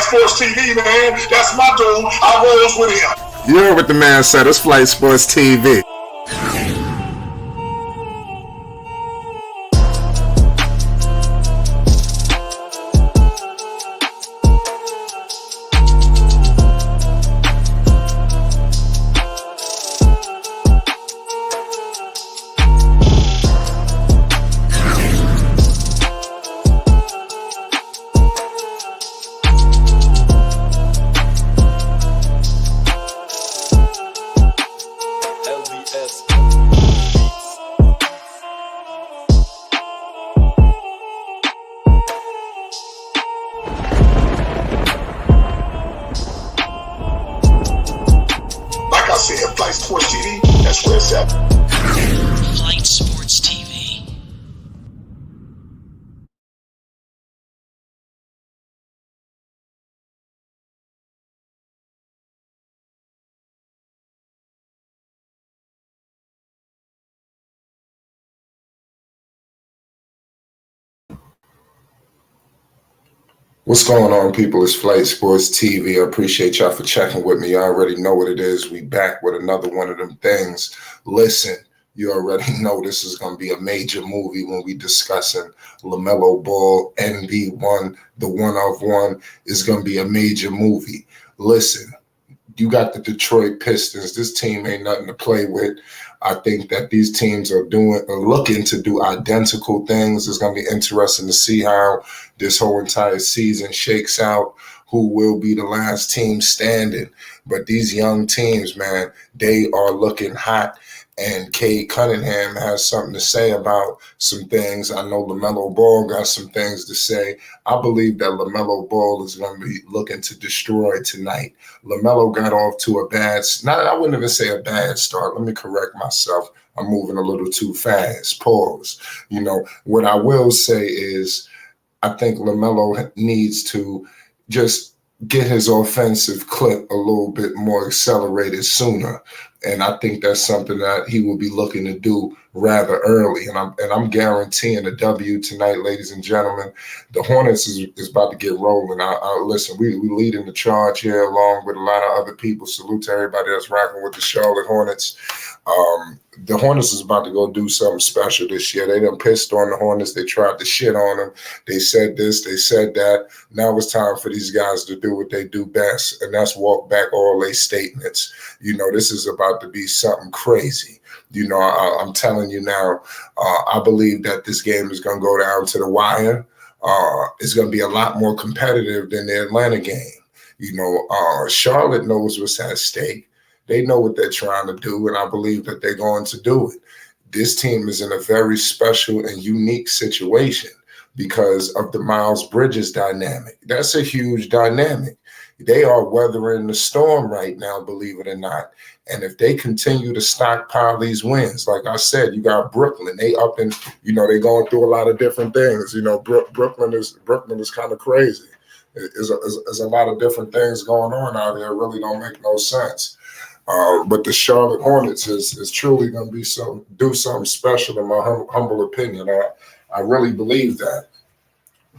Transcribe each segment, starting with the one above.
Flight Sports TV, man. That's my dude. I rolls with him. You heard what the man said. It's Flight Sports TV. Flight Sports TV, that's where it's at. Flight Sports TV. What's going on, people? It's Flight Sports TV. I appreciate y'all for checking with me. You already know what it is. We back with another one of them things. Listen, you already know this is going to be a major movie when we discussing Lamelo Ball, NB1, the one of one is going to be a major movie. Listen, you got the Detroit Pistons. This team ain't nothing to play with. I think that these teams are looking to do identical things. It's going to be interesting to see how this whole entire season shakes out, who will be the last team standing. But these young teams, man, they are looking hot. And Cade Cunningham has something to say about some things. I know Lamelo Ball got some things to say. I believe that Lamelo Ball is going to be looking to destroy tonight. Lamelo got off to I wouldn't even say a bad start. Let me correct myself. I'm moving a little too fast. Pause. You know, what I will say is I think Lamelo needs to just get his offensive clip a little bit more accelerated sooner. And I think that's something that he will be looking to do rather early. And I'm guaranteeing a W tonight, ladies and gentlemen. The Hornets is about to get rolling. Listen, we leading the charge here along with a lot of other people. Salute to everybody that's rocking with the Charlotte Hornets. The Hornets is about to go do something special this year. They done pissed on the Hornets. They tried to shit on them. They said this, they said that. Now it's time for these guys to do what they do best, and that's walk back all their statements. You know, this is about to be something crazy. You know, I'm telling you now, I believe that this game is going to go down to the wire. It's going to be a lot more competitive than the Atlanta game. You know, Charlotte knows what's at stake. They know what they're trying to do, and I believe that they're going to do it. This team is in a very special and unique situation because of the Miles Bridges dynamic. That's a huge dynamic. They are weathering the storm right now, believe it or not. And if they continue to stockpile these wins, like I said, you got Brooklyn. They up and, you know, they're going through a lot of different things. You know, Brooklyn is kind of crazy. There's a lot of different things going on out there. It really don't make no sense. But the Charlotte Hornets is truly going to do something special, in my humble opinion. I really believe that.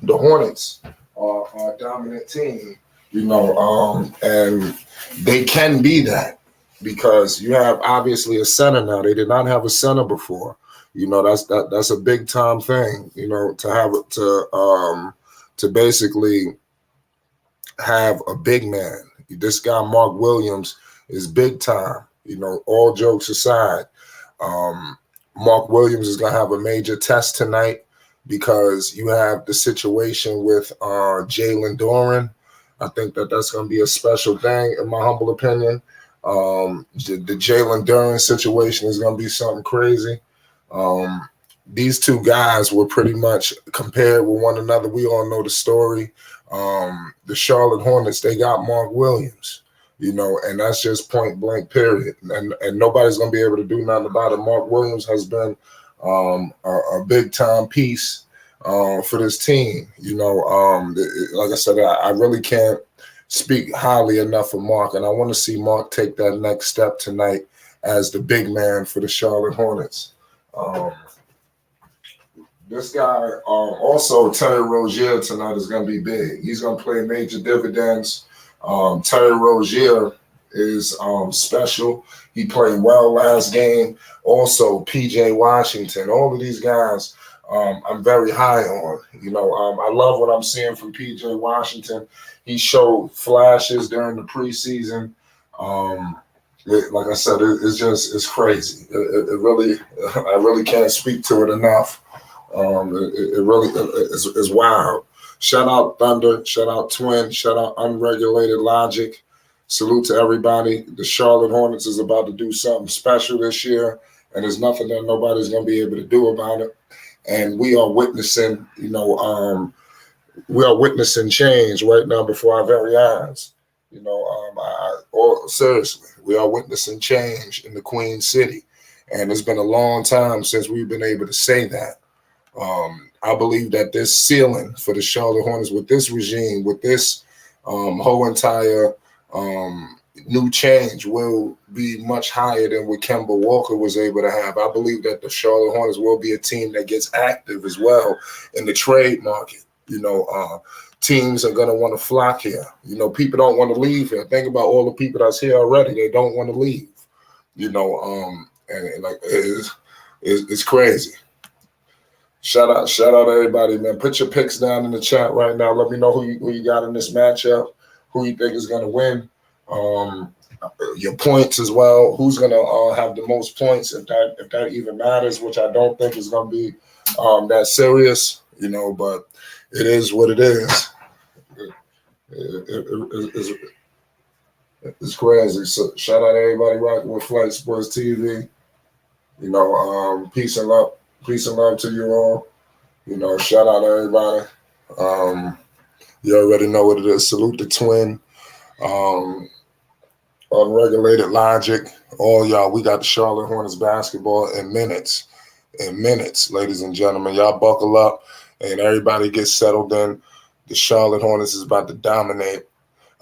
The Hornets are a dominant team, you know, and they can be that because you have obviously a center now. They did not have a center before. You know, that's a big time thing, you know, to have it to basically have a big man. This guy, Mark Williams, is big time, you know, all jokes aside. Mark Williams is going to have a major test tonight because you have the situation with Jalen Duren. I think that's going to be a special thing, in my humble opinion. The Jalen Duren situation is going to be something crazy. These two guys were pretty much compared with one another. We all know the story. The Charlotte Hornets, they got Mark Williams. You know, and that's just point blank, period. And nobody's going to be able to do nothing about it. Mark Williams has been a big time piece for this team. You know, like I said, I really can't speak highly enough of Mark. And I want to see Mark take that next step tonight as the big man for the Charlotte Hornets. This guy, also Terry Rozier tonight is going to be big. He's going to play major dividends. Terry Rozier is special. He played well last game. Also, P.J. Washington. All of these guys I'm very high on. I love what I'm seeing from P.J. Washington. He showed flashes during the preseason. Like I said, it's crazy. It really, I really can't speak to it enough. It really is wild. Shout out Thunder, shout out Twin, shout out Unregulated Logic. Salute to everybody. The Charlotte Hornets is about to do something special this year, and there's nothing that nobody's going to be able to do about it. And we are witnessing, change right now before our very eyes. Seriously, we are witnessing change in the Queen City, and it's been a long time since we've been able to say that. I believe that this ceiling for the Charlotte Hornets with this regime, with this whole entire new change will be much higher than what Kemba Walker was able to have. I believe that the Charlotte Hornets will be a team that gets active as well in the trade market. Teams are going to want to flock here. People don't want to leave here. Think about all the people that's here already. They don't want to leave. And like it's crazy. Shout out to everybody, man. Put your picks down in the chat right now. Let me know who you got in this matchup, who you think is going to win. Your points as well. Who's going to have the most points, if that even matters, which I don't think is going to be that serious, but it is what it is. It's crazy. So shout out to everybody rocking with Flight Sports TV. Peace and love. Peace and love to you all. Shout out to everybody. You already know what it is. Salute the Twin. Unregulated Logic. All y'all, we got the Charlotte Hornets basketball in minutes. Ladies and gentlemen. Y'all buckle up and everybody get settled in. The Charlotte Hornets is about to dominate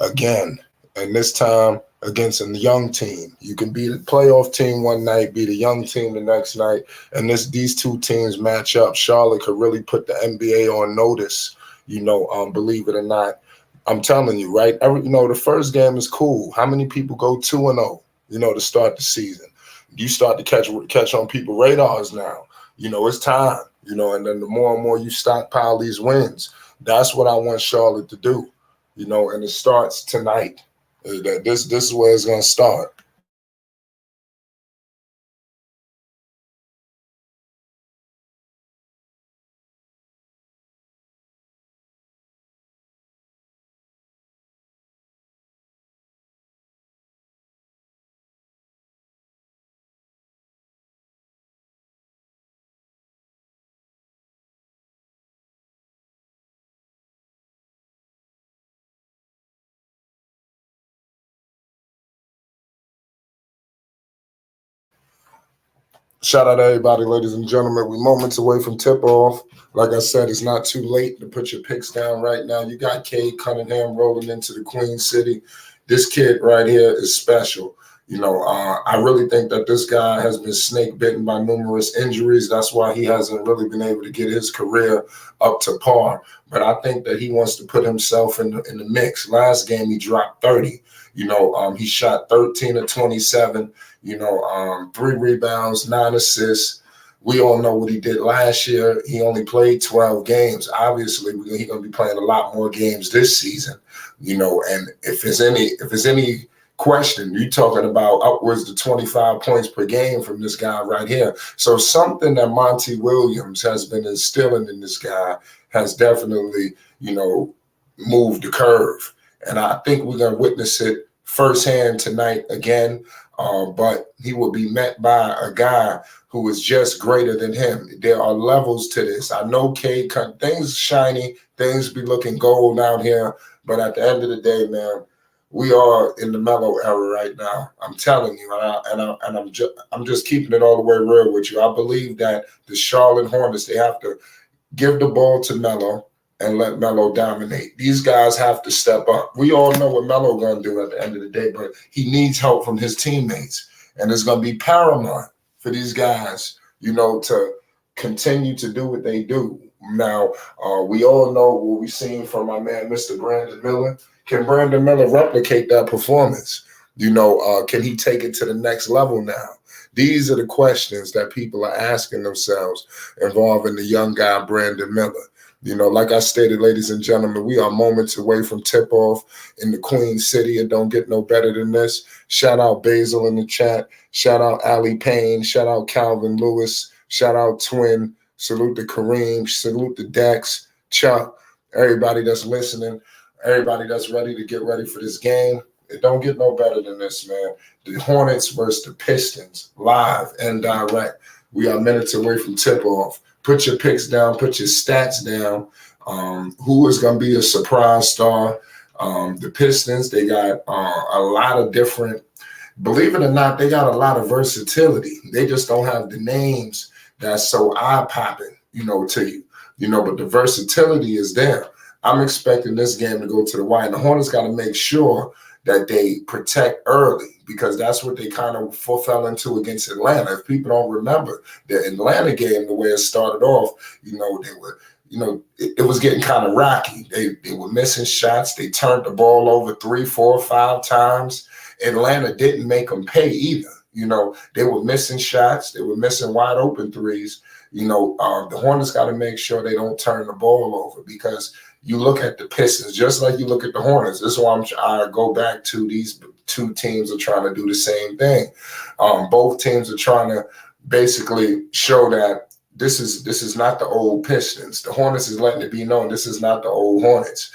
again. And this time against a young team. You can beat a playoff team one night, beat a young team the next night, and these two teams match up. Charlotte could really put the NBA on notice, believe it or not. I'm telling you, right? The first game is cool. How many people go 2-0, to start the season? You start to catch on people's radars now. It's time, and then the more and more you stockpile these wins, that's what I want Charlotte to do, and it starts tonight. This is where it's going to start. Shout out to everybody, ladies and gentlemen. We're moments away from tip-off. Like I said, it's not too late to put your picks down right now. You got Cade Cunningham rolling into the Queen City. This kid right here is special. I really think that this guy has been snake bitten by numerous injuries. That's why he hasn't really been able to get his career up to par. But I think that he wants to put himself in the mix. Last game, he dropped 30. He shot 13 of 27. 3 rebounds, 9 assists. We all know what he did last year. He only played 12 games. Obviously, he's going to be playing a lot more games this season. And if there's any question, you're talking about upwards to 25 points per game from this guy right here. So something that Monty Williams has been instilling in this guy has definitely, moved the curve. And I think we're going to witness it firsthand tonight again. But he will be met by a guy who is just greater than him. There are levels to this. I know Cade, things shiny, things be looking gold out here. But at the end of the day, man, we are in the Melo era right now. I'm telling you, I'm just keeping it all the way real with you. I believe that the Charlotte Hornets, they have to give the ball to Melo and let Melo dominate. These guys have to step up. We all know what Melo going to do at the end of the day, but he needs help from his teammates. And it's going to be paramount for these guys, to continue to do what they do. Now, we all know what we've seen from my man, Mr. Brandon Miller. Can Brandon Miller replicate that performance? Can he take it to the next level now? These are the questions that people are asking themselves involving the young guy, Brandon Miller. Like I stated, ladies and gentlemen, we are moments away from tip-off in the Queen City. It don't get no better than this. Shout out Basil in the chat. Shout out Ali Payne. Shout out Calvin Lewis. Shout out Twin. Salute to Kareem. Salute to Dex, Chuck, everybody that's listening, everybody that's ready to get ready for this game. It don't get no better than this, man. The Hornets versus the Pistons, live and direct. We are minutes away from tip-off. Put your picks down. Put your stats down. Who is going to be a surprise star? The Pistons, they got a lot of different, believe it or not, they got a lot of versatility. They just don't have the names that's so eye-popping, to you. But the versatility is there. I'm expecting this game to go to the wire. And the Hornets got to make sure that they protect early, because that's what they kind of fell into against Atlanta. If people don't remember the Atlanta game, the way it started off, they were, it was getting kind of rocky. They were missing shots. They turned the ball over 3, 4, 5 times. Atlanta didn't make them pay either. They were missing shots. They were missing wide open threes. The Hornets got to make sure they don't turn the ball over, because you look at the Pistons, just like you look at the Hornets. This is why I go back to these two teams are trying to do the same thing. Both teams are trying to basically show that this is not the old Pistons. The Hornets is letting it be known this is not the old Hornets.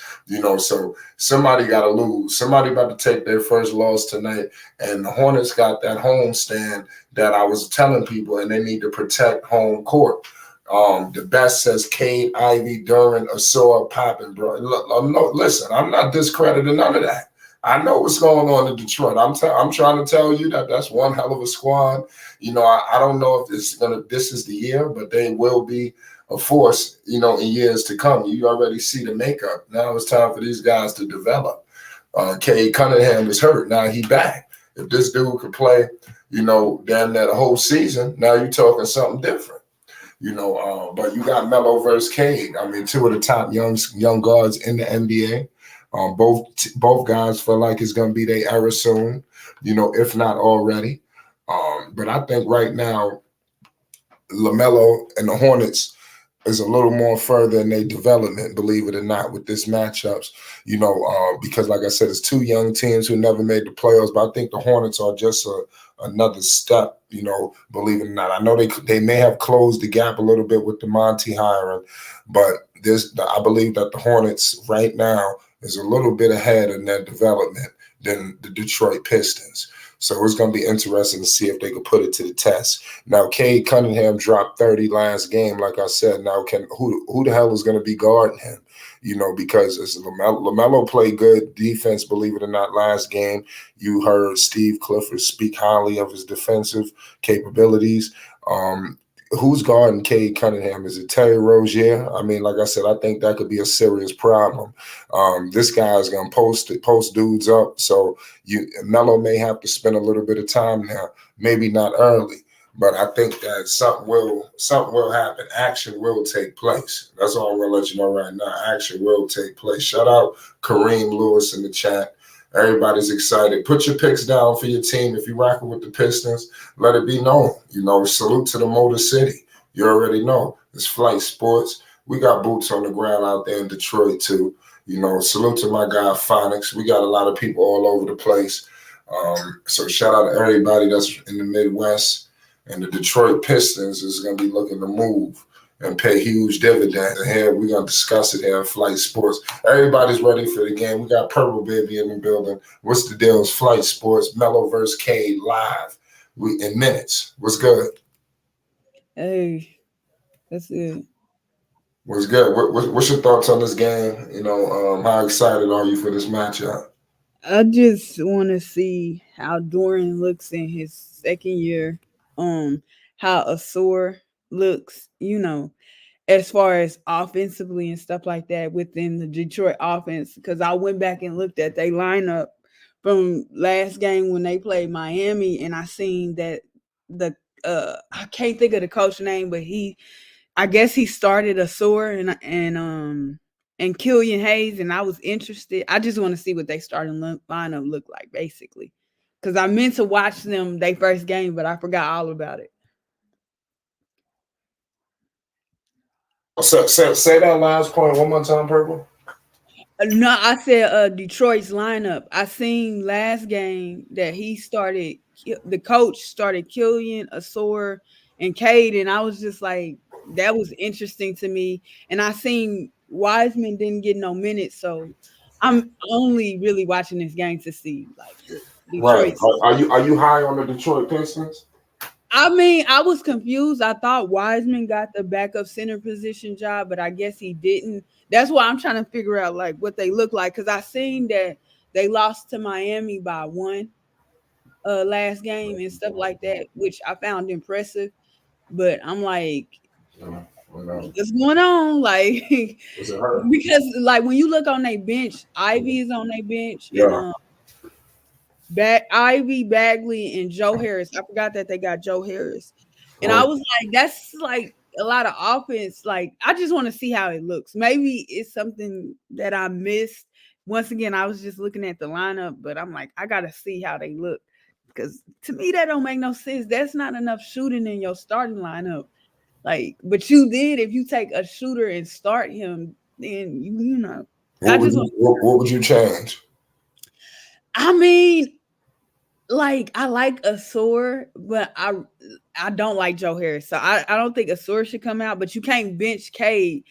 So somebody got to lose. Somebody about to take their first loss tonight, and the Hornets got that home stand that I was telling people, and they need to protect home court. The best says Cade, Ivy, Duran, Asor, Poppin, bro. Look, listen, I'm not discrediting none of that. I know what's going on in Detroit. I'm trying to tell you that that's one hell of a squad. I don't know if this is the year, but they will be a force, in years to come. You already see the makeup. Now it's time for these guys to develop. Cade Cunningham is hurt. Now he back. If this dude could play, damn near the whole season, now you're talking something different. But you got Melo versus Cade. I mean, two of the top young guards in the NBA. Both guys feel like it's going to be their era soon, if not already. But I think right now, Lamelo and the Hornets is a little more further in their development, believe it or not, with this matchups, because like I said, it's two young teams who never made the playoffs, but I think the Hornets are just another step, believe it or not. I know they may have closed the gap a little bit with the Monty hiring, but I believe that the Hornets right now is a little bit ahead in their development than the Detroit Pistons. So it's going to be interesting to see if they can put it to the test. Now, Cade Cunningham dropped 30 last game, like I said. Now, who the hell is going to be guarding him? Because it's LaMelo played good defense, believe it or not, last game. You heard Steve Clifford speak highly of his defensive capabilities. Who's guarding Cade Cunningham? Is it Terry Rozier? I mean, like I said, I think that could be a serious problem. This guy is going to post dudes up, so Melo may have to spend a little bit of time now, maybe not early, but I think that something will happen. Action will take place. That's all I'm going to let you know right now. Action will take place. Shout out Kareem Lewis in the chat. Everybody's excited. Put your picks down for your team. If you're rocking with the Pistons, let it be known. Salute to the Motor City. You already know. It's Flight Sports. We got boots on the ground out there in Detroit, too. Salute to my guy, Phonics. We got a lot of people all over the place. So shout out to everybody that's in the Midwest. And the Detroit Pistons is going to be looking to move and pay huge dividends. And here we're going to discuss it here in Flight Sports. Everybody's ready for the game. We got Purple Baby in the building. What's the deal? It's Flight Sports, Melo versus Cade live in minutes. What's good? Hey, that's it. What's good? What's your thoughts on this game? How excited are you for this matchup? I just want to see how Dorian looks in his second year. How Asor looks, as far as offensively and stuff like that within the Detroit offense. Because I went back and looked at their lineup from last game when they played Miami, and I seen that I can't think of the coach name, but he I guess he started Asor and Killian Hayes, and I was interested. I just want to see what they starting lineup look like, basically, because I meant to watch them their first game, but I forgot all about it. Say that last point one more time, Purple. No, I said Detroit's lineup. I seen last game that the coach started Killian, Asor, and Cade, and I was just like, that was interesting to me. And I seen Wiseman didn't get no minutes, so I'm only really watching this game to see like what Right. Detroit's. Are you high on the Detroit Pistons? I mean, I was confused. I thought Wiseman got the backup center position job, but I guess he didn't. That's why I'm trying to figure out like what they look like, because I seen that they lost to Miami by 1 last game and stuff like that, which I found impressive. But I'm like, what's going on? Like, Is it hurt? because like when you look on their bench, Ivy is on their bench, Yeah. and Ivy, Bagley, and Joe Harris. I forgot that they got Joe Harris. And I was like, that's like a lot of offense. Like, I just want to see how it looks. Maybe it's something that I missed. Once again, I was just looking at the lineup, but I'm like, I gotta see how they look. Because to me, that don't make no sense. That's not enough shooting in your starting lineup. Like, but you did. If you take a shooter and start him, then you know. What would you change? I mean, like I like Asor, but I don't like Joe Harris. So I don't think Asor should come out, but you can't bench Cade.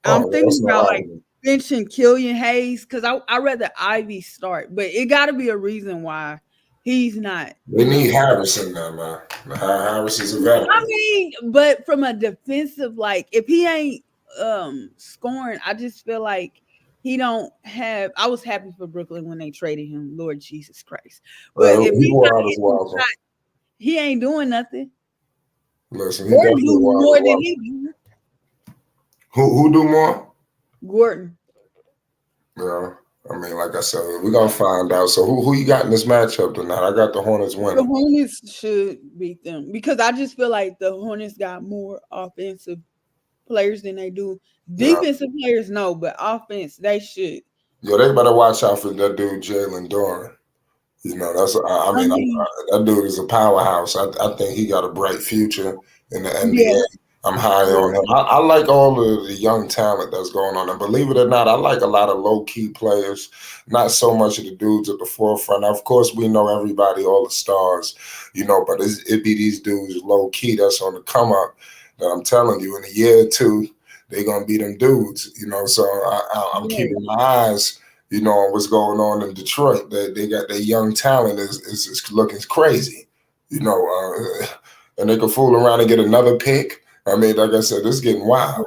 I'm thinking about like benching Killian Hayes because I rather Ivy start, but it got to be a reason why he's not. They need Harris in there, man. Harris is a veteran. I mean, but from a defensive, like if he ain't scoring, I just feel like he don't have. I was happy for Brooklyn when they traded him. Lord Jesus Christ! But if he ain't doing nothing. Listen, Gordon do more than he do. Who do more? Gordon. Yeah, I mean, like I said, we're gonna find out. So who you got in this matchup tonight? I got the Hornets winning. The Hornets should beat them because I just feel like the Hornets got more offensive players than they do. Defensive players, no, but offense, they should. Yo, they better watch out for that dude, Jalen Duren. You know, that dude is a powerhouse. I think he got a bright future in the NBA. Yeah. I'm high on him. I like all of the young talent that's going on. And believe it or not, I like a lot of low-key players, not so much of the dudes at the forefront. Now, of course, we know everybody, all the stars, you know, but it be these dudes low-key that's on the come-up that I'm telling you, in a year or two, they're going to be them dudes, you know. So I'm keeping my eyes, you know, on what's going on in Detroit. They got their young talent is looking crazy, you know, and they can fool around and get another pick. I mean, like I said, this is getting wild.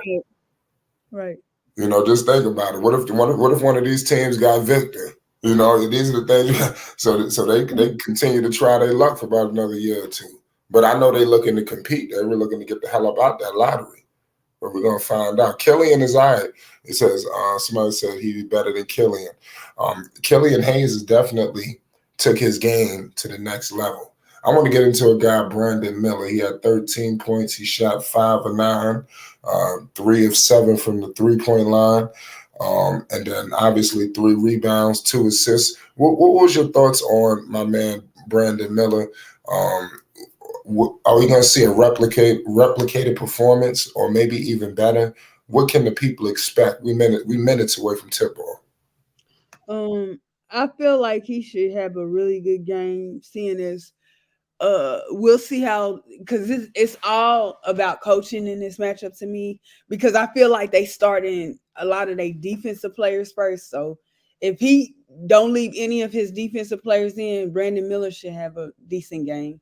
Right. You know, just think about it. What if one of these teams got Victor? You know, these are the things. So they continue to try their luck for about another year or two. But I know they're looking to compete. They were looking to get the hell up out that lottery. But we're gonna find out. Killian is all right. It says somebody said he'd be better than Killian. Killian Hayes has definitely took his game to the next level. I want to get into a guy, Brandon Melo. He had 13 points. He shot 5 of 9, 3 of 7 from the three-point line. And then obviously 3 rebounds, 2 assists. What was your thoughts on my man, Brandon Melo? Are we going to see a replicated performance or maybe even better? What can the people expect? We minutes away from tip-off. I feel like he should have a really good game, seeing as we'll see how, because it's all about coaching in this matchup to me, because I feel like they starting a lot of their defensive players first. So if he don't leave any of his defensive players in, Brandon Melo should have a decent game.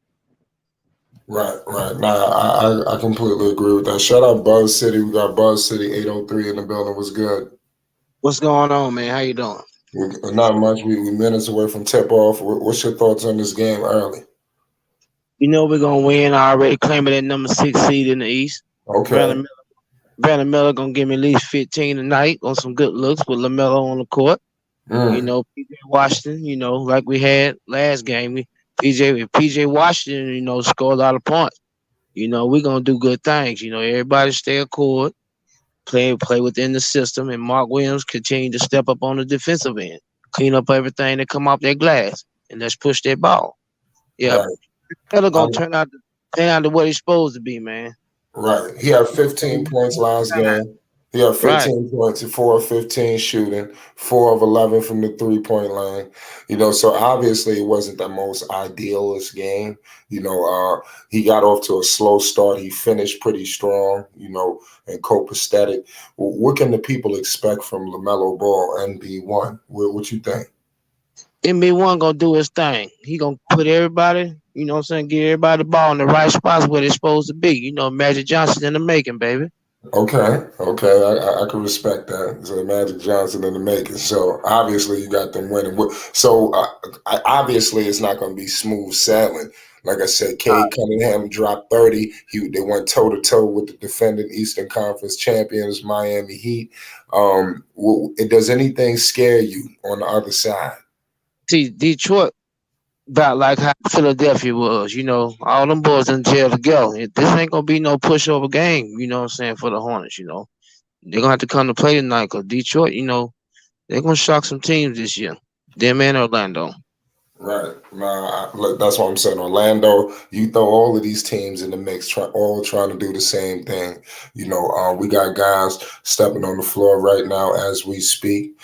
Right. Nah, I completely agree with that. Shout out Buzz City. We got Buzz City 803 in the building. What's good? What's going on, man? How you doing? Not much. We minutes away from tip-off. What's your thoughts on this game early? You know we're gonna win. I already claiming that number 6 seed in the East. Okay. Brandon Melo gonna give me at least 15 tonight on some good looks with Lamelo on the court. You know, PJ Washington. You know, like we had last game. PJ Washington. You know, scored a lot of points. we're gonna do good things. Everybody stay accord, play within the system, and Mark Williams continue to step up on the defensive end, clean up everything that come off their glass, and let's push that ball. Yeah, Right. Melo gonna Um, turn out to what he's supposed to be, man. right. He had 15 points last game. He had Right. 15 points, 4 of 15 shooting, 4 of 11 from the 3-point line. So obviously it wasn't the most idealist game. He got off to a slow start. He finished pretty strong, and copacetic. What can the people expect from LaMelo Ball, NB1? What you think? MB1 gonna do his thing. He gonna put everybody, get everybody the ball in the right spots where they're supposed to be. Magic Johnson in the making, baby. Okay, I can respect that. So Magic Johnson in the making. So obviously you got them winning. So obviously it's not going to be smooth sailing. Like I said, Cade Cunningham dropped 30. They went toe to toe with the defending Eastern Conference champions, Miami Heat. Does anything scare you on the other side? See, Detroit about like how Philadelphia was. All them boys in jail together. This ain't gonna be no pushover game. You know what I'm saying, for the Hornets. They're gonna have to come to play tonight because Detroit, they're gonna shock some teams this year. Them and Orlando. Right. Look, that's what I'm saying. Orlando, you throw all of these teams in the mix, all trying to do the same thing. We got guys stepping on the floor right now as we speak.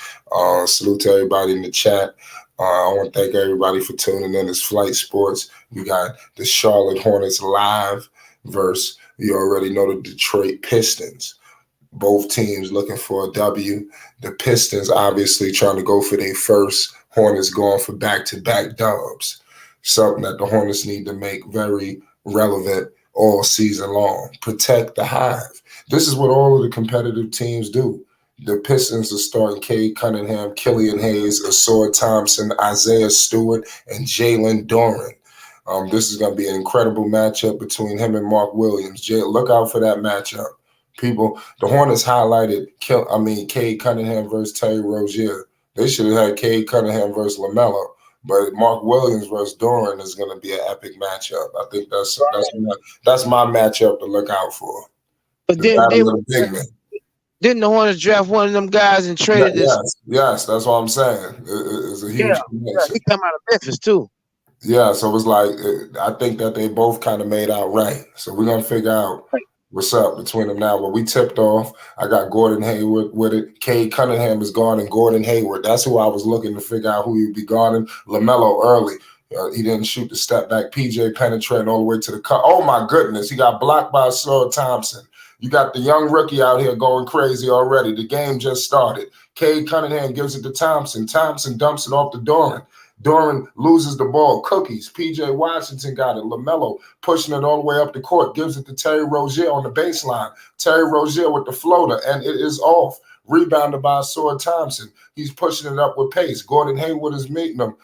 Salute to everybody in the chat. I want to thank everybody for tuning in. It's Flight Sports. We got the Charlotte Hornets live versus, you already know, the Detroit Pistons. Both teams looking for a W. The Pistons obviously trying to go for their first. Hornets going for back-to-back dubs. Something that the Hornets need to make very relevant all season long. Protect the hive. This is what all of the competitive teams do. The Pistons are starting Cade Cunningham, Killian Hayes, Asor Thompson, Isaiah Stewart, and Jalen Doran. This is going to be an incredible matchup between him and Mark Williams. Look out for that matchup. People, the Hornets highlighted Cade Cunningham versus Terry Rozier. They should have had Cade Cunningham versus LaMelo, but Mark Williams versus Doran is going to be an epic matchup. I think that's my matchup to look out for. But didn't the Hornets draft one of them guys and traded this? Yes, that's what I'm saying. It's a huge connection. He come out of Memphis too. Yeah, so it was like I think that they both kind of made out right. So we're gonna figure out what's up between them now. But we tipped off. I got Gordon Hayward with it. Cade Cunningham is gone, and Gordon Hayward. That's who I was looking to figure out who he'd be guarding. LaMelo early. He didn't shoot the step back. PJ penetrating all the way to the cut. Oh my goodness, he got blocked by Asor Thompson. You got the young rookie out here going crazy already. The game just started. Cade Cunningham gives it to Thompson. Thompson dumps it off to Doran. Doran loses the ball. Cookies. P.J. Washington got it. LaMelo pushing it all the way up the court. Gives it to Terry Rozier on the baseline. Terry Rozier with the floater, and it is off. Rebounded by Asor Thompson. He's pushing it up with pace. Gordon Hayward is meeting him.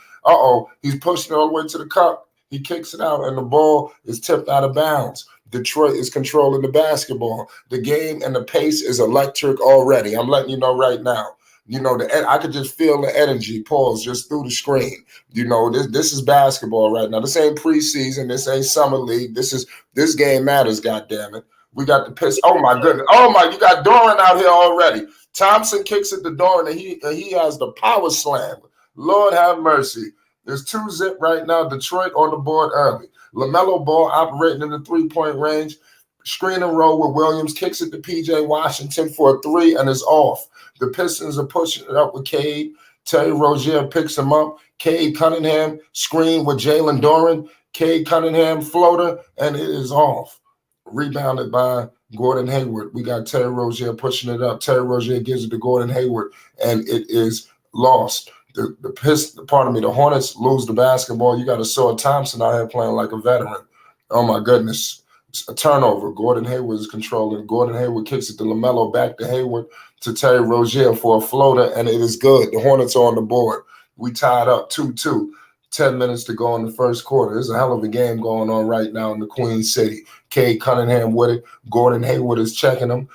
He's pushing it all the way to the cup. He kicks it out, and the ball is tipped out of bounds. Detroit is controlling the basketball. The game and the pace is electric already. I'm letting you know right now. I could just feel the energy pulse just through the screen. This is basketball right now. This ain't preseason. This ain't summer league. This game matters. God damn it. We got the piss. Oh my goodness. You got Doran out here already. Thompson kicks it to Doran, and he has the power slam. Lord have mercy. There's 2-zip right now. Detroit on the board early. LaMelo Ball operating in the 3-point range. Screen and roll with Williams. Kicks it to P.J. Washington for a 3 and is off. The Pistons are pushing it up with Cade. Terry Rozier picks him up. Cade Cunningham screen with Jalen Doran. Cade Cunningham floater, and it is off. Rebounded by Gordon Hayward. We got Terry Rozier pushing it up. Terry Rozier gives it to Gordon Hayward, and it is lost. The Hornets lose the basketball. You got Asor Thompson out here playing like a veteran. Oh my goodness. It's a turnover. Gordon Hayward is controlling. Gordon Hayward kicks it to LaMelo, back to Hayward, to Terry Rozier for a floater, and it is good. The Hornets are on the board. We tied up 2-2. 10 minutes to go in the first quarter. There's a hell of a game going on right now in the Queen City. Cade Cunningham with it. Gordon Hayward is checking him.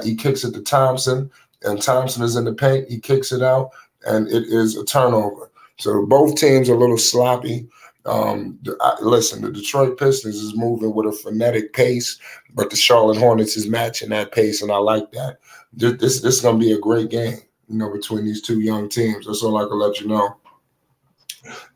He kicks it to Thompson, and Thompson is in the paint. He kicks it out, and it is a turnover. So both teams are a little sloppy. Listen, the Detroit Pistons is moving with a frenetic pace, but the Charlotte Hornets is matching that pace, and I like that. This is going to be a great game, between these two young teams. That's all I can let you know.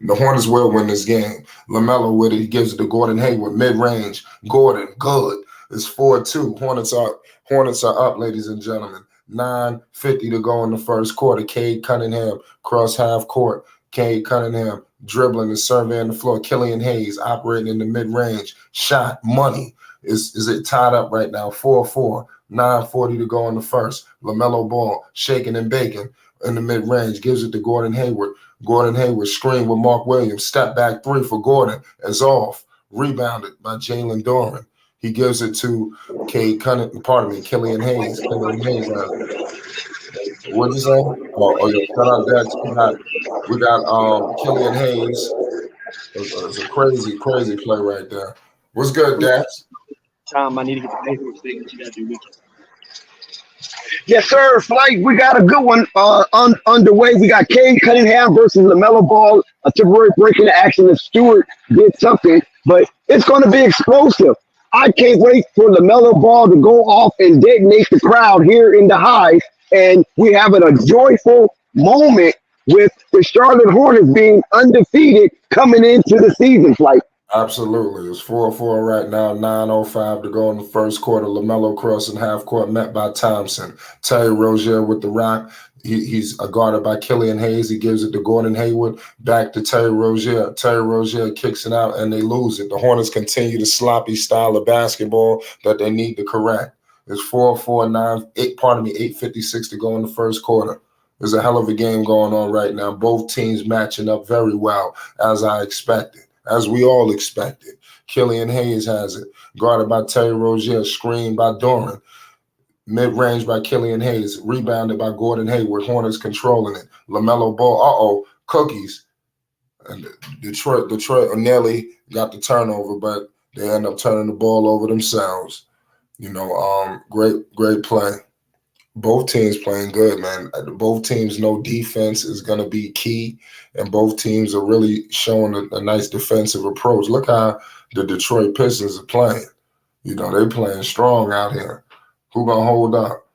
The Hornets will win this game. Lamelo with it. He gives it to Gordon Hayward, mid-range. Gordon, good. It's 4-2. Hornets are up, ladies and gentlemen. 9:50 to go in the first quarter. Cade Cunningham cross half court. Cade Cunningham dribbling and surveying the floor. Killian Hayes operating in the mid-range. Shot, money. Is it tied up right now? 4-4. 9:40 to go in the first. LaMelo Ball shaking and baking in the mid-range. Gives it to Gordon Hayward. Gordon Hayward screen with Mark Williams. Step back three for Gordon. Is off. Rebounded by Jalen Doran. He gives it to Killian Hayes. Killian Hayes. What'd you say? Yeah. Shout out Dex. We got Killian Hayes. It's a crazy, crazy play right there. What's good, Dex? Tom, I need to get the paperwork thing that you got to do weekend. Yes, sir. Flight, we got a good one underway. We got Cade Cunningham versus LaMelo Ball. A temporary break in the action if Stewart did something, but it's going to be explosive. I can't wait for LaMelo Ball to go off and detonate the crowd here in the Hive, and we having a joyful moment with the Charlotte Hornets being undefeated coming into the season. Flight. Absolutely. It's 4-4 right now, 9:05 to go in the first quarter. LaMelo crossing half court, met by Thompson. Terry Rozier with the rock. He's guarded by Killian Hayes. He gives it to Gordon Hayward. Back to Terry Rozier. Terry Rozier kicks it out, and they lose it. The Hornets continue the sloppy style of basketball that they need to correct. It's 4-4, 8:56 to go in the first quarter. There's a hell of a game going on right now. Both teams matching up very well, as I expected. As we all expected. Killian Hayes has it. Guarded by Terry Rozier. Screened by Doran. Mid-range by Killian Hayes. Rebounded by Gordon Hayward. Hornets controlling it. LaMelo Ball. Cookies. And Detroit nearly got the turnover, but they end up turning the ball over themselves. Great play. Both teams playing good, man. Both teams know defense is going to be key, and both teams are really showing a nice defensive approach. Look how the Detroit Pistons are playing. They're playing strong out here. Who going to hold up?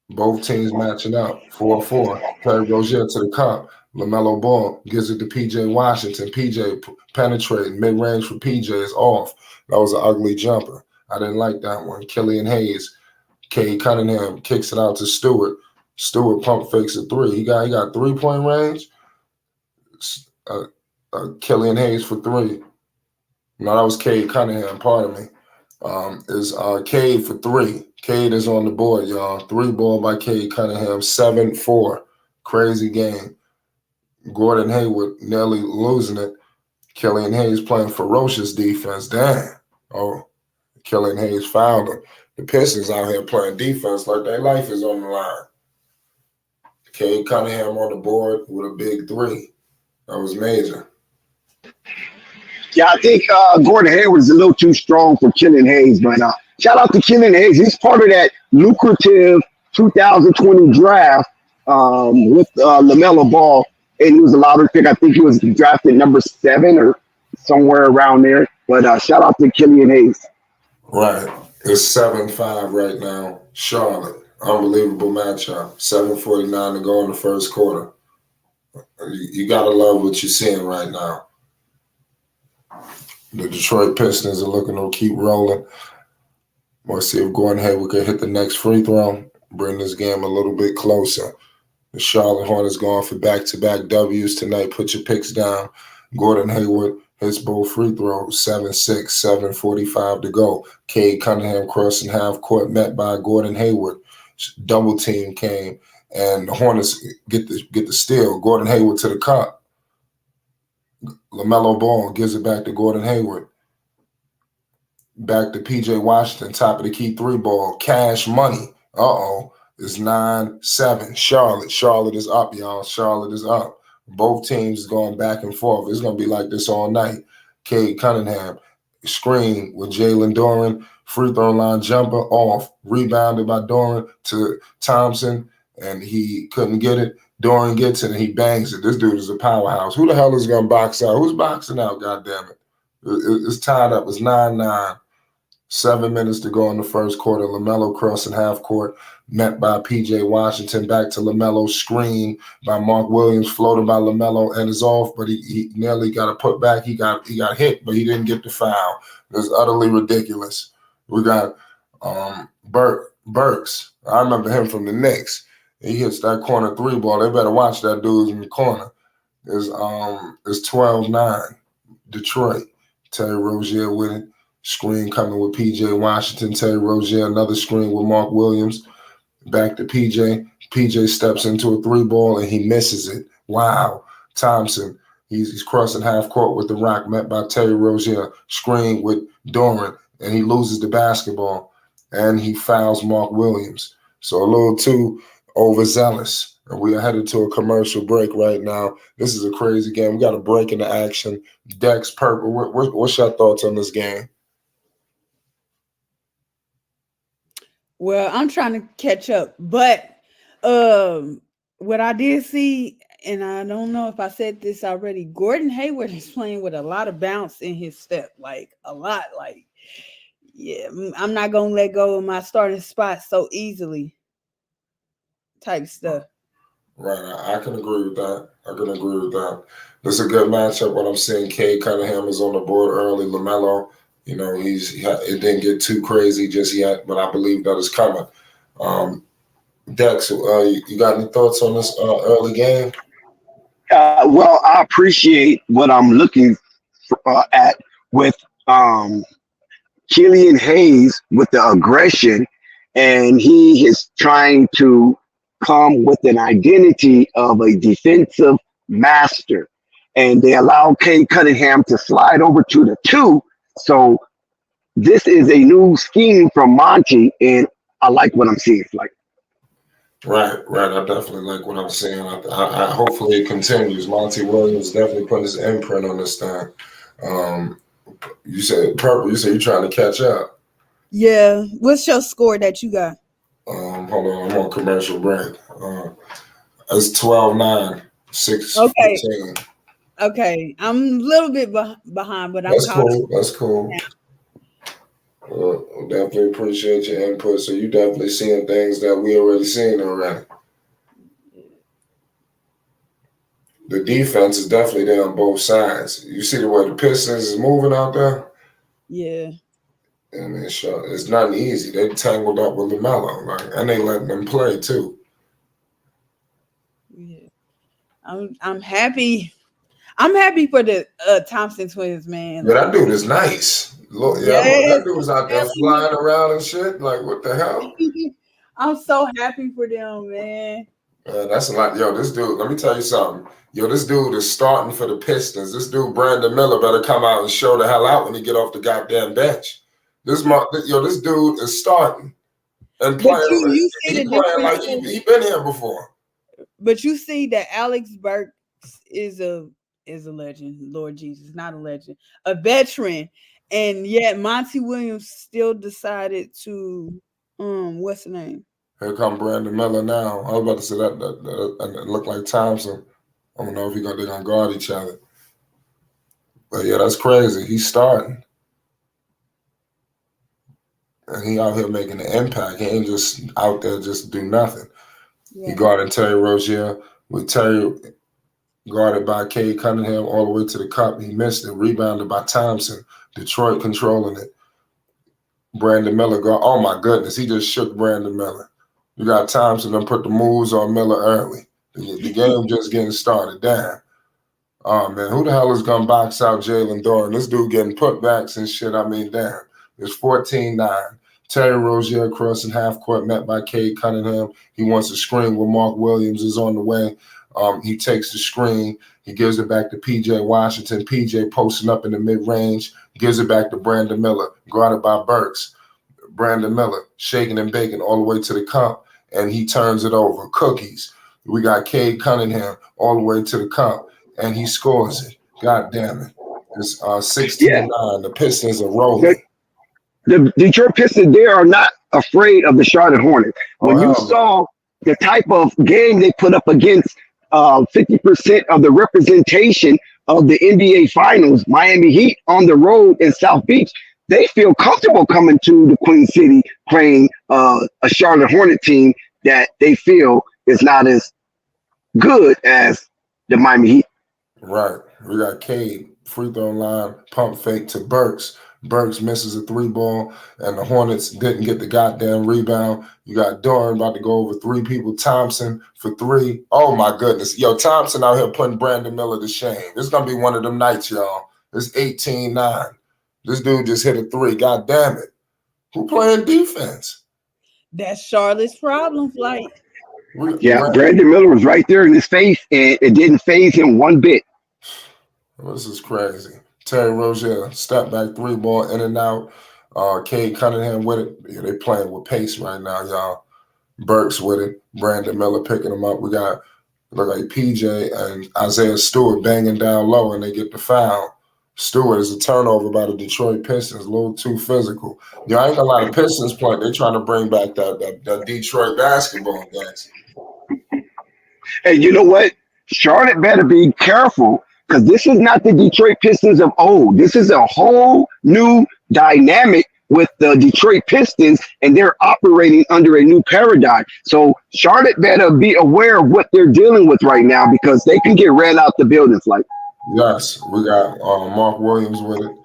Both teams matching up. 4-4. Terry Rozier to the cup. LaMelo Ball gives it to P.J. Washington. P.J. penetrating. Mid-range for P.J. is off. That was an ugly jumper. I didn't like that one. Killian Hayes. Cade Cunningham kicks it out to Stewart. Stewart pump fakes a three. He got 3-point range. Killian Hayes for three. No, that was Cade Cunningham. Pardon me. Is Cade for three. Cade is on the board, y'all. 3 ball by Cade Cunningham. 7-4. Crazy game. Gordon Hayward nearly losing it. Killian Hayes playing ferocious defense. Damn. Killian Hayes fouled him. The Pistons out here playing defense like their life is on the line. Cade Cunningham on the board with a big 3. That was major. Yeah, I think Gordon Hayward is a little too strong for Killian Hayes, but shout out to Killian Hayes. He's part of that lucrative 2020 draft with LaMelo Ball, and he was a lottery pick. I think he was drafted number 7 or somewhere around there. But shout out to Killian Hayes. Right. It's 7-5 right now. Charlotte. Unbelievable matchup. 7:49 to go in the first quarter. You got to love what you're seeing right now. The Detroit Pistons are looking to keep rolling. We'll see if Gordon Hayward can hit the next free throw, bring this game a little bit closer. The Charlotte Hornets going for back-to-back W's tonight. Put your picks down. Gordon Hayward hits both free throws. 7-6, 7:45 to go. Cade Cunningham crossing half court, met by Gordon Hayward. Double team came, and the Hornets get the steal. Gordon Hayward to the cup. LaMelo Ball gives it back to Gordon Hayward. Back to P.J. Washington, top of the key 3 ball. Cash money. It's 9-7. Charlotte is up, y'all. Charlotte is up. Both teams is going back and forth. It's going to be like this all night. Cade Cunningham, screen with Jalen Doran. Free throw line jumper off. Rebounded by Doran to Thompson. and he couldn't get it. Doran gets it, and he bangs it. This dude is a powerhouse. Who the hell is going to box out? Who's boxing out, goddammit? It's tied up. It's 9-9. 7 minutes to go in the first quarter. Lamelo crossing half court, met by P.J. Washington. Back to Lamelo, screen by Mark Williams, floated by Lamelo, and is off, but he nearly got a putback. He got hit, but he didn't get the foul. It's utterly ridiculous. We got Burks. I remember him from the Knicks. He hits that corner 3 ball. They better watch that dude in the corner. It's 12-9. Detroit. Terry Rozier with it. Screen coming with P.J. Washington. Terry Rozier, another screen with Mark Williams. Back to P.J. P.J. steps into a 3 ball and he misses it. Wow. Thompson. He's crossing half court with the rock, met by Terry Rozier. Screen with Doran, and he loses the basketball. And he fouls Mark Williams. So a little too overzealous. And we are headed to a commercial break right now. This is a crazy game. We got a break into action. Dex, Purple, what's your thoughts on this game? Well, I'm trying to catch up, but what I did see, and I don't know if I said this already, Gordon Hayward is playing with a lot of bounce in his step, like a lot. Like, yeah, I'm not gonna let go of my starting spot so easily. Type stuff. Right, I can agree with that. This is a good matchup. What I'm seeing, Cade Cunningham is on the board early. Lamelo, it didn't get too crazy just yet, but I believe that is coming. Dex, you got any thoughts on this early game? Well, I appreciate what I'm looking at with Killian Hayes with the aggression, and he is trying to come with an identity of a defensive master. And they allow Cade Cunningham to slide over to the 2. So this is a new scheme from Monty, and I like what I'm seeing. Like, right. I definitely like what I'm seeing. I hopefully it continues. Monty Williams definitely put his imprint on this thing. You said Purple. You said you're trying to catch up. Yeah. What's your score that you got? Hold on, I'm on commercial break. It's 12-9, 6-15. Okay. Okay, I'm a little bit behind, but That's cool. Well, definitely appreciate your input. So you definitely seeing things that we already seen already. The defense is definitely there on both sides. You see the way the Pistons is moving out there? Yeah. I mean, it's not easy. They tangled up with Lamelo, and they letting them play too. Yeah, I'm happy. I'm happy for the Thompson twins, man. Yeah, that dude is nice. Look, that dude was out there flying around and shit. Like, what the hell? I'm so happy for them, man. That's a lot. Yo, this dude, let me tell you something. Yo, this dude is starting for the Pistons. This dude, Brandon Miller, better come out and show the hell out when he get off the goddamn bench. This dude is starting and playing. He playing like he been here before. But you see that Alex Burks is a legend. Lord Jesus, not a legend, a veteran, and yet Monty Williams still decided to what's the name? Here come Brandon Miller now. I was about to say that looked like Thompson. I don't know if they're gonna guard each other. But yeah, that's crazy. He's starting. And he out here making an impact. He ain't just out there just do nothing. Yeah. He guarded Terry Rozier with Terry guarded by Cade Cunningham all the way to the cup. He missed it. Rebounded by Thompson. Detroit controlling it. Brandon Miller oh my goodness, he just shook Brandon Miller. You got Thompson and put the moves on Miller early. The game just getting started. Damn. Oh man, who the hell is gonna box out Jalen Doran? This dude getting putbacks and shit. I mean, damn. It's 14-9. Terry Rozier crossing half court, met by Cade Cunningham. He wants a screen where Mark Williams is on the way. He takes the screen. He gives it back to P.J. Washington. P.J. posting up in the mid-range. Gives it back to Brandon Miller, guarded by Burks. Brandon Miller shaking and baking all the way to the cup, and he turns it over. Cookies. We got Cade Cunningham all the way to the cup, and he scores it. God damn it. It's 16-9. The Pistons are rolling. The Detroit Pistons, they are not afraid of the Charlotte Hornets. When you saw the type of game they put up against 50% of the representation of the NBA Finals, Miami Heat on the road in South Beach, they feel comfortable coming to the Queen City playing a Charlotte Hornet team that they feel is not as good as the Miami Heat. Right. We got Cade, free throw line, pump fake to Burks. Burks misses a 3-ball, and the Hornets didn't get the goddamn rebound. You got Doran about to go over 3 people. Thompson for 3. Oh, my goodness. Yo, Thompson out here putting Brandon Miller to shame. This is going to be one of them nights, y'all. It's 18-9. This dude just hit a 3. God damn it. Who playing defense? That's Charlotte's problem, Flight. Yeah, Brandon Miller was right there in his face, and it didn't phase him one bit. This is crazy. Terry Rozier, step back 3-ball, in and out. Cade Cunningham with it. Yeah, they playing with pace right now, y'all. Burks with it. Brandon Miller picking them up. We got, look like PJ and Isaiah Stewart banging down low, and they get the foul. Stewart is a turnover by the Detroit Pistons, a little too physical. Yo, I ain't gonna lie, the Pistons play. They're trying to bring back that Detroit basketball guys. Hey, you know what? Charlotte better be careful, because this is not the Detroit Pistons of old. This is a whole new dynamic with the Detroit Pistons, and they're operating under a new paradigm. So Charlotte better be aware of what they're dealing with right now, because they can get ran out the buildings. Like, yes, we got Mark Williams with it.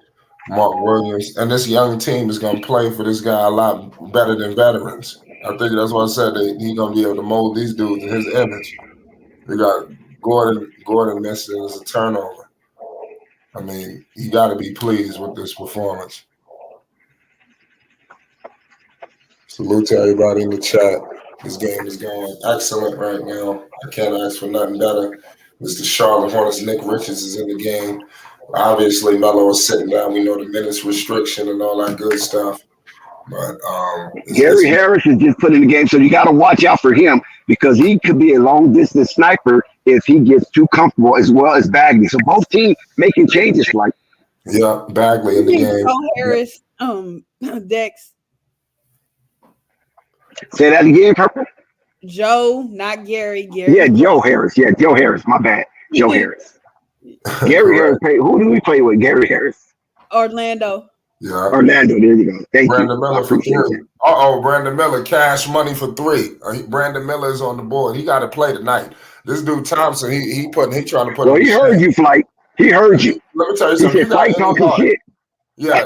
Mark Williams. And this young team is going to play for this guy a lot better than veterans. I think that's why I said he's going to be able to mold these dudes in his image. We got Gordon missing as a turnover. I mean, you got to be pleased with this performance. Salute to everybody in the chat. This game is going excellent right now. I can't ask for nothing better. Mr. Charlotte Hornets, Nick Richards is in the game. Obviously, Melo is sitting down. We know the minutes restriction and all that good stuff. But Gary Harris is just put in the game, so you got to watch out for him, because he could be a long-distance sniper if he gets too comfortable, as well as Bagley. So both teams making changes. Like, yeah, Bagley in the game. Harris, Dex. Say that again, Purple. Joe, not Gary. Gary. Yeah, Joe Harris. Yeah, Joe Harris. My bad. Joe Harris. Gary Harris. Who do we play with? Gary Harris. Orlando. Yeah. Orlando. There you go. Thank Brandon you. Miller for 3. Brandon Miller, cash money for 3. Brandon Miller is on the board. He got to play tonight. This dude Thompson, he trying to put. Well, he heard you, Flight. He heard you. Let me tell you He something. said, Flight talking shit. Yeah,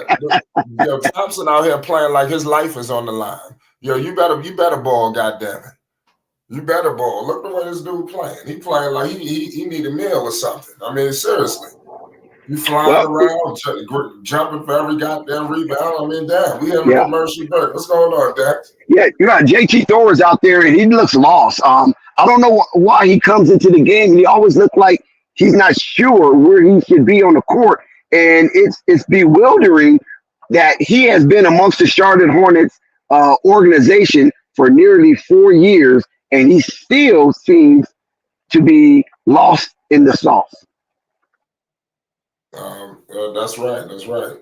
yo, Thompson out here playing like his life is on the line. Yo, you better ball, goddammit. You better ball. Look the way this dude playing. He playing like he need a meal or something. I mean, seriously. You flying around, jumping for every goddamn rebound. I mean, damn, we have a commercial break. What's going on, Dax? Yeah, you got JT Thor's out there, and he looks lost. I don't know why he comes into the game, and he always looks like he's not sure where he should be on the court. And it's bewildering that he has been amongst the Charlotte Hornets organization for nearly 4 years, and he still seems to be lost in the sauce. That's right. That's right.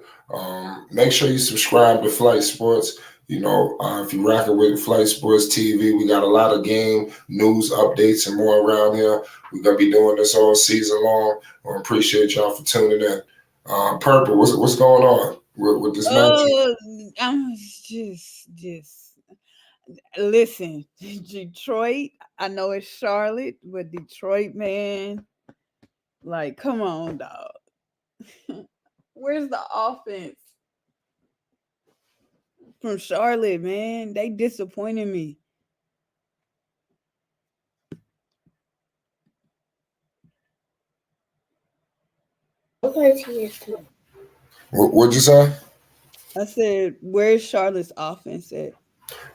Make sure you subscribe to Flight Sports. You know, if you're rocking with Flight Sports TV, we got a lot of game news updates and more around here. We're gonna be doing this all season long. I appreciate y'all for tuning in. Purple, what's going on with this match? I'm just listen, Detroit. I know it's Charlotte, but Detroit, man, like, come on, dog. Where's the offense from Charlotte, man? They disappointed me. What'd you say? I said, where's Charlotte's offense at?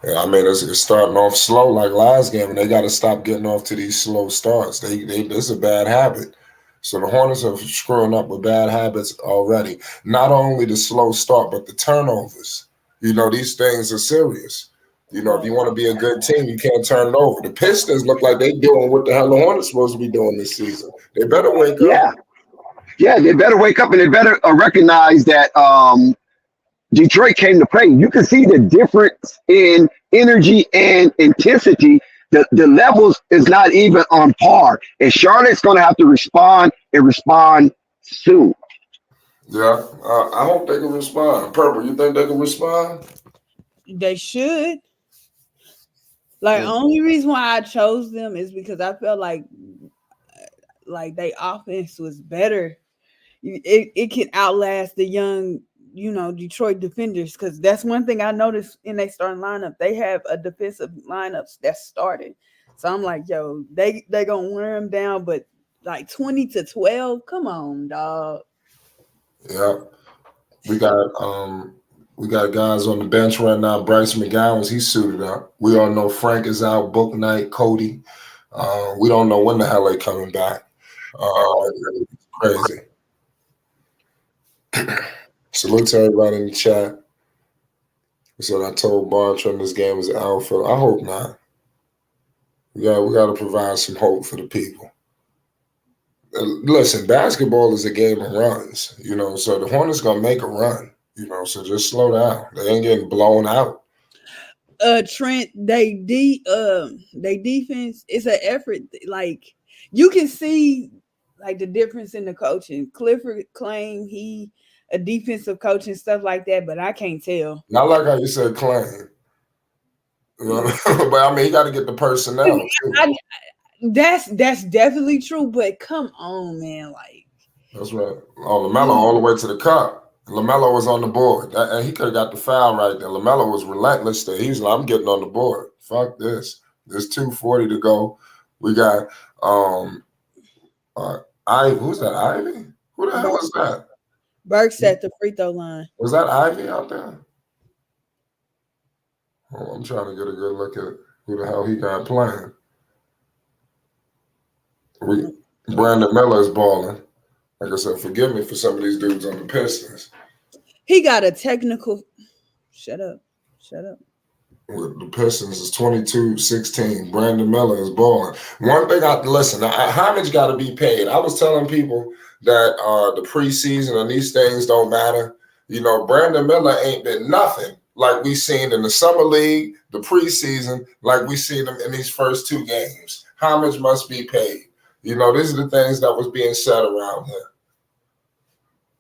Yeah, I mean, it's starting off slow like last game, and they got to stop getting off to these slow starts. This is a bad habit. So the Hornets are screwing up with bad habits already. Not only the slow start, but the turnovers. You know, these things are serious. You know, if you want to be a good team, you can't turn it over. The Pistons look like they're doing what the hell the Hornets supposed to be doing this season. They better wake up. Yeah, they better wake up, and they better recognize that Detroit came to play. You can see the difference in energy and intensity the levels is not even on par, and Charlotte's going to have to respond and respond soon. Yeah, I hope they can respond. Purple, you think they can respond? They should. Like, only reason why I chose them is because I felt like their offense was better. It can outlast the young, Detroit defenders, because that's one thing I noticed in their starting lineup. They have a defensive lineup that's started. So I'm like, yo, they gonna wear them down, but like 20-12, come on, dog. Yeah, we got guys on the bench right now. Bryce McGowan, he's suited up. We all know Frank is out. Book Night, Cody. We don't know when the hell they coming back. Crazy. Salute to everybody in the chat. So I told Bartram this game was an outfield. I hope not. We got to provide some hope for the people. Listen, basketball is a game of runs, so the Hornets gonna make a run, so just slow down. They ain't getting blown out. Trent, they defense is an effort. Like, you can see like the difference in the coaching. Clifford claimed he a defensive coach and stuff like that, but I can't tell. Not like how you said claim. But I mean, he got to get the personnel too. That's definitely true, but come on, man. Like, that's right. Oh, Lamelo all the way to the cup. Lamelo was on the board. And he could have got the foul right there. Lamelo was relentless there. He's like, I'm getting on the board. Fuck this. There's 2:40 to go. We got Ivy. Who's that? Ivy? Who the hell is that? Burks at the free throw line. Was that Ivy out there? Oh, I'm trying to get a good look at who the hell he got playing. Brandon Melo is balling. Like I said, forgive me for some of these dudes on the Pistons. He got a technical. Shut up. With the Pistons is 22-16. Brandon Melo is balling. One thing homage got to be paid. I was telling people that the preseason and these things don't matter. Brandon Miller ain't been nothing like we seen in the summer league, the preseason, like we seen him in these first 2 games. Homage must be paid. These are the things that was being said around here.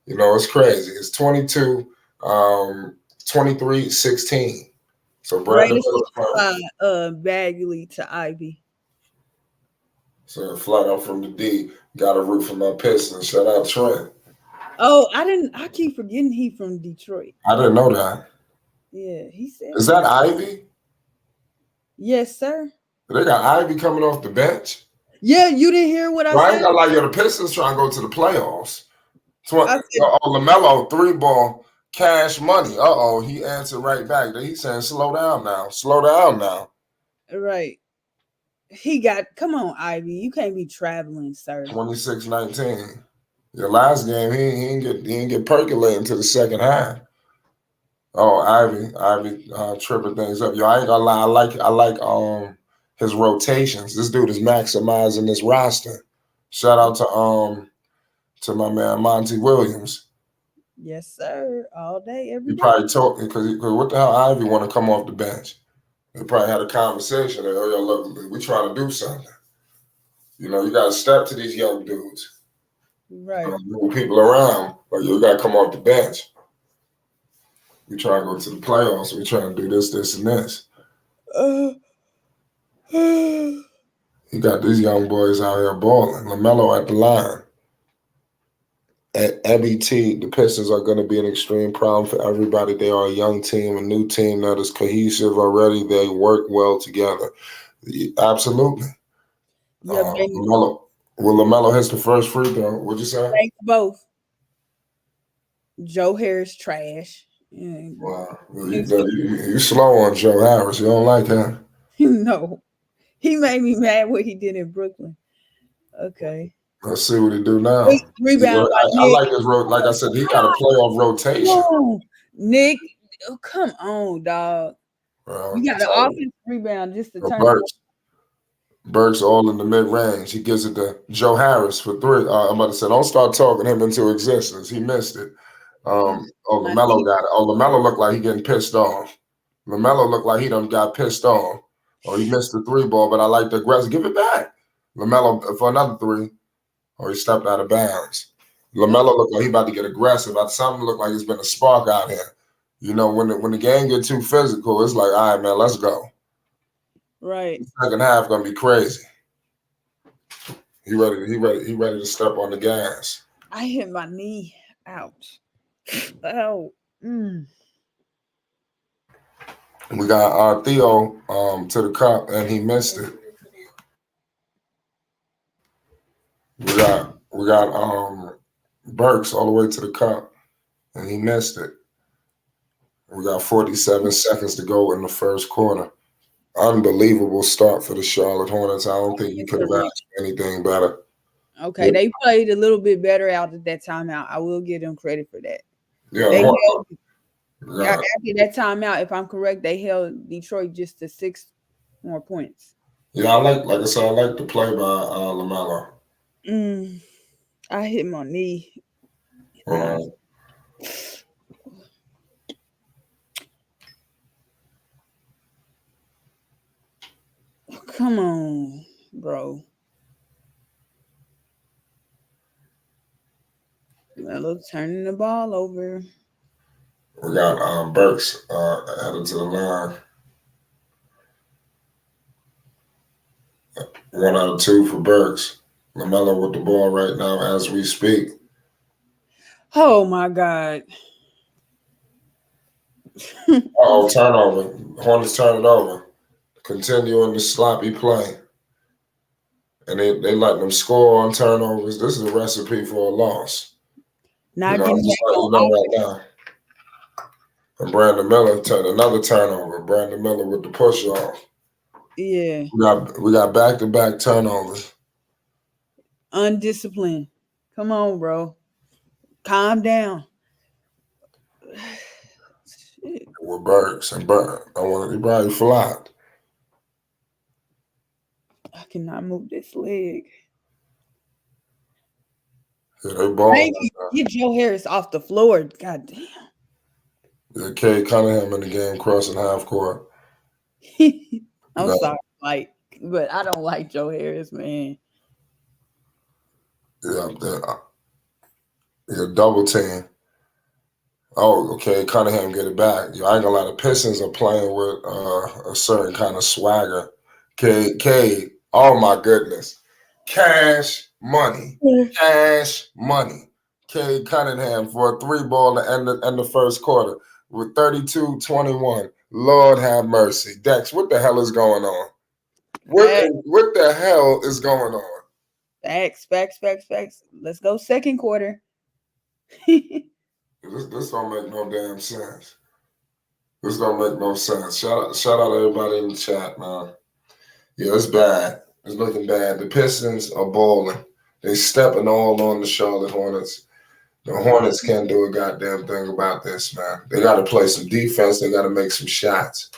It's crazy. It's 23-16. So Brandon Bagley to Ivy. So flat out from the D. Got a root for my Pistons. Shout out Trent. Oh, I keep forgetting he from Detroit. I didn't know that. Yeah, he said. Is that Ivy? Yes, sir. They got Ivy coming off the bench. Yeah, you didn't hear what I said. I ain't gonna lie, the Pistons trying to go to the playoffs. Lamelo 3-ball, cash money. He answered right back. He's saying, slow down now. Right. Come on, Ivy. You can't be traveling, sir. 26-19. Your last game, he didn't get percolating to the second half. Oh, Ivy tripping things up. Yo, I ain't gonna lie. I like his rotations. This dude is maximizing this roster. Shout out to my man Monty Williams. Yes, sir. All day, every day. He probably talking because what the hell Ivy want to come off the bench? They probably had a conversation. Like, yo, look, we trying to do something. You got to step to these young dudes. Right. Move people around. Like, you got to come off the bench. We trying to go to the playoffs. We trying to do this, and this. You got these young boys out here balling. Lamelo at the line. At MET, the Pistons are going to be an extreme problem for everybody. They are a young team, a new team that is cohesive already. They work well together. Absolutely. Yeah, Lamelo hits the first free throw. What'd you say? Thanks both. Joe Harris trash. Yeah. Wow. You slow on Joe Harris. You don't like him? No. He made me mad what he did in Brooklyn. Okay. Let's see what he do now. Rebound. I like his like I said, he got a playoff rotation. No. Nick, come on, dog. Well, you got an offensive rebound just to turn. Burks all in the mid-range. He gives it to Joe Harris for 3. I'm about to say, don't start talking him into existence. He missed it. Lamelo got it. Lamelo looked like he getting pissed off. Lamelo looked like he done got pissed off. Oh, he missed the 3-ball, but I like the aggressive. Give it back. Lamelo for another 3. Or he stepped out of bounds. Lamelo looked like he about to get aggressive. Something looked like it's been a spark out here. You know, when the game get too physical, it's like, all right, man, let's go. Right. The second half gonna be crazy. He ready to step on the gas. I hit my knee. Ouch. Ow. We got Theo to the cup and he missed it. We got Burks all the way to the cup and he missed it. We got 47 seconds to go in the first quarter. Unbelievable start for the Charlotte Hornets. I don't think you could have asked anything better. Okay, yeah. They played a little bit better out at that timeout. I will give them credit for that. Yeah, after that timeout, if I'm correct, they held Detroit just to 6 more points. Yeah, like I said, I like the play by Lamelo. I hit my knee. Come on, bro. Melo turning the ball over. We got Burks added to the line. 1 out of 2 for Burks. Lamelo with the ball right now as we speak. Oh my God. Turnover. Hornets turn it over. Continuing the sloppy play. And they letting them score on turnovers. This is a recipe for a loss. Not getting back right now. And Brandon Miller turned another turnover. Brandon Miller with the push off. Yeah. We got back-to-back turnovers. Undisciplined. Come on, bro. Calm down. Shit. With Burks and Burks. He probably flopped. I cannot move this leg. Yeah, they balling. Get Joe Harris off the floor. God damn. Yeah, Cade Cunningham in the game crossing half court. I'm sorry, but I don't like Joe Harris, man. Yeah, double team. Oh, okay. Cunningham get it back. I ain't gonna lie. The Pistons are playing with a certain kind of swagger. Cade. Oh my goodness. Cash money. Cash money. Cade Cunningham for a 3-ball to end the first quarter with 32-21. Lord have mercy. Dex, what the hell is going on? What the hell is going on? Facts. Let's go second quarter. This don't make no damn sense. This don't make no sense. Shout out everybody in the chat, man. Yeah, it's bad. It's looking bad. The Pistons are balling. They stepping all on the Charlotte Hornets. The Hornets can't do a goddamn thing about this, man. They got to play some defense. They got to make some shots.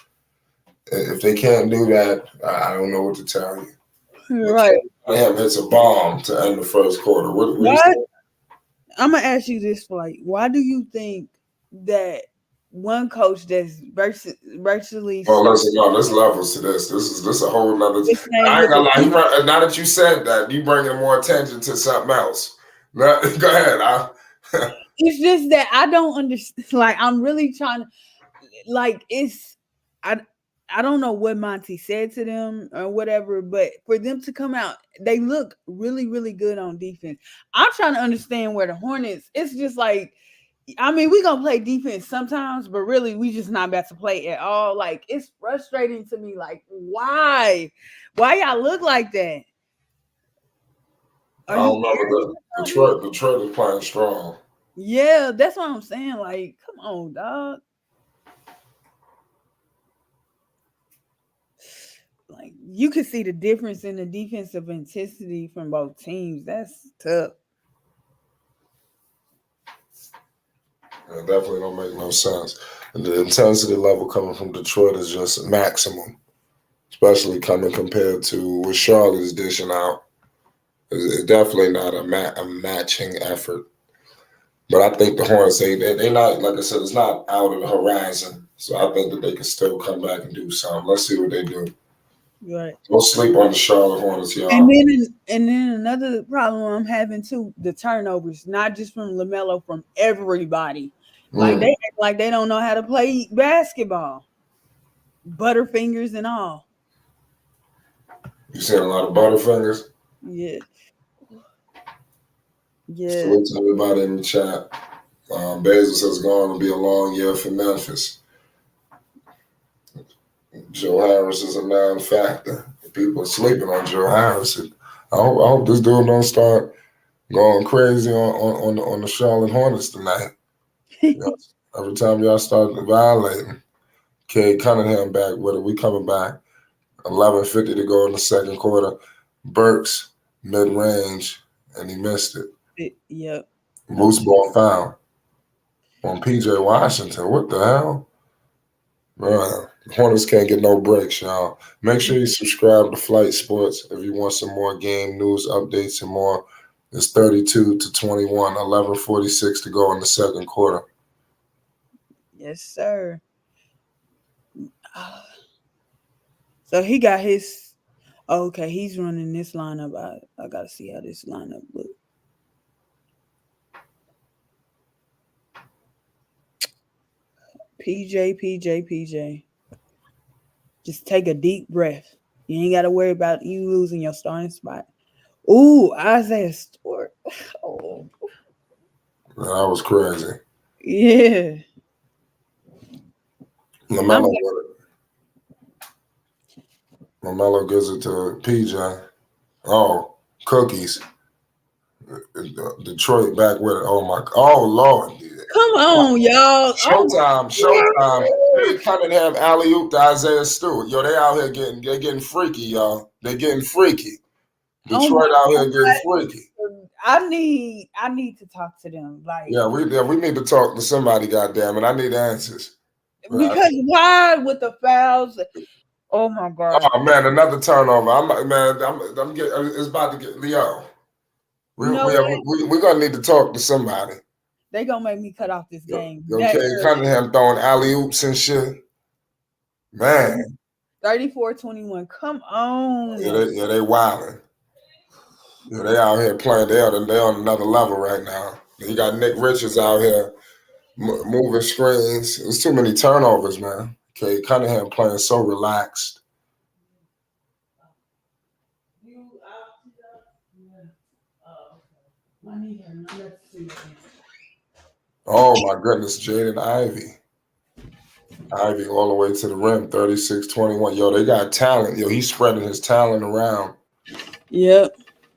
If they can't do that, I don't know what to tell you. Right. Cunningham hits a bomb to end the first quarter. What? I'm going to ask you this, why do you think that one coach that's virtually... Oh, there's levels to this. This is a whole nother... I ain't gonna lie. Now that you said that, you bringing more attention to something else. Go ahead. It's just that I don't understand. I'm really trying to... I don't know what Monty said to them or whatever, but for them to come out, they look really, really good on defense. I'm trying to understand where the Hornets, it's just we're going to play defense sometimes, but really we just not about to play at all. It's frustrating to me. Why? Why y'all look like that? I don't know, but Detroit is playing strong. Yeah, that's what I'm saying. Come on, dog. You could see the difference in the defensive intensity from both teams. That's tough. It definitely don't make no sense. And the intensity level coming from Detroit is just maximum, especially coming compared to what Charlotte is dishing out. It's definitely not a matching effort. But I think the Hornets, they not, like I said, it's not out of the horizon. So I think that they can still come back and do something. Let's see what they do. Right. Don't sleep on the Charlotte Hornets, And y'all. then another problem I'm having too, the turnovers, not just from LaMelo, from everybody. Like they act like they don't know how to play basketball. Butterfingers and all. You seen a lot of Butterfingers? Yeah. Yeah. Salute to everybody in the chat. Bezos says it's going to be a long year for Memphis. Joe Harris is a non-factor. People are sleeping on Joe Harris. I hope this dude don't start going crazy on the Charlotte Hornets tonight. Every time y'all start violating, Cade Cunningham back with it. We coming back. 11:50 to go in the second quarter. Burks mid-range, and he missed it. Yep. Loose ball foul on PJ Washington. What the hell? Man, the Hornets can't get no breaks, y'all. Make sure you subscribe to Flight Sports if you want some more game news updates and more. It's 32-21, 11:46 to go in the second quarter. Yes, sir. So he got his. Oh, okay, he's running this lineup. I gotta see how this lineup looks. PJ. Just take a deep breath. You ain't got to worry about you losing your starting spot. Ooh, Isaiah Stewart. Oh. Man, that was crazy. Yeah. Lamelo gives it to PJ. Oh, cookies. Detroit back with it. Oh Lord. Come on, y'all. Showtime. Cunningham alley-oop to Isaiah Stewart. Yo, they out here getting freaky, y'all. They're getting freaky. Detroit out here getting freaky. I need to talk to them. Like, we need to talk to somebody, goddammit. I need answers. Because why with the fouls? Oh my God. Oh man, another turnover. I'm getting, it's about to get Leo. We're gonna need to talk to somebody. They gonna make me cut off this game. Okay, Cunningham throwing alley-oops and shit. Man. 34-21. Come on. Yeah, they wilding. Yeah, they out here playing. They're on another level right now. You got Nick Richards out here moving screens. There's too many turnovers, man. Okay, Cunningham playing so relaxed. Oh my goodness, Jaden Ivey. Ivey all the way to the rim, 36-21. Yo, they got talent. Yo, he's spreading his talent around. Yep.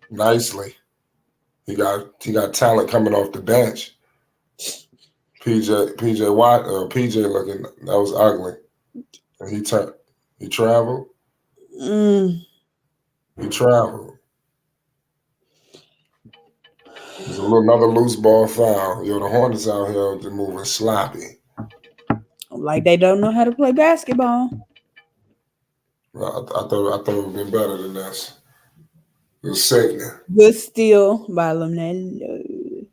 Nicely. He got talent coming off the bench. PJ looking, that was ugly. And he traveled. He traveled. There's another loose ball foul. Yo, the Hornets out here, they're moving sloppy. Like they don't know how to play basketball. Well, I thought it would have been better than this. It was sickening. Good steal by Lamelo.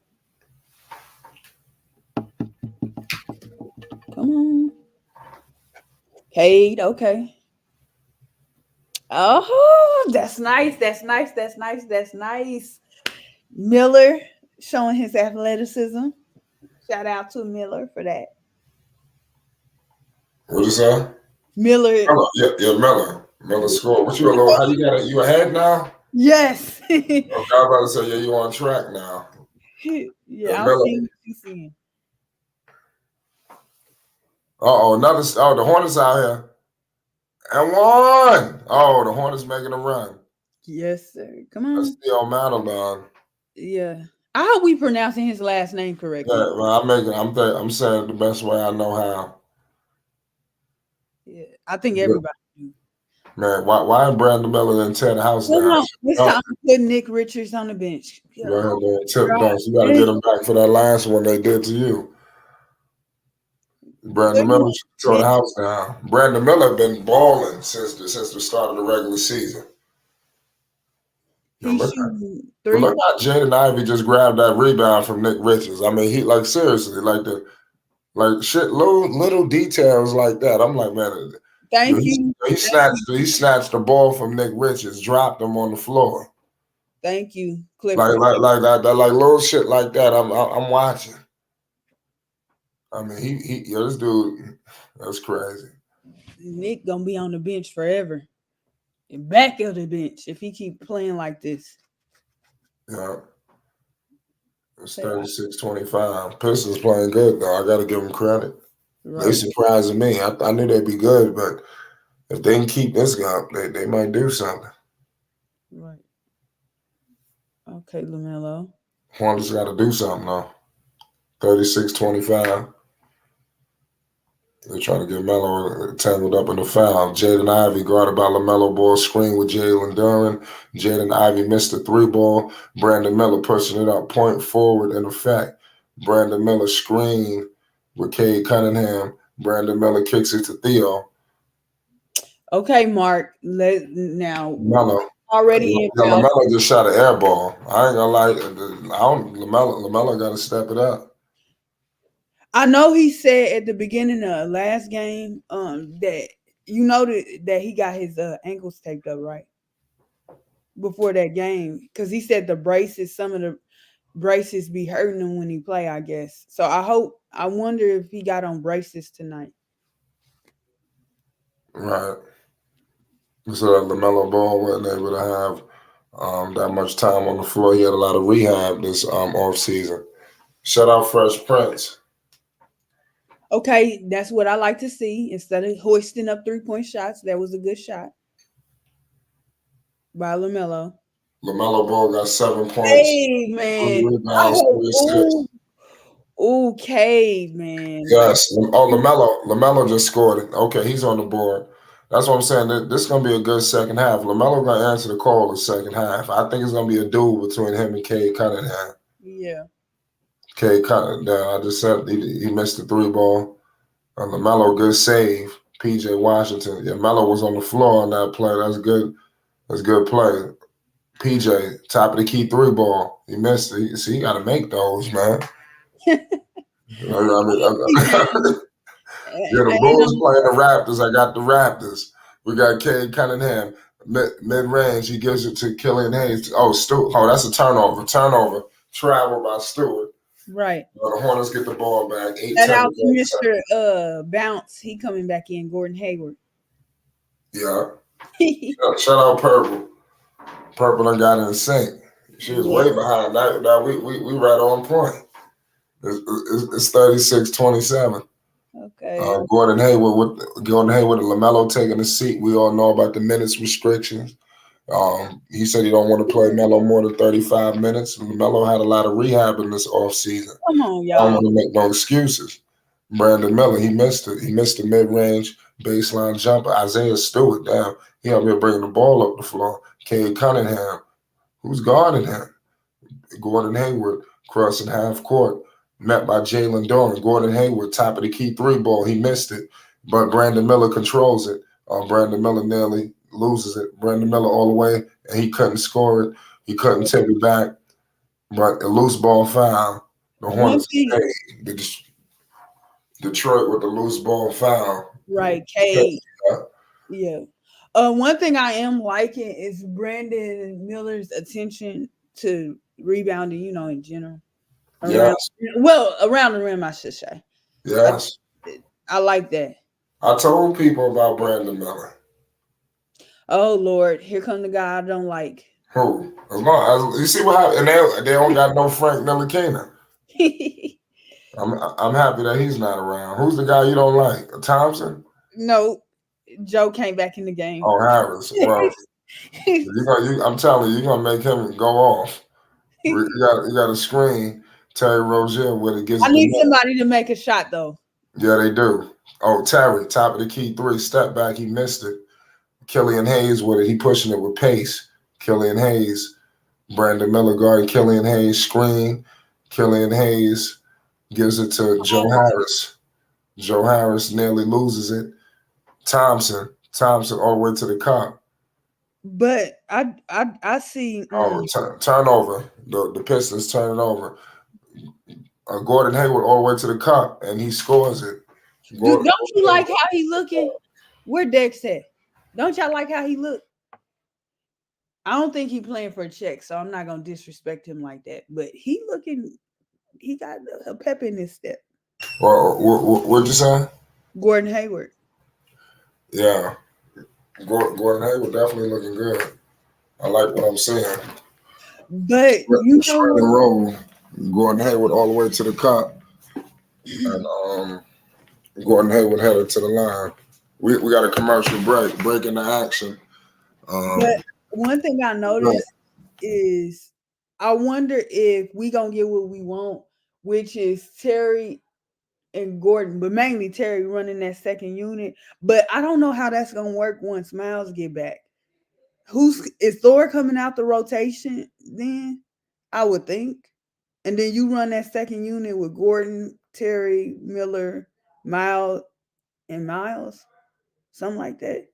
Come on. Cade, okay. Oh, that's nice. Miller showing his athleticism. Shout out to Miller for that. What you say? Miller. Yeah, Melo. Melo scored. What you a little? How you got it? You ahead now? Yes. Okay, I was about to say, you on track now. Yeah, I'm seeing what you're seeing. The Hornets out here. And one. Oh, the Hornets making a run. Yes, sir. Come on. That's still Madeline. Yeah. I hope we pronouncing his last name correctly. Yeah, well, I'm saying it the best way I know how. Yeah, I think everybody do. Man, why Brandon Miller didn't tear the house down? It's time to put Nick Richards on the bench. Go ahead, tip dance. You got to get him back for that last one they did to you. Brandon Miller should tore the house down. Brandon Miller been balling since the start of the regular season. Look how Jaden Ivey just grabbed that rebound from Nick Richards. I mean, he seriously, little details like that. I'm like, man, Thank you. He snatched the ball from Nick Richards, dropped him on the floor. Thank you, Clifford. Like that, like little shit like that. I'm watching. I mean, this dude, that's crazy. Nick gonna be on the bench forever. And back of the bench if he keep playing like this. Yeah. It's 36-25. Pistons playing good though. I gotta give them credit. Right. They surprising me. I knew they'd be good, but if they can keep this up, they might do something. Right. Okay, Lamelo. Hornets got to do something though. 36-25. They're trying to get Melo tangled up in the foul. Jaden Ivey guarded by LaMelo ball screen with Jalen Duren. Jaden Ivey missed the 3-ball. Brandon Miller pushing it up, point forward in effect. Brandon Miller screen with Cade Cunningham. Brandon Miller kicks it to Theo. Okay, Mark. Now Melo. already in foul. LaMelo just shot an air ball. I ain't gonna lie. LaMelo got to step it up. I know he said at the beginning of last game that that he got his ankles taped up, right? Before that game. Because he said some of the braces be hurting him when he play, I guess. So I wonder if he got on braces tonight. Right. So that LaMelo Ball wasn't able to have that much time on the floor. He had a lot of rehab this off season. Shout out Fresh Prince. Okay, that's what I like to see. Instead of hoisting up 3-point shots, that was a good shot by LaMelo. LaMelo Ball got 7 points. Hey, man. 3 rebounds, 3 assists. Ooh, Cade, man. Yes. Oh, LaMelo just scored it. Okay, he's on the board. That's what I'm saying. This is going to be a good second half. LaMelo going to answer the call in the second half. I think it's going to be a duel between him and Cade Cunningham. Yeah. Cade Cunningham. I just said he missed the 3-ball. LaMelo, good save. PJ Washington. Yeah, Melo was on the floor on that play. That's good. That's good play. PJ, top of the key 3-ball. He missed it. See, you got to make those, man. Yeah, the Bulls playing the Raptors. I got the Raptors. We got Cade Cunningham. Mid-range, he gives it to Killian Hayes. Oh, Stewart. Oh, that's a turnover. Travel by Stewart. Right. The Hornets get the ball back. Shout out to Mr. Bounce. He coming back in, Gordon Hayward. Yeah. Shout out Purple. Purple done got in sync. She was way behind. Now we right on point. It's 36-27. Okay. Gordon Hayward and LaMelo taking a seat. We all know about the minutes restrictions. He said he don't want to play Melo more than 35 minutes. Melo had a lot of rehab in this offseason. Come on, y'all. I don't want to make no excuses. Brandon Miller, he missed it. He missed the mid-range baseline jumper. Isaiah Stewart, down. He helped me bring the ball up the floor. Cade Cunningham, who's guarding him? Gordon Hayward crossing half court, met by Jalen Duren. Gordon Hayward, top of the key 3-ball. He missed it, but Brandon Miller controls it. Brandon Miller nearly loses it. Brandon Miller all the way, and he couldn't score it. He couldn't tip it back, but a loose ball foul. The Hornets stayed. Detroit with the loose ball foul. Right, Cade. Yeah. One thing I am liking is Brandon Miller's attention to rebounding, in general. Around the rim, I should say. Yes. I like that. I told people about Brandon Miller. Oh, Lord. Here come the guy I don't like. Who? You see what happened? And they don't got no Frank Ntilikina. I'm happy that he's not around. Who's the guy you don't like? Thompson? No. Joe came back in the game. Oh, Harris. Well, I'm telling you, you're going to make him go off. You got a screen. Terry Rozier with it gets. I need somebody to make a shot, though. Yeah, they do. Oh, Terry, top of the key 3, step back. He missed it. Killian Hayes with it. He pushing it with pace. Killian Hayes. Brandon Miller guarding Killian Hayes. Screen. Killian Hayes gives it to Joe Harris. Joe Harris nearly loses it. Thompson all the way to the cup. But I see. Turnover. The Pistons turn it over. Gordon Hayward all the way to the cup, and he scores it. Don't you like how he looking? Where Dex at? Don't y'all like how he look? I don't think he playing for a check, so I'm not gonna disrespect him like that. But he got a pep in his step. Well, what'd you say? Gordon Hayward. Yeah, Gordon Hayward definitely looking good. I like what I'm saying. But you know Straight and roll, Gordon Hayward all the way to the cup, and Gordon Hayward headed to the line. We got a commercial break into action. But one thing I noticed is I wonder if we gonna get what we want, which is Terry and Gordon, but mainly Terry running that second unit. But I don't know how that's gonna work once Miles get back. Is Thor coming out the rotation then? I would think. And then you run that second unit with Gordon, Terry, Miller, Miles, and Miles. Something like that.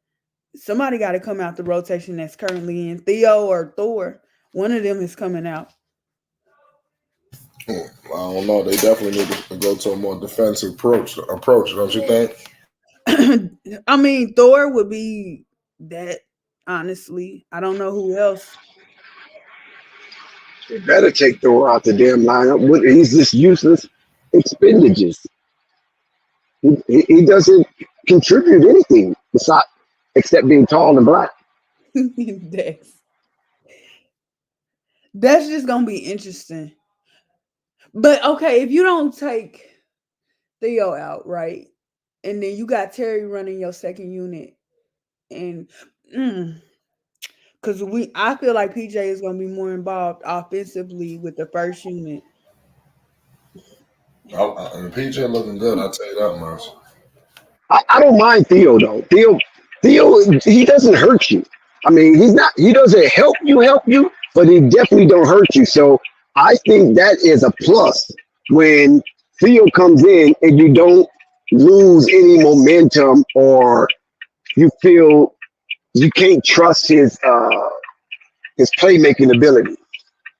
Somebody got to come out the rotation that's currently in. Theo or Thor. One of them is coming out. I don't know. They definitely need to go to a more defensive approach, don't you think? I mean, Thor would be that, honestly. I don't know who else. They better take Thor out the damn lineup. He's just useless expenditures. He doesn't contribute anything except being tall and black. That's just gonna be interesting. But okay, if you don't take Theo out, right, and then you got Terry running your second unit, and because I feel like PJ is gonna be more involved offensively with the first unit. And PJ looking good, I'll tell you that much. I don't mind Theo though. Theo, he doesn't hurt you. I mean, he doesn't help you, but he definitely don't hurt you. So I think that is a plus when Theo comes in and you don't lose any momentum or you feel you can't trust his playmaking ability.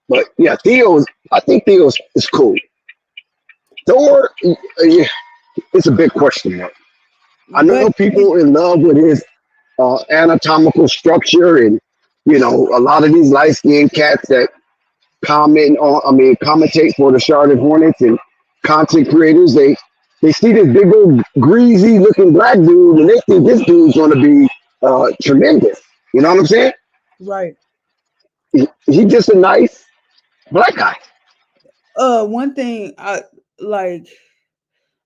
But yeah, I think Theo is cool. Thor, it's a big question mark. I know people in love with his anatomical structure, and a lot of these light-skinned cats that commentate for the Charlotte Hornets and content creators, they see this big old greasy looking black dude and they think this dude's going to be tremendous. You know what I'm saying? Right. He's just a nice black guy. One thing I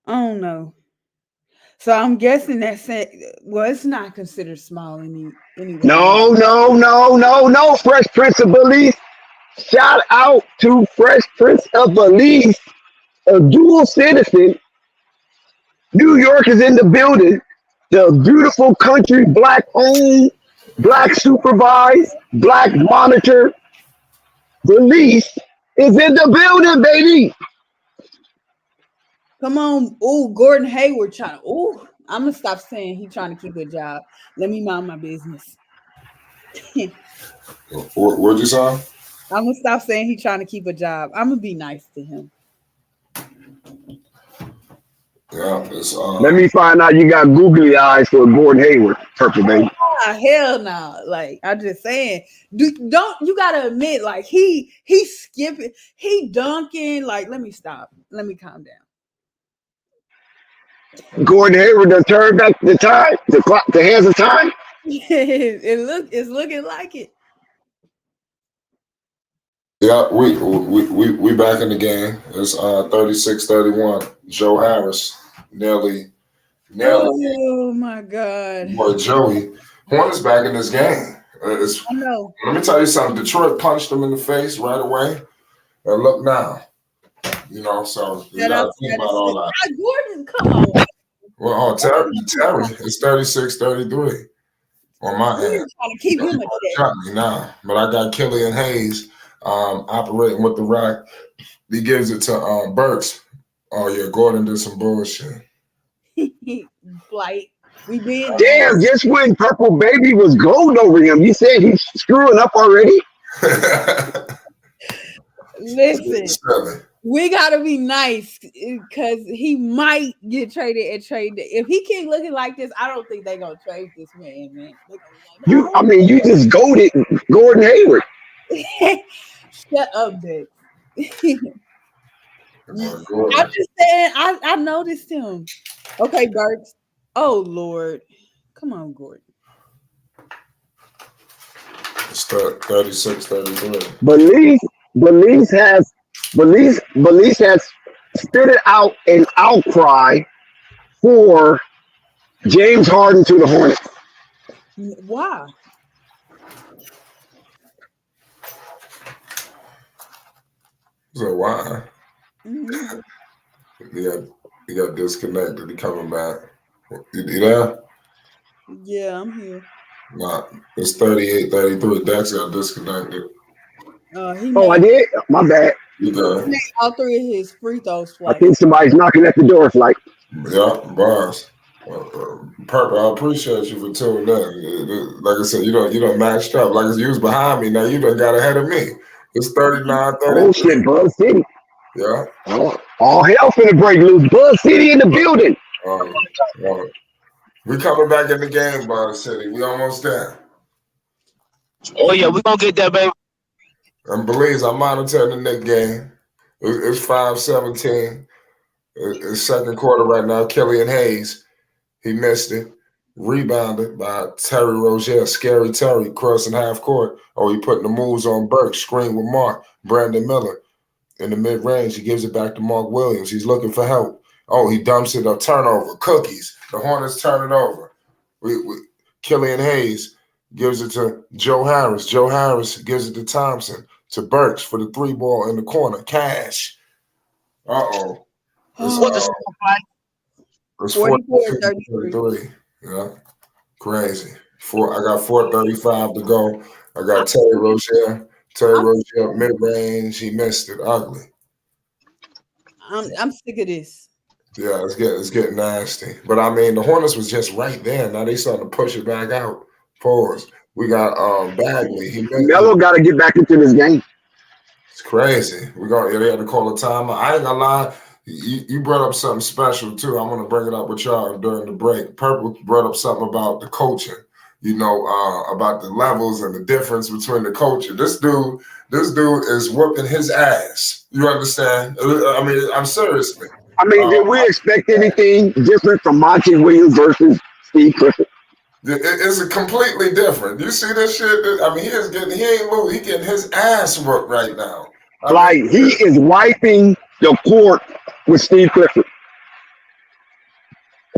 don't know. So I'm guessing it's not considered small anyway. No, Fresh Prince of Belize. Shout out to Fresh Prince of Belize, a dual citizen. New York is in the building. The beautiful country, black owned, black supervised, black monitor. Belize is in the building, baby. Come on. Oh, Gordon Hayward I'm going to stop saying he's trying to keep a job. Let me mind my business. What'd you say? I'm going to stop saying he's trying to keep a job. I'm going to be nice to him. Yeah, Let me find out you got googly eyes for Gordon Hayward, purple baby. Hell no. I'm just saying, you gotta admit, he skipping, he dunking. Let me stop. Let me calm down. Gordon Hayward done turned back the time, the clock, the hands of time. It's looking like it. Yeah, we back in the game. It's 36-31. Joe Harris nearly. Oh my God. Boy, Joey. Hornets back in this game. I know. Let me tell you something. Detroit punched them in the face right away. And look now. So you got to think about all that. Gordon, come on. Well, Terry, it's 36-33 on my end. Trying to keep him now, but I got Killian Hayes operating with the rock. He gives it to Burks. Oh yeah, Gordon did some bullshit. We did. Damn, just when Purple Baby was gold over him, you said he's screwing up already? Listen. We gotta be nice because he might get traded and trade. If he keep looking like this, I don't think they're gonna trade this man. They gonna be You just goaded Gordon Hayward. like, shut up, Dick. I'm Gordon. just saying. I noticed him. Okay, Burks. Oh Lord, come on, Gordon. It's 36-33. Belize has spitted out an outcry for James Harden to the Hornets. Why? So why? Mhm. He got disconnected. He coming back. You there? Yeah, I'm here. Nah, it's 38-33. Dex got disconnected. He Oh, I made, did? My bad. You he there? made all three of his free throws I fly. think somebody's knocking at the door. It's like, Yeah, bars. Purple, I appreciate you for tuning in. Like I said, you don't matched up. Like you was behind me, now you done got ahead of me. It's 39-33. oh shit, Buzz City. Yeah. Oh, all hell finna break loose. Buzz City in the building. We coming back in the game, Buzz City. We almost there. Oh yeah, we gonna get that, baby. And Belize, I'm monitoring the Knicks game. It's 5-17. It's second quarter right now. Killian Hayes, he missed it. Rebounded by Terry Rozier. Scary Terry crossing half court. Oh, he putting the moves on Burke. Screen with Mark. Brandon Miller in the mid-range. He gives it back to Mark Williams. He's looking for help. Oh, he dumps it up. Turnover. Cookies. The Hornets turn it over. Killian Hayes gives it to Joe Harris. Joe Harris gives it to Thompson. To Burks for the three ball in the corner. Cash. Uh-oh. What the score like? It's 44-33. Yeah. Crazy. I got 4:35 to go. I got Terry Rozier. Mid-range. He missed it. Ugly. I'm sick of this. Yeah, it's getting nasty. But I mean, the Hornets was just right there. Now they starting to push it back out. Pause. We got Bagley. Melo got to get back into this game. It's crazy. They had to call a timeout. I ain't gonna lie. You brought up something special too. I'm gonna bring it up with y'all during the break. Purple brought up something about the coaching. About the levels and the difference between the coaching. This dude is whooping his ass. You understand? I mean, I'm seriously. I mean, did we expect anything different from Monty Williams versus Steve Clifford? It's a completely different. You see this shit? I mean, he ain't moving. He getting his ass whooped right now. He is wiping the court with Steve Clifford.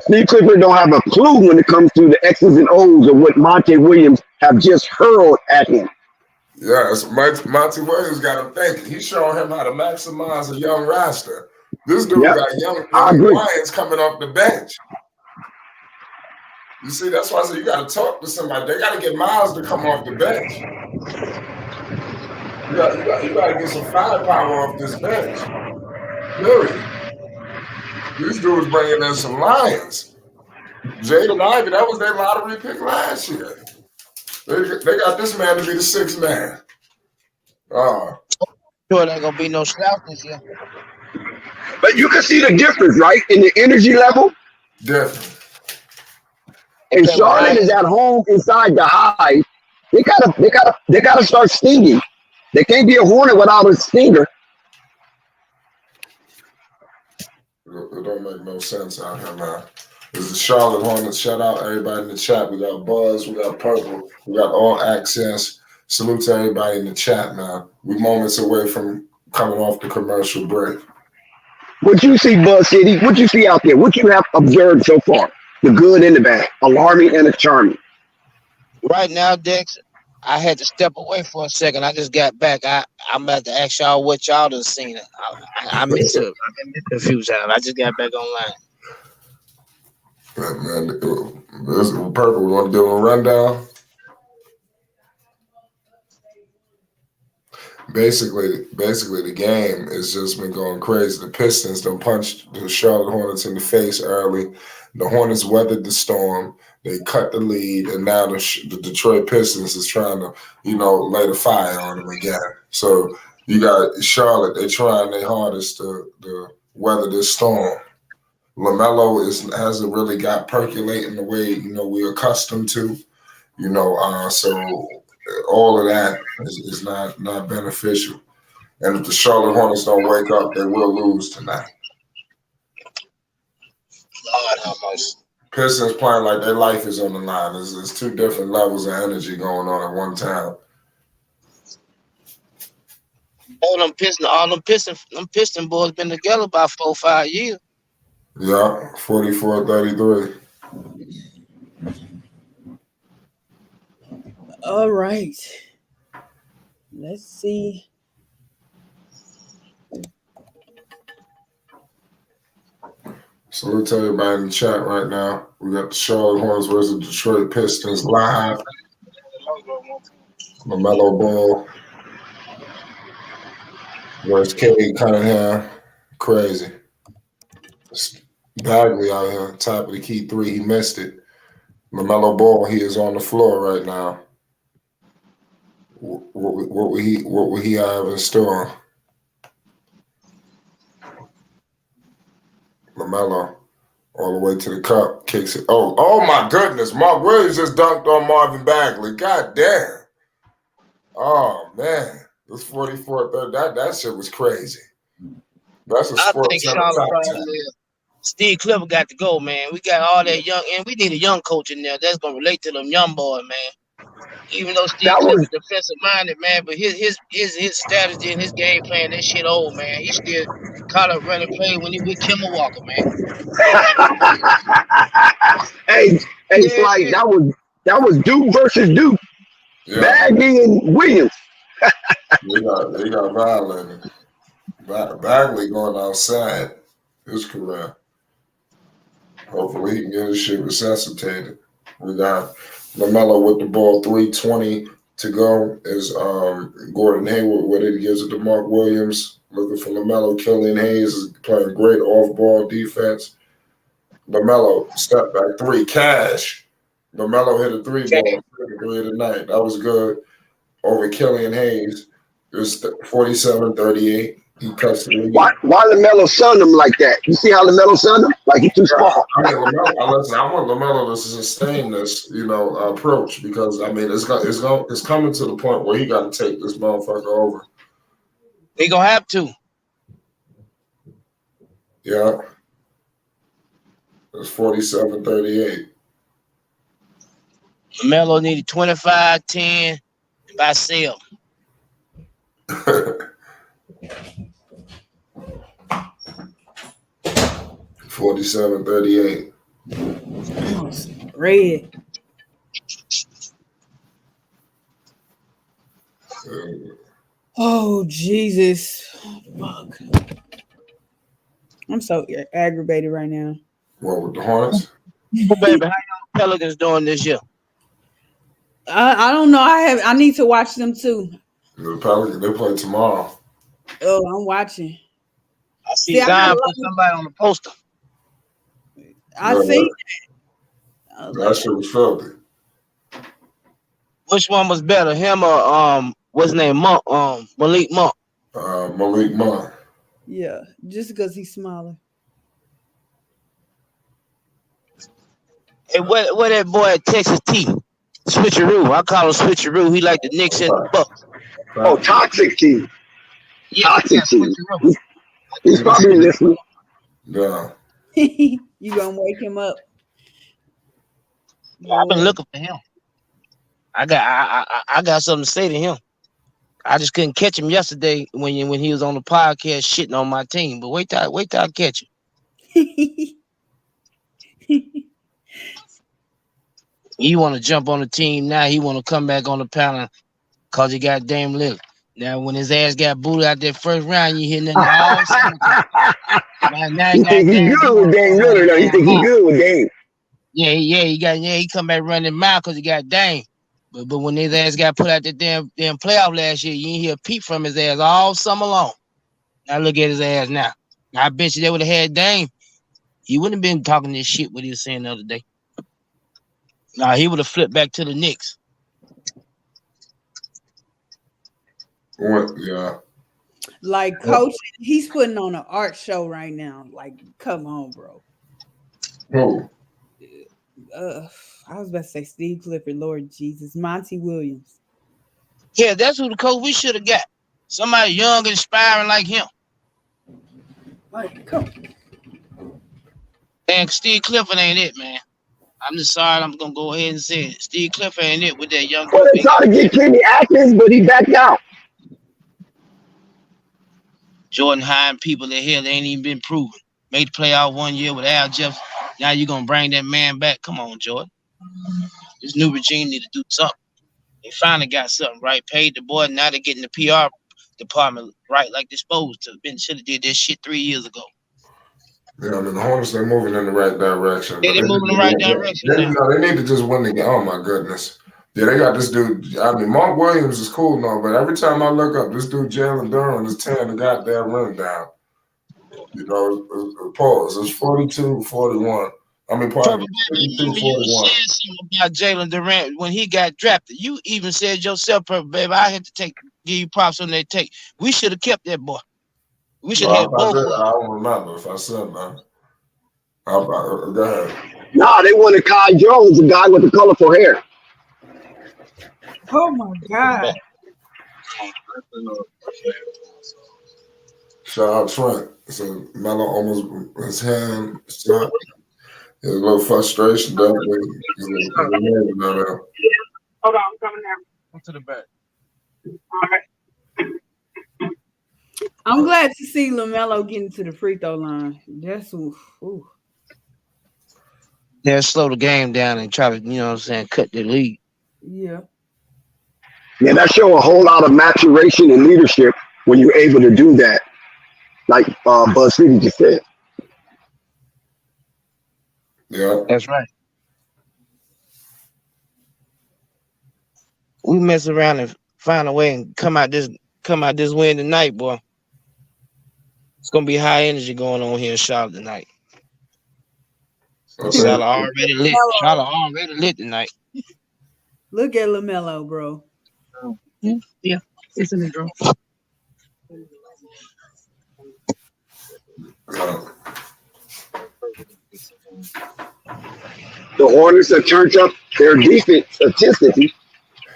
Steve Clifford don't have a clue when it comes to the X's and O's of what Monty Williams have just hurled at him. Yes, Monty Williams got him thinking. He's showing him how to maximize a young roster. This dude got young Lions coming off the bench. You see, that's why I said you got to talk to somebody. They got to get Miles to come off the bench. You got to get some firepower off this bench. Really. These dudes bringing in some Lions. Jaden Ivey, that was their lottery pick last year. They got this man to be the sixth man. Sure, there ain't gonna be no slouch this year. But you can see the difference, right, in the energy level. Different. And Charlotte is at home inside the hive. They gotta start stinging. They can't be a Hornet without a stinger. It don't make no sense out here, man. This is Charlotte Hornets. Shout out everybody in the chat. We got Buzz, we got Purple, we got All Access. Salute to everybody in the chat, man. We moments away from coming off the commercial break. What you see, Buzz City? What you see out there? What you have observed so far? The good and the bad, alarming and the charming. Right now, Dex, I had to step away for a second. I just got back. I'm about to ask y'all what y'all done seen. I missed it. I missed it a few times. I just got back online. Man, this is Purple. We want to do a rundown. Basically, the game has just been going crazy. The Pistons done punched the Charlotte Hornets in the face early. The Hornets weathered the storm. They cut the lead, and now the Detroit Pistons is trying to, lay the fire on them again. So You got Charlotte. They're trying their hardest to weather this storm. Lamelo hasn't really got percolating the way we're accustomed to. So all of that is not beneficial. And if the Charlotte Hornets don't wake up, they will lose tonight. Lord have mercy. Pistons playing like their life is on the line. There's two different levels of energy going on at one time. All them Piston boys been together about 4 or 5 years. Yeah, 44-33. All right. Let's see. Salute to everybody in the chat right now. We got the Charlotte Hornets versus Detroit Pistons live. Lamelo Ball versus Cade Cunningham. Crazy. Bagley out here, top of the key three. He missed it. Lamelo Ball, he is on the floor right now. What will he have in store? Lamelo, all the way to the cup, kicks it. Oh my goodness! Mark Williams just dunked on Marvin Bagley. God damn! Oh man, this 44-30. That shit was crazy. That's a I sports think center Charlotte top probably 10. Steve Clifford got to go, man. We got all that young, and we need a young coach in there that's gonna relate to them young boys, man. Even though Steve That Clifford was defensive minded, man, but his strategy and his game plan, that shit old, man. He still caught up running play when he with Kimmel Walker, man. hey Yeah, Slight, yeah. that was Duke versus Duke. Yeah, Bagley and Williams. they got violated. Bagley going outside his career. Hopefully he can get his shit resuscitated. We got Lamelo with the ball, 3:20 to go. Is Gordon Hayward with it? He gives it to Mark Williams. Looking for Lamelo. Killian Hayes is playing great off-ball defense. Lamelo, step back three, cash. Lamelo hit a three-ball, three of the night. That was good. Over Killian Hayes. It was 47-38. He cuts the lead. Why LaMelo sunned him like that? You see how LaMelo sunned him? Like he's too small. I mean, I want Lamelo to sustain this, approach because it's coming to the point where he got to take this motherfucker over. He gonna have to. Yeah, it's 47-38. Melo needed 25, 10 by sale. 47-38. Red. Oh, Jesus. Fuck. I'm so aggravated right now. What, with the Hornets? Oh, baby, how y'all Pelicans doing this year? I don't know. I need to watch them too. The Pelicans, they play tomorrow. Oh, I'm watching. I see Zion put somebody on the poster. I see. That shit was filthy. Which one was better, him or what's his name, Monk? Malik Monk. Malik Monk. Yeah, just because he's smaller. Hey, what that boy at Texas T? Switcheroo. I call him Switcheroo. He like the Knicks and the Bucks. Oh, Toxic T. Yeah, Toxic T. Switcheroo. He's probably listening. Yeah. You gonna wake him up? I've been looking for him. I got something to say to him. I just couldn't catch him yesterday when he was on the podcast shitting on my team. But wait till I catch him. He want to jump on the team now. He want to come back on the panel because he got Dame Lillard. Now, when his ass got booted out that first round, you hear nothing all summertime. Now You think he's good with Dame Lillard, though. You think he's good with Dame. He come back running mouth because he got Dame. But when his ass got put out that damn playoff last year, you didn't hear a peep from his ass all summer long. Now look at his ass now. I bet you they would have had Dame. He wouldn't have been talking this shit what he was saying the other day. Nah, he would have flipped back to the Knicks. What? Yeah. Like coaching, he's putting on an art show right now. Like, come on, bro. Who? I was about to say Steve Clifford, Lord Jesus, Monty Williams. Yeah, that's who the coach we should have got. Somebody young and inspiring like him. Like, come. And Steve Clifford ain't it, man. I'm just sorry. I'm gonna go ahead and say it. Steve Clifford ain't it with that young. Well, they tried to get Kenny Atkins, but he backed out. Jordan Hine people that hell they ain't even been proven. Made the playoff 1 year with Al Jefferson. Now you gonna bring that man back? Come on, Jordan. This new regime need to do something. They finally got something right. Paid the boy. Now they're getting the PR department right like they're supposed to. Should have did that shit 3 years ago. Yeah, I mean, the Hornets, they're moving in the right direction. Yeah, But they're moving in the right direction now. they need to just win the game. Oh, my goodness. Yeah, they got this dude. I mean, Mark Williams is cool now, but every time I look up, this dude, Jalen Duran, is tearing the goddamn rim down. You know, pause. It's 42-41. I mean, pardon me, You 42-41. said something about Jalen Durant when he got drafted. You even said yourself, baby, I had to give you props on that take. We should have kept that boy. We should have both. I don't remember if I said that. Go ahead. Nah, they wanted Kai Jones, the guy with the colorful hair. Oh my God. Shout out Trent. So Melo almost his hand shot. There's a little frustration there. Hold on, I'm coming now. Go to the back. All right. I'm glad to see LaMelo getting to the free throw line. That's ooh. Yeah, slow the game down and try to, you know what I'm saying, cut the lead. Yeah. Yeah, that show a whole lot of maturation and leadership when you're able to do that. Like BuzzFeed just said. Yeah. That's right. We mess around and find a way and come out this win tonight, boy. It's gonna be high energy going on here in Charlotte tonight. Okay. Charlotte already lit. Charlotte already lit tonight. Look at LaMelo, bro. Yeah, it's in the drawer. The Hornets have turned up their defense intensity.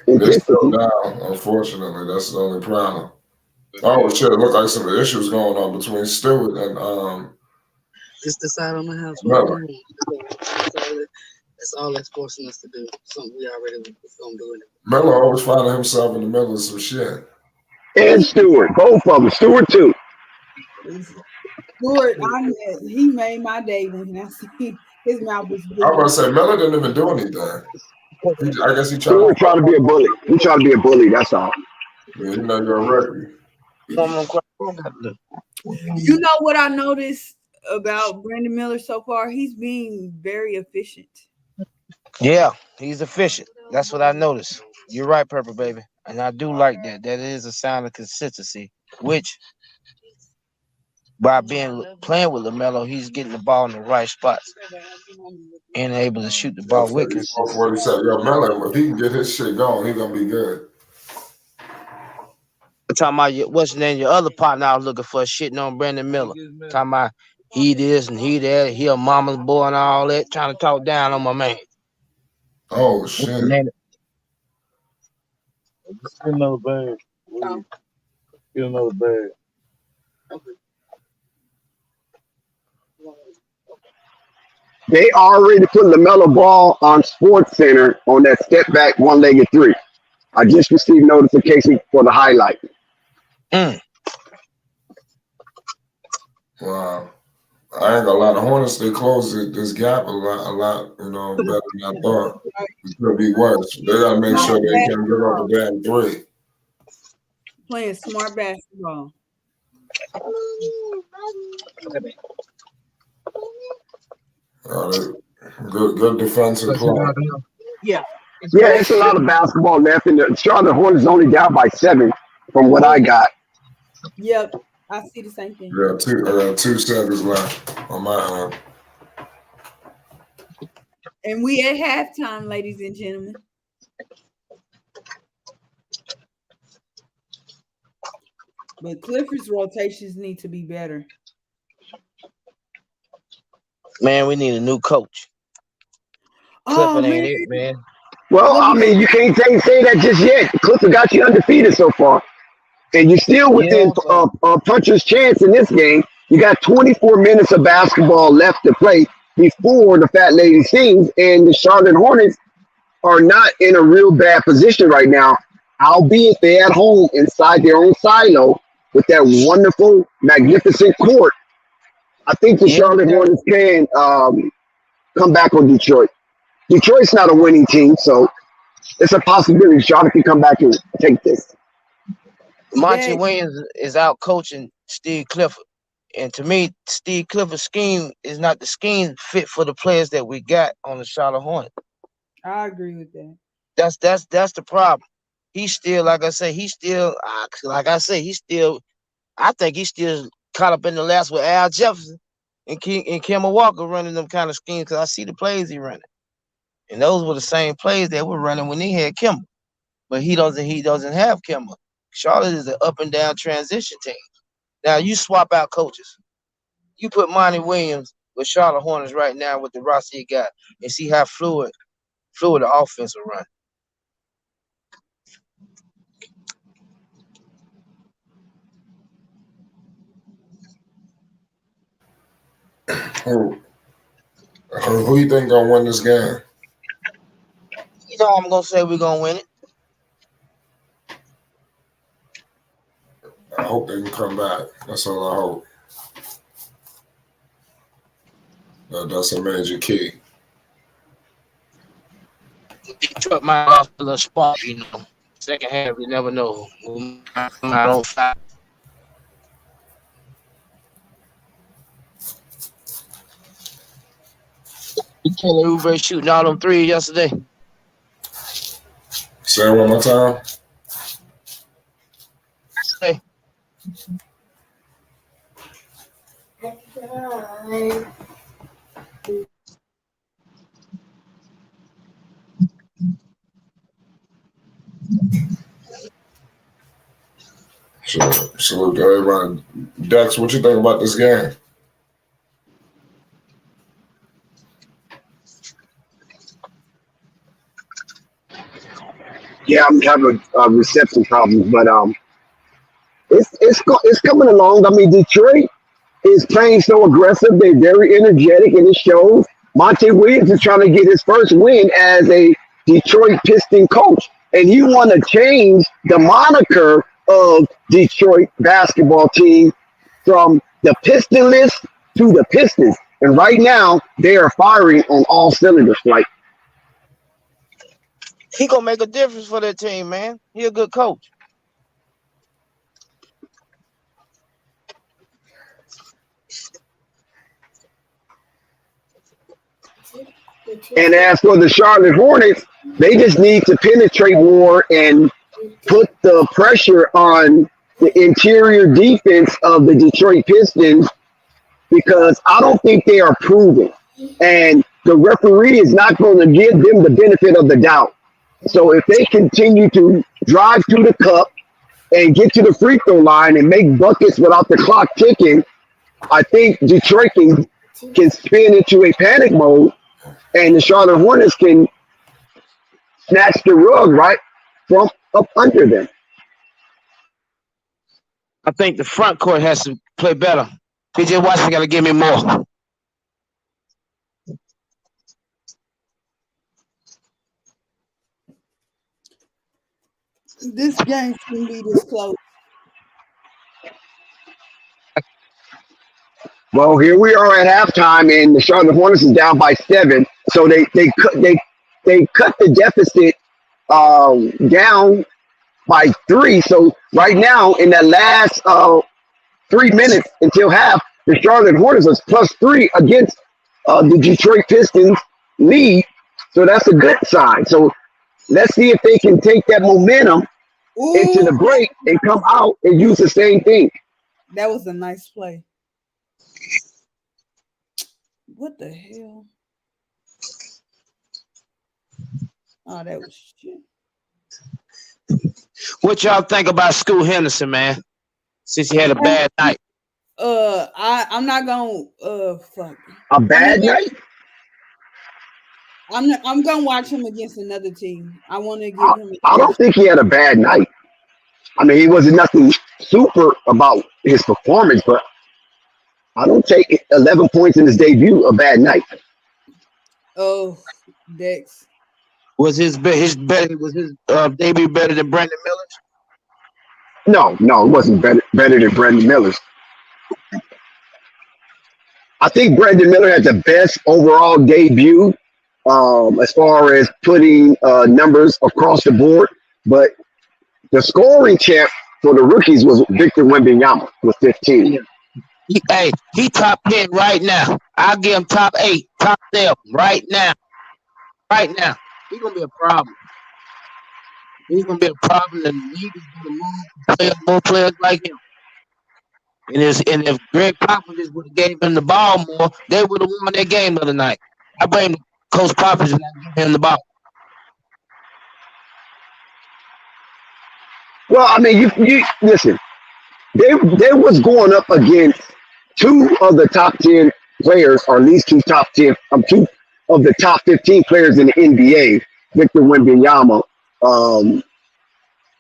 They're still down, unfortunately. That's the only problem. Oh shit, it looked like some issues going on between Stewart and Just decide on the house. Melo. That's all that's forcing us to do. Something we already was gonna do. Melo always finding himself in the middle of some shit. And Stewart, both of them. Stewart too. Stewart, he made my day when I see his mouth was blue. I was about to say Melo didn't even do anything. I guess he Stewart tried to be a bully. He tried to be a bully. That's all. Yeah, you know you're a record. You know what I noticed about Brandon Miller so far? He's being very efficient. Yeah, he's efficient. That's what I noticed. You're right, Purple Baby. And I do like that. That is a sign of consistency, which by playing with LaMelo, he's getting the ball in the right spots and able to shoot the ball with consistency. What he said, yo, Melo, if he can get his shit going, he's gonna be good. I'm talking about what's the name? Your other partner I was looking for shitting on Brandon Miller. Talking about he this and he that, he a mama's boy and all that, trying to talk down on my man. Oh shit. Get another bag. Get another bag. They already put LaMelo Ball on Sports Center on that step back one-legged three. I just received notification for the highlight. Wow. I ain't gonna lie, the Hornets, they closed this gap a lot, you know, better than I thought. It could be worse. They gotta make sure they can get up a damn three. Playing smart basketball. Good defensive play. Yeah. Yeah, it's a lot of basketball left, and the Charlotte Hornets only down by 7 from what I got. Yep, I see the same thing. Yeah, I got 2 seconds left on my end. And we at halftime, ladies and gentlemen. But Clifford's rotations need to be better. Man, we need a new coach. Oh Clifford ain't man, it, man. Well, let I me go. mean, you can't say that just yet. Clippers got you undefeated so far, and you're still within Yeah, but a puncher's chance in this game. You got 24 minutes of basketball left to play before the Fat Lady sings, and the Charlotte Hornets are not in a real bad position right now, albeit they're at home inside their own silo with that wonderful, magnificent court. I think the yeah, we Charlotte got Hornets can come back on Detroit. Detroit's not a winning team, so it's a possibility Charlotte can come back and take this. Monty That Williams is out coaching Steve Clifford. And to me, Steve Clifford's scheme is not the scheme fit for the players that we got on the Charlotte Hornets. I agree with that. That's the problem. He's still, like I say, he's still like I say, he's still. I think he's still caught up in the last with Al Jefferson and Kemba Walker running them kind of schemes because I see the plays he running, and those were the same plays that were running when he had Kemba. But he doesn't have Kemba. Charlotte is an up and down transition team. Now you swap out coaches. You put Monty Williams with Charlotte Hornets right now with the roster he got, and see how fluid the offense will run. Who, who you think gonna win this game? You know I'm gonna say we're gonna win it. I hope they can come back. That's all I hope. That's a major key. Detroit might lost a little spark, you know. Second half, you never know. I don't fight. You Kelly Oubre shooting all them threes yesterday. Say it one more time. Hey, Salute to everybody. Dex, what you think about this game? Yeah, I'm having reception problems, but it's coming along. I mean, Detroit is playing so aggressive. They're very energetic, and it shows. Monte Williams is trying to get his first win as a Detroit Piston coach, and you want to change the moniker of Detroit basketball team from the Pistonless to the Pistons. And right now, they are firing on all cylinders. Like, he gonna make a difference for that team, man. He a good coach. and as for the Charlotte Hornets, they just need to penetrate more and put the pressure on the interior defense of the Detroit Pistons because I don't think they are proven. And the referee is not going to give them the benefit of the doubt. So if they continue to drive to the cup and get to the free throw line and make buckets without the clock ticking, I think Detroit can spin into a panic mode and the Charlotte Hornets can snatch the rug right from up under them. I think the front court has to play better. PJ Washington got to give me more. This game shouldn't be this close. Well, here we are at halftime, and the Charlotte Hornets is down by 7. So they cut the deficit down by 3. So right now, in that last 3 minutes until half, the Charlotte Hornets is +3 against the Detroit Pistons lead. So that's a good sign. So let's see if they can take that momentum into the break and come out and use the same thing. That was a nice play. What the hell? Oh, that was shit. What y'all think about Scoot Henderson, man? since he had a bad night. I'm not gonna fuck. A bad night? I'm gonna watch him against another team. I want to give him. I don't think he had a bad night. I mean, he wasn't nothing super about his performance, but I don't take 11 points in his debut a bad night. Oh, Dex. Was his debut better than Brandon Miller's? No, it wasn't better than Brandon Miller's. I think Brandon Miller had the best overall debut as far as putting numbers across the board, but the scoring champ for the rookies was Victor Wembanyama with 15. He top 10 right now. I'll give him top 8, top 7 right now. Right now. He's going to be a problem. He's going to be a problem, and the league is going to move more players like him. And if Greg Popovich would have gave him the ball more, they would have won that game the other night. I blame Coach Popovich for not giving him the ball. Well, I mean, you listen. They was going up against two of the top 10 players, or at least two of the top 15 players in the NBA, Victor Wembanyama,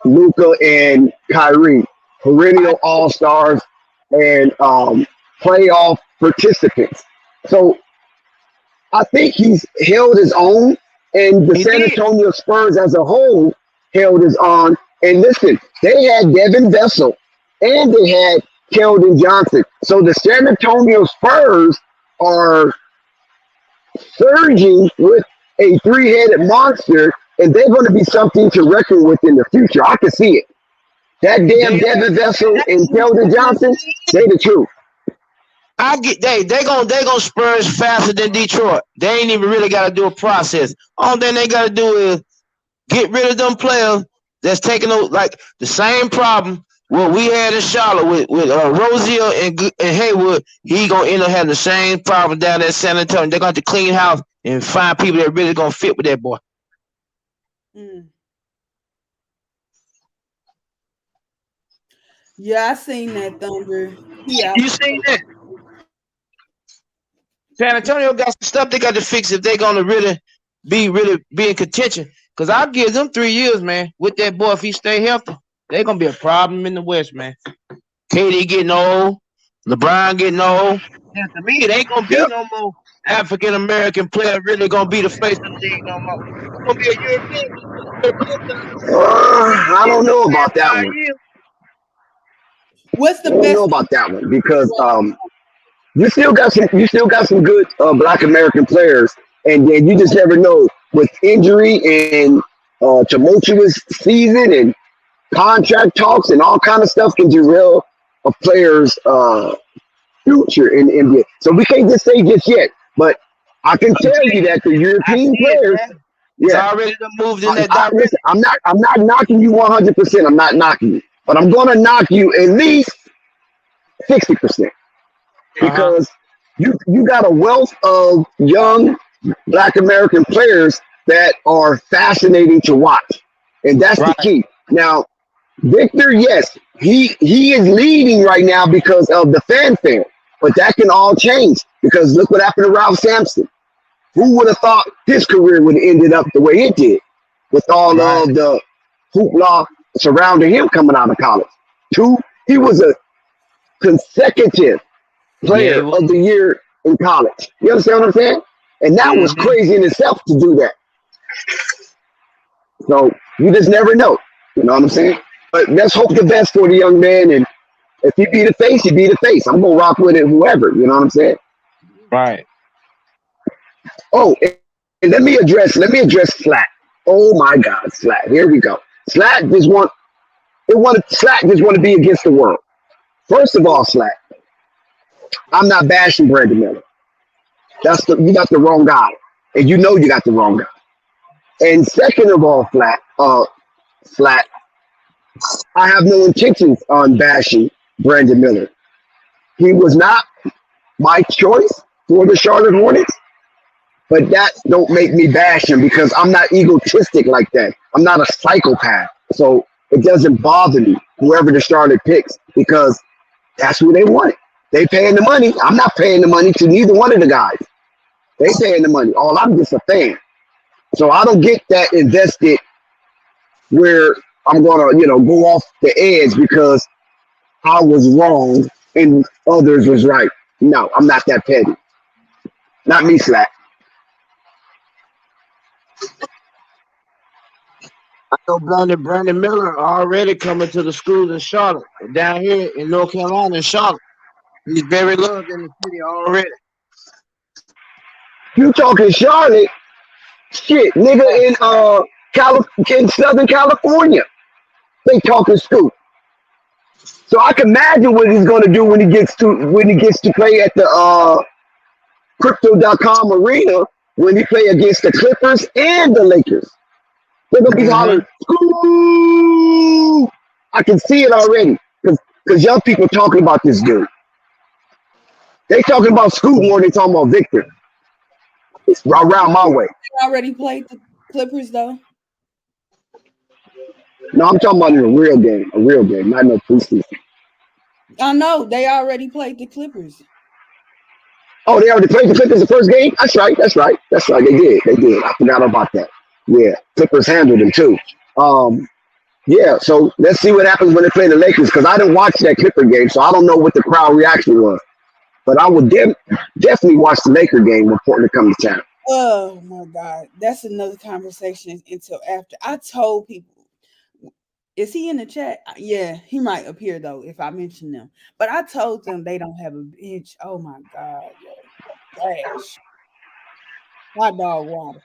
Luka, and Kyrie, perennial all-stars and playoff participants. So I think he's held his own, and the San Antonio Spurs as a whole held his own. And listen, they had Devin Vessel and they had Keldon Johnson. So the San Antonio Spurs are surging with a three-headed monster, and they're going to be something to reckon with in the future. I can see it. That damn Devin Vessel and Keldon Johnson, they the truth. They gonna Spurs faster than Detroit. They ain't even really got to do a process. All thing they got to do is get rid of them players that's taking like the same problem what we had in Charlotte with Rozier and Haywood. He gonna end up having the same problem down at San Antonio. They're going to clean house and find people that really gonna fit with that boy. Yeah, I seen that Thunder. Yeah, you seen that? San Antonio got some stuff they got to fix if they're gonna really be in contention. Cause I'll give them 3 years, man. With that boy, if he stay healthy, they're gonna be a problem in the West, man. Cade getting old, LeBron getting old. And to me, it ain't gonna be no more African American player really gonna be the face of the league no more. It's gonna be a European. I don't know about that one. What's the I don't best? know about that one because you still got some good Black American players, and then you just never know with injury and tumultuous season and contract talks and all kind of stuff can derail a player's future in the NBA. So we can't just say just yet, but I can tell you that the European players, it's already moved in that direction. Listen, I'm not knocking you 100%. I'm not knocking you, but I'm gonna knock you at least 60% because you got a wealth of young Black American players that are fascinating to watch, and that's the key. Now, Victor, yes, he is leading right now because of the fanfare, but that can all change because look what happened to Ralph Sampson. Who would have thought his career would have ended up the way it did with all of the hoopla surrounding him coming out of college? He was a consecutive player of the year in college. You understand what I'm saying? And that was crazy in itself to do that. So you just never know. You know what I'm saying? But let's hope the best for the young man. And if he be the face, he be the face. I'm gonna rock with it, whoever. You know what I'm saying? Right. Oh, and let me address Slat. Oh my God, Slat. Here we go. Slat just want to be against the world. First of all, Slat, I'm not bashing Brandon Miller. You got the wrong guy, and you know you got the wrong guy. And second of all, Slat, I have no intentions on bashing Brandon Miller. He was not my choice for the Charlotte Hornets, but that don't make me bash him because I'm not egotistic like that. I'm not a psychopath. So it doesn't bother me, whoever the Charlotte picks, because that's who they want. They paying the money. I'm not paying the money to neither one of the guys. They paying the money. All I'm just a fan. So I don't get that invested where I'm gonna, go off the edge because I was wrong and others was right. No, I'm not that petty. Not me, Slack. I know Brandon Miller already coming to the schools in Charlotte, down here in North Carolina in Charlotte. He's very loved in the city already. You talking Charlotte? Shit, nigga in Southern California, they talking scoop. So I can imagine what he's gonna do when he gets to play at the Crypto.com arena when he play against the Clippers and the Lakers. They're gonna be hollering, "Scoop!" I can see it already because young people talking about this dude. They talking about Scoop more than they talking about Victor. It's around my way. They already played the Clippers though. No, I'm talking about in a real game, not no preseason. I know they already played the Clippers. Oh, they already played the Clippers the first game? That's right. They did. I forgot about that. Yeah, Clippers handled them too. Yeah, so let's see what happens when they play the Lakers, because I didn't watch that Clipper game, so I don't know what the crowd reaction was. But I would definitely watch the Laker game when Portland comes to town. Oh my God, that's another conversation until after. I told people, is he in the chat? Yeah, he might appear though if I mention them. But I told them they don't have a bench. Oh my God, trash. Hot dog water.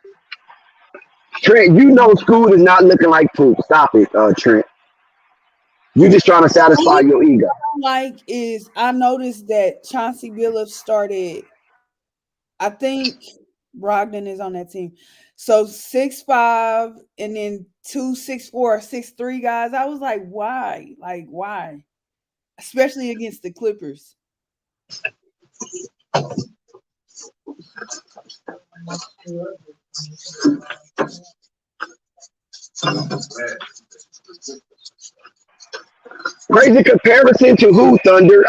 Trent, Scoot is not looking like poop. Stop it, Trent. You just trying to satisfy your ego. I noticed that Chauncey Billups started. I think Brogdon is on that team. So 6'5" and then 2 6'4", 6'3" guys. I was like, why? Like, why? Especially against the Clippers. Crazy comparison to who, Thunder?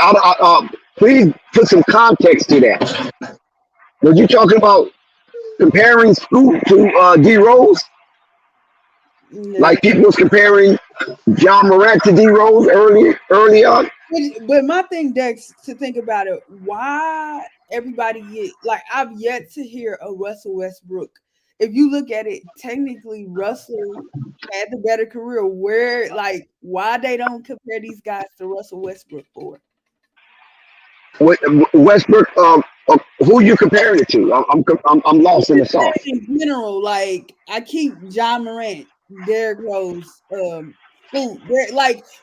Please put some context to that. Was you talking about comparing Scoot to D Rose? No. Like people was comparing John Morant to D Rose early on? But my thing, Dex, to think about it, why everybody I've yet to hear a Russell Westbrook. If you look at it, technically Russell had the better career. Why they don't compare these guys to Russell Westbrook for? Westbrook, who you comparing it to? I'm lost in the sauce. In general, I keep John Morant, Derrick Rose,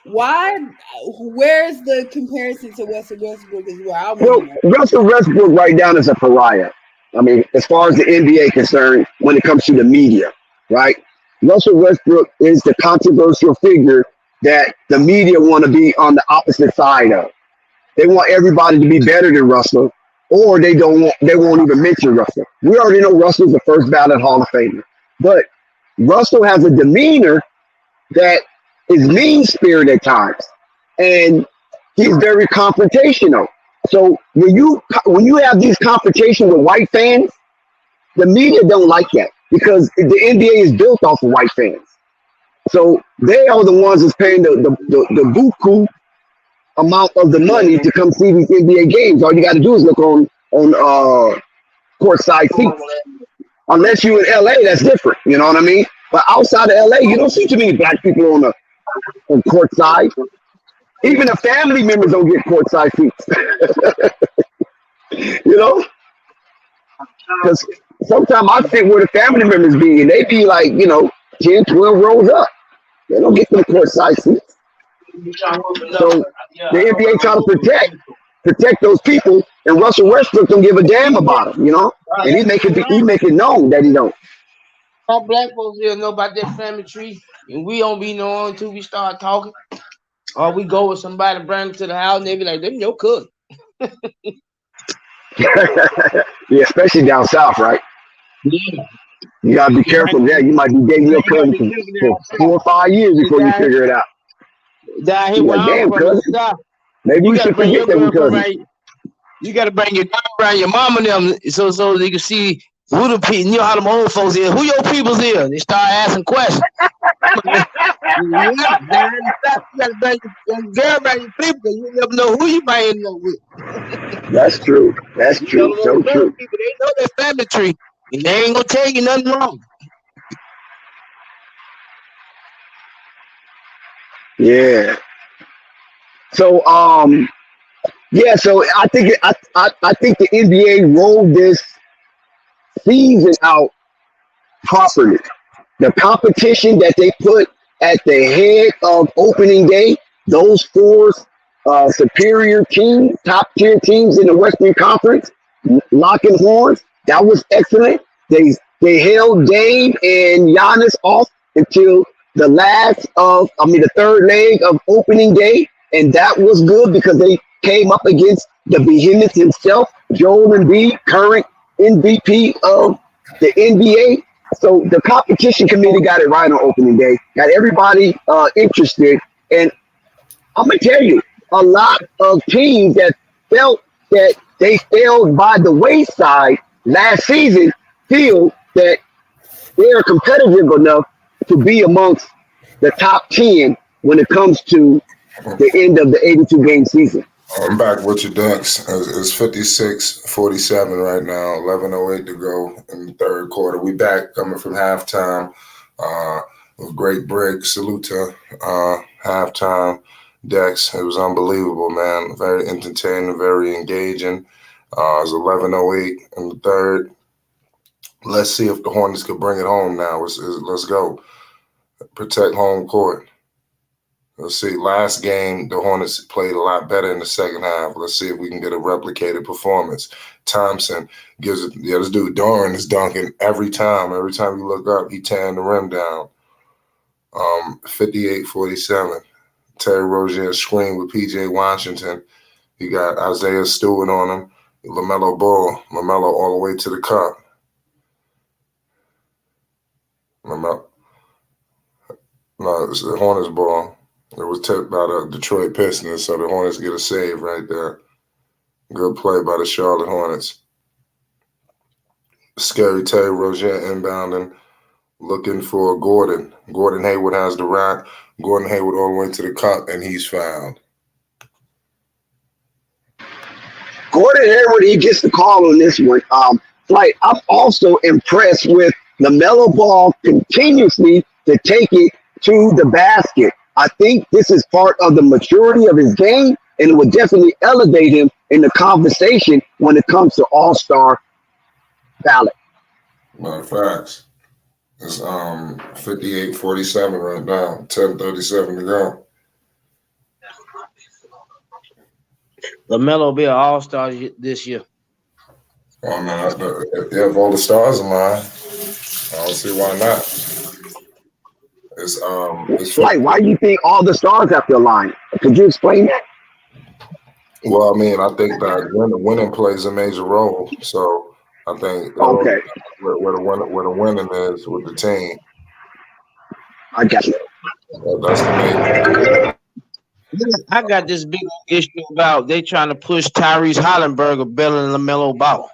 why? Where's the comparison to Russell Westbrook as well? Russell Westbrook right now is a pariah. I mean, as far as the NBA concerned, when it comes to the media, right? Russell Westbrook is the controversial figure that the media want to be on the opposite side of. They want everybody to be better than Russell, or they won't even mention Russell. We already know Russell's the first ballot Hall of Famer, but Russell has a demeanor that is mean-spirited at times, and he's very confrontational. So when you have these confrontations with white fans, the media don't like that because the NBA is built off of white fans. So they are the ones that's paying the buku amount of the money to come see these NBA games. All you got to do is look on courtside seats. Unless you're in LA, that's different. You know what I mean? But outside of LA, you don't see too many black people on courtside. Even the family members don't get courtside seats. Because sometimes I think where the family members be, and they be 10, 12 rows up. They don't get them courtside seats. So the NBA trying to protect those people, and Russell Westbrook don't give a damn about them, And he make it known that he don't. All black folks here know about that family tree, and we don't be knowing until we start talking. Or we go with somebody, bring them to the house, and they be like, them your cousin. Yeah, especially down south, right? Yeah. You gotta be careful of that. You might be dating your cousin for 4 or 5 years before you figure it out. Down here You're where like, I'm damn, from, cousin. Maybe you we gotta should bring forget your that we girlfriend cousins. around. You gotta bring your girl around your mama and them, so they can see who the people. You know how them old folks is. Who your people's is? They start asking questions. You gotta bring your girl around your people. You never know who you might end up with. That's true. That's You true. know So those true. people, they know their family tree, and they ain't gonna tell you nothing wrong. Yeah. So yeah. So I think I think the NBA rolled this season out properly. The competition that they put at the head of opening day, those four superior teams, top tier teams in the Western Conference, locking horns, that was excellent. They held Dame and Giannis off until the third leg of opening day, and that was good because they came up against the behemoth himself, Joel Embiid, current MVP of the NBA. So the competition committee got it right on opening day, got everybody interested. And I'm going to tell you, a lot of teams that felt that they failed by the wayside last season feel that they're competitive enough to be amongst the top 10 when it comes to the end of the 82-game season. I'm back with your Ducks. It's 56-47 right now, 11:08 to go in the third quarter. We back coming from halftime with great break. Salute to halftime Dex. It was unbelievable, man. Very entertaining, very engaging. It was 11:08 in the third. Let's see if the Hornets could bring it home now. Let's go. Protect home court. Let's see. Last game, the Hornets played a lot better in the second half. Let's see if we can get a replicated performance. Thompson gives it. Yeah, this dude Doran is dunking every time. Every time you look up, he tearing the rim down. 58-47. Terry Rozier screen with P.J. Washington. You got Isaiah Stewart on him. Lamelo Ball. Lamelo all the way to the cup. Lamelo. No, it's the Hornets ball. It was tipped by the Detroit Pistons, so the Hornets get a save right there. Good play by the Charlotte Hornets. Scary Terry Rozier inbounding, looking for Gordon. Gordon Hayward has the rock. Gordon Hayward all the way to the cup, and he's fouled. Gordon Hayward, he gets the call on this one. I'm also impressed with Lamelo Ball continuously to take it to the basket. I think this is part of the maturity of his game, and it would definitely elevate him in the conversation when it comes to all-star ballot. Facts. It's 58-47 right now, 10:37 to go. LaMelo be an all-star this year. Oh, no, if all the stars align, I don't see why not. It's Like, why do you think all the stars have to align? Could you explain that? Well, I mean, I think that winning plays a major role. So I think Okay. where the winning is with the team. I got you. That's the main. I got this big issue about they trying to push Tyrese Hollenberger better than LaMelo Ball.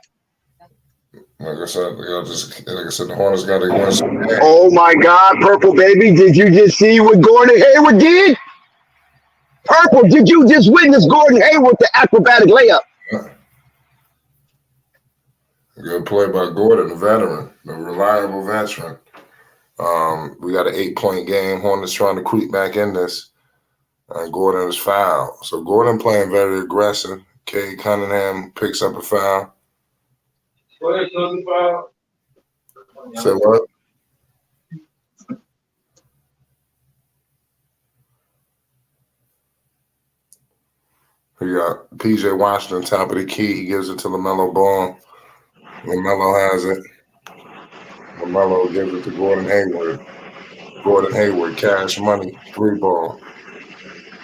Like I said, the Hornets got to win some games. Oh my God, Purple Baby, did you just see what Gordon Hayward did? Purple, did you just witness Gordon Hayward the acrobatic layup? Good play by Gordon, the veteran, the reliable veteran. We got an 8-point game. Hornets trying to creep back in this. And Gordon is fouled. So Gordon playing very aggressive. Cade Cunningham picks up a foul. Say what? We got P.J. Washington, top of the key. He gives it to LaMelo Ball. LaMelo has it. LaMelo gives it to Gordon Hayward. Gordon Hayward, cash money, 3-ball.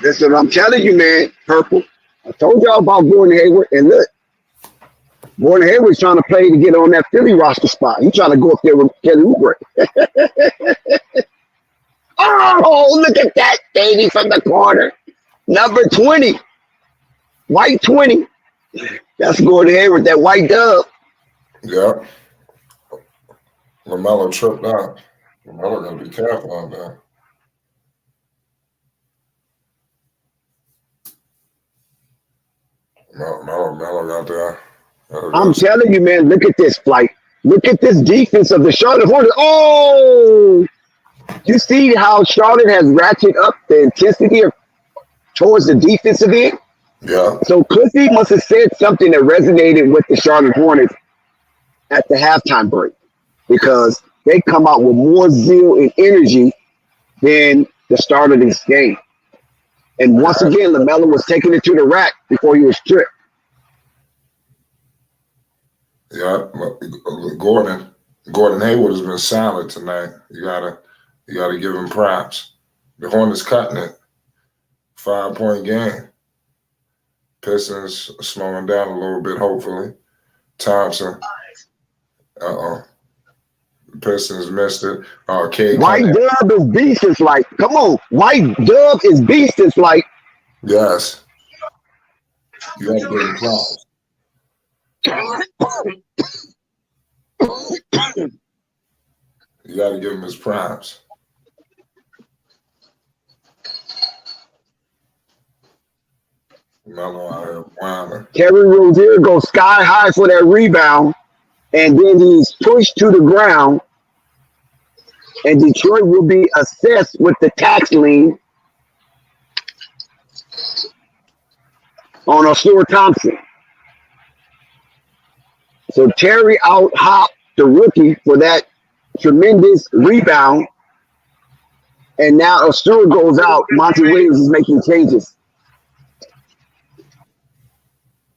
That's what I'm telling you, man, Purple. I told y'all about Gordon Hayward, and look, Gordon Hayward's trying to play to get on that Philly roster spot. He's trying to go up there with Kelly Oubre. Oh, look at that, baby, from the corner. Number 20. White 20. That's Gordon Hayward, that white dub. Yeah. Lamelo tripped out. Lamelo got to be careful on that. Melo got there. I'm telling you, man, look at this flight. Look at this defense of the Charlotte Hornets. Oh! You see how Charlotte has ratcheted up the intensity towards the defensive end? Yeah. So Cliffy must have said something that resonated with the Charlotte Hornets at the halftime break, because they come out with more zeal and energy than the start of this game. And once again, Lamelo was taking it to the rack before he was tripped. Yeah, Gordon Hayward has been silent tonight. You gotta give him props. The Hornets cutting it. 5-point game. Pistons slowing down a little bit, hopefully. Thompson. The Pistons missed it. Cade. White Dub is beast like. Come on. White Dub is beast like. Yes. You gotta give him props. You got to give him his props. Melo out here wilding. Terry Rozier goes sky high for that rebound, and then he's pushed to the ground, and Detroit will be assessed with the tax lien on Osur Thompson. So Terry out-hopped the rookie for that tremendous rebound. And now Osur goes out. Monty Williams is making changes.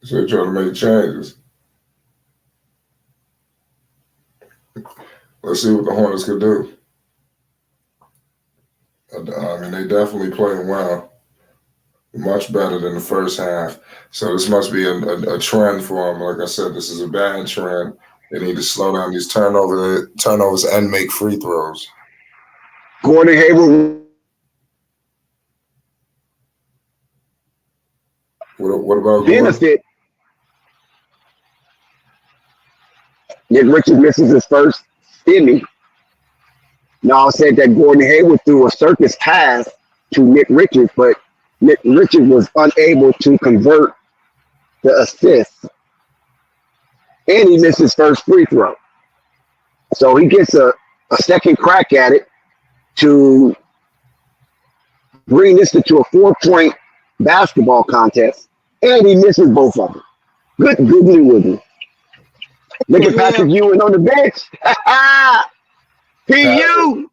So they're trying to make changes. Let's see what the Hornets could do. I mean, they definitely playing well. Much better than the first half. So this must be a trend for them. Like I said, this is a bad trend. They need to slow down these turnovers and make free throws. Gordon Hayward. What about benefit? Nick Richards misses his first stimmy. Now I said that Gordon Hayward threw a circus pass to Nick Richards, but Nick Richards was unable to convert the assist. And he missed his first free throw. So he gets a second crack at it to bring this into a 4-point basketball contest. And he misses both of them. Good goodly wiggly. Look at Patrick Ewing on the bench. PU.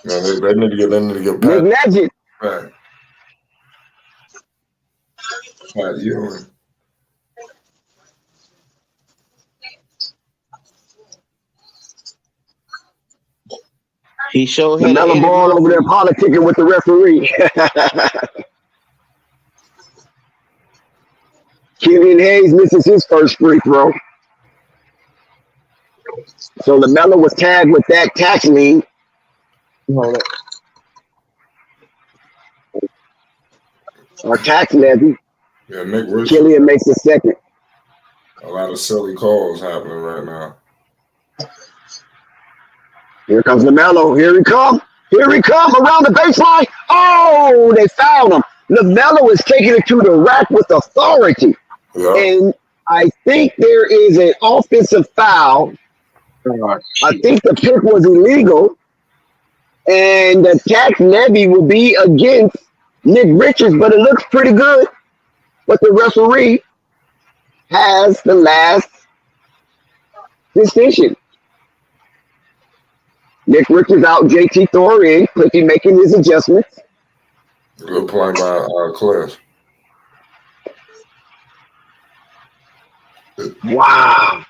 No, they need to get Big magic. Right. Pat Ewing. He showed him Another ball over there politicking with the referee. Killian Hayes misses his first free throw. So Lamelo was tagged with that tax lien. Or tax levy. Yeah, Nick Richards. Killian makes the second. A lot of silly calls happening right now. Here comes Lamelo. Here he come. Here he come around the baseline. Oh, they fouled him. Lamelo is taking it to the rack with authority. Yeah. And I think there is an offensive foul. I think the pick was illegal. And the tax levy will be against Nick Richards, but it looks pretty good. But the referee has the last decision. Nick Richards out, JT Thor in, Cliffy making his adjustments. Good play by Cliff. Wow.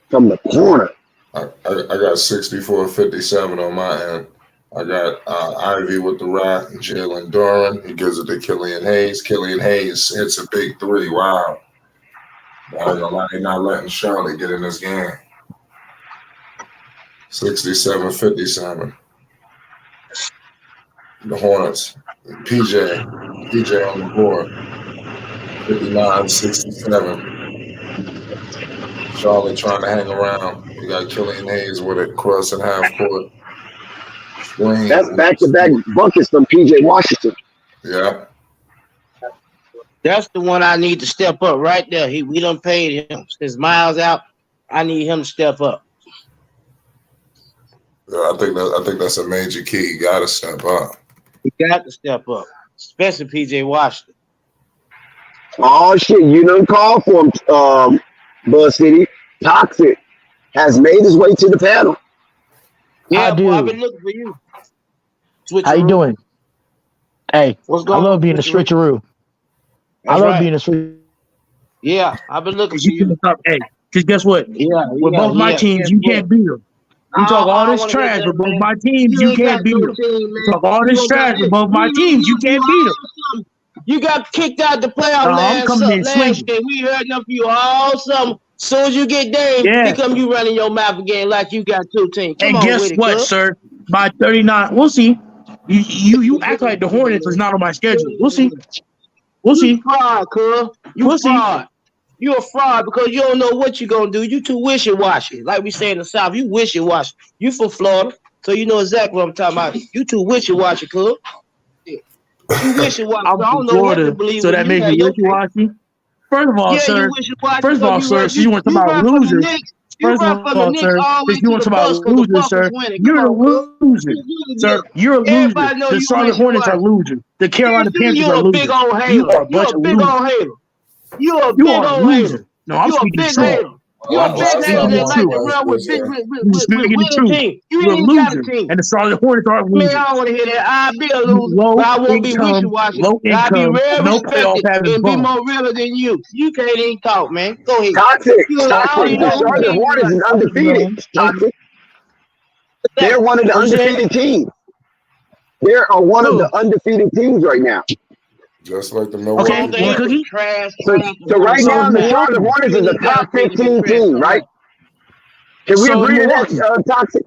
From the corner. I got 64-57 on my end. I got Ivy with the rack, Jalen Duran. He gives it to Killian Hayes. Killian Hayes hits a big three. Wow. I ain't gonna lie, they're not letting Charlotte get in this game. 67-57. The Hornets. PJ on the board. 59-67. Charlotte trying to hang around. You got Killian Hayes with it, crossing half court. Screen. That's back-to-back buckets from PJ Washington. Yeah. That's the one I need to step up right there. We done paid him. Since Miles out, I need him to step up. Yeah, I think that's a major key. You got to step up. He got to step up, especially PJ Washington. Oh shit! You done called for him, Buzz City. Toxic has made his way to the panel. Yeah, I do. boy, I've been looking for you. How you doing? Hey, What's I going love on, being a switcheroo. That's I love right. being a switcheroo. Yeah, I've been looking for You you. Hey, because guess what? Yeah, With both my teams, you can't beat them. You talk all this trash with both my teams, you can't beat them. You talk all this trash with both my teams, you can't beat them. You got kicked out the playoff No, I'm coming in last swinging. year. We heard enough of you all summer. Soon as you get Dame, Yeah. here come you running your mouth again like you got two teams. Come And on guess with it, what, cuz. sir? By 39, we'll see. You act like the Hornets is not on my schedule. We'll see. We'll see. You fraud, cuz. You We'll see. fraud. You a fraud because you don't know what you gonna do. You too wishy-washy. Like we say in the South, you wishy-washy. You from Florida, so you know exactly what I'm talking about. You too wishy-washy, cuz. You wishy-washy. I'm I from don't know what to Florida, believe. so when that you makes have me your wishy-washy. First of all, Yeah, sir. you wishy-washy. First of all, because sir, since you want to talk about run from the losers. Knicks. You First run of from the all, Knicks sir, all the way since you to want the to talk bus about because the losers, Buck sir, was winning. you're Come a on, loser. Sir, you're a loser. everybody know The you Charlotte Hornets are wishy-washy. losers. The Carolina Panthers You're are a big losers. old hater. You are a You're bunch a of big losers. old hater. You're a You big are a old hater. loser. No, I'm You're a speaking big truth. hater. You're a I'm big Last hater speaking time the that on like to truth. run with was I'm speaking the winning truth. team. You You're a ain't even got a loser. team. And the Charlotte Hornets are Man, losers. I don't want to hear that. I'll be a You loser, but I won't be wishy-washy. low I'll be income, real no playoff respected having and be bum. more realer than you. You can't even talk, man. Go ahead. Toxic. I Toxic. don't even The know who Charlotte team you Hornets like. is undefeated. Toxic. They're one of the What's that? undefeated teams. They are one of Who? the undefeated teams right now. just like the Okay, Milwaukee you want a Bucks. cookie? Trash. So right So now, is the Charlotte Milwaukee. Hornets is a top 15 team, right? Can we So is agree to Milwaukee. that, Toxic?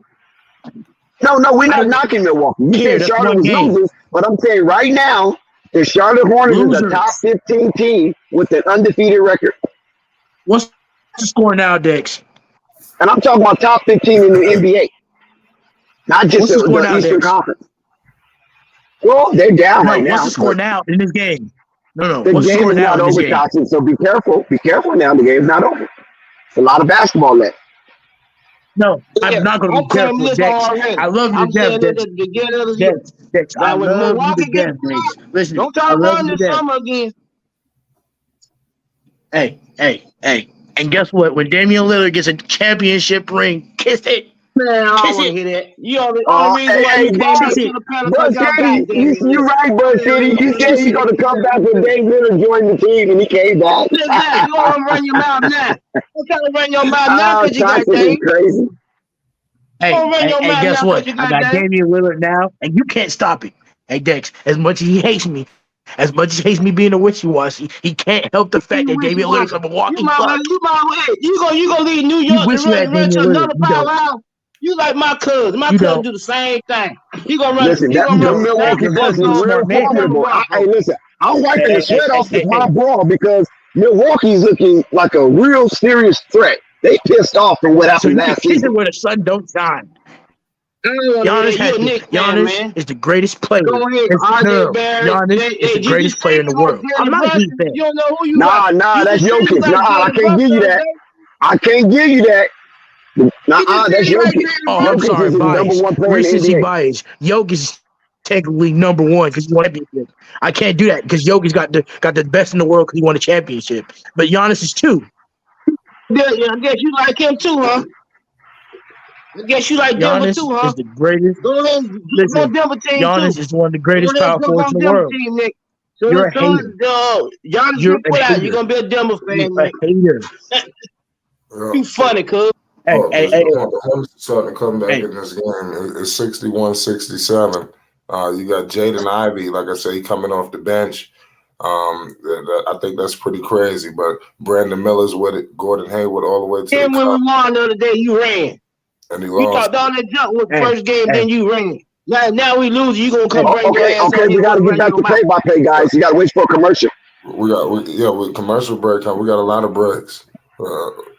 No, we're I not don't knocking Milwaukee. You care. said That's Charlotte one was game. losers, but I'm saying right now, the Charlotte Hornets is a top Losers. 15 team with an undefeated record. What's the score now, Dex? And I'm talking about top 15 in the NBA, not just What's the score the now, Eastern Dex? Conference. Well, they're down No, right what's now. the score but now in this game? No. The What's the game score is now not in this over, game? Toxic, so be careful. Be careful now. The game's not over. It's a lot of basketball left. No, Yeah, I'm not going to I'm be playing careful, this Dex. already. I love you I'm to death, saying that Dex. the beginning of the year. Dex, I Now, when love you to Milwaukee death, gets Dex. Listen, don't try I to love run you to this death. summer again. Hey. And guess what? When Damian Lillard gets a championship ring, kiss it. Man, I don't Kiss want to it. hear that. You are the only reason why Hey, you came back Kiss to it. the panel Buzz because y'all got City, Damian you Lillard. right, Buzz City. You said Kiss you're it. going to come back when Dave Miller joined the team, and he came back. Just that. You don't want to run your mouth now. Don't try to run your mouth now because you got Toxic is Dame. crazy. Don't run your mouth Guess now what? because you I got got Dame. Damian Lillard now, and you can't stop it. Hey, Dex, as much as he hates me, as much as he hates me being a wishy-washy, he can't help the fact that Damian Lillard's a Milwaukee Buck. You gonna leave New You York wish to you had run to Damian Lillard. another You don't. powerhouse. You like my cousin. My You cousin don't. do the same thing. He gonna run. Listen, He that gonna the run. Hey, Milwaukee your Bucks cousin's is a real smart man. formidable. Hey, listen, I'm wiping the sweat off my ball because Milwauke's looking like a real serious threat. They pissed off from what So happened you can last kiss it season. where the sun don't shine. Giannis Giannis, you a Knicks fan, Giannis man. is the greatest player. Go ahead, RJ Barrett. Giannis is the greatest player in the world. I'm not a Heat fan. You don't know who you Nah, got. that's You Jokic. like I Jalen can't give you Brunson that. today? I can't give you that. That's You like Jokic. Jalen Oh, I'm Brunson? sorry, Jokic is the number bias. one player in the Recency NBA. bias. Jokic is technically number one because he won a championship. I can't do that because Jokic got the best in the world because he won a championship. But Giannis is two. Yeah, I guess you like him too, huh? I guess you like Denver Giannis too, huh? is the greatest. Go ahead, Listen, on Denver team Giannis too. is one of the Go greatest ahead, power jump forwards on in the Denver world. team, Nick. So You're a hater. Giannis You're get put a out. hater. You're gonna be a Denver fan, You're man. a hater. You funny, cuz. Hey, The Hornets are starting to come back in this game. It's 61-67. You got Jaden Ivey, like I say, coming off the bench. I think that's pretty crazy. But Brandon Miller's with it. Gordon Hayward all the way to And the when top, we won the other day, you ran. and he You lost. talked all that junk with the Hey, first game, hey, then you ran. Now we lose. You gonna come hey. bring your Okay, ass okay. on We here got to get running back your to mouth. play-by-play, guys. You got to wait for a commercial. We got with commercial break. We got a lot of breaks.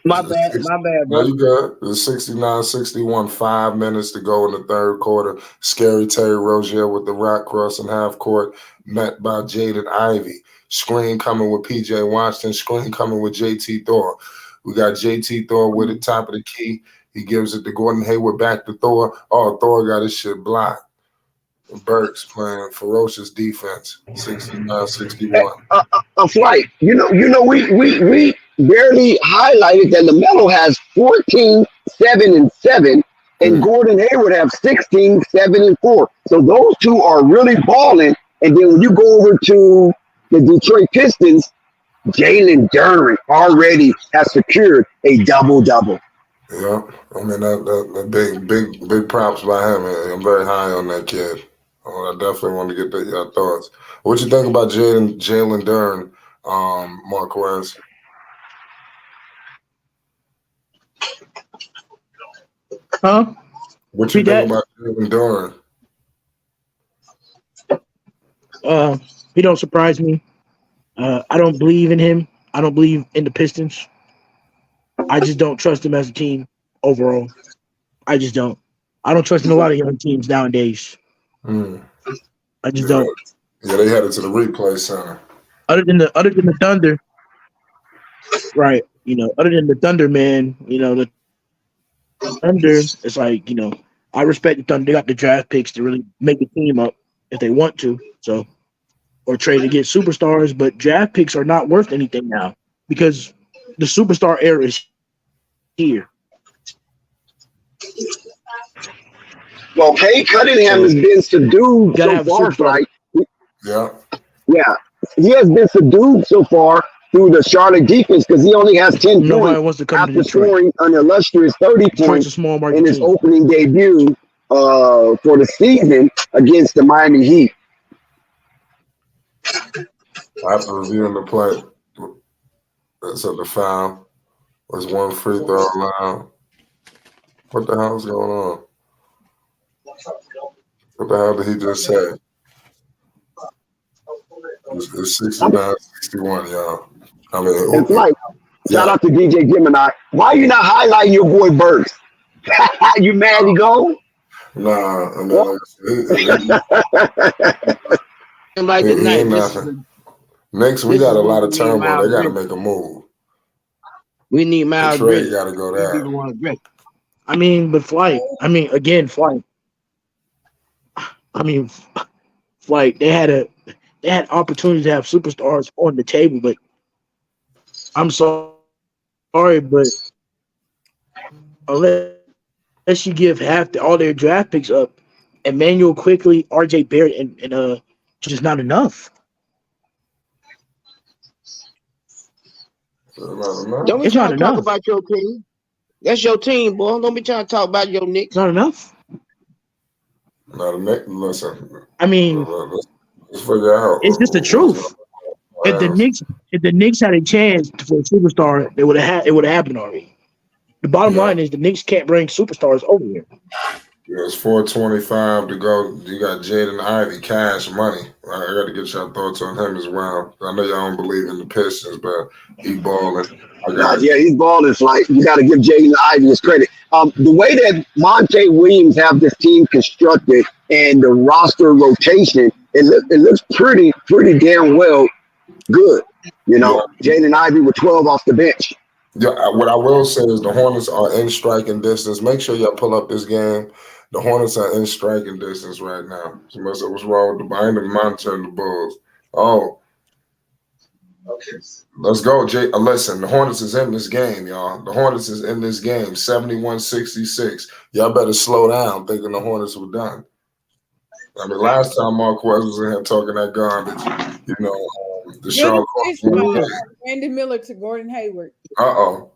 My bad, No, bro. you good. It's 69-61, 5 minutes to go in the third quarter. Scary Terry Rozier with the rock crossing half court, met by Jaden Ivey. Screen coming with PJ Washington. Screen coming with JT Thor. We got JT Thor with it, top of the key. He gives it to Gordon Hayward, back to Thor. Oh, Thor got his shit blocked. Burks playing ferocious defense, 69-61. A flight. We barely highlighted that Lamelo has 14, 7, and 7, and Gordon Hayward have 16, 7, and 4. So those two are really balling. And then when you go over to the Detroit Pistons, Jalen Duren already has secured a double-double. Yeah, I mean that big props by him. I'm very high on that kid. I definitely want to get your thoughts. What you think about Jalen Duren, Marquez? Huh? What you Read think that. about Jalen Duren? He don't surprise me. I don't believe in him. I don't believe in the Pistons. I just don't trust them as a team overall. I just don't. I don't trust in a lot of young teams nowadays. I just don't. Yeah, they headed to the replay center. Other than the Thunder, right? Other than the Thunder, man. The Thunder. It's like I respect the Thunder. They got the draft picks to really make the team up if they want to. So, or trade to get superstars, but draft picks are not worth anything now because the superstar era is here. Well, Cade Cunningham has been subdued Gotta so have a far, superstar. right? Yeah. Yeah, he has been subdued so far through the Charlotte defense because he only has 10 Nobody points wants to come to after Detroit. scoring an illustrious 30 Detroit's a points small market in his team. opening debut for the season against the Miami Heat. After reviewing the play, that's at the foul. There's one free throw allowed. What the hell is going on? What the hell did he just say? It's 69-61, y'all. I mean, It's like, shout out to DJ Gemini. Why are you not highlighting your boy Burks? You mad he go? Nah, I mean, Like he tonight, ain't this nothing. Next, we this got is a when lot of we need turmoil. Miles They got to Bridges. make a move. We need Miles The trade Bridges. got to go These people down. want to Bridges. But Flight. Flight. Flight. They had opportunities to have superstars on the table, but I'm sorry, but unless you give all their draft picks up, Emmanuel Quickly, RJ Barrett, and just not enough. Don't be It's trying not to talk enough. about your team. That's your team, boy. Don't be trying to talk about your Knicks. It's not enough. Now, listen. Let's figure out. It's just the truth. If the Knicks had a chance for a superstar, it would have happened already. The bottom line is the Knicks can't bring superstars over here. It's 4:25 to go. You got Jaden Ivey, cash money. I got to get your thoughts on him as well. I know y'all don't believe in the Pistons, but he balling. Yeah, he's balling. Like, you got to give Jaden Ivey his credit. The way that Monte Williams have this team constructed and the roster rotation, it looks pretty damn well good. Jaden Ivey with 12 off the bench. Yeah, what I will say is the Hornets are in striking distance. Make sure y'all pull up this game. The Hornets are in striking distance right now. Somebody said, what's wrong with I ain't even monitoring the Bulls. Oh. Okay. Let's go, Jay. Listen, the Hornets is in this game, y'all. The Hornets is in this game, 71-66. Y'all better slow down thinking the Hornets were done. I mean, last time Marquez was in here talking that garbage, the Charlotte. Brandon Miller to Gordon Hayward. Uh-oh.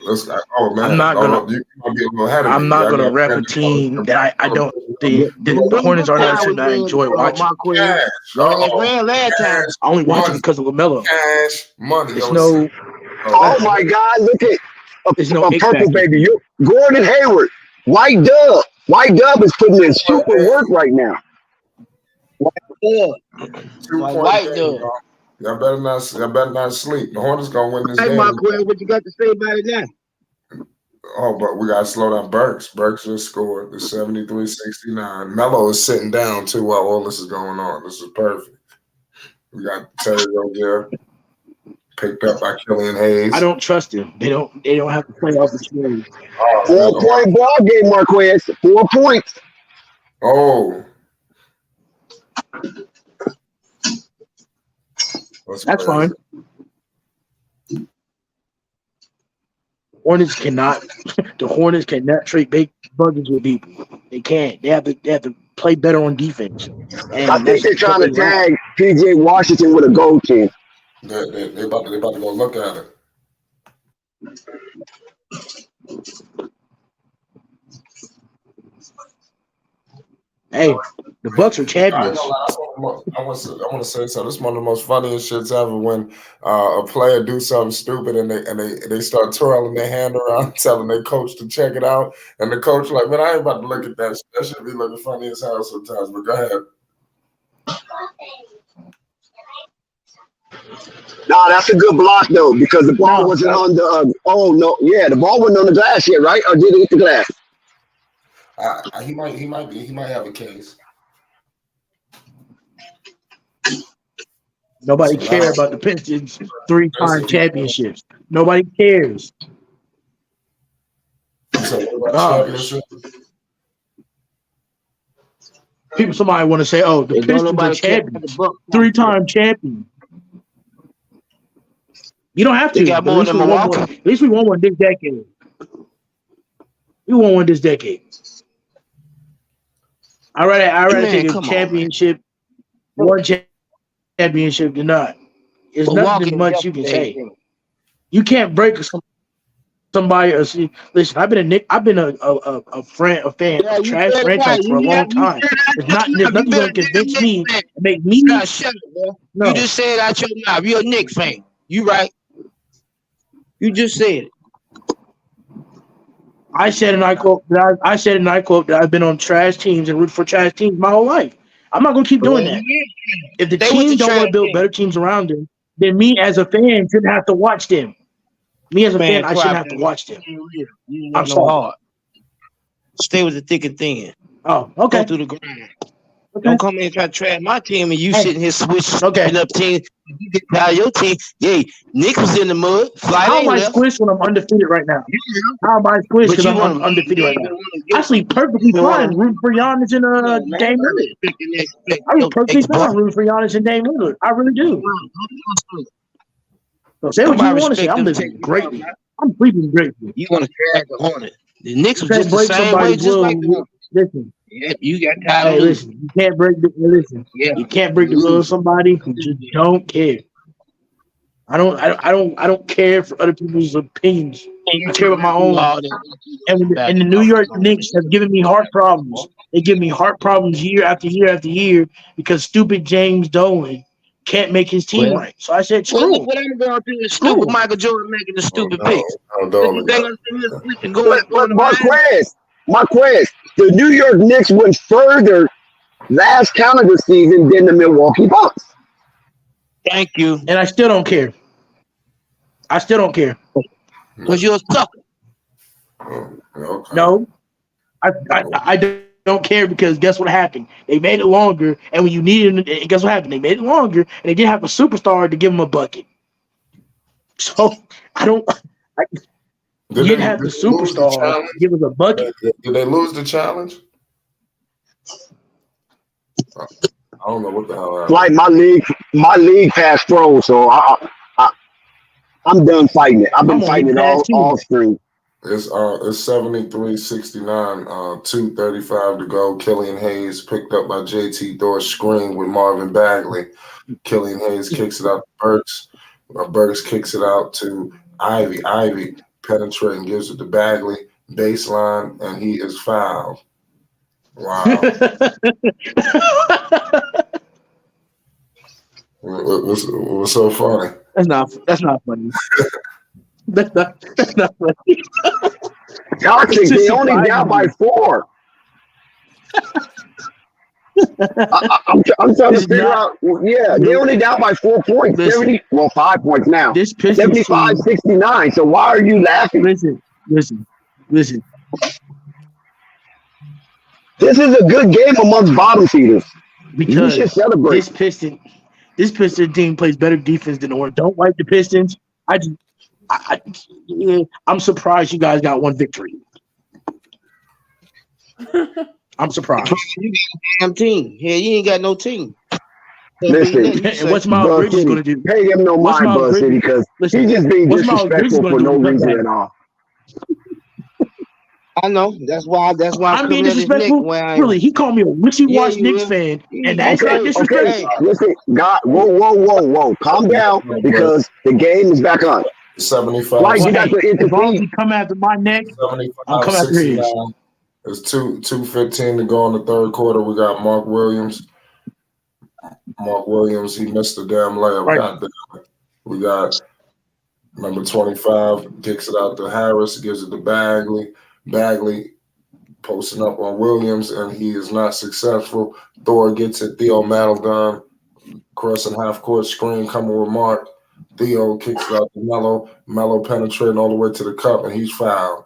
Let's. Oh man, I'm not gonna. you might be a little ahead of I'm me. not I gonna got rep a Brandon team that I don't. The Who Hornets your are not a guy team was that I in, enjoy watching. Marquez? Cash. Your ass ran last time. Cash I only watch it money. because of Lamelo. Cash money. It's Yo, no. Oh my God! Look at There's no a X purple factor. baby. You, Gordon Hayward, White Dub. White Dub is putting in super work right now. Yeah. 2 Like point white game, dog. y'all. Y'all better not sleep. The Hornets gonna win this Hey, game. Marquez, what you got to say about it now? Oh, but we gotta slow down Burks. Burks just scored the 73-69. Melo is sitting down too while all this is going on. This is perfect. We got Terry Rozier picked up by Killian Hayes. I don't trust him. They don't have to play off the screen. 4-point ball game, Marquez. 4 points. Oh. That's fine. Hornets cannot. The Hornets cannot trade big buckets with people. They can't. They have to play better on defense. And I think they're trying to tag PJ Washington with a gold team. They about to go look at it. Hey, the Bucks are champions. I want to say something. This is one of the most funniest shits ever when a player do something stupid and they start twirling their hand around, telling their coach to check it out, and the coach like, man, I ain't about to look at that. That should be looking funny as hell sometimes. But go ahead. No, that's a good block though because the ball wasn't on the. The ball wasn't on the glass yet, right? Or did it hit the glass? He might have a case. Nobody cares about the Pistons 3-time championships. Nobody cares. Somebody want to say, "Oh, the Pistons are champions, 3-time champion." You don't have to. They got more than Milwaukee. At least we won one this decade. We won one this decade. I rather take a championship, one championship than not. It's nothing much you can say. You can't break somebody. Listen, I've been a fan of trash franchise for a long time. There's nothing going to convince me and make me. Shut up, bro. You just said out your mouth. You're a Knicks fan. You right. You just said it. I said, and I quote that I've been on trash teams and root for trash teams my whole life. I'm not going to keep doing that. If the teams don't want to build better teams around them, then me as a fan shouldn't have to watch them. Me as a fan, I shouldn't have to watch them. I'm sorry. Hard. Stay with the thick and thin. Oh, okay. Go through the grind. Okay. Don't come in and try to trash my team and you sitting here switching up teams. You get out your team. Yay, Nick was in the mud. How am I squished when I'm undefeated right now? How am I squished because I'm undefeated right now? I sleep perfectly fine rooting for Giannis and Dame Lillard. I was perfectly fine rooting for Giannis and Dame Lillard. I really do. So say what you want to say. I'm living greatly. I'm sleeping greatly. You want to trash the Hornets. The Knicks was just the same way, just like the Hornets. Listen. Yeah, you got tired of listen. You can't break the You can't break the will of somebody who just don't care. I don't care for other people's opinions. I care about my own. And the New York Knicks have given me heart problems. They give me heart problems year after year after year because stupid James Dolan can't make his team right. So I said, screw him. What I'm going through is stupid Michael Jordan making the stupid picks. Marquez, the New York Knicks went further last calendar season than the Milwaukee Bucks. Thank you. And I still don't care. Because you're a sucker. No. I don't care because guess what happened? They made it longer, and when you needed it, guess what happened? They made it longer, and they didn't have a superstar to give them a bucket. So I don't. You didn't have the superstar to give us a bucket. Did they lose the challenge? I don't know what the hell happened. Like my league passed pro, so I'm done fighting it. I've been fighting it all spring. It's 73-69, 2:35 to go. Killian Hayes picked up by JT Thor screen with Marvin Bagley. Killian Hayes kicks it out to Burks. Burks kicks it out to Ivy. Ivy penetrating, gives it to Bagley, baseline, and he is fouled. Wow. What's so funny? That's not funny. That's not funny. Toxic, they only down by 4. I'm trying to figure out. Yeah, they only down by 4 points. 5 points now. This Pistons 75-69. So why are you laughing? Listen. This is a good game amongst bottom feeders. Because you should celebrate. This Piston team plays better defense than the Hornets. Don't like the Pistons. I'm surprised you guys got one victory. I'm surprised. You got a damn team. Yeah, you ain't got no team. Listen, and what's Miles Buzz Bridges City, going to do? pay him no mind, Buzz City, because he's just being disrespectful for no reason at all. I know. That's why I'm being disrespectful. Really, he called me a wishy-washy Knicks fan, and that's not disrespectful. Okay. Listen, God, whoa. Calm down, because the game is back on. 75. Like you got to as long as you come after my neck, I'll come after his. There's 2:15 to go in the third quarter. We got Mark Williams. He missed the damn layup. Right. We got number 25, kicks it out to Harris, gives it to Bagley. Bagley posting up on Williams, and he is not successful. Thor gets it. Theo Maledon crossing half court screen, coming with Mark. Theo kicks it out to Melo. Melo penetrating all the way to the cup, and he's fouled.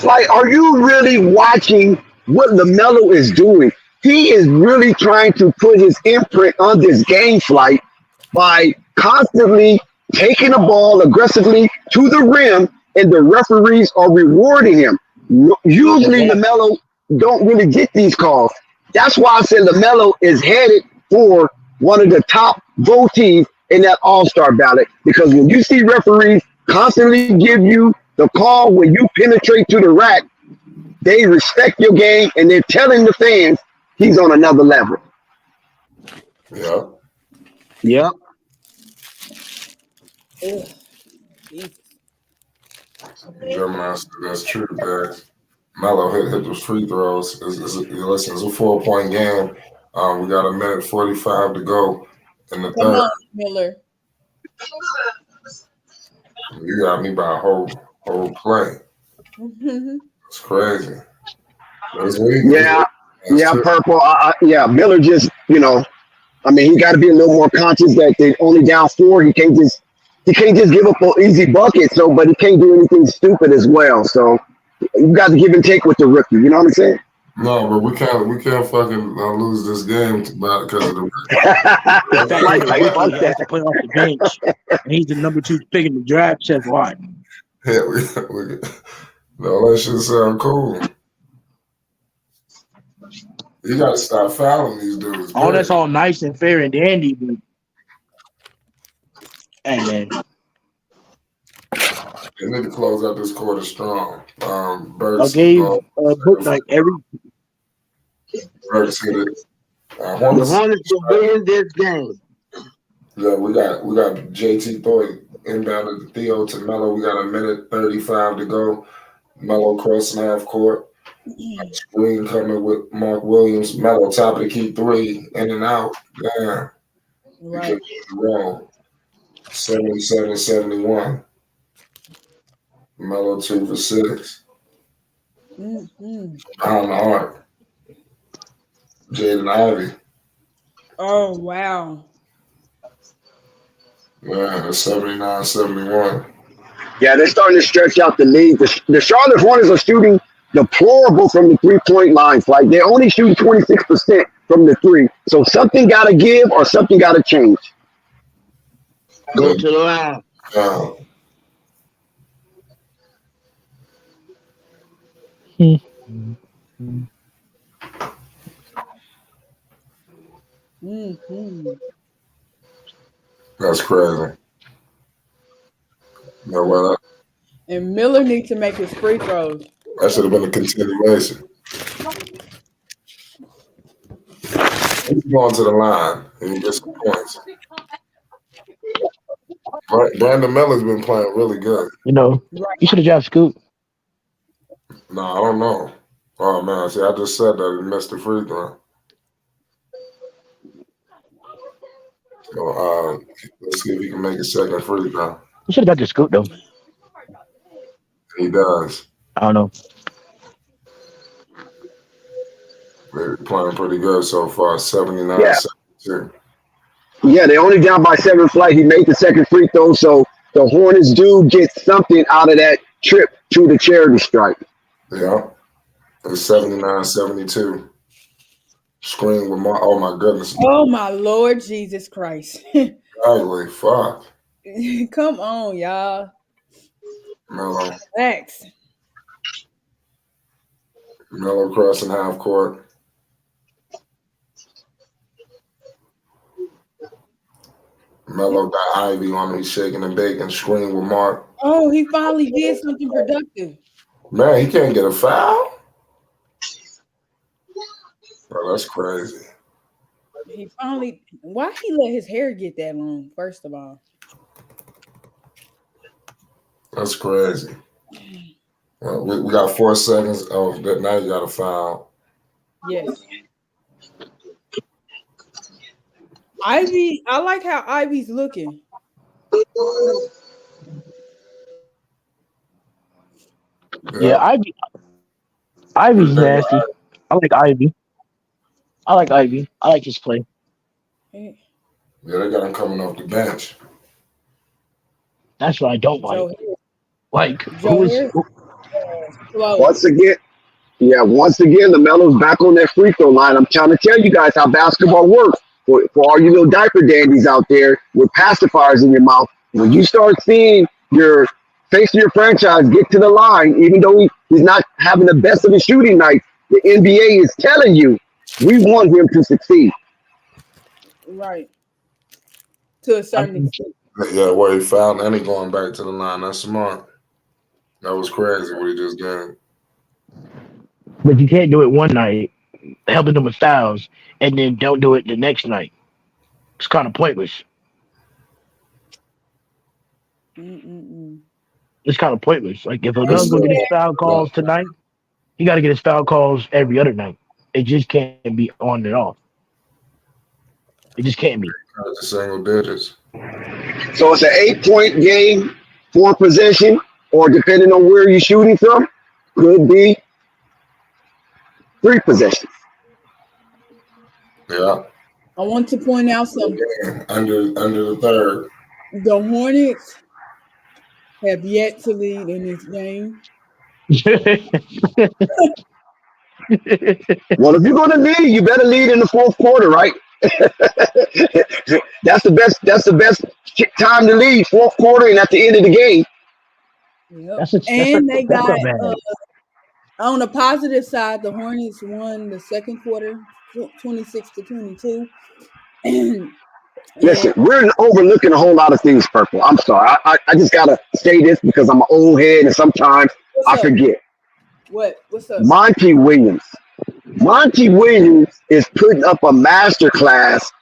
Like, are you really watching what Lamelo is doing? He is really trying to put his imprint on this game flight by constantly taking the ball aggressively to the rim, and the referees are rewarding him. Usually, Lamelo don't really get these calls. That's why I said Lamelo is headed for one of the top votees in that All-Star ballot, because when you see referees constantly give you the call when you penetrate to the rack, they respect your game, and they're telling the fans he's on another level. Yeah. Gemini, that's true, guys. Melo hit those free throws. It's a 4-point game. We got 1:45 to go in the third. On, Miller. You got me by a whole play. It's crazy. Yeah, Purple. Miller just, he got to be a little more conscious that they're only down 4. He can't just give up an easy bucket. So, but he can't do anything stupid as well. So, you got to give and take with the rookie. You know what I'm saying? No, but we can't fucking lose this game because of the rookie. He has to play off the bench, and he's the number 2 pick in the draft. Says why? Yeah, no, that shit sound cool. You got to stop fouling these dudes. Oh, that's all nice and fair and dandy, but hey, man. They need to close out this quarter strong. I gave Book Night every. Burks hit it. The Hornets will win this game. Yeah, we got JT Thor inbounded to Theo to Melo. We got 1:35 to go. Melo crossing half court. Screen coming with Mark Williams. Melo top of the key 3, in and out. Damn. Right. Wrong. 77-71. Melo 2 for 6. On the arc. Jaden Ivey. Oh, wow. Yeah, it's 79-71. Yeah, they're starting to stretch out the lead. The Charlotte Hornets are shooting deplorable from the 3-point lines. Like, they're only shooting 26% from the 3. So something got to give or something got to change. Go to the line. That's crazy. No, well, And Miller needs to make his free throws. that should have been a continuation. He's going to the line and he gets some points. Brandon Miller's been playing really good. You know, you should have drafted Scoot. No, I don't know. Oh man, see, I just said that he missed the free throw. So let's see if he can make a second free throw. You should have got the Scoot though. He does. I don't know. They're playing pretty good so far. 79, Yeah. 72. Yeah, they only down by 7 flight. He made the second free throw, so the Hornets do get something out of that trip to the charity stripe. Yeah. It's 79, 72. Screen with my, oh my goodness. Oh my Lord Jesus Christ. Ugly, fuck. Come on, y'all. Melo. Thanks. Melo crossing half court. Melo got Ivy on him. He's shaking and baking. Screen with Mark. Oh, he finally did something productive. Man, he can't get a foul? Bro, that's crazy. He finally. Why he let his hair get that long? First of all, That's crazy. Well, we got 4 seconds. Oh, now you got a foul. yes. Ivy, I like how Ivy's looking. Yeah, Ivy's nasty. I like Ivy. I like his play. Yeah, they got him coming off the bench. That's what I don't like. Joe, Like, Joe who is Harris. Slow. Once again, LaMelo's back on that free throw line. I'm trying to tell you guys how basketball works. For all you little diaper dandies out there with pacifiers in your mouth, when you start seeing your face of your franchise get to the line, even though he's not having the best of his shooting night, the NBA is telling you, we want him to succeed. Right. To a certain extent. Yeah, where he fouled and he going back to the line. That's smart. That was crazy what he just did. But you can't do it one night, helping them with fouls, and then don't do it the next night. It's kind of pointless. It's kind of pointless. Like, if LaMelo's going to get his foul calls tonight, he got to get his foul calls every other night. It just can't be on and off. It just can't be. The single digits. So it's an 8-point game, 4 possession, or depending on where you're shooting from, could be 3 possessions. Yeah. I want to point out something. Under the third. The Hornets have yet to lead in this game. Well, if you're going to lead, you better lead in the fourth quarter, right? That's the best time to lead, fourth quarter and at the end of the game. Yep. They got on the positive side, the Hornets won the second quarter 26-22. Listen, we're overlooking a whole lot of things, Purple. I'm sorry. I just got to say this because I'm an old head and sometimes I forget. What's up? Monty Williams is putting up a master class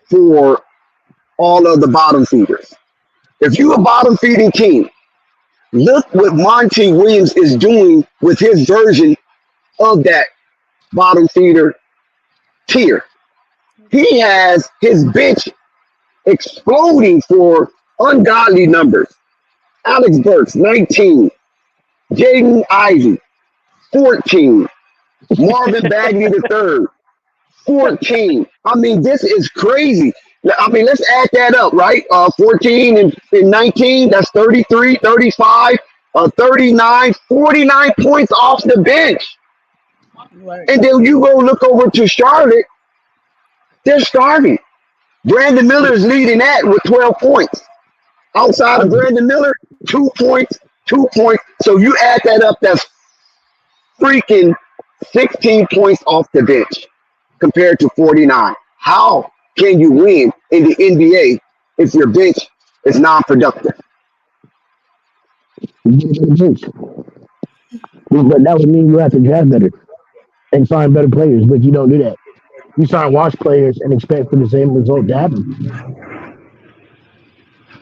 for all of the bottom feeders. If you're a bottom feeding team, look what Monty Williams is doing with his version of that bottom feeder tier. He has his bench exploding for ungodly numbers. Alex Burks, 19. Jaden Ivey, 14. Marvin Bagley III, 14. I mean, this is crazy. I mean, let's add that up, right? 14 and 19, that's 33, 35, 39, 49 points off the bench. Right. And then you go look over to Charlotte, they're starving. Brandon Miller is leading that with 12 points. Outside of Brandon Miller, 2 points, 2 points. So you add that up, that's freaking 16 points off the bench compared to 49. How can you win in the NBA if your bench is non-productive? But that would mean you have to draft better and find better players, but you don't do that. You sign wash players and expect for the same result to happen.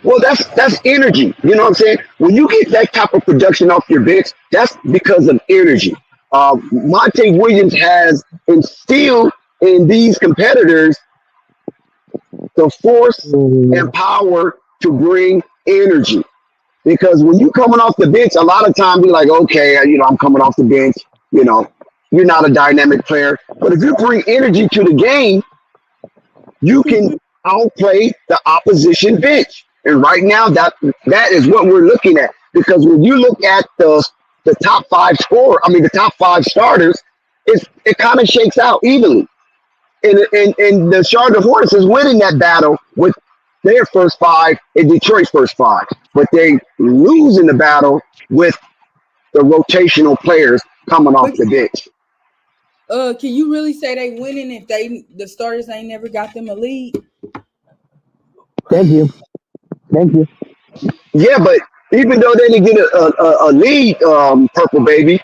Well, that's energy. You know what I'm saying? When you get that type of production off your bench, that's because of energy. Monte Williams has instilled in these competitors the force and power to bring energy. Because when you coming off the bench, a lot of times you're like, okay, I'm coming off the bench. You're not a dynamic player. But if you bring energy to the game, you can outplay the opposition bench. And right now, that is what we're looking at. Because when you look at the top the top five starters, it kind of shakes out evenly. And the Charlotte Hornets is winning that battle with their first five and Detroit's first five. But they lose in the battle with the rotational players coming off the bench. Can you really say they winning if the starters ain't never got them a lead? Thank you. Yeah, but even though they didn't get a lead, Purple Baby,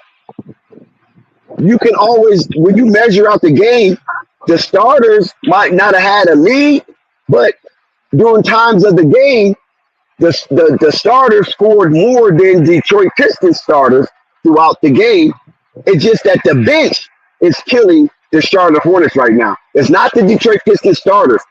you can always, when you measure out the game, the starters might not have had a lead, but during times of the game, the starters scored more than Detroit Pistons starters throughout the game. It's just that the bench is killing the Charlotte Hornets right now. It's not the Detroit Pistons starters.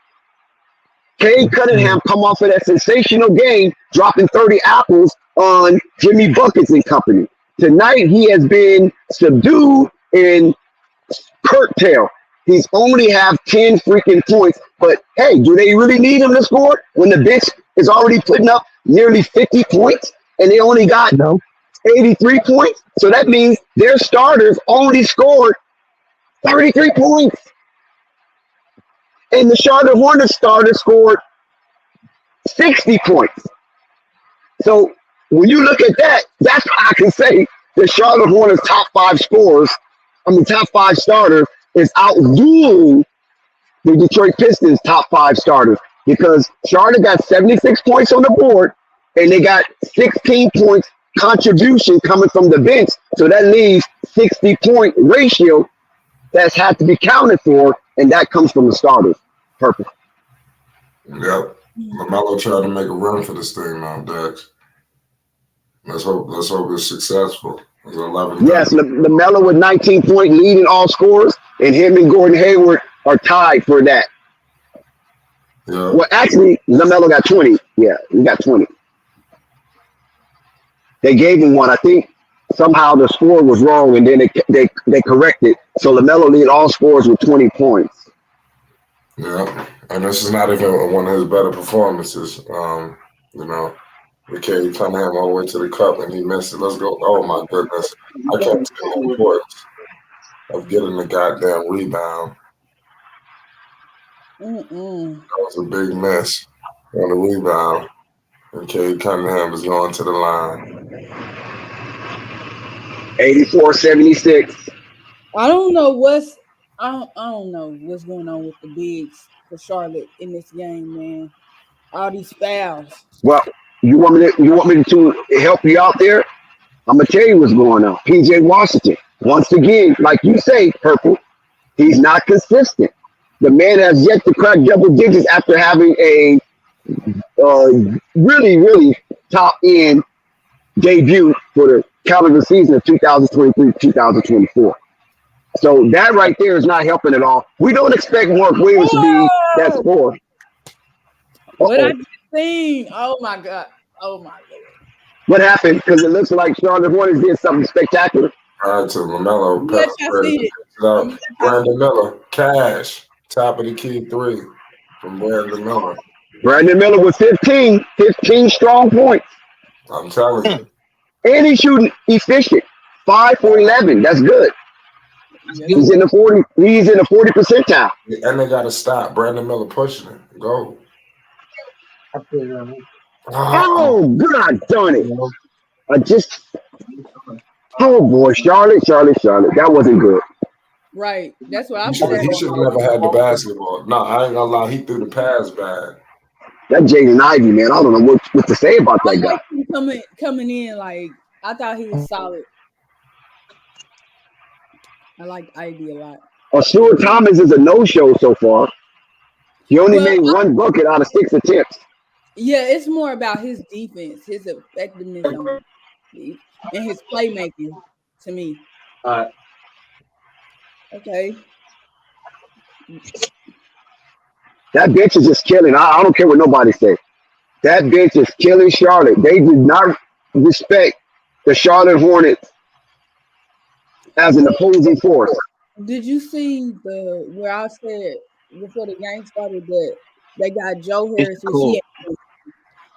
Cade Cunningham come off of that sensational game, dropping 30 apples on Jimmy Buckets and company. Tonight, he has been subdued and curtailed. He's only have 10 freaking points. But, hey, do they really need him to score when the bench is already putting up nearly 50 points and they only got 83 points? So that means their starters only scored 33 points. And the Charlotte Hornets starters scored 60 points. So when you look at that, that's how I can say the Charlotte Hornets top five starters is outdueling the Detroit Pistons top five starters, because Charlotte got 76 points on the board and they got 16 points contribution coming from the bench. So that leaves 60-point ratio that's had to be counted for, and that comes from the starters. Purple. Yep. Lamelo tried to make a run for this thing now, Dex. Let's hope it's successful. It's 11. Yes, Lamelo with 19-point leading all scorers, and him and Gordon Hayward are tied for that. Yeah. Well, actually, Lamelo got 20. Yeah, he got 20. They gave him one. I think somehow the score was wrong, and then they corrected. So Lamelo lead all scorers with 20 points. Yeah, and this is not even one of his better performances. We carried Cunningham all the way to the cup, and he missed it. Let's go. Oh, my goodness. I can't tell the importance of getting the goddamn rebound. That was a big miss on the rebound. And Cade Cunningham is going to the line. 84-76. I don't know what's going on with the bigs for Charlotte in this game, man. All these fouls. Well, you want me to help you out there? I'm gonna tell you what's going on. PJ Washington, once again, like you say, Purple, he's not consistent. The man has yet to crack double digits after having a really, really top end debut for the calendar season of 2023-2024. So that right there is not helping at all. We don't expect Mark Williams to be that scorer. What I just seen? Oh my God! Oh my Lord! What happened? Because it looks like Charlotte Hornets did something spectacular. All right, to Lamelo. Yes, I see it. Brandon Miller, cash, top of the key 3 from Brandon Miller. Brandon Miller with 15 strong points. I'm telling you. And he's shooting efficient. 5 for 11. That's good. He's in the 40. He's in the 40 percentile. And they got to stop Brandon Miller pushing it. Go. Oh, God darn it. Oh, boy. Charlotte. That wasn't good. Right. That's what I'm saying. He should have never had the basketball. No, I ain't going to lie. He threw the pass bad. That Jaden Ivey, man. I don't know what to say about that guy. Coming in, like, I thought he was solid. I like Ivy a lot. Stuart Thomas is a no-show so far. He only made one bucket out of 6 attempts. Yeah, it's more about his defense, his effectiveness on defense, and his playmaking to me. All right. Okay. That bench is just killing. I don't care what nobody says. That bench is killing Charlotte. They did not respect the Charlotte Hornets as an opposing force. Did you see the where I said before the game started that they got Joe It's Harris, which cool.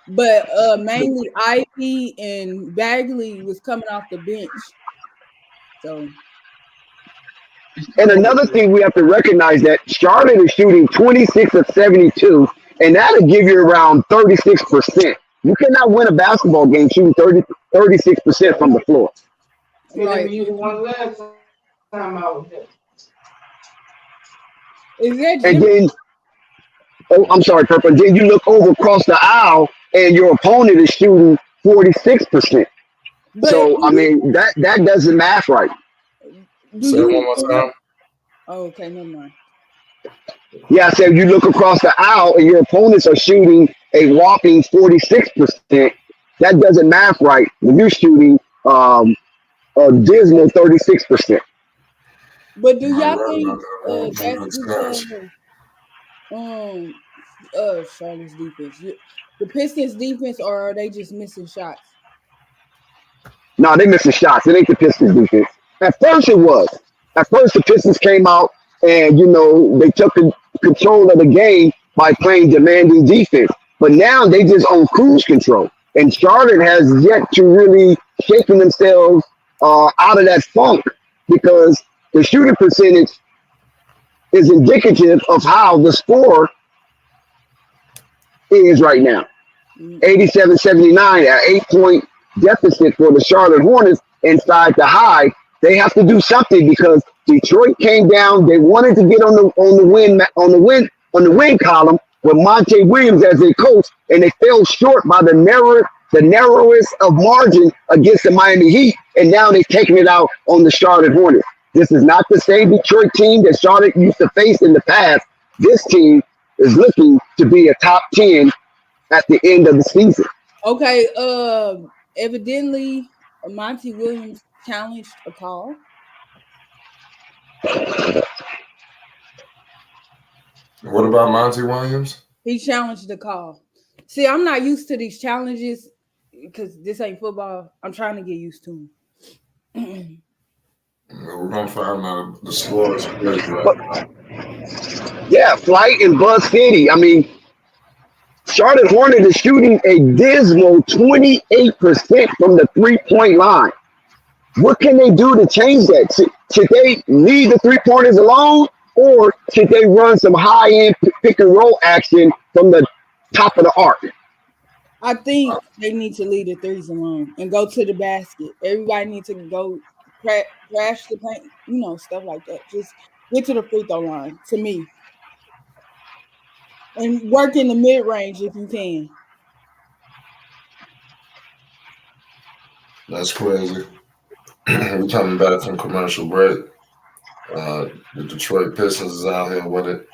but mainly Ivy and Bagley was coming off the bench. So And another thing we have to recognize that Charlotte is shooting 26 of 72, and that'll give you around 36%. You cannot win a basketball game shooting 36% from the floor. right. You the one last time I was there. Is that And Jimmy? then, oh, I'm sorry, Purple. Then you look over across the aisle, and your opponent is shooting 46%. But So I mean that doesn't math right. do Say it one you? more time. Oh, okay, never mind. Yeah, I said you look across the aisle, and your opponents are shooting a whopping 46%. That doesn't math right when you're shooting a dismal 36%. But do Right, y'all right, think right. that's Makes because sense. Charlotte's defense, the Pistons defense, or are they just missing shots? No, they missing shots. It ain't the Pistons defense. At first it was. At first the Pistons came out and they took control of the game by playing demanding defense. But now they just on cruise control. And Charlotte has yet to really shaking themselves out of that funk because the shooting percentage is indicative of how the score is right now. 87-79 at 8-point deficit for the Charlotte Hornets inside the high. They have to do something because Detroit came down. They wanted to get on the win column with Monte Williams as their coach, and they fell short by the narrowest of margin against the Miami Heat, and now they're taking it out on the Charlotte Hornets. This is not the same Detroit team that Charlotte used to face in the past. This team is looking to be a top 10 at the end of the season. Okay, evidently Monty Williams challenged a call. What about Monty Williams? He challenged the call. See, I'm not used to these challenges because this ain't football. I'm trying to get used to them. We're gonna find out the score is crazy right now. Yeah, Flight and Buzz City. I mean, Charlotte Hornet is shooting a dismal 28% from the 3-point line. What can they do to change that? Should they leave the 3-pointers alone, or should they run some high-end pick and roll action from the top of the arc? I think they need to leave the threes alone and go to the basket. Everybody needs to go crash the paint, stuff like that. Just get to the free throw line, to me. And work in the mid-range if you can. That's crazy. We're coming back from commercial break. The Detroit Pistons is out here with it.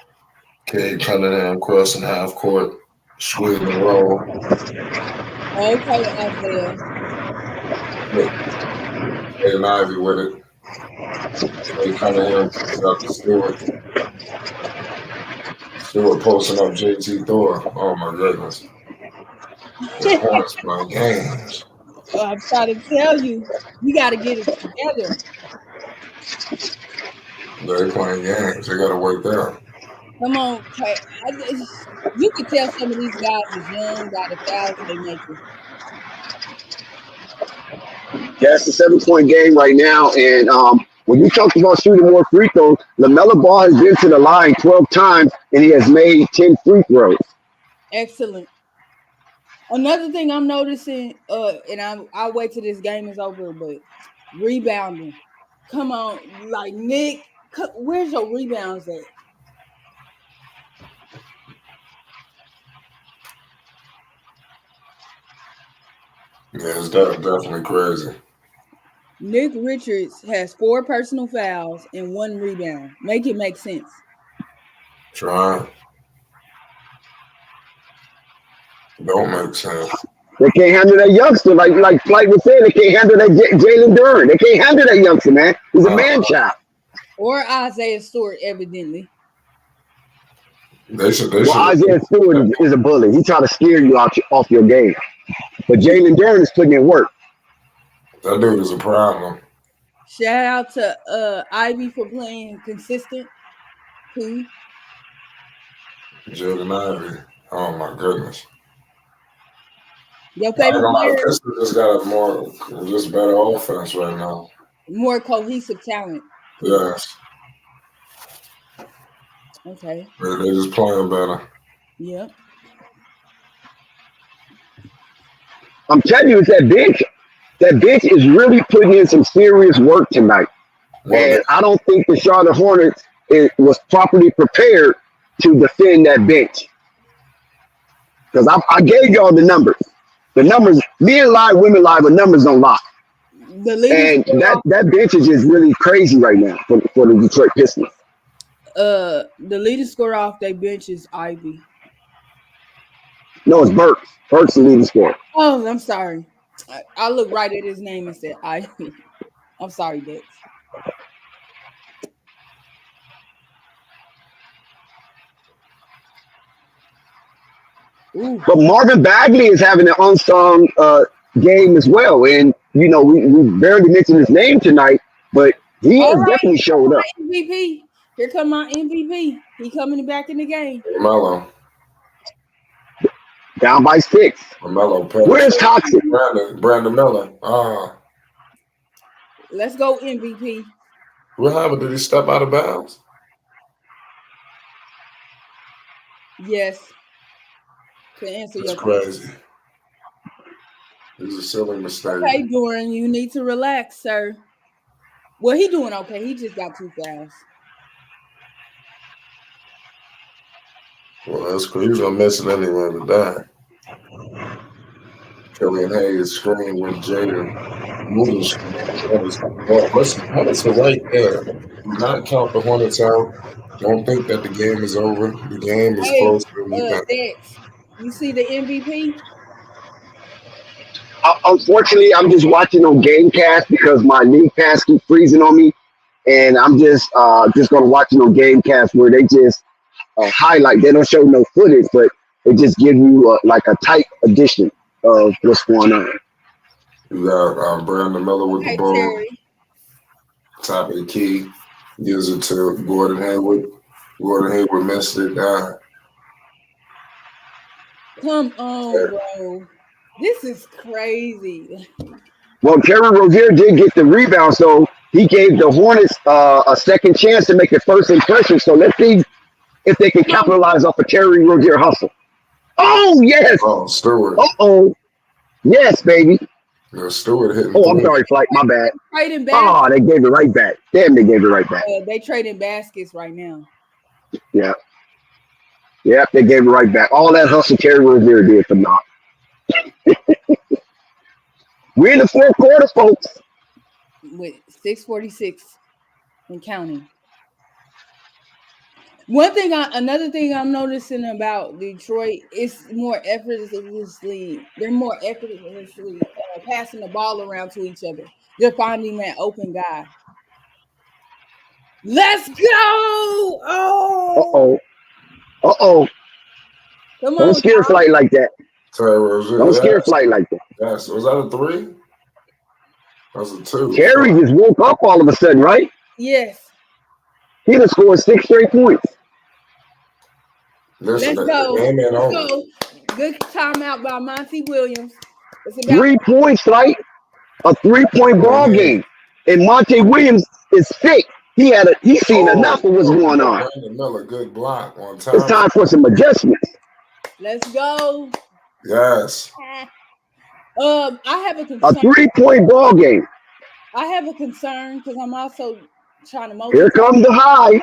Cade Cunningham crossing half court, squeeze and roll. Okay, Isaiah. And Ivy with it. Cade Cunningham got the Stewart. Stewart posting up JT Thor. Oh my goodness. The Hornets playing games. I'm trying to tell you, you got to get it together. They're playing games. They got to work there. Come on, you can tell some of these guys is young by the fouls they making. Yeah, it's a 7-point game right now, and when you talk about shooting more free throws, Lamelo Ball has been to the line 12 times, and he has made 10 free throws. Excellent. Another thing I'm noticing, and I'll wait till this game is over, but rebounding. Come on, like Nick, where's your rebounds at? Yeah, it's definitely crazy. Nick Richards has 4 personal fouls and 1 rebound. Make it make sense. Trying. Don't make sense. They can't handle that youngster. Like Flight was saying, they can't handle that Jalen Duran. They can't handle that youngster, man. He's a man child. Or Isaiah Stewart, evidently. They should. Well, Isaiah Stewart is a bully. He trying to steer you off your game. But Jalen Duran is putting in work. That dude is a problem. Shout out to Ivy for playing consistent. Too. Jordan Ivy. Oh my goodness. Your favorite player? Pistons just got a more just better offense right now. More cohesive talent. Yes. Okay. They're just playing better. Yep. I'm telling you, it's that bench. That bench is really putting in some serious work tonight. And I don't think the Charlotte Hornets was properly prepared to defend that bench. Because I gave y'all the numbers. The numbers, men lie, women lie, but numbers don't lie. And that bench is just really crazy right now for the Detroit Pistons. The leading scorer off their bench is Ivy. No, it's Burks. Burks the leading scorer. Oh, I'm sorry. I looked right at his name and said Ivy. I'm sorry, Dex. Ooh. But Marvin Bagley is having an unsung game as well. And, you know, we barely mentioned his name tonight, but he has definitely showed up. MVP. Here come my MVP. He coming back in the game. Melo. Down by 6. Melo. Where's Toxic? Brandon Miller. Let's go MVP. What happened? Did he step out of bounds? Yes. To answer That's your question. crazy. It's a silly mistake. Okay, Doran, you need to relax, sir. Well, he doing okay. He just got too fast. Well, that's cool. He was gonna miss it anyway with that. Killian Hayes screen with Jaden moving. Hornets are right there. Do not count the Hornets out. Don't think that the game is over. The game is close to the You see the MVP? Unfortunately, I'm just watching on Gamecast because my league pass keep freezing on me, and I'm just gonna watch it on Gamecast where they just highlight. They don't show no footage, but they just give you like a tight edition of what's going on. You got Brandon Miller with the ball. Terry. Top of the key. Gives it to Gordon Hayward. Gordon Hayward missed it. Come on, bro. This is crazy. Well, Terry Rozier did get the rebound, so he gave the Hornets a second chance to make a first impression. So let's see if they can capitalize off a Terry Rozier hustle. Oh, yes. Oh, Stewart. Uh-oh. Yes, baby. Yeah, Stewart hitting. Oh, I'm sorry, Flight. My bad. Trading Oh, they gave it right back. Damn, they gave it right back. They trading baskets right now. Yeah. Yep, they gave it right back. All that hustle Terry Rozier did for naught. We're in the fourth quarter, folks. With 6:46 and counting. Another thing I'm noticing about Detroit is more effortlessly. They're more effortlessly passing the ball around to each other. They're finding that open guy. Let's go! Oh! Uh-oh. Come on, don't scare Flight like that. Don't scare Flight like that. Yes. Was that a 3? That was a 2. Terry just woke up all of a sudden, right? Yes. He done scored 6 straight points. Listen, Let's go. Let's go. Good timeout by Monty Williams. 3 points, Flight. A 3-point ball game. And Monty Williams is sick. He's seen enough of what's going on. Another good block on time. It's time for some adjustments. Let's go. Yes. I have a concern. A 3-point ball game. I have a concern because I'm also trying to multitask. Here comes the high.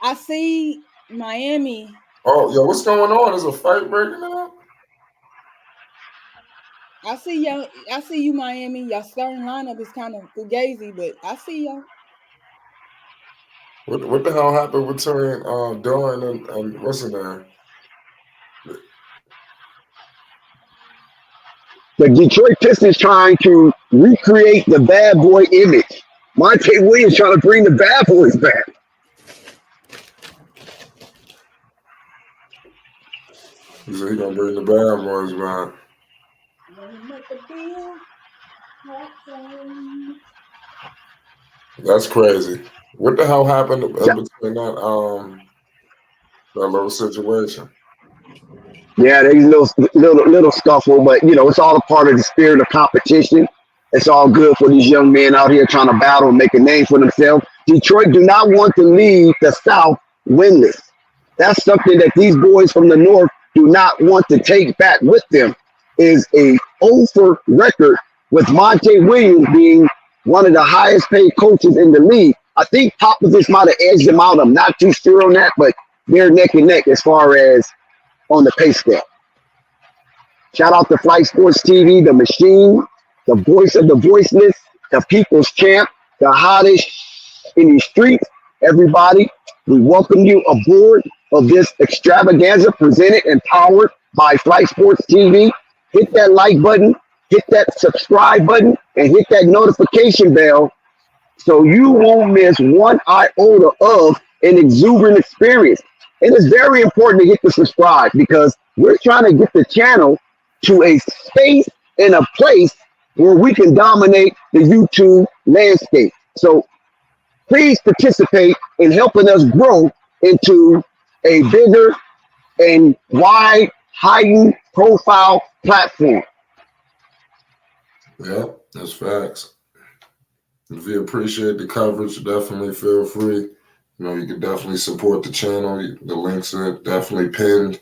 I see Miami. Oh, yo, what's going on? Is a fight breaking out? I see you, Miami. Your starting lineup is kind of fugazi, but I see y'all. What the hell happened between Doran and what's his name? The Detroit Pistons trying to recreate the bad boy image. Monte Williams trying to bring the bad boys back. He said he gonna bring the bad boys back. That's crazy. What the hell happened in between that little situation? Yeah, there's little scuffle, but it's all a part of the spirit of competition. It's all good for these young men out here trying to battle and make a name for themselves. Detroit do not want to leave the South winless. That's something that these boys from the North do not want to take back with them. Is a over record with Monte Williams being one of the highest paid coaches in the league. I think Popovich might have edged him out. I'm not too sure on that, but they're neck and neck as far as on the pay scale. Shout out to Flight Sports TV, the machine, the voice of the voiceless, the people's champ, the hottest in the streets. Everybody, we welcome you aboard of this extravaganza presented and powered by Flight Sports TV. Hit that like button, hit that subscribe button, and hit that notification bell so you won't miss one iota of an exuberant experience. And it's very important to hit the subscribe because we're trying to get the channel to a space and a place where we can dominate the YouTube landscape. So please participate in helping us grow into a bigger and wide, heightened profile platform. Yeah, that's facts. If you appreciate the coverage, definitely feel free. You can definitely support the channel. The links are definitely pinned. You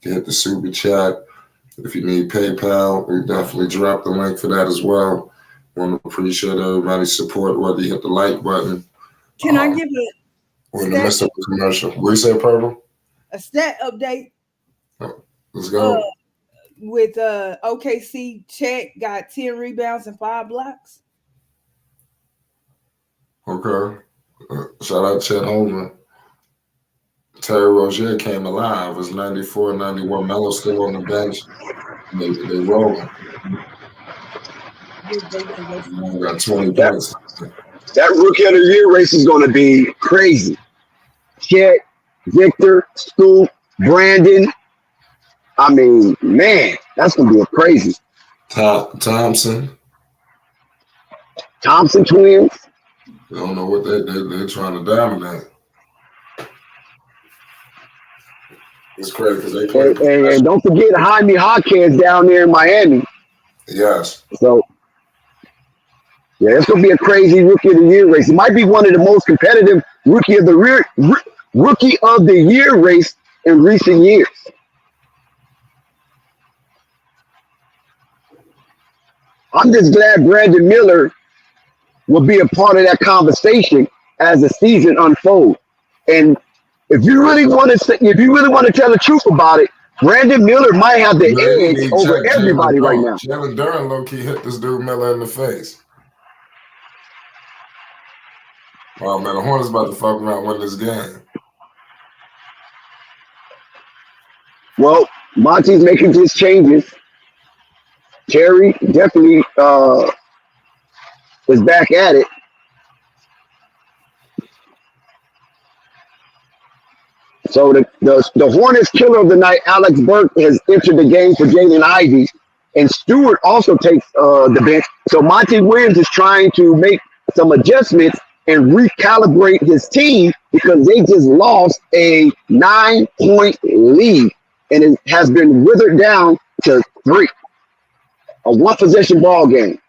can hit the super chat. If you need PayPal, we definitely drop the link for that as well. Want to appreciate everybody's support, whether you hit the like button. Can I give We're in the midst of a commercial. What do you say, Purple? a stat update? Let's go. With OKC, Chet got 10 rebounds and 5 blocks. Okay. Shout out Chet Holman. Terry Rozier came alive. It was 94-91. Melo still on the bench. They rolling. Got 20 points. That Rookie of the Year race is going to be crazy. Chet, Victor, Scoop, Brandon. I mean, man, that's going to be a crazy. Thompson twins. They don't know what they're trying to dominate. It's crazy because they play. And don't forget Jaime Hawkins down there in Miami. Yes. So, yeah, it's going to be a crazy Rookie of the Year race. It might be one of the most competitive Rookie of the Year race in recent years. I'm just glad Brandon Miller will be a part of that conversation as the season unfolds. And if you really want to tell the truth about it, Brandon Miller might have the edge over everybody right now. Jalen Duren low-key hit this dude Miller in the face. Oh man, the Hornets about to fuck around win this game. Well, Monty's making his changes. Terry definitely is back at it. So the Hornets killer of the night, Alex Burke, has entered the game for Jaden Ivey, and Stewart also takes the bench. So Monty Williams is trying to make some adjustments and recalibrate his team because they just lost a 9-point lead, and it has been withered down to 3. A one-possession ball game.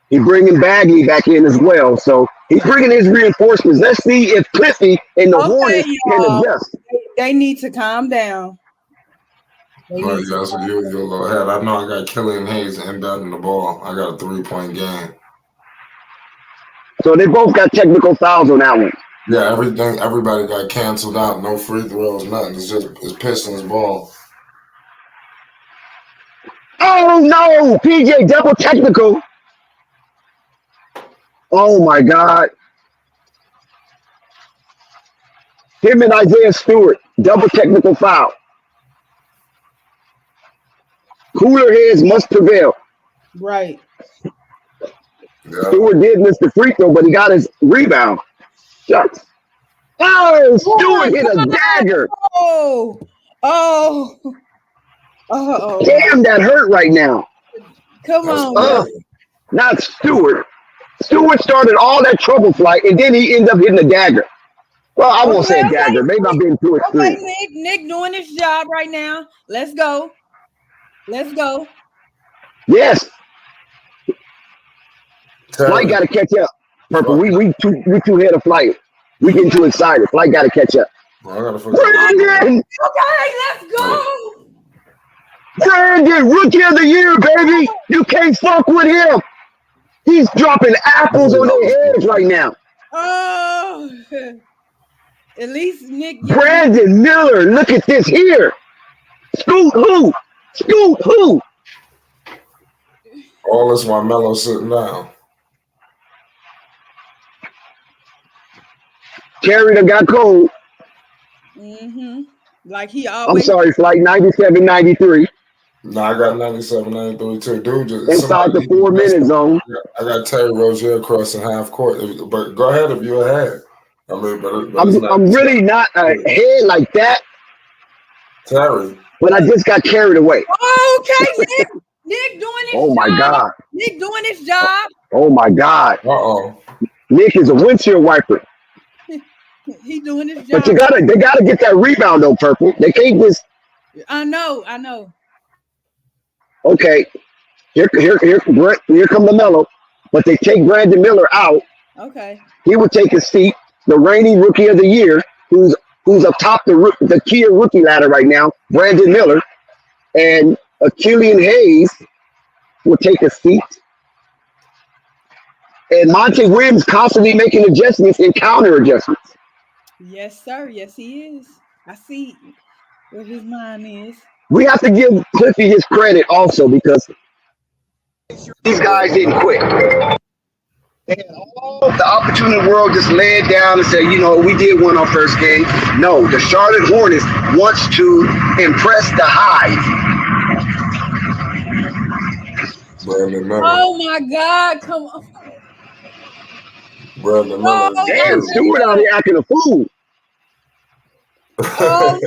He's bringing Bagley back in as well. So he's bringing his reinforcements. Let's see if Cliffy and the Hornets can adjust. They need to calm down. Well, yeah, that's what you're a little ahead. I know I got Killian Hayes inbounding the ball. I got a 3-point game. So they both got technical fouls on that one. Yeah, everybody got canceled out. No free throws, nothing. It's Pistons ball. Oh no, PJ double technical. Oh my God. Him and Isaiah Stewart, double technical foul. Cooler heads must prevail. Right. Yeah. Stewart did miss the free throw, but he got his rebound. Shucks. Oh, Stewart hit a dagger. Oh. Damn, that hurt right now. Come That's on. Uh, not Stewart. Stewart started all that trouble flight, and then he ended up hitting a dagger. Well, I won't say a dagger. Maybe I'm being too extreme. Okay, Nick doing his job right now. Let's go. Yes, Terry. Flight got to catch up. Purple, we too ahead of Flight. We getting too excited. Flight got to catch up. Well, I gotta forget. Brandon, Okay, let's go. Brandon, Rookie of the Year, baby. You can't fuck with him. He's dropping apples on their heads right now. Oh, at least Nick. Brandon Miller, look at this here. Scoot who? All this while Melo sitting down. Terry done got cold. Like he I'm always. sorry, Flight 97, 93. No, I got 97, 93 too. Dude, just Inside the 4 minute zone. I got Terry Rozier crossing half court. But go ahead if you're ahead. I mean, but it's not, I'm really not ahead like that, Terry. but I just got carried away. Okay, Nick doing his Oh my job. God. Nick doing his job. Oh my God. Uh-oh. Nick is a windshield wiper. He doing his job. But they gotta get that rebound though, Purple. They can't just I know. okay. Here come Lamelo. But they take Brandon Miller out. Okay. He would take his seat. The reigning Rookie of the Year, who's atop the Kia rookie ladder right now, Brandon Miller, and Killian Hayes will take a seat. And Monte Williams constantly making adjustments and counter adjustments. Yes, sir. Yes, he is. I see where his mind is. We have to give Cliffy his credit also because these guys didn't quit. They had all the opportunity in the world just lay it down and say, we did win our first game. No, the Charlotte Hornets wants to impress the Hive. Brandon Miller. Oh my God! Come on. Brandon Miller. Damn, Stewart out here acting a fool. Oh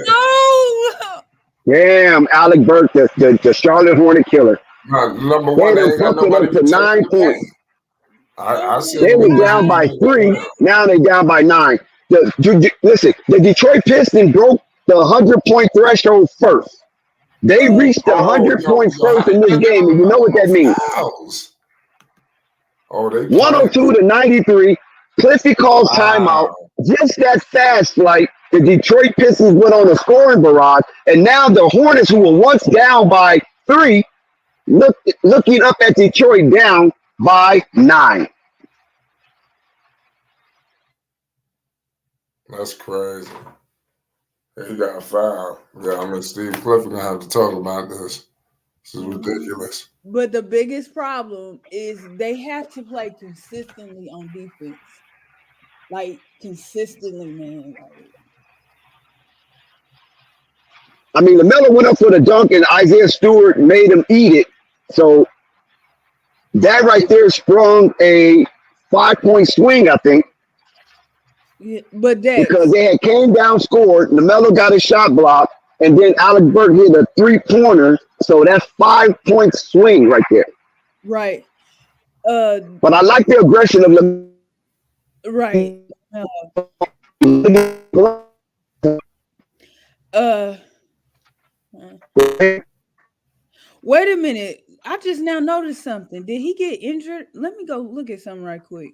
no! Damn, Alec Burke, the Charlotte Hornet killer. Number one, They they ain't got bumped it nobody up to to 9 take the points. game. I see. They were down by 3. Now they down by 9. Listen, the Detroit Pistons broke the 100-point threshold first. They reached the 100 points first in this game, and you know what that means. Oh, they 102 to 93. Cliffy calls timeout. Just that fast, Flight. The Detroit Pistons went on a scoring barrage, and now the Hornets, who were once down by 3, looking up at Detroit down by 9. That's crazy. He got a foul. Yeah, I mean, Steve Clifford gonna have to talk about this. This is ridiculous. But the biggest problem is they have to play consistently on defense. Like consistently, man. I mean, Lamelo went up for the dunk, and Isaiah Stewart made him eat it. So that right there sprung a 5-point swing, I think. Yeah, but that because they had came down, scored. Lamelo got a shot block, and then Alec Burke hit a 3-pointer. So that's 5-point swing right there. Right. But I like the aggression of Lamelo. Right. Wait a minute. I just now noticed something. Did he get injured? Let me go look at something right quick.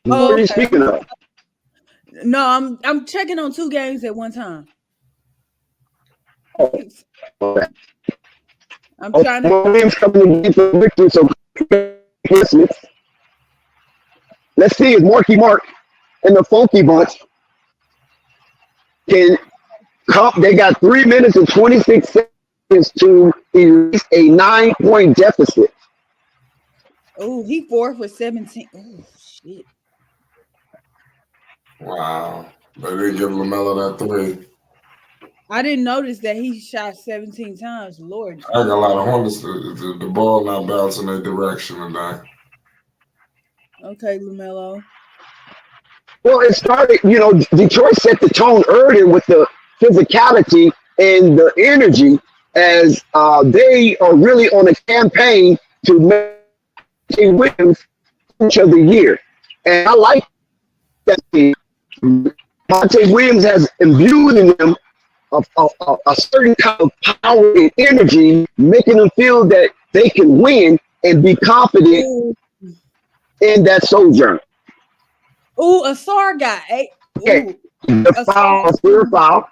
What are you speaking of? No, I'm checking on 2 games at one time. I'm trying to coming in for victory, so let's see if Marky Mark and the Funky Bunch can come. They got 3 minutes and 26 seconds to erase a 9-point deficit. Oh, he 4 for 17. Oh shit. Wow. They didn't give Lamelo that three. I didn't notice that he shot 17 times. Lord. I got a lot of Hornets. The ball not bouncing their direction today. Okay, Lamelo. Well, it started, Detroit set the tone earlier with the physicality and the energy as they are really on a campaign to make Williams coach of the year. And I like that. Monte Williams has imbued in them a certain kind of power and energy, making them feel that they can win and be confident in that sojourn. Ooh, Asar got 8. Okay, the foul.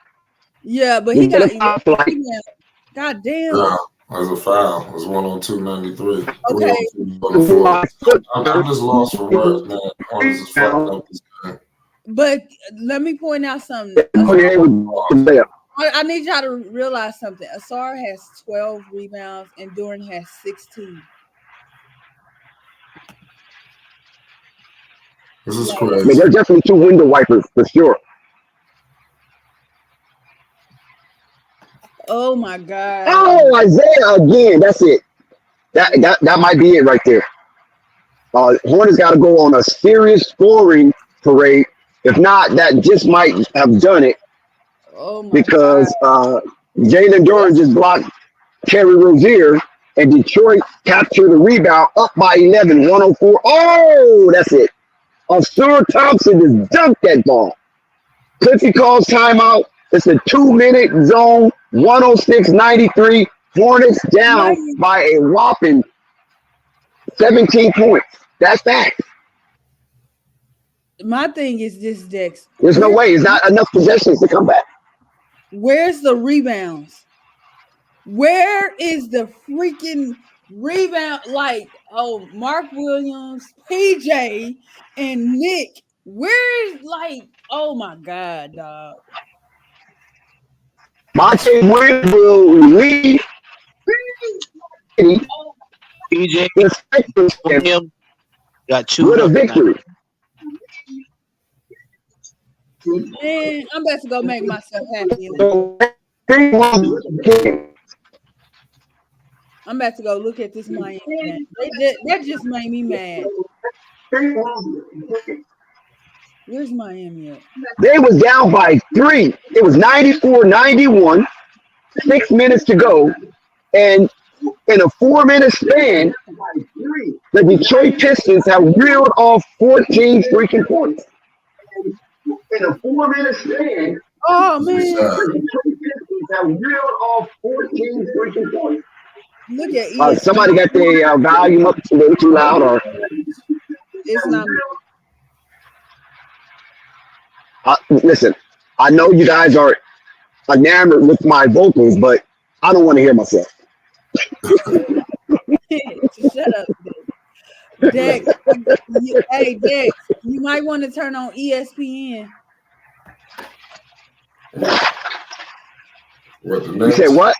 Yeah, but he got flight. God damn. Yeah, that's a foul. It was 102-93. Okay. I'm just lost for words, man. Hornets is fucked up this game. But let me point out something. I need y'all to realize something. Asar has 12 rebounds and Doran has 16. This is I crazy. mean, they're definitely two window wipers for sure. Oh my God. Oh, Isaiah again. That's it. That might be it right there. Hornets got to go on a serious scoring parade. If not, that just might have done it. Oh my because Jalen Duran just blocked Terry Rozier, and Detroit captured the rebound up by 11, 104. Oh, that's it. Osur Thompson just dunked that ball. Cliffy calls timeout. It's a 2-minute zone, 106-93. Hornets down by a whopping 17 points. That's that. My thing is this, Dex. There's no way. It's not enough possessions to come back. Where's the rebounds? Where is the freaking rebound? Like, Mark Williams, PJ, and Nick. Where's, oh my God, dog. Monte Williams will lead PJ him got two with a victory. Man, I'm about to go make myself happy. I'm about to go look at this Miami game. That just made me mad. Where's Miami at? They was down by 3. It was 94-91. 6 minutes to go. And in a 4-minute span, the Detroit Pistons have reeled off 14 freaking points. In a 4-minute span, oh man, the Detroit Pistons have reeled off 14 freaking points. Look at somebody got their volume up a little too loud, or it's not. Listen, I know you guys are enamored with my vocals, but I don't want to hear myself. Shut up, Dex. Hey, Dex, you might want to turn on ESPN. You said what?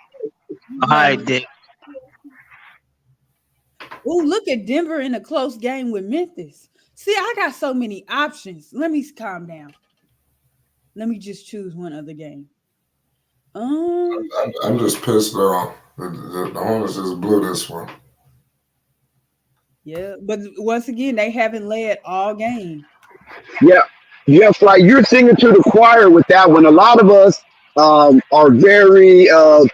All right, Dick. Oh, look at Denver in a close game with Memphis. See, I got so many options. Let me calm down. Let me just choose one other game. I'm just pissed though. The Hornets just blew this one. Yeah, but once again, they haven't led all game. Yeah, Fly, you're singing to the choir with that one. A lot of us are very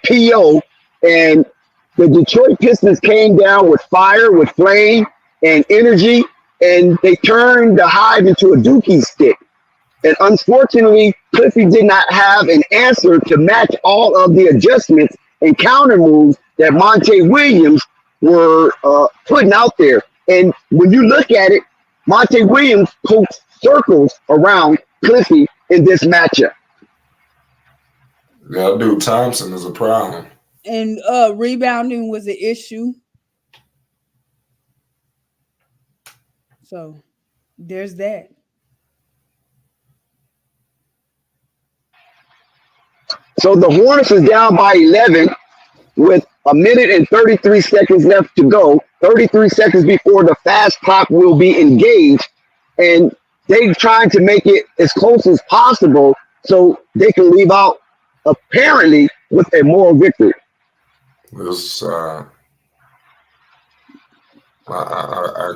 PO, and the Detroit Pistons came down with fire, with flame, and energy, and they turned the Hive into a dookie stick. And unfortunately, Cliffy did not have an answer to match all of the adjustments and counter moves that Monte Williams were putting out there. And when you look at it, Monte Williams poked circles around Cliffy in this matchup. Yeah, dude, Thompson is a problem. And rebounding was an issue. So there's that. So the Hornets is down by 11 with 1 minute and 33 seconds left to go. 33 seconds before the fast clock will be engaged. And they trying to make it as close as possible so they can leave out apparently with a moral victory. This I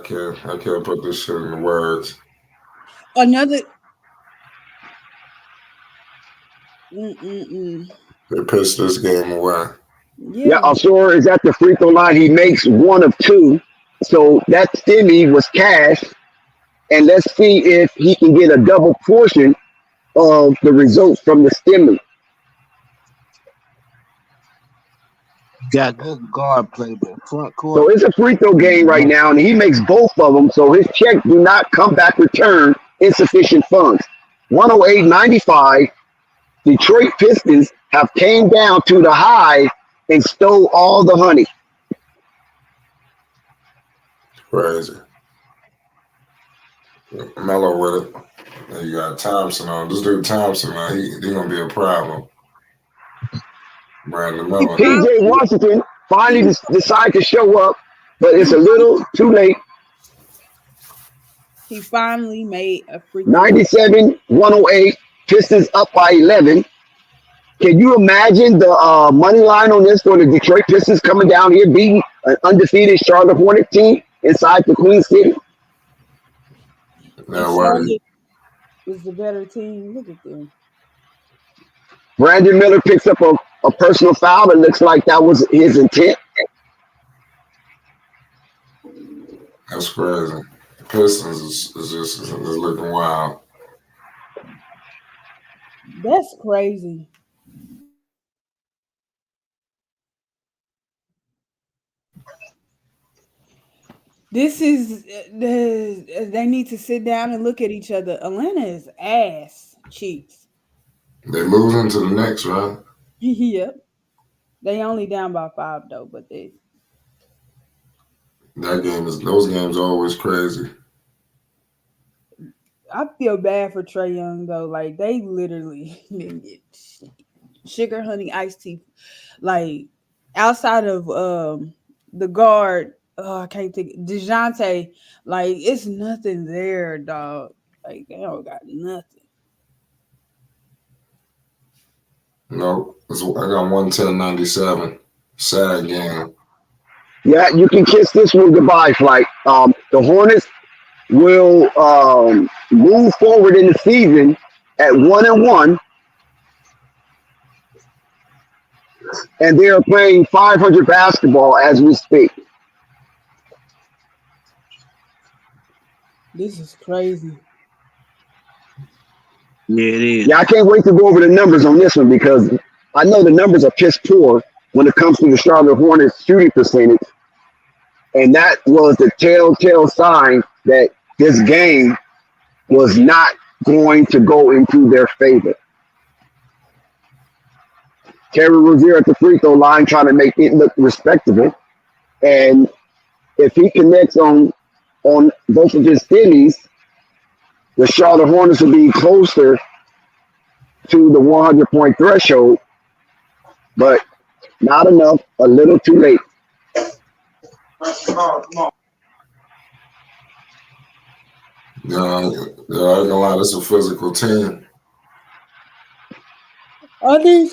can't put this shit into words. Another. They pissed this game away. Yeah, Yeah. Asur is at the free throw line. He makes 1 of 2. So that stimmy was cash. And let's see if he can get a double portion of the results from the stimmy. Got good guard play, but front So court. it's a free throw game right now, and he makes both of them. So his check do not come back return insufficient funds. 108.95. Detroit Pistons have came down to the high and stole all the honey. Crazy. Melo with it. And you got Thompson on. This dude Thompson, man, he gonna be a problem. Brandon Melo. PJ Washington finally decided to show up, but it's a little too late. He finally made a free. 97-108. Pistons up by 11. Can you imagine the money line on this for the Detroit Pistons coming down here beating an undefeated Charlotte Hornets team inside the Queen City? No way. Was the better team. Look at them. Brandon Miller picks up a personal foul. It looks like that was his intent. That's crazy. Pistons is looking wild. That's crazy. This is they need to sit down and look at each other. Atlanta is ass cheeks. They losing to the Knicks, right? Yep. They only down by 5 though, but Those games are always crazy. I feel bad for Trae Young though. Like they literally didn't get sugar, honey, iced tea. Like outside of the guard, I can't think DeJounte, like it's nothing there, dog. Like they don't got nothing. No, I got 110.97. Sad game. Yeah, you can kiss this one goodbye, Flight. The Hornets will move forward in the season at 1-1, and they are playing 500 basketball as we speak. This is crazy. Yeah, it is. Yeah, I can't wait to go over the numbers on this one because I know the numbers are piss poor when it comes to the Charlotte Hornets shooting percentage. And that was the telltale sign that this game was not going to go into their favor. Terry Rozier at the free throw line trying to make it look respectable. And if he connects on both of his stimmies, the Charlotte Hornets will be closer to the 100-point threshold, but not enough, a little too late. Come on. Yeah, I ain't gonna lie, this is a physical team. I need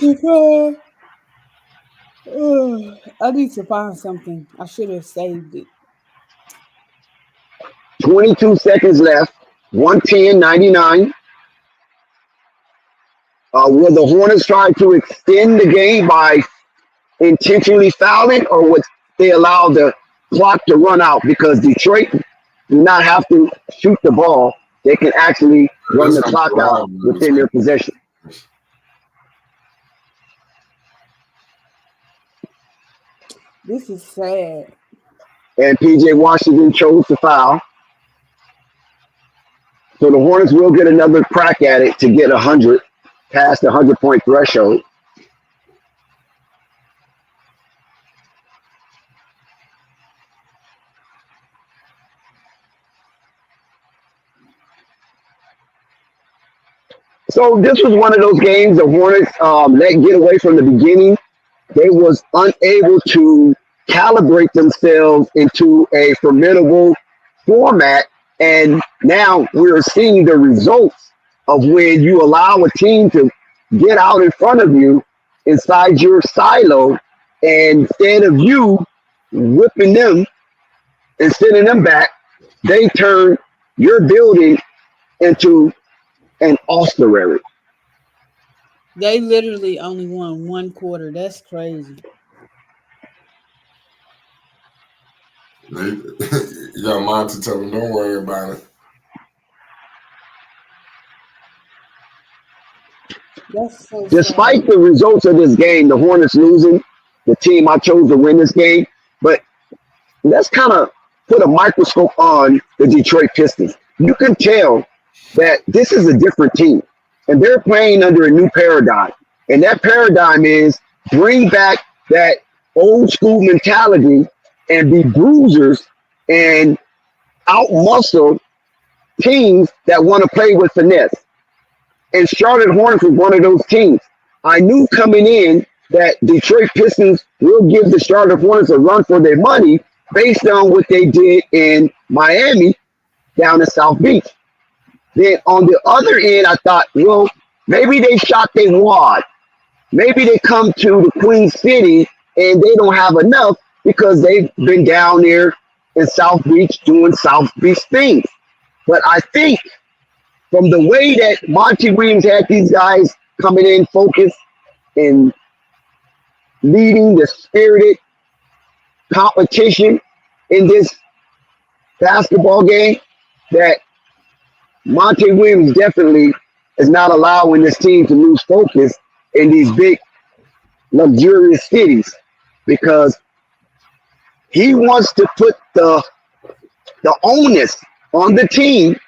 to find something. I should have saved it. 22 seconds left. 110.99. Will the Hornets try to extend the game by intentionally fouling, or would they allow the clock to run out? Because Detroit do not have to shoot the ball. They can actually run the clock out within their possession. This is sad. And PJ Washington chose to foul. So the Hornets will get another crack at it to get 100, past the 100-point threshold. So this was one of those games the Hornets let get away from the beginning. They was unable to calibrate themselves into a formidable format And now we're seeing the results of when you allow a team to get out in front of you inside your silo, and instead of you whipping them and sending them back, they turn your building into an ossuary. They literally only won one quarter. That's crazy. You got mine to tell them, don't worry about it. That's so sad. Despite the results of this game, the Hornets losing, the team I chose to win this game, but let's kind of put a microscope on the Detroit Pistons. You can tell that this is a different team, and they're playing under a new paradigm. And that paradigm is bring back that old school mentality and be bruisers and outmuscle teams that want to play with finesse. And Charlotte Hornets was one of those teams. I knew coming in that Detroit Pistons will give the Charlotte Hornets a run for their money based on what they did in Miami down in South Beach. Then on the other end, I thought, well, maybe they shot their wad. Maybe they come to the Queen City and they don't have enough because they've been down there in South Beach doing South Beach things. But I think from the way that Monty Williams had these guys coming in focused and leading the spirited competition in this basketball game, that Monty Williams definitely is not allowing this team to lose focus in these big, luxurious cities, because he wants to put the onus on the team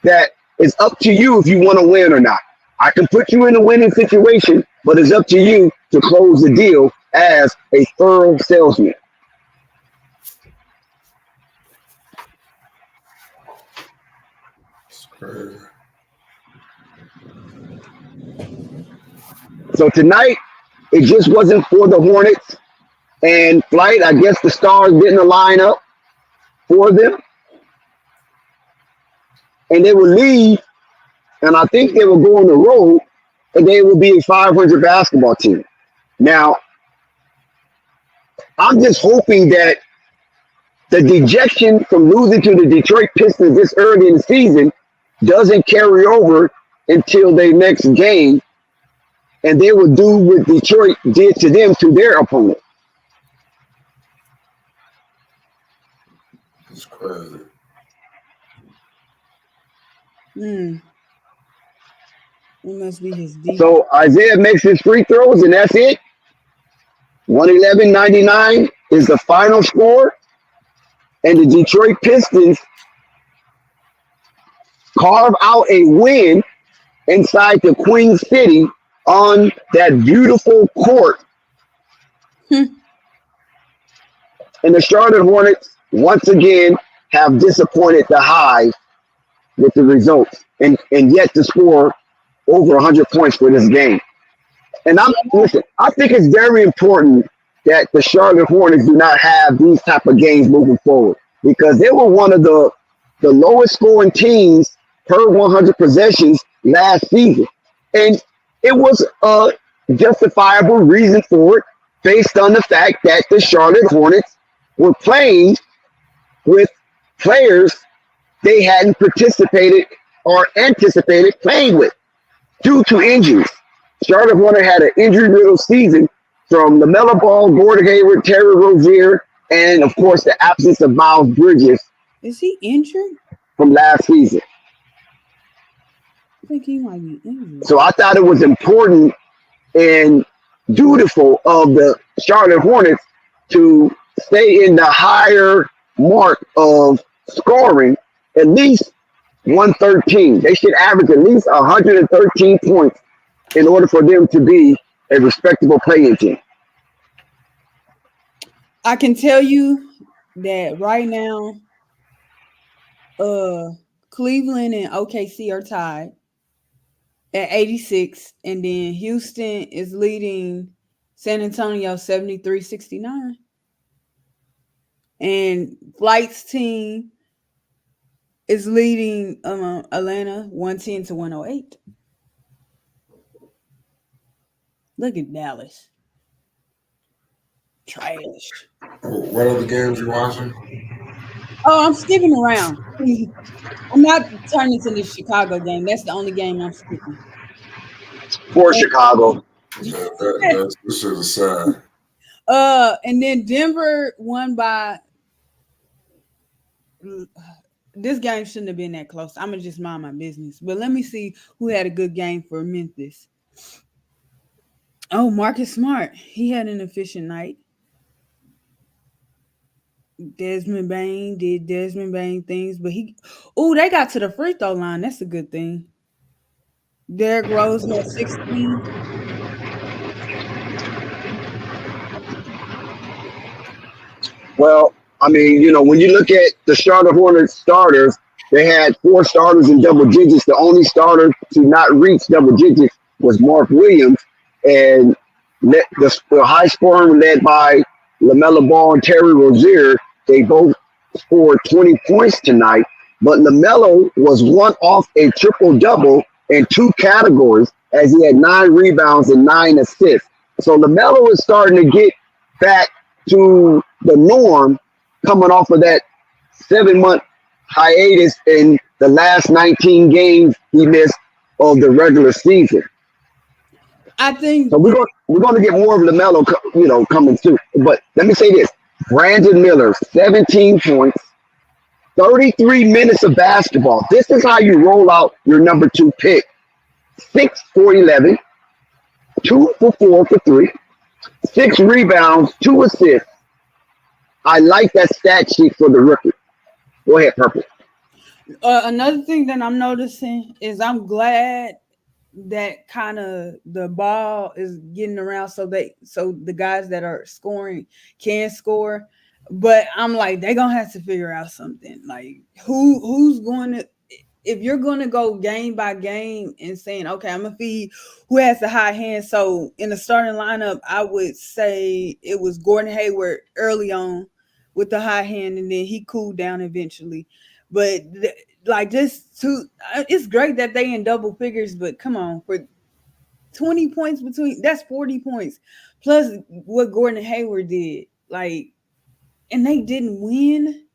that it's up to you if you want to win or not. I can put you in a winning situation, but it's up to you to close the deal as a thorough salesman. So tonight, it just wasn't for the Hornets and Flight. I guess the stars didn't line up for them. And they would leave, and I think they would go on the road, and they would be a 500 basketball team. Now, I'm just hoping that the dejection from losing to the Detroit Pistons this early in the season doesn't carry over until their next game, and they will do what Detroit did to them to their opponent. It's crazy. It must be his deep. So Isaiah makes his free throws, and that's it. 111-99 is the final score. And the Detroit Pistons carve out a win inside the Queen City on that beautiful court. And the Charlotte Hornets, once again, have disappointed the Hive with the results, and yet to score over 100 points for this game. And I think it's very important that the Charlotte Hornets do not have these type of games moving forward, because they were one of the lowest scoring teams per 100 possessions last season. And it was a justifiable reason for it based on the fact that the Charlotte Hornets were playing with players they hadn't participated or anticipated playing with due to injuries. Charlotte Hornets had an injury-riddled season from Lamelo Ball, Gordon Hayward, Terry Rozier, and, of course, the absence of Miles Bridges. Is he injured? From last season. I think he might be injured. So I thought it was important and dutiful of the Charlotte Hornets to stay in the higher mark of scoring, at least 113. They should average at least 113 points in order for them to be a respectable playing team. I can tell you that right now, Cleveland and OKC are tied at 86, and then Houston is leading San Antonio 73-69. And Flight's team is leading Atlanta 110 to 108. Look at Dallas. Trash. What other games you watching? Oh, I'm skipping around. I'm not turning to the Chicago game. That's the only game I'm skipping. For Chicago. This is sad. And then Denver won by. This game shouldn't have been that close. I'm gonna just mind my business. But let me see who had a good game for Memphis. Oh, Marcus Smart. He had an efficient night. Desmond Bain did Desmond Bain things, but they got to the free throw line. That's a good thing. Derrick Rose had 16. Well, I mean, when you look at the Charlotte Hornets starters, they had 4 starters in double digits. The only starter to not reach double digits was Mark Williams, and the high scoring led by Lamelo Ball and Terry Rozier. They both scored 20 points tonight, but Lamelo was one off a triple-double in 2 categories as he had 9 rebounds and 9 assists. So Lamelo is starting to get back to the norm coming off of that 7-month hiatus in the last 19 games he missed of the regular season. I think so. We're going to get more of Lamelo, coming too. But let me say this: Brandon Miller, 17 points, 33 minutes of basketball. This is how you roll out your number 2 pick: 6 for 11, 2 for 4 for 3, 6 rebounds, 2 assists. I like that stat sheet for the rookie. Go ahead, Purple. Another thing that I'm noticing is I'm glad that kind of the ball is getting around so the guys that are scoring can score. But I'm like, they're gonna have to figure out something. Like who's going to, if you're going to go game by game and saying, okay, I'm gonna feed who has the high hand. So in the starting lineup, I would say it was Gordon Hayward early on with the high hand, and then he cooled down eventually. But it's great that they in double figures, but come on, for 20 points that's 40 points plus what Gordon Hayward did, and they didn't win.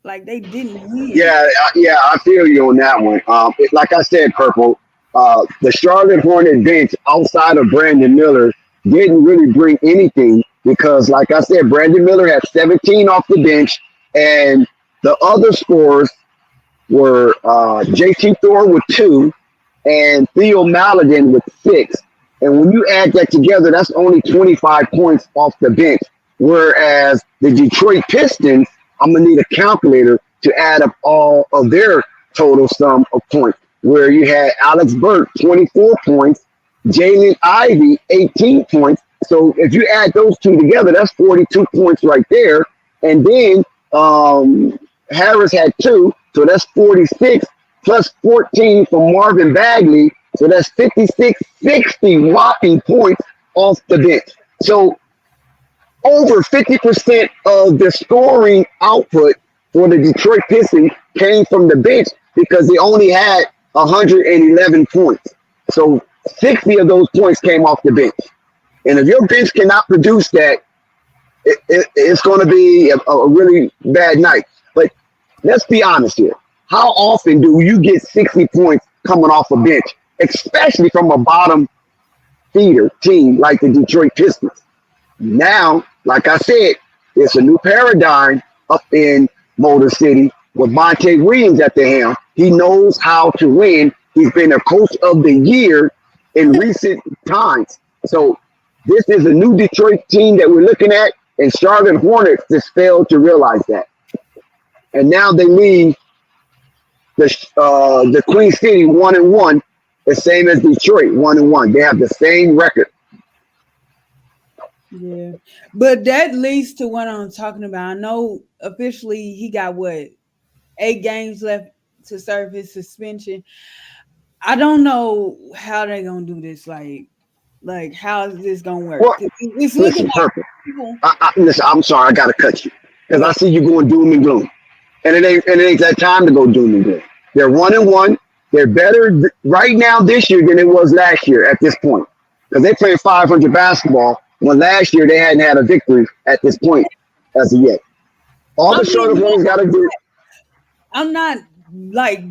They didn't win. Yeah, I feel you on that one. Like I said, Purple, the Charlotte Hornet bench outside of Brandon Miller didn't really bring anything because, like I said, Brandon Miller had 17 off the bench, and the other scorers were J.T. Thor with 2 and Theo Maladin with 6. And when you add that together, that's only 25 points off the bench. Whereas the Detroit Pistons, I'm going to need a calculator to add up all of their total sum of points, where you had Alex Burke, 24 points, Jalen Ivey, 18 points. So if you add those two together, that's 42 points right there. And then Harris had 2, so that's 46, plus 14 from Marvin Bagley, so that's 56, 60 whopping points off the bench. So over 50% of the scoring output for the Detroit Pistons came from the bench because they only had 111 points. So 60 of those points came off the bench. And if your bench cannot produce that, it's going to be a really bad night. But let's be honest here. How often do you get 60 points coming off a bench, especially from a bottom feeder team like the Detroit Pistons? Now, like I said, it's a new paradigm up in Motor City with Monte Williams at the helm. He knows how to win. He's been a coach of the year in recent times. So this is a new Detroit team that we're looking at, and Charlotte Hornets just failed to realize that. And now they leave the Queen City 1-1, the same as Detroit 1-1. They have the same record. Yeah, but that leads to what I'm talking about. I know officially he got 8 games left to serve his suspension. I don't know how they're gonna do this. Like how is this gonna work? Well, It's listen, looking Purple. people. Listen, I'm sorry, I gotta cut you because I see you going doom and gloom. and it ain't that time to go doom and gloom. They're 1-1. They're better right now this year than it was last year at this point, because they playing 500 basketball when last year they hadn't had a victory at this point as of yet. All the Charlotte Hornets got to do. I'm not like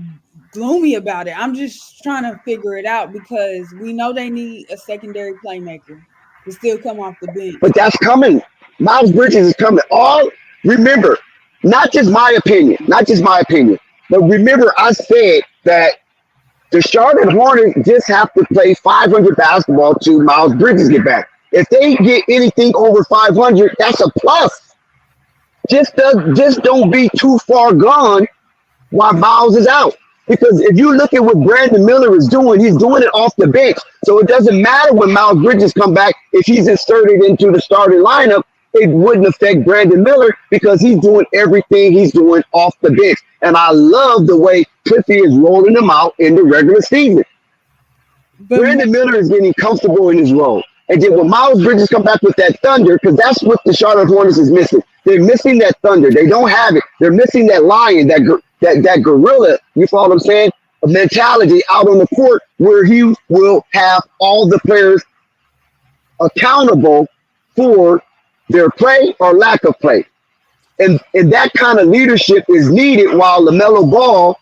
gloomy about it. I'm just trying to figure it out because we know they need a secondary playmaker to still come off the bench. But that's coming. Miles Bridges is coming. Remember, not just my opinion, but remember I said that the Charlotte Hornets just have to play 500 basketball to Miles Bridges get back. If they get anything over 500, that's a plus. Just don't be too far gone while Miles is out. Because if you look at what Brandon Miller is doing, he's doing it off the bench. So it doesn't matter when Miles Bridges come back. If he's inserted into the starting lineup, it wouldn't affect Brandon Miller because he's doing everything he's doing off the bench. And I love the way Cliffy is rolling him out in the regular season. But Brandon Miller is getting comfortable in his role. And then when Miles Bridges come back with that thunder, because that's what the Charlotte Hornets is missing. They're missing that thunder. They don't have it. They're missing that lion, that gorilla, you follow what I'm saying? A mentality out on the court where he will have all the players accountable for their play or lack of play. And that kind of leadership is needed while LaMelo Ball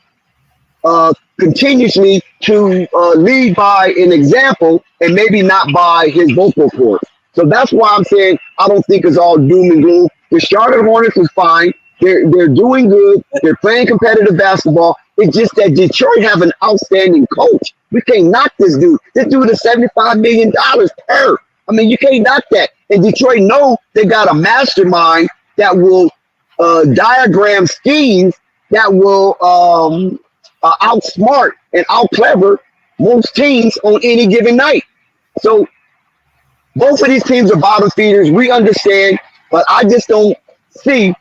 continuously to lead by an example and maybe not by his vocal cords. So that's why I'm saying I don't think it's all doom and gloom. The Charlotte Hornets is fine. They're doing good. They're playing competitive basketball. It's just that Detroit have an outstanding coach. We can't knock this dude. This dude is $75 million per. I mean, you can't knock that. And Detroit know they got a mastermind that will diagram schemes that will outsmart and out-clever most teams on any given night. So both of these teams are bottom feeders. We understand, but I just don't see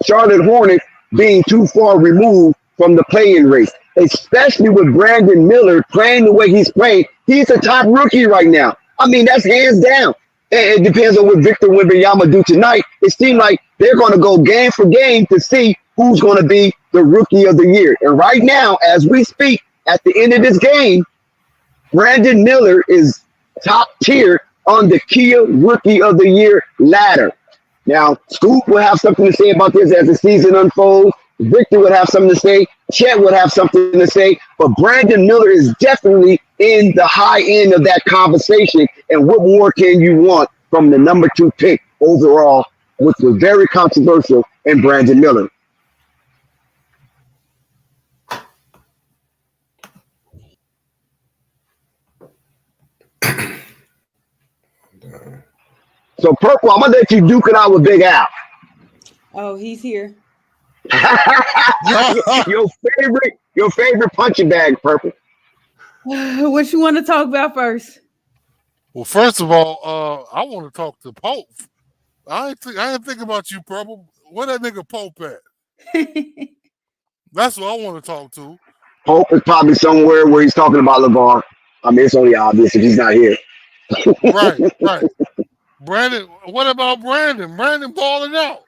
Charlotte Hornets being too far removed from the play-in race, especially with Brandon Miller playing the way he's playing. He's a top rookie right now. I mean, that's hands down. And it depends on what Victor Wembanyama do tonight. It seems like they're going to go game for game to see who's going to be the rookie of the year. And right now, as we speak, at the end of this game, Brandon Miller is top tier on the Kia Rookie of the Year ladder. Now, Scoop will have something to say about this as the season unfolds. Victor would have something to say. Chet would have something to say. But Brandon Miller is definitely in the high end of that conversation. And what more can you want from the number 2 pick overall, which was very controversial in Brandon Miller? So, Purple, I'm going to let you duke it out with Big Al. Oh, he's here. your favorite punching bag, Purple. What you want to talk about first? Well, first of all, I want to talk to Pope. I ain't think about you, Purple. Where that nigga Pope at? That's what I want to talk to. Pope is probably somewhere where he's talking about LeVar. I mean, it's only obvious if he's not here. Right. Brandon, what about Brandon? Brandon balling out.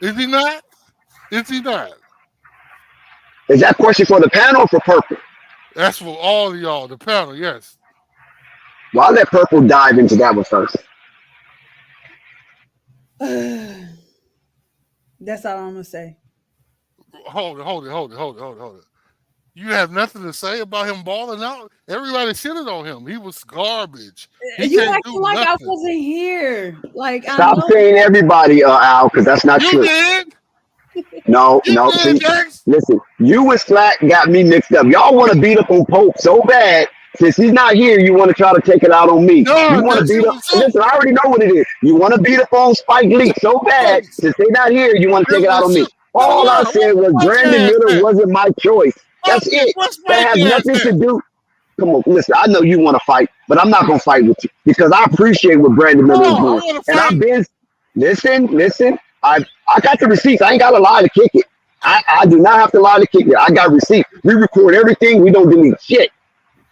Is he not? Is that question for the panel or for Purple? That's for all of y'all, the panel, yes. Well, I'll let Purple dive into that one first. That's all I'm going to say. Hold it. You have nothing to say about him balling out? Everybody shitted on him. He was garbage. You acting like nothing. I wasn't here. Like, stop saying everybody, Al, because that's not true. Did. No. See, listen, you and Slack got me mixed up. Y'all want to beat up on Pope so bad. Since he's not here, you want to try to take it out on me. No, you want to beat up. Listen, I already know what it is. You want to beat up on Spike Lee so bad. Since they're not here, you want to take it out on me. All I said was Brandon Miller wasn't my choice. That's it. That has nothing to do. Come on, listen. I know you want to fight, but I'm not gonna fight with you because I appreciate what Brandon Miller is doing. And I've been listen. I got the receipts. I ain't got to lie to kick it. I do not have to lie to kick it. I got receipts. We record everything. We don't delete shit.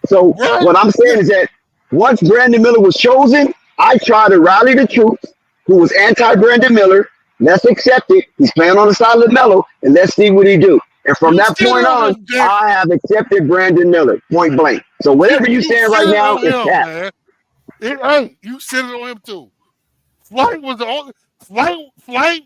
So what I'm saying is that once Brandon Miller was chosen, I tried to rally the troops who was anti-Brandon Miller, Let's accept it. He's playing on the side of Melo, and let's see what he do. And from You that shitted point on on, him, Dick. I have accepted Brandon Miller, point blank. So whatever you saying right shitted now on is him, cap. man. Hey, you shitted on him too. Flight was the only Flight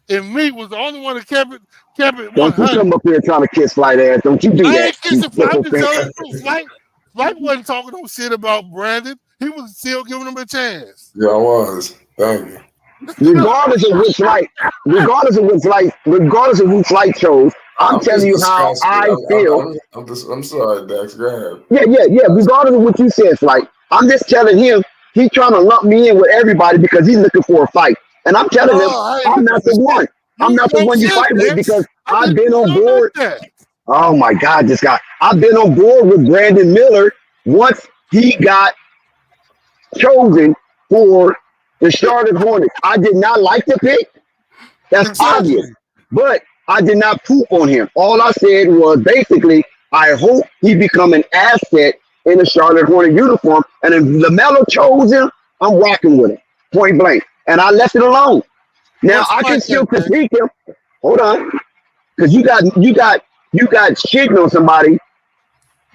and me was the only one that kept it Don't you 100. come up here trying to kiss Flight ass. Don't you do I that. ain't You kissing Flight. I'm just simple telling thing. the truth. Flight wasn't talking no shit about Brandon. He was still giving him a chance. Yeah, I was. Thank you. Regardless of who Flight chose, I'm telling you how I feel. I'm sorry, Dex. Go ahead. Yeah. Regardless of what you said, Flight, I'm just telling him he's trying to lump me in with everybody because he's looking for a fight. And I'm telling him I'm not the one. I'm not the one you fight with because I've been on board. Oh my God, this guy. I've been on board with Brandon Miller once he got chosen for the Charlotte Hornets. I did not like the pick. That's obvious. But I did not poop on him. All I said was basically, I hope he become an asset in the Charlotte Hornet uniform. And if Lamelo chose him, I'm rocking with him. Point blank. And I left it alone. Now I can still critique him. Hold on. Because you got shitting on somebody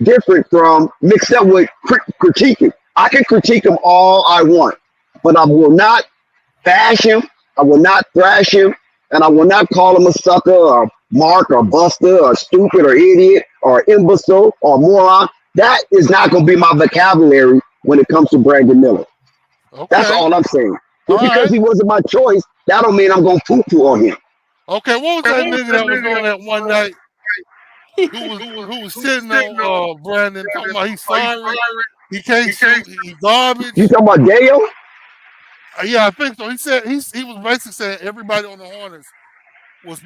different from mixed up with critiquing. I can critique him all I want, but I will not bash him. I will not thrash him, and I will not call him a sucker or mark or buster or stupid or idiot or imbecile or moron. That is not going to be my vocabulary when it comes to Brandon Miller. Okay. That's all I'm saying. Just because he wasn't my choice, that don't mean I'm going to poo-poo on him. Okay, what was that nigga that was on that one night who was sitting on Brandon talking about he's sorry, he can't shoot, he garbage. You talking about Dale? Yeah, I think so. He said he was basically saying everybody on the Hornets was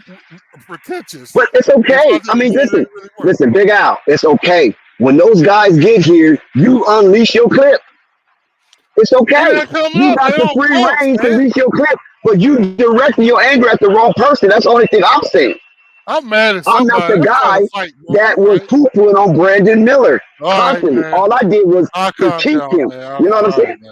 pretentious. But it's okay. I mean, listen, Big Al, it's okay. When those guys get here, you unleash your clip. It's okay. You got the free reign to unleash your clip, but you directing your anger at the wrong person. That's the only thing I'm saying. I'm mad at somebody. I'm not the guy that was poo-pooing on Brandon Miller constantly. All I did was critique him. You know what I'm saying?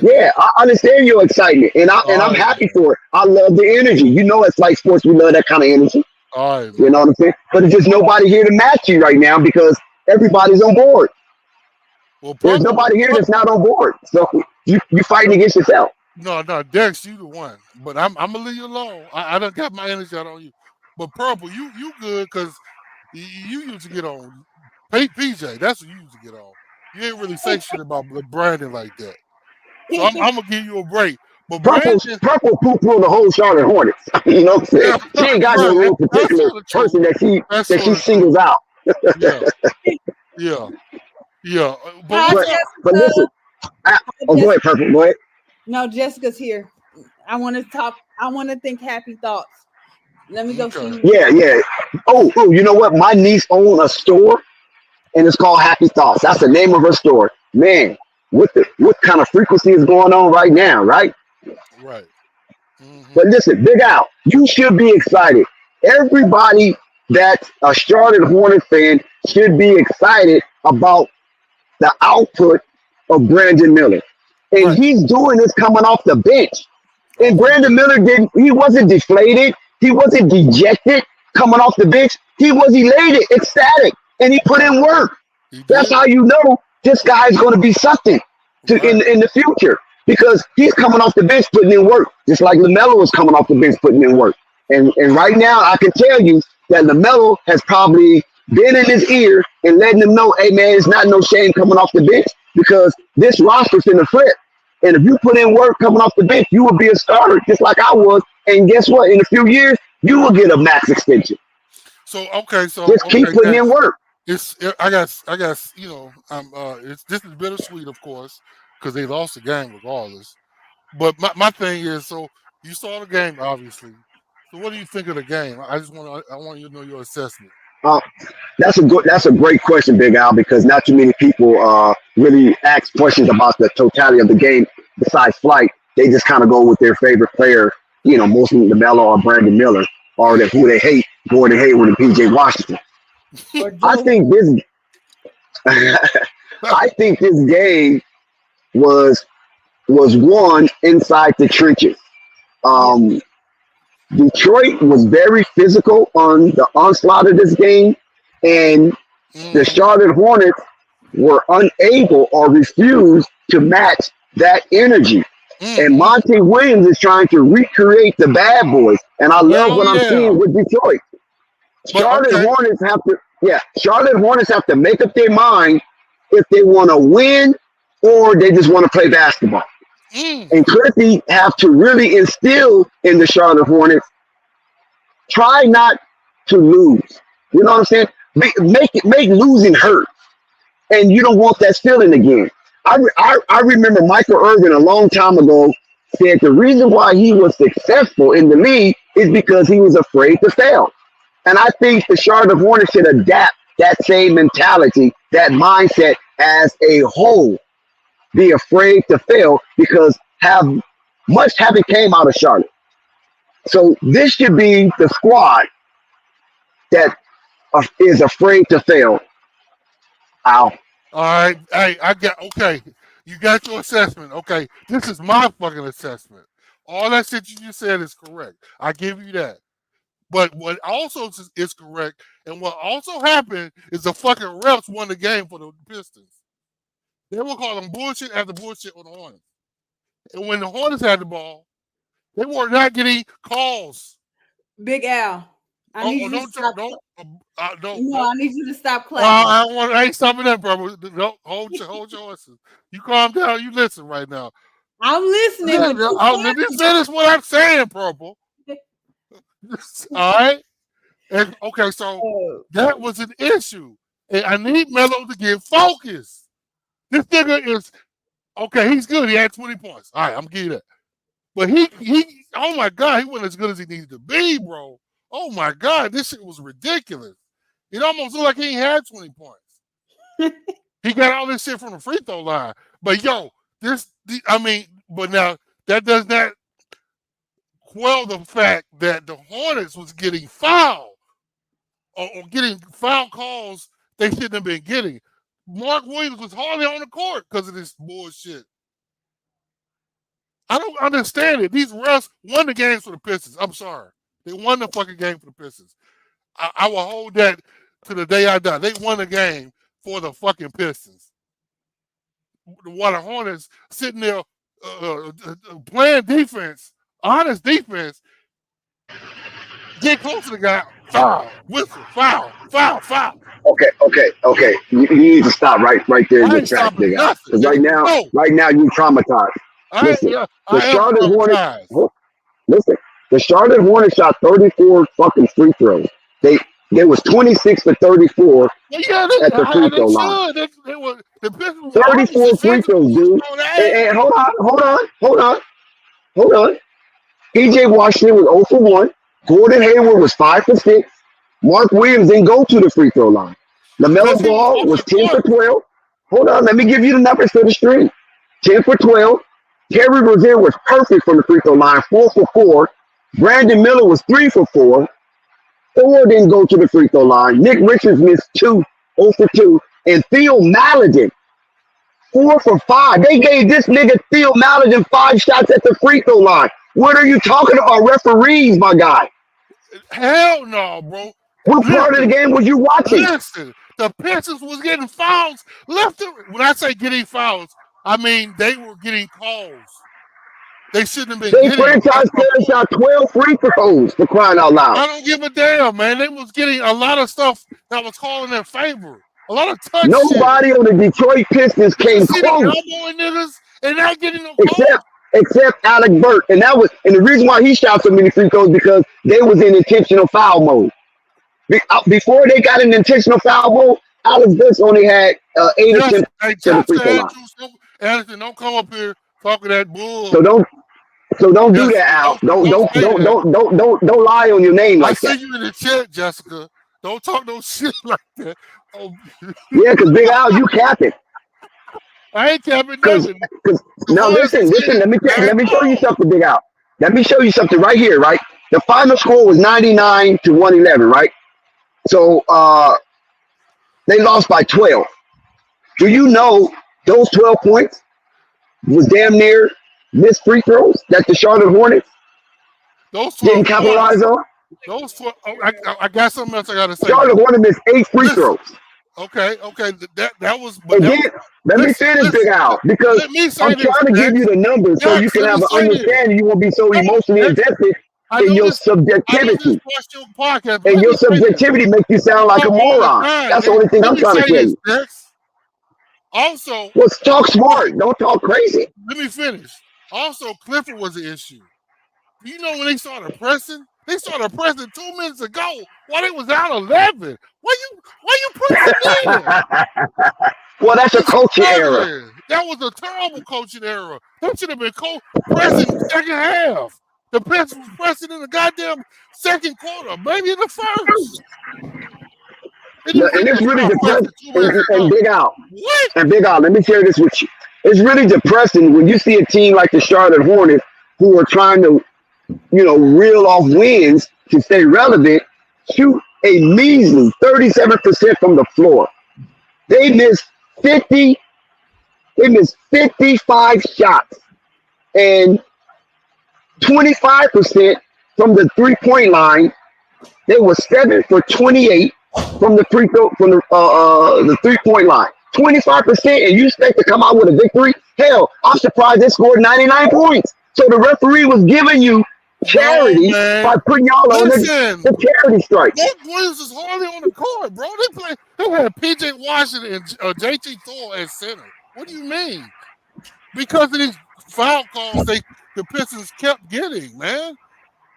Yeah, I understand your excitement, and I'm happy for it. I love the energy. You know, it's like sports. We love that kind of energy. You know what I'm saying? But there's just nobody here to match you right now because everybody's on board. Well, there's nobody here that's not on board. So you fighting against yourself. No, Dex, you the one. But I'm gonna leave you alone. I done got my energy out on you. But Purple, you good because you used to get on PJ. That's what you used to get on. You ain't really say shit about Brandon like that. So I'm gonna give you a break. But Purple poo-poo on the whole Charlotte Hornets. You know what I'm saying? She ain't got no real particular person that she singles out. Yeah. But listen. Go ahead, Purple. Go ahead. No, Jessica's here. I want to think happy thoughts. Let me go see. Yeah. Oh, you know what? My niece owns a store, and it's called Happy Thoughts. That's the name of her store. Man, what kind of frequency is going on right now, right? Right. Mm-hmm. But listen, Big Al, you should be excited. Everybody that's a Charlotte Hornet fan should be excited about the output of Brandon Miller. And he's doing this coming off the bench. And Brandon Miller he wasn't deflated. He wasn't dejected coming off the bench. He was elated, ecstatic, and he put in work. That's how you know this guy is going to be something in the future because he's coming off the bench putting in work, just like Lamelo was coming off the bench putting in work. And right now, I can tell you that Lamelo has probably been in his ear and letting him know, hey, man, it's not no shame coming off the bench because this roster's in the flip. And if you put in work coming off the bench, you will be a starter just like I was. And guess what? In a few years, you will get a max extension. So just keep putting in work. I guess you know, this is bittersweet, of course, because they lost the game regardless. But my thing is, so you saw the game, obviously. So what do you think of the game? I want you to know your assessment. That's a great question, Big Al, because not too many people really ask questions about the totality of the game besides Flight. They just kind of go with their favorite player, you know, mostly Lamelo or Brandon Miller, or who they hate, Gordon Hayward and PJ Washington. I think this game was won inside the trenches. Detroit was very physical on the onslaught of this game, and the Mm-hmm. Charlotte Hornets were unable or refused to match that energy. And Mm-hmm. Monty Williams is trying to recreate the bad boys. And I love Hell what I'm yeah. seeing with Detroit. But Charlotte okay. Hornets have to make up their mind if they want to win or they just want to play basketball. Mm. And Cliffy have to really instill in the Charlotte Hornets, try not to lose. You know what I'm saying? Make losing hurt. And you don't want that feeling again. I remember Michael Irvin a long time ago said the reason why he was successful in the league is because he was afraid to fail. And I think the Charlotte Hornets should adapt that same mentality, that mindset as a whole. Be afraid to fail because much having came out of Charlotte. So this should be the squad that is afraid to fail. Ow. All right. Hey, okay. You got your assessment. Okay. This is my fucking assessment. All that shit you just said is correct. I give you that. But what also is correct, and what also happened is the fucking refs won the game for the Pistons. They were calling bullshit after bullshit on the Hornets. And when the Hornets had the ball, they were not getting calls. Big Al, I need you to stop. No, I need you to stop clapping. I ain't stopping that, bro. No, hold your horses. You calm down. You listen right now. I'm listening. But Let me finish what I'm saying, Purple. All right. And okay, so that was an issue, and I need Melo to get focused. This nigga is okay. He's good. He had 20 points. All right, I'm giving you that. But he oh my God, he wasn't as good as he needed to be, bro. Oh my God, this shit was ridiculous. It almost looked like he ain't had 20 points. He got all this shit from the free throw line. But yo, but now that does not quell the fact that the Hornets was getting fouled or getting foul calls they shouldn't have been getting. Mark Williams was hardly on the court because of this bullshit. I don't understand it. These refs won the games for the Pistons. I'm sorry. They won the fucking game for the Pistons. I will hold that to the day I die. They won the game for the fucking Pistons. While the Hornets sitting there playing defense, honest defense, get close to the guy, foul, whistle, foul. Okay. You need to stop right there in your tracks, nigga. Because right now you traumatized. Listen, the Charlotte Hornets shot 34 fucking free throws. They was 26 for 34 at the free throw line. 34 free throws, dude. And hold on. PJ Washington was 0 for 1. Gordon Hayward was 5 for 6. Mark Williams didn't go to the free throw line. Lamelo Ball was 10 for 12. Hold on, let me give you the numbers for the stream. 10 for 12. Terry Rozier was perfect from the free throw line, 4 for 4. Brandon Miller was 3 for 4. Thor didn't go to the free throw line. Nick Richards missed 0 for 2. And Theo Maladin, 4 for 5. They gave this nigga Theo Maladin 5 shots at the free throw line. What are you talking about, referees, my guy? Hell no, bro. What part of the game was you watching? Listen, the Pistons was getting fouls left. When I say getting fouls, I mean they were getting calls. They shouldn't have been they getting. Franchise player shot 12 free throws, for crying out loud. I don't give a damn, man. They was getting a lot of stuff that was calling their favor. A lot of touch. Nobody on the Detroit Pistons came close. Elbowing niggas and not getting no calls. Except Alec Burke. And the reason why he shot so many free throws because they was in intentional foul mode. Before they got in intentional foul mode, Alex Burke only had 8 attempts to the free throw line. Anderson, don't come up here talking that bull. So don't do that, Al. Don't lie on your name like that. I see you in the chat, Jessica. Don't talk no shit like that. Oh. Yeah, because Big Al, you capping. I ain't capping nothing. Now listen. Let me show you something, Big Al. Let me show you something right here, right? The final score was 99 to 111, right? So they lost by 12. Do you know those 12 points was damn near missed free throws that the Charlotte Hornets Those Didn't 12 capitalize points. on. Those 12. I got something else I got to say. Charlotte Hornets missed 8 free Listen. throws. Okay. That was. But And that then, was, let me finish, Big Al, because let me say I'm this, trying to give you the numbers so you Dex, can let have me an say this. understanding. You won't be so No, emotionally Dex, invested I in know your this. I know subjectivity. this watched your podcast. But And let your me say this. subjectivity makes you sound like a All the moron. time. That's the only thing Let I'm me trying to say tell this, you. Dex. Also, Well, talk smart. Don't talk crazy. let me finish. Also, Clifford was an issue. You know when they started pressing? They started pressing 2 minutes ago while they was out 11. Why you pressing then? Well, that's a coaching error. Struggling. That was a terrible coaching error. That should have been pressing second half. The Pistons was pressing in the goddamn second quarter, maybe in the first. They Yeah, didn't and it's really start depressing. pressing 2 minutes And ago. Big Al, What? let me share this with you. It's really depressing when you see a team like the Charlotte Hornets who are trying to, reel off wins to stay relevant, shoot a measly 37% from the floor. They missed 55 shots and 25% from the 3-point line. They were 7 for 28 from the 3-point line. 25%, and you expect to come out with a victory? Hell, I'm surprised they scored 99 points. So the referee was giving you charity by putting y'all on the charity strike. Mark Williams is hardly on the court, bro. They had PJ Washington and JT Thor at center. What do you mean? Because of these foul calls the Pistons kept getting, man.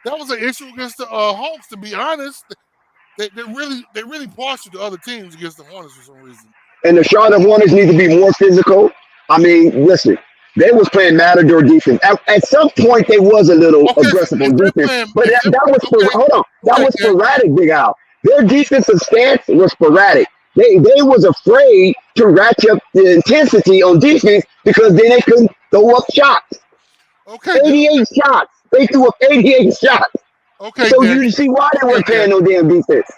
That was an issue against the Hawks, to be honest. They really partial to other teams against the Hornets for some reason. And the Charlotte Hornets need to be more physical. I mean, listen, they was playing matador defense. At some point, they was a little aggressive on defense, but that was sporadic, Big Al. Their defensive stance was sporadic. They was afraid to ratchet up the intensity on defense because then they couldn't throw up shots. Okay, 88 shots. They threw up 88 shots. Okay, so Dex, you see why they weren't playing no damn defense.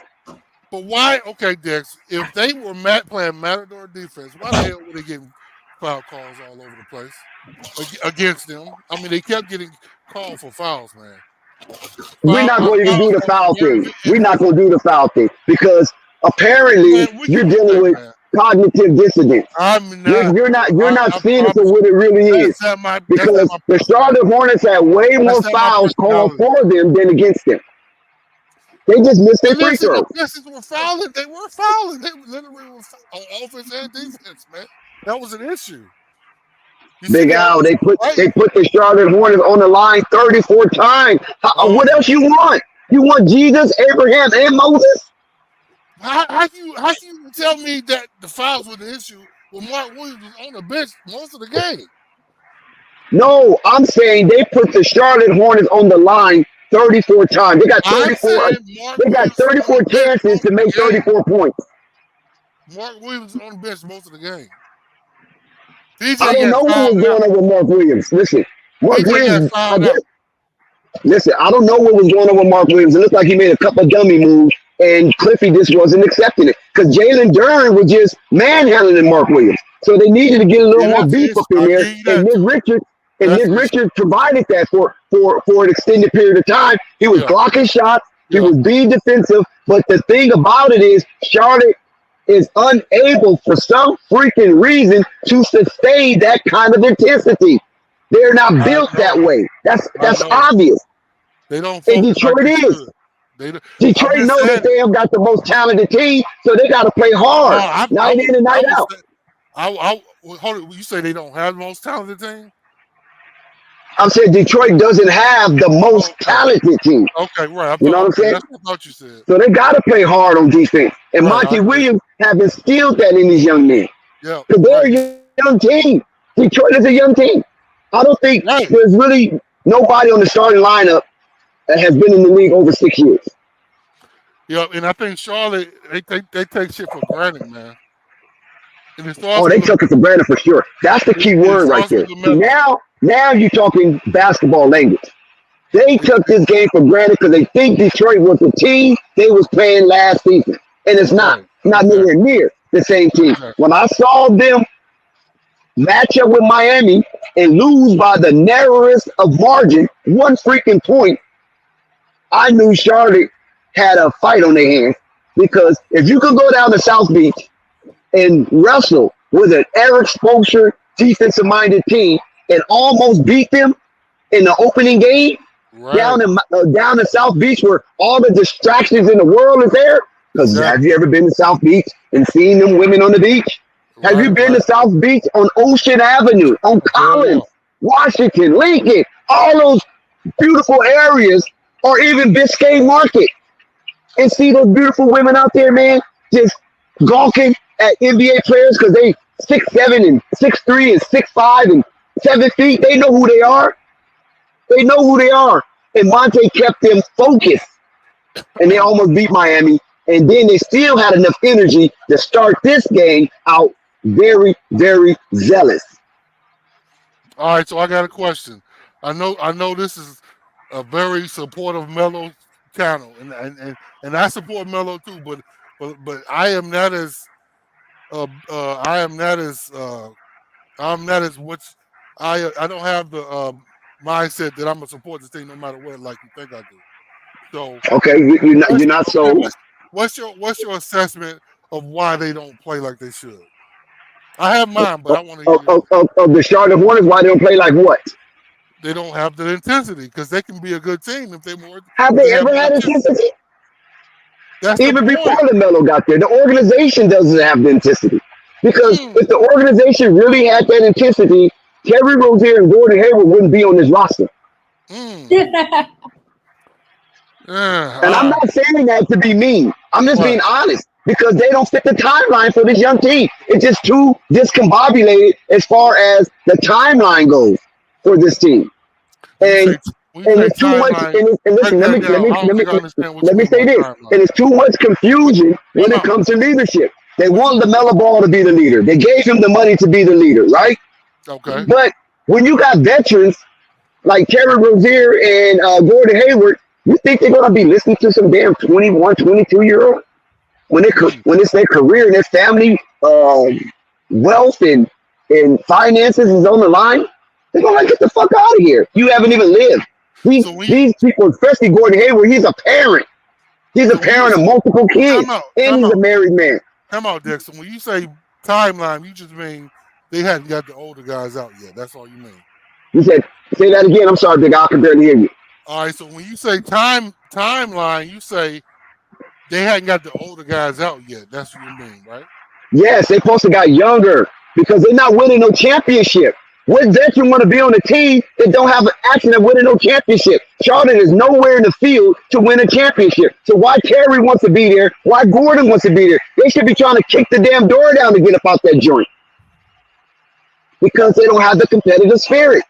But why? Okay, Dex, if they were playing matador defense, why the hell were they getting foul calls all over the place against them? I mean, they kept getting called for fouls, man. We're not going to even do the foul thing. We're not going to do the foul thing because apparently you're dealing with cognitive dissonance. You're not seeing it for what it really is. Because the Charlotte Hornets had way more fouls called for them than against them. They just missed their free throws. The Pistons were fouling. They were fouling. They literally were on offense and defense, man. That was an issue. Big Al, they put the Charlotte Hornets on the line 34 times. What else you want? You want Jesus, Abraham, and Moses? How you tell me that the fouls were the issue when Mark Williams was on the bench most of the game? No, I'm saying they put the Charlotte Hornets on the line 34 times. They got 34. They got 34 chances to make 34 points. Mark Williams was on the bench most of the game. I don't know what was going on with Mark Williams. Listen, Mark Williams. I don't know what was going on with Mark Williams. It looked like he made a couple of dummy moves, and Cliffy just wasn't accepting it because Jalen Duren was just manhandling Mark Williams. So they needed to get a little more beef up in there. And Nick Richards provided that for an extended period of time. He was blocking shots. He was being defensive. But the thing about it is, Charlotte is unable for some freaking reason to sustain that kind of intensity. They're not built that way. That's obvious. They don't. And Detroit is. Detroit knows that they have got the most talented team, so they got to play hard, night in and night out. Hold on, you say they don't have the most talented team? I'm saying Detroit doesn't have the most talented team. Okay, right. You know what I'm saying? That's what I thought you said. So they got to play hard on defense. And Monty Williams have instilled that in these young men. Yeah. Because they're a young team. Detroit is a young team. I don't think there's really nobody on the starting lineup that has been in the league over 6 years. Yeah, and I think Charlotte, they take shit for granted, man. They took it for granted for sure. That's the key word right there. Now you're talking basketball language. They took this game for granted because they think Detroit was the team they was playing last season. And it's not nowhere near the same team. When I saw them match up with Miami and lose by the narrowest of margin, one freaking point, I knew Charlotte had a fight on their hands because if you could go down to South Beach and wrestle with an Eric Spoelstra defensive-minded team and almost beat them in the opening game down in South Beach where all the distractions in the world is there. Because have you ever been to South Beach and seen them women on the beach? Have you been to South Beach on Ocean Avenue, on Collins, Washington, Lincoln, all those beautiful areas, or even Biscayne Market, and see those beautiful women out there, man, just gawking at NBA players because they 6'7" and 6'3" and 6'5" and 7 feet. They know who they are. They know who they are. And Monte kept them focused, and they almost beat Miami. And then they still had enough energy to start this game out very, very zealous. All right, so I got a question. I know this is a very supportive Melo channel, and I support Melo too, but I am not as I'm not as what's I don't have the mindset that I'm gonna support this team no matter what, like you think I do. So okay, you're not so. What's your assessment of why they don't play like they should? I have mine, but I want to hear of the Charlotte Hornets. Why they don't play like what? They don't have the intensity because they can be a good team if they more. Have they ever had intensity? That's even before Lamelo got there. The organization doesn't have the intensity because if the organization really had that intensity, Terry Rozier and Gordon Hayward wouldn't be on this roster. And I'm not saying that to be mean. I'm just being honest because they don't fit the timeline for this young team. It's just too discombobulated as far as the timeline goes for this team. And it's too much. And listen, let me say this. And it's too much confusion when it comes to leadership. They want LaMelo Ball to be the leader. They gave him the money to be the leader, right? Okay. But when you got veterans like Terry Rozier and Gordon Hayward, you think they're going to be listening to some damn 21, 22-year-old? When it's their career and their family wealth and finances is on the line, they're going to get the fuck out of here. You haven't even lived. These people, especially Gordon Hayward, he's a parent. He's a parent of multiple kids. And he's a married man. Come on, Dixon. When you say timeline, you just mean they hadn't got the older guys out yet. That's all you mean. You said, say that again. I'm sorry, Big. I can barely hear you. All right, so when you say timeline, you say they hadn't got the older guys out yet. That's what you mean, right? Yes, they supposed to got younger because they're not winning no championship. What veteran want to be on a team that don't have an action at winning no championship? Charlotte is nowhere in the field to win a championship. So why Terry wants to be there? Why Gordon wants to be there? They should be trying to kick the damn door down to get up out that joint because they don't have the competitive spirit.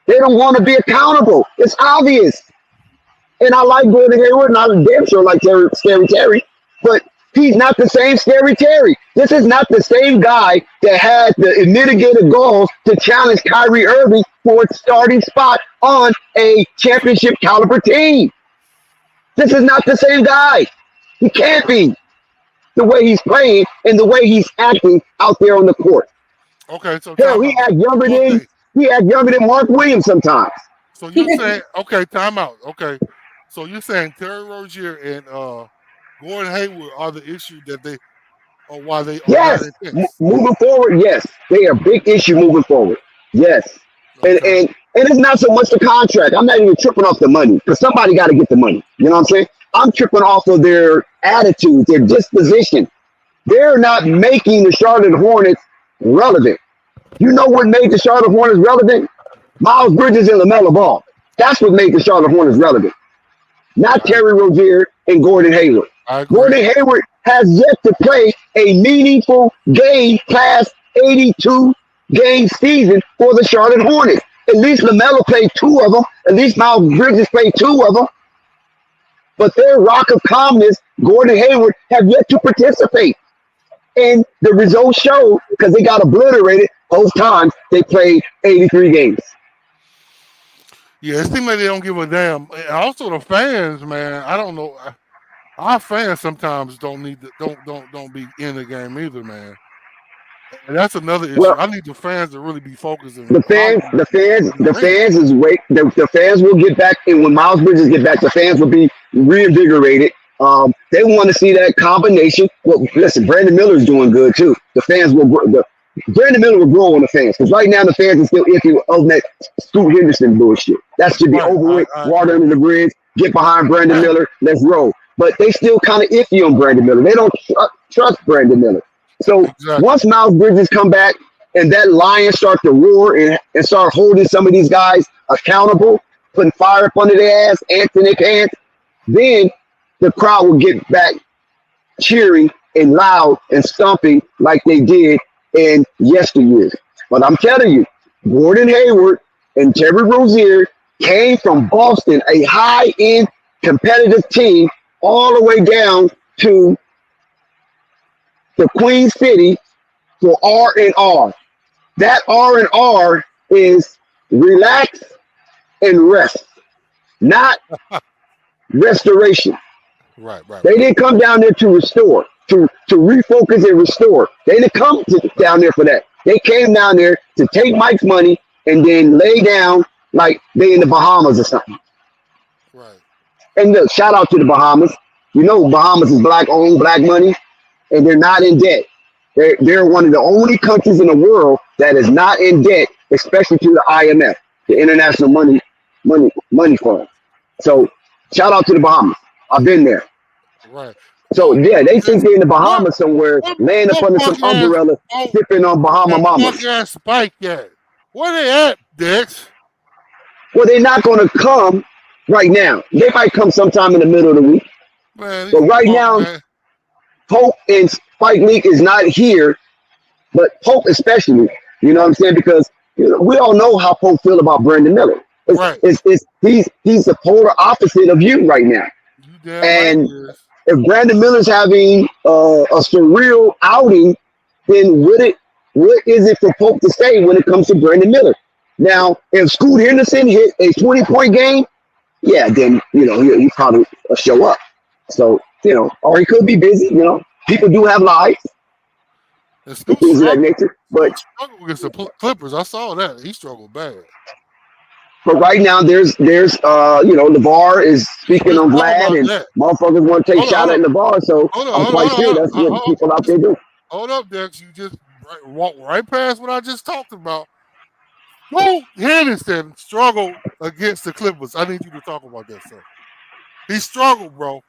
They don't want to be accountable. It's obvious. And I like Gordon Hayward, and I'm damn sure like Scary Terry, but he's not the same Scary Terry. This is not the same guy that had the mitigated goals to challenge Kyrie Irving for its starting spot on a championship caliber team. This is not the same guy. He can't be the way he's playing and the way he's acting out there on the court. Okay, so hell, he act younger than Mark Williams sometimes. So you're saying, okay, time out. Okay, so you're saying Terry Rozier and Gordon Hayward are the issue that they, or why they? Yes, moving forward, yes, they are a big issue moving forward. Yes, okay. and it's not so much the contract. I'm not even tripping off the money because somebody got to get the money. You know what I'm saying? I'm tripping off of their attitude, their disposition. They're not making the Charlotte Hornets relevant. You know what made the Charlotte Hornets relevant? Miles Bridges and LaMelo Ball. That's what made the Charlotte Hornets relevant. Not Terry Rozier and Gordon Hayward. Gordon Hayward has yet to play a meaningful game past 82 game season for the Charlotte Hornets. At least LaMelo played 2 of them. At least Miles Bridges played 2 of them. But their rock of calmness, Gordon Hayward, have yet to participate. And the results show because they got obliterated both times they played 83 games. Yeah, it seems like they don't give a damn. And also the fans, man. I don't know. Our fans sometimes don't need to don't be in the game either, man. And that's another issue. Well, I need the fans to really be focusing the on fans, quality the fans, in the the arena. fans is wait. The fans will get back, and when Miles Bridges get back, the fans will be reinvigorated. They want to see that combination. Well, listen, Brandon Miller is doing good too. The fans will. Brandon Miller will grow on the fans because right now the fans are still iffy with that Scoot Henderson bullshit. That should be Right. over with. I Water agree. under the bridge. Get behind Brandon Miller. Let's roll. But they still kind of iffy on Brandon Miller. They don't trust Brandon Miller. So Exactly. once Miles Bridges come back and that lion start to roar and start holding some of these guys accountable, putting fire up under their ass, ants in their pants, then the crowd will get back cheering and loud and stomping like they did in yesteryears. But I'm telling you, Gordon Hayward and Terry Rozier came from Boston, a high-end competitive team, all the way down to the Queen City for R&R. That R&R is relax and rest, not restoration. Right. They didn't come down there to restore, to refocus and restore. They didn't come down there for that. They came down there to take Mike's money and then lay down like they in the Bahamas or something. Right. And look, shout out to the Bahamas. You know, Bahamas is black owned, black money, and they're not in debt. They're one of the only countries in the world that is not in debt, especially to the IMF, the International Money Fund. So shout out to the Bahamas. I've been there. Right. So yeah, they think they're in the Bahamas somewhere, laying up under some umbrella, sipping on Bahama Mamas. Fuck ass Spike at? Where they at, Dex? Well, they're not going to come right now. They might come sometime in the middle of the week. Man, But right now, man. Pope and Spike Lee is not here, but Pope especially. You know what I'm saying? Because we all know how Pope feel about Brandon Miller. Right. He's the polar opposite of you right now. You damn And right he is. if Brandon Miller's having a surreal outing, then what is it for Pope to say when it comes to Brandon Miller? Now, if Scoot Henderson hit a 20-point game, yeah, then he probably show up. So or he could be busy. People do have lives, And Scoot things of that struggled nature. But against the Clippers. I saw that. He struggled bad. right now, there's LeVar is speaking on Talk about Vlad, and that. motherfuckers want to take Hold shot on, at LeVar. So I'm quite sure that's what people out there do. Hold up, Dex. You just walked right past what I just talked about. Scoot Henderson struggled against the Clippers. I need you to talk about that, sir. He struggled, bro.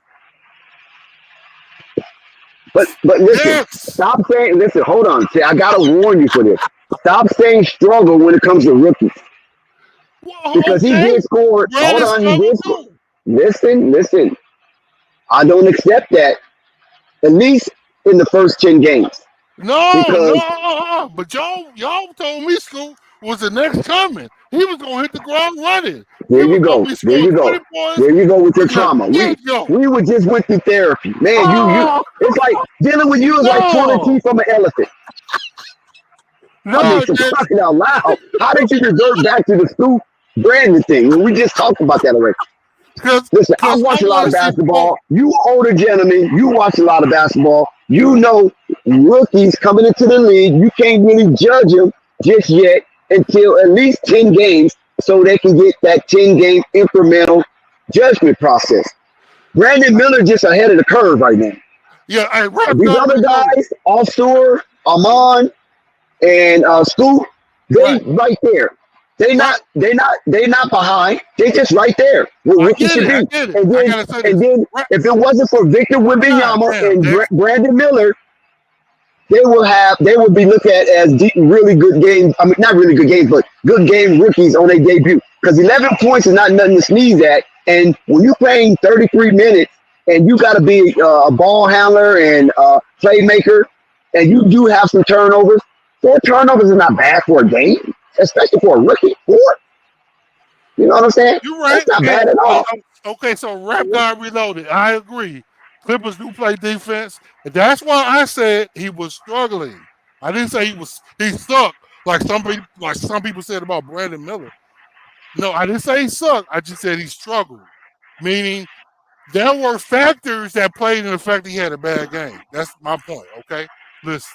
But listen, Yes. stop saying. Listen, hold on. See, I gotta warn you for this. Stop saying struggle when it comes to rookies, Well, because he okay. did score. Brandon Hold on, he did struggled score. too. Listen. I don't accept that. At least in the first 10 games, No. because But y'all told me Scoot was the next coming. He was gonna hit the ground running. He there was you gonna go. be There scoring you 20 go. points. There you go with your Look at trauma. that. Yo. We would just went through therapy, man. You. It's like dealing with you is like pulling No. teeth from an elephant. I mean, No, for Dex. crying out loud. How did you revert back to the Scoot Brandon thing when we just talked about that already? Listen, I Because I watch a lot want of to see basketball. Pope. You older gentlemen, you watch a lot of basketball. You know rookies coming into the league, you can't really judge them just yet until at least 10 games so they can get that 10-game incremental judgment process. Brandon Miller just ahead of the curve right now. Yeah, hey, right These now, other guys, Offshore, Amon, and Scoot, they right there. They not behind. They just right there where I rookies get should it. be. I And then gotta say this. Right. if it wasn't for Victor Wembanyama Damn, and Dex. Brandon Miller, they would be looked at as really good games. I mean, not really good games, but good game rookies on their debut. Because 11 points is not nothing to sneeze at. And when you're playing 33 minutes and you got to be a ball handler and playmaker, and you do have some turnovers, 4 turnovers is not bad for a game, especially for a rookie. 4. You know what I'm saying? You're right. That's not bad at all. Okay, so Rap God Reloaded. I agree. Clippers do play defense, and that's why I said he was struggling. I didn't say he sucked like some people said about Brandon Miller. No, I didn't say he sucked. I just said he struggled, meaning there were factors that played in the fact that he had a bad game. That's my point. Okay, listen.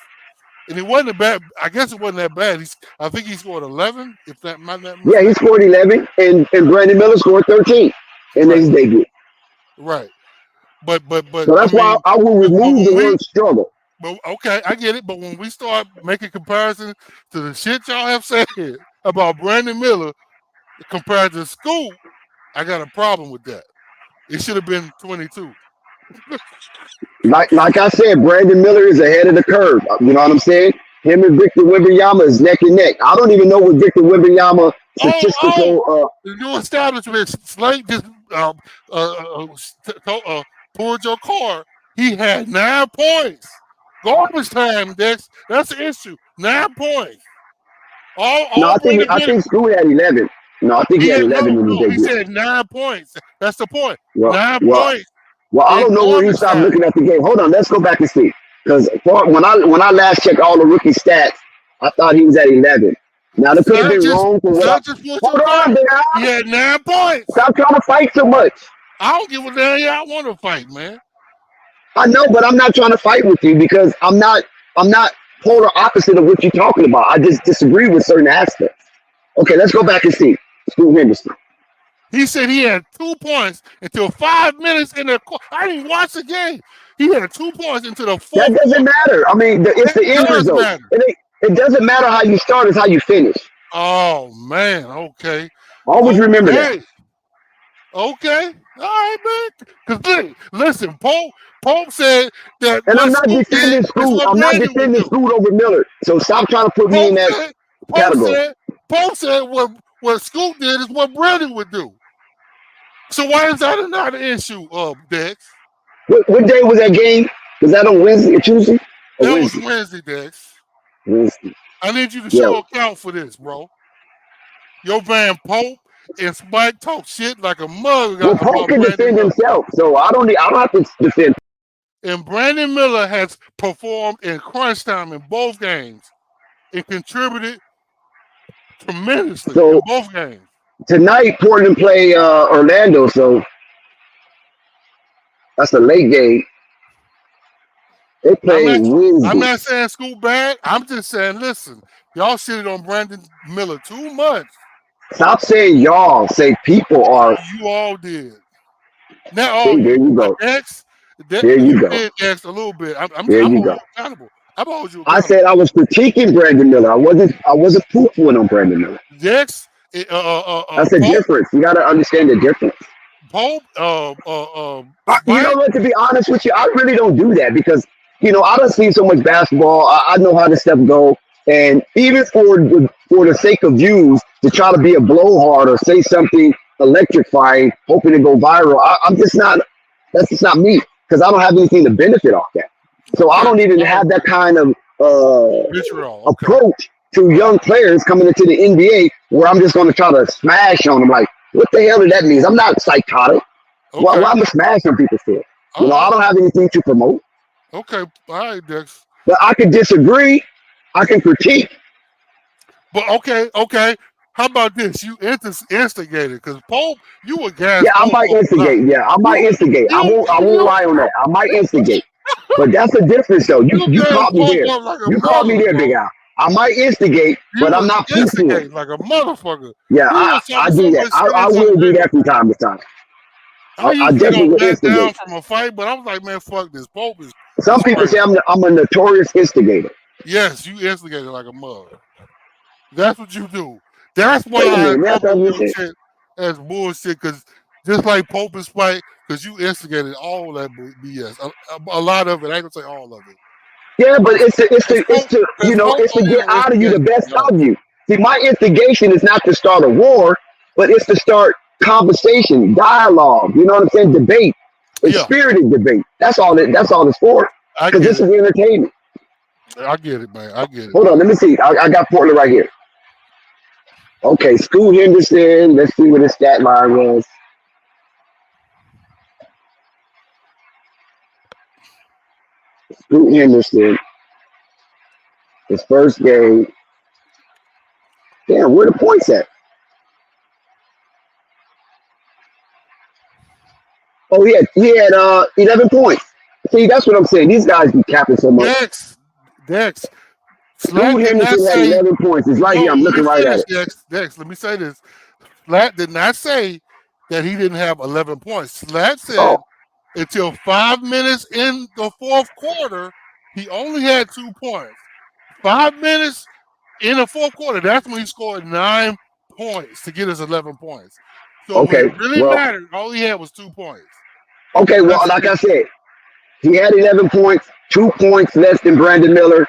And it wasn't bad. I guess it wasn't that bad. I think he scored 11. If that might not Yeah, he scored 11, and Brandon Miller scored 13 in his debut. Right. But So that's why I will remove the word struggle. But okay, I get it. But when we start making comparisons to the shit y'all have said about Brandon Miller compared to Scoop, I got a problem with that. It should have been 22. Like I said, Brandon Miller is ahead of the curve. You know what I'm saying? Him and Victor Wembanyama is neck and neck. I don't even know what Victor Wembanyama statistical. The new establishment, Slate just pulled your card. He had 9 points. Garbage time, Dex. That's the issue. 9 points. I think Scoot had 11. No, I think he had 11 in the debut. He said 9 points. That's the point. Well, 9 points. Well, I don't know where he stopped looking at the game. Hold on, let's go back and see. Because when I last checked all the rookie stats, I thought he was at 11. Now, that could have been wrong for what hold on, man. He had 9 points. Stop trying to fight so much. I don't give a damn. I want to fight, man. I know, but I'm not trying to fight with you because I'm not polar opposite of what you're talking about. I just disagree with certain aspects. Okay, let's go back and see. Scoot Henderson. He said he had 2 points until 5 minutes in the court. I didn't watch the game. He had 2 points into the fourth. That doesn't matter. I mean, it's the end result. It doesn't matter how you start; it's how you finish. Oh man, okay. Always remember that. Okay, all right, man. Because listen, Pope said that. And I'm not defending Scoot. I'm not defending Scoot over Miller. So stop trying to put me in that category. Pope said what Scoot did is what Brandon would do. So why is that not an issue, Dex? What day was that game? Was that on Wednesday or Tuesday? That was Wednesday, Dex. Wednesday. I need you to show account for this, bro. Your man Pope and Spike talk shit like a mug. Well, Pope can defend himself, so I don't have to defend. And Brandon Miller has performed in crunch time in both games and contributed tremendously in both games. Tonight, Portland play Orlando, so that's a late game. They play Wednesday. I'm not saying Scoot bad. I'm just saying, listen, y'all shitted on Brandon Miller too much. Stop saying y'all. Say people are. You all did. Now, there you go. There you go. X a little bit. I'm accountable. I said I was critiquing Brandon Miller. I wasn't poo-pooing on Brandon Miller. Yes. That's a difference. You got to understand the difference. Pope, you know what? To be honest with you, I really don't do that because I don't see so much basketball. I know how this stuff go, and even for the sake of views, to try to be a blowhard or say something electrifying, hoping to go viral, I'm just not. That's just not me because I don't have anything to benefit off that. So I don't even have that kind of approach to young players coming into the NBA where I'm just going to try to smash on them. Like, what the hell did that mean? I'm not psychotic. Okay. Why am I smashing people for? I don't have anything to promote. Okay, all right, Dex. But I can disagree. I can critique. But okay. How about this? You instigated because Pope, you were gas. Yeah, I might instigate. Yeah, I might instigate. I won't lie on that. I might instigate. But that's the difference, though. You caught me there. You caught me there, Big Al. I might instigate, but I'm not instigating like a motherfucker. Yeah, I do that. I will do that from time to time. I definitely will instigate. Down from a fight, but I was like, man, fuck this. Pope is. Some people say I'm a notorious instigator. Yes, you instigated like a mother. That's what you do. That's why I shit as bullshit. Because just like Pope and Spike, because you instigated all that BS. A lot of it. I ain't gonna say all of it. Yeah, but it's to get out of you the best of you. See, my instigation is not to start a war, but it's to start conversation, dialogue. You know what I'm saying? Debate, spirited debate. That's all it's for. Because this is entertainment. I get it, man. I get it. Hold on, let me see. I got Portland right here. Okay, Scoot Henderson. Let's see what his stat line was. Scoot Henderson. His first game. Damn, where the points at? Oh, he had 11 points. See, that's what I'm saying. These guys be capping so much. Dex, Slat Dude did not Henderson had say. 11 points. It's right No, here. I'm let me looking right at finish, it. Dex. Let me say this. Slat did not say that he didn't have 11 points. Slat said Oh, until 5 minutes in the fourth quarter, he only had 2 points. 5 minutes in the fourth quarter, that's when he scored 9 points to get his 11 points. So when okay. it really Well, mattered, all he had was 2 points. okay. Well, That's like it. I said, he had 11 points, 2 points less than Brandon Miller.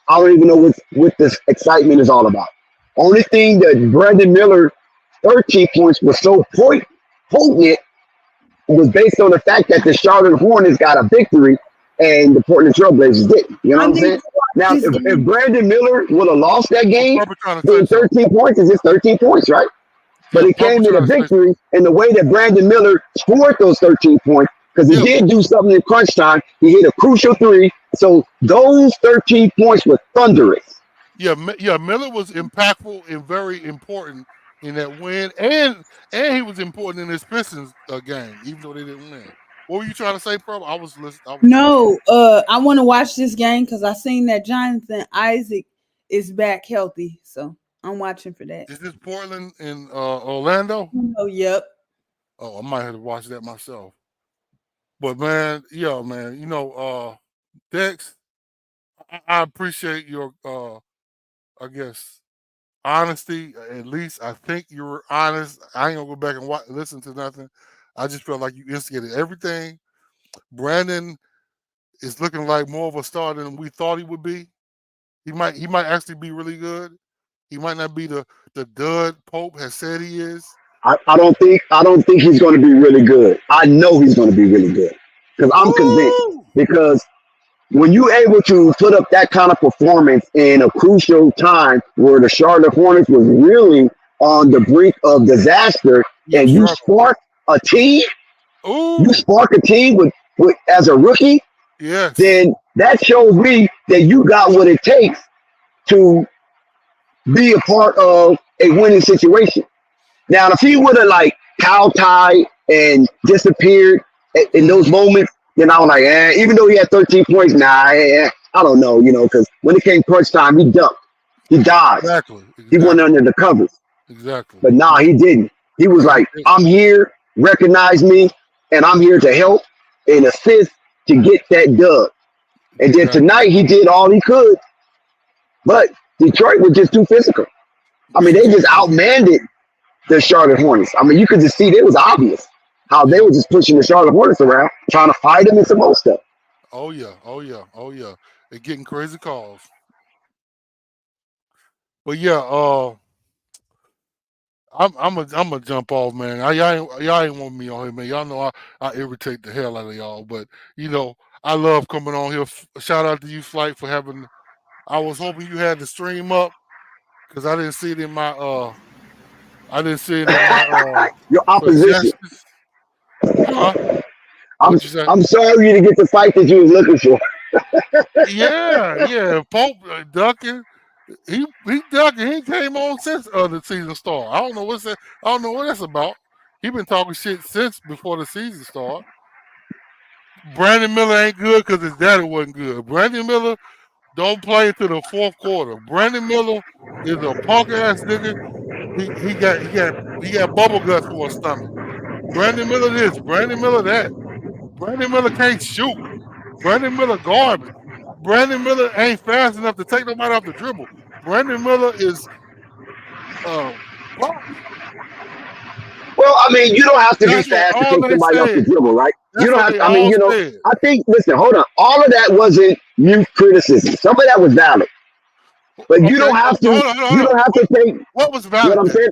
I don't even know what this excitement is all about. Only thing that Brandon Miller 13 points was so potent was based on the fact that the Charlotte Hornets got a victory and the Portland Trailblazers didn't. You know I what I'm need saying? to watch Now, this if game. Brandon Miller would have lost that game, Purple trying to then say something. 13 points is just 13 points, right? But Yeah, it Purple came in a trying to say something. victory, and the way that Brandon Miller scored those 13 points, because he Yeah, did do something in crunch time. He hit a crucial three. So those 13 points were thunderous. yeah, Miller was impactful and very important in that win, and he was important in this Pistons game, even though they didn't win. What were you trying to say, Purple? I was listening. I was No, I want to watch this game because I seen that Jonathan Isaac is back healthy, so I'm watching for that. Is this Portland and Orlando? Oh, yep. Oh, I might have to watch that myself. But man, yeah, man, you know, Dex, I appreciate your, I guess, honesty. At least I think you were honest. I ain't gonna go back and listen to nothing. I just felt like you instigated everything. Brandon is looking like more of a star than we thought he would be. He might actually be really good. He might not be the dud Pope has said he is. I don't think he's going to be really good. I know he's going to be really good because I'm convinced. Woo! Because when you're able to put up that kind of performance in a crucial time where the Charlotte Hornets was really on the brink of disaster, Yeah, and you struggle. spark a team, Ooh, you spark a team with as a rookie, yes. then that shows me that you got what it takes to be a part of a winning situation. Now, if he would have like cow-tied and disappeared in those moments, then I was like, even though he had 13 points, I don't know, because when it came crunch time, he ducked, he dodged, Exactly. he went under the covers. Exactly. But nah, he didn't. He was like, I'm here, recognize me, and I'm here to help and assist to get that dub. And then tonight he did all he could, but Detroit was just too physical. I mean, they just outmanned the Charlotte Hornets. I mean, you could just see it was obvious how they were just pushing the Charlotte Hornets around, trying to fight them and some more stuff. Oh yeah. They're getting crazy calls. But yeah, I'm a jump off, man. Y'all ain't want me on here, man. Y'all know I irritate the hell out of y'all, but I love coming on here. Shout out to you, Flight, for having. I was hoping you had the stream up because I didn't see it in my your opposition. Huh? What'd you say? I'm sorry you didn't get the fight that you was looking for. Yeah. Pope ducking. He ducking. He came on since the season start. I don't know what that's about. He been talking shit since before the season start. Brandon Miller ain't good because his daddy wasn't good. Brandon Miller don't play to the fourth quarter. Brandon Miller is a punk ass nigga. He got bubble guts for a stomach. Brandon Miller this, Brandon Miller that. Brandon Miller can't shoot. Brandon Miller garbage. Brandon Miller ain't fast enough to take nobody off the dribble. Brandon Miller is what? Well, I mean, you don't have to be That's what fast to all take they somebody off the said. dribble, right? That's You don't what have they to, I mean, all said. I think, listen, hold on. All of that wasn't mute criticism. Some of that was valid. But you don't have to, Hold on. take What was valid? what I'm saying.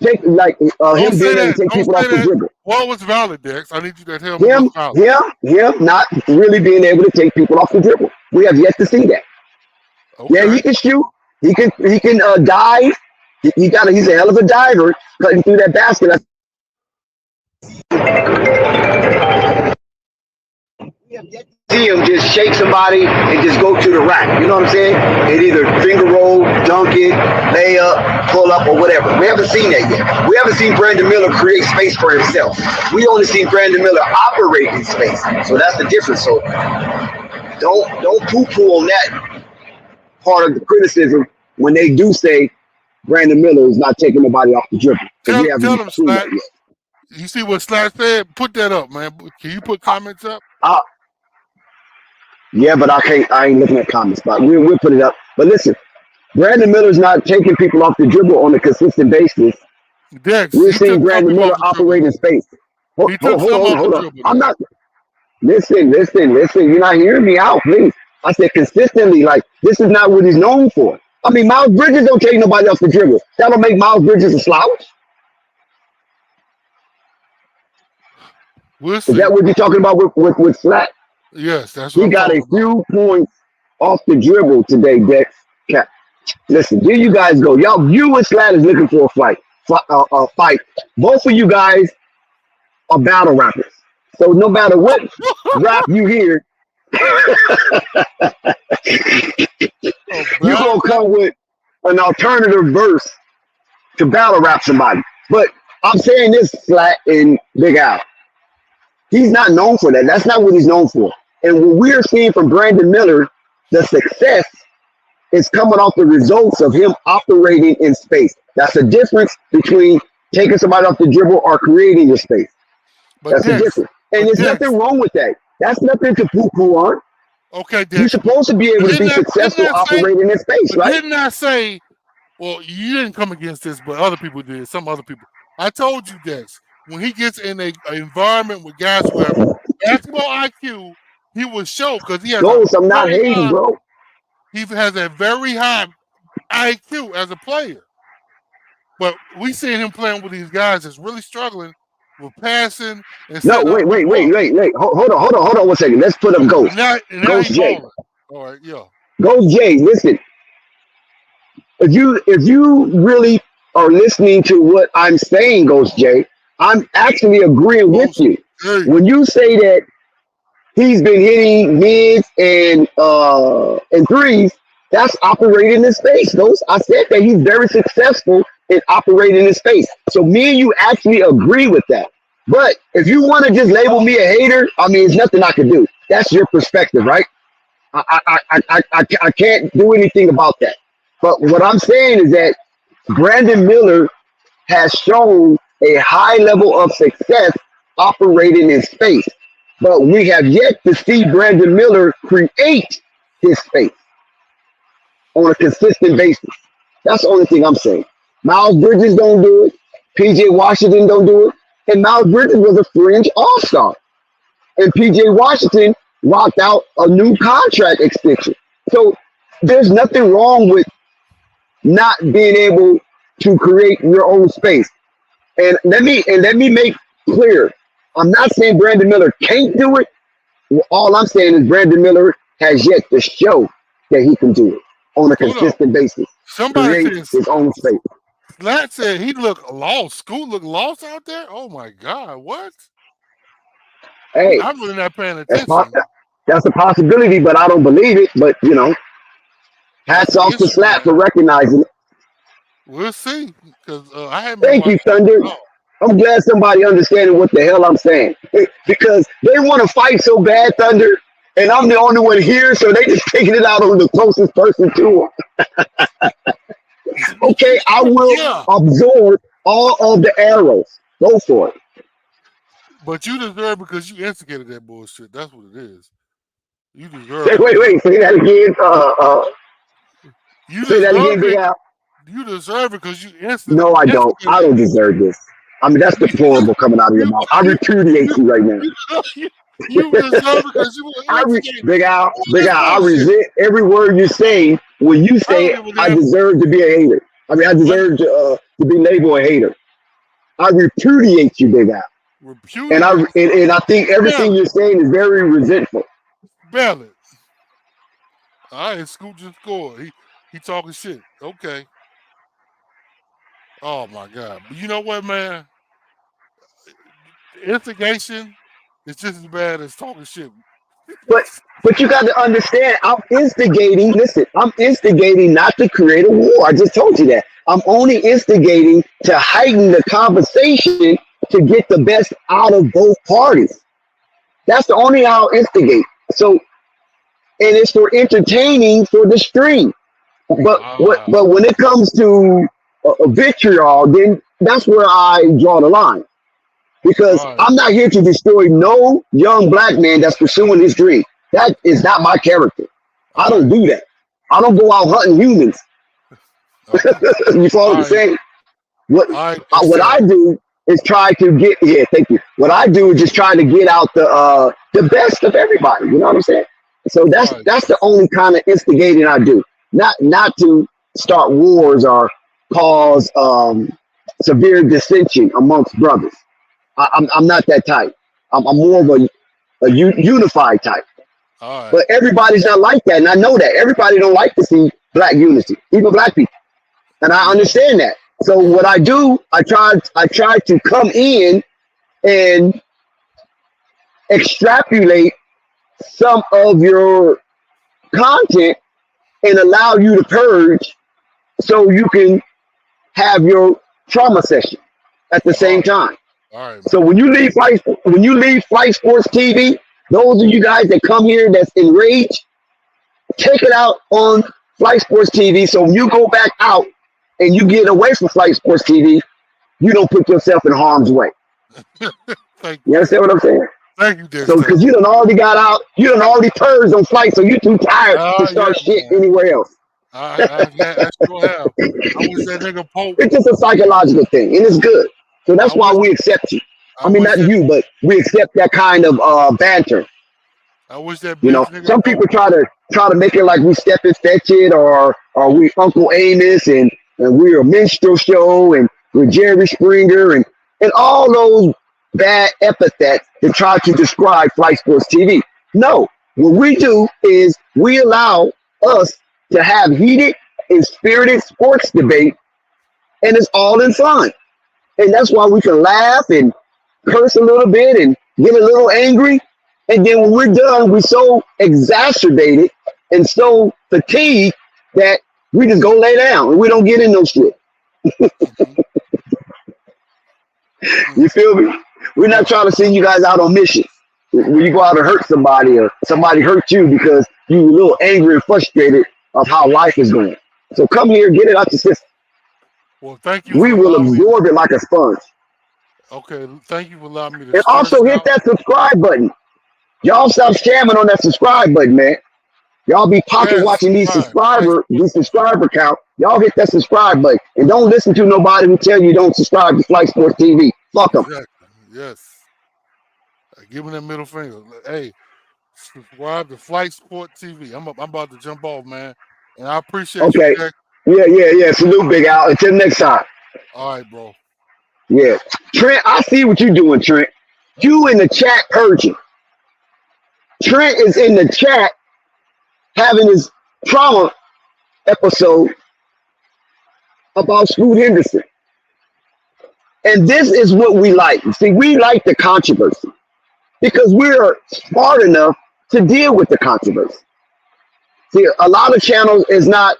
Take like him being able to take people off the dribble. What was valid, Dex? I need you to tell me what's valid. Him not really being able to take people off the dribble. We have yet to see that. Okay. Yeah, he can shoot. He can dive. He's a hell of a diver cutting through that basket. We have yet to see him just shake somebody and just go to the rack. You know what I'm saying? And either finger roll, dunk it, lay up, pull up, or whatever. We haven't seen that yet. We haven't seen Brandon Miller create space for himself. We only seen Brandon Miller operate in space. So that's the difference. So don't poo-poo on that part of the criticism when they do say Brandon Miller is not taking nobody off the dribble. Because we Tell haven't them, seen that Slack. yet. You see what Slack said? Put that up, man. Can you put comments up? Yeah, but I ain't looking at comments, but we'll put it up. But listen, Brandon Miller's not taking people off the dribble on a consistent basis. Dex, We're he seeing took some Brandon people Miller off the operate in dribble. space. He took some off Hold the on. dribble. I'm not. Listen. You're not hearing me out, please. I said consistently, like, this is not what he's known for. I mean, Miles Bridges don't take nobody off the dribble. That'll make Miles Bridges a slouch. We'll Is see. that what you're talking about with Slack? Yes, that's what He I'm got a talking about. few points off the dribble today, Dex. Listen, here you guys go. You and Slack is looking for a fight. Both of you guys are battle rappers. So no matter what rap you hear, you're going to come with an alternative verse to battle rap somebody. But I'm saying this, Slack and Big Al. He's not known for that. That's not what he's known for. And what we're seeing from Brandon Miller, the success is coming off the results of him operating in space. That's the difference between taking somebody off the dribble or creating your space. That's the difference. And there's nothing wrong with that. That's nothing to poo-poo on. Okay, Dex. You're supposed to be able to be successful operating in space, right? Didn't I say, well, you didn't come against this, but other people did, some other people. I told you, Dex, when he gets in an environment with guys who have basketball IQ, he will show because he has I'm not hating, bro. He has a very high IQ as a player. But we seen him playing with these guys that's really struggling with passing and No, wait. Hold on 1 second. Let's put up Ghost. Ghost J. All right, yeah. Ghost J, listen. If you really are listening to what I'm saying, Ghost J, I'm actually agreeing with you. When you say that he's been hitting mids and threes, that's operating in space, Ghost. I said that he's very successful in operating in space. So me and you actually agree with that. But if you want to just label me a hater, I mean, there's nothing I can do. That's your perspective, right? I can't do anything about that. But what I'm saying is that Brandon Miller has shown a high level of success operating in space. But we have yet to see Brandon Miller create his space on a consistent basis. That's the only thing I'm saying. Miles Bridges don't do it. PJ Washington don't do it. And Miles Bridges was a fringe all-star. And PJ Washington locked out a new contract extension. So there's nothing wrong with not being able to create your own space. And let me make clear, I'm not saying Brandon Miller can't do it. All I'm saying is Brandon Miller has yet to show that he can do it on a consistent basis. Somebody create his own space. Slat said he looked lost. Scoot looked lost out there. Oh my God, what? Hey, I'm really not paying attention. That's a possibility, but I don't believe it. But hats off to Slat for recognizing it. We'll see. Because I haven't. Thank you, Thunder. I'm glad somebody understanding what the hell I'm saying, because they want to fight so bad, Thunder, and I'm the only one here, so they just taking it out on the closest person to them. Okay, I will absorb all of the arrows. Go for it. But you deserve it because you instigated that bullshit. That's what it is. You deserve it. Wait. Say that again. You say that again, Big Al. You deserve it because you instigated. No, I don't. I don't deserve this. I mean, that's deplorable coming out of your mouth. I repudiate you right now. You deserve it because you were Big Al, I resent every word you say when you say I deserve to be a hater. I mean, I deserve to be labeled a hater. I repudiate you, Big Al. And I think everything you're saying is very resentful. Ballot. All right, Scoot just scored. He talking shit. Okay. Oh my God. But you know what, man? Instigation is just as bad as talking shit. But you got to understand, I'm instigating. Listen, I'm instigating not to create a war. I just told you that. I'm only instigating to heighten the conversation to get the best out of both parties. That's the only how I'll instigate. So, and it's for entertaining for the stream. But when it comes to a vitriol, then that's where I draw the line. Because I'm not here to destroy no young black man that's pursuing his dream. That is not my character. I don't do that. I don't go out hunting humans. You follow what I'm saying? What I do is try to get thank you. What I do is just try to get out the best of everybody. You know what I'm saying? So that's the only kind of instigating I do. Not to start wars or cause severe dissension amongst brothers. I'm not that type. I'm more of a unified type. But everybody's not like that, and I know that. Everybody don't like to see black unity, even black people. And I understand that. So what I do, I try to come in and extrapolate some of your content and allow you to purge so you can have your trauma session at the same time. So when you leave Flight Sports TV, those of you guys that come here that's enraged, take it out on Flight Sports TV. So when you go back out and you get away from Flight Sports TV, you don't put yourself in harm's way. You understand what I'm saying? Thank you, Dexter. So because you done already got out, you done already purged on Flight, so you're too tired to start shit anywhere else. I sure have. I wish that nigga Pope. It's just a psychological thing, and it's good. So that's why we accept you. I mean, not you, but we accept that kind of banter. I wish that some people try to make it like we Step and Fetch It or we Uncle Amos and we're a minstrel show and we're Jerry Springer and all those bad epithets to try to describe Flight Sports TV. No, what we do is we allow us to have heated and spirited sports debate, and it's all in fun. And that's why we can laugh and curse a little bit and get a little angry. And then when we're done, we're so exacerbated and so fatigued that we just go lay down and we don't get in no shit. You feel me? We're not trying to send you guys out on missions. When you go out and hurt somebody or somebody hurt you because you're a little angry and frustrated of how life is going. So come here, get it out your system. Well, thank you. We will absorb it like a sponge. Okay, thank you for allowing me to. And also hit that subscribe button. Y'all stop scamming on that subscribe button, man. Y'all be pocket watching these subscriber count. Y'all hit that subscribe button. And don't listen to nobody who tell you don't subscribe to Flight Sports TV. Fuck them. Exactly. Yes. Give me that middle finger. Hey, subscribe to Flight Sports TV. I'm about to jump off, man. And I appreciate you, Jack. Yeah. Salute, Big Al. Until next time. All right, bro. Yeah. Trent, I see what you're doing, Trent. You in the chat purging. Trent is in the chat having his trauma episode about Scoot Henderson. And this is what we like. See, we like the controversy because we're smart enough to deal with the controversy. See, a lot of channels is not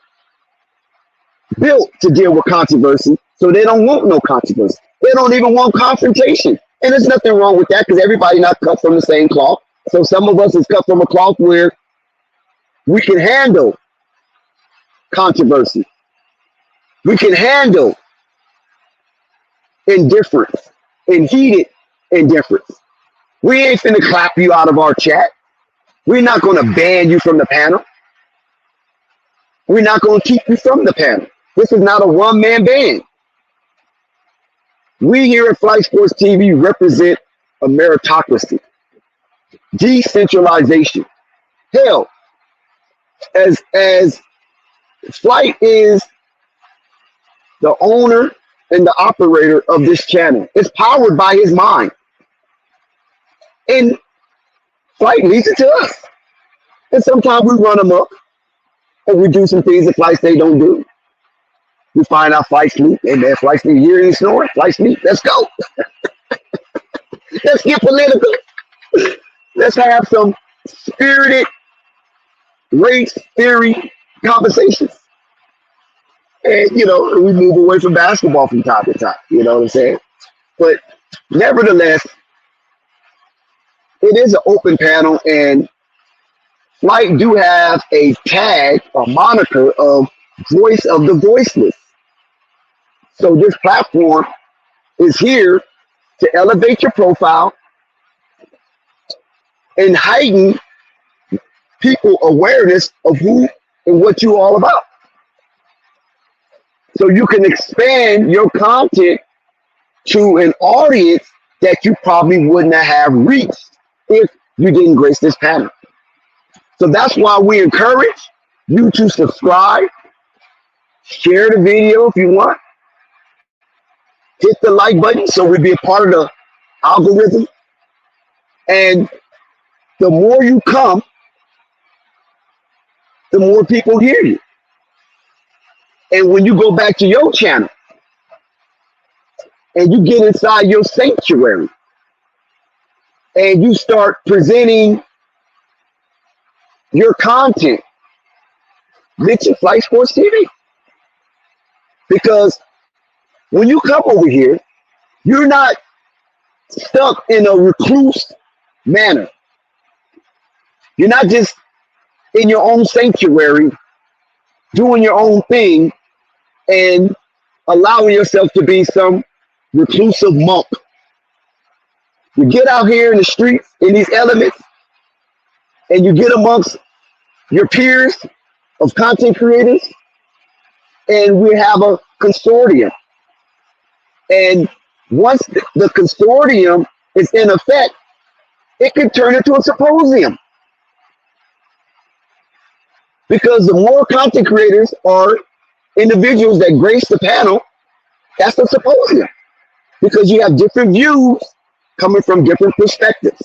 built to deal with controversy, so they don't want no controversy. They don't even want confrontation. And there's nothing wrong with that because everybody not cut from the same cloth. So some of us is cut from a cloth where we can handle controversy. We can handle indifference and heated indifference. We ain't finna clap you out of our chat. We're not going to ban you from the panel. We're not going to keep you from the panel. This is not a one-man band. We here at Flight Sports TV represent a meritocracy, decentralization. Hell, as Flight is the owner and the operator of this channel, it's powered by his mind. And Flight leads it to us. And sometimes we run them up and we do some things that Flight say don't do. We find out Flight sleep, and then Flight sleep, hearing and snoring, Flight sleep, let's go. Let's get political. Let's have some spirited race theory conversations. And, we move away from basketball from time to time. You know what I'm saying? But nevertheless, it is an open panel, and Flight do have a tag, a moniker of voice of the voiceless. So this platform is here to elevate your profile and heighten people awareness of who and what you're all about. So you can expand your content to an audience that you probably wouldn't have reached if you didn't grace this pattern. So that's why we encourage you to subscribe, share the video if you want, hit the like button so we be a part of the algorithm. And the more you come, the more people hear you. And when you go back to your channel and you get inside your sanctuary and you start presenting your content, mention Flight Sports TV. Because when you come over here, you're not stuck in a recluse manner. You're not just in your own sanctuary doing your own thing and allowing yourself to be some reclusive monk. You get out here in the streets, in these elements, and you get amongst your peers of content creators, and we have a consortium. And once the consortium is in effect, it can turn into a symposium. Because the more content creators are individuals that grace the panel, that's a symposium. Because you have different views coming from different perspectives.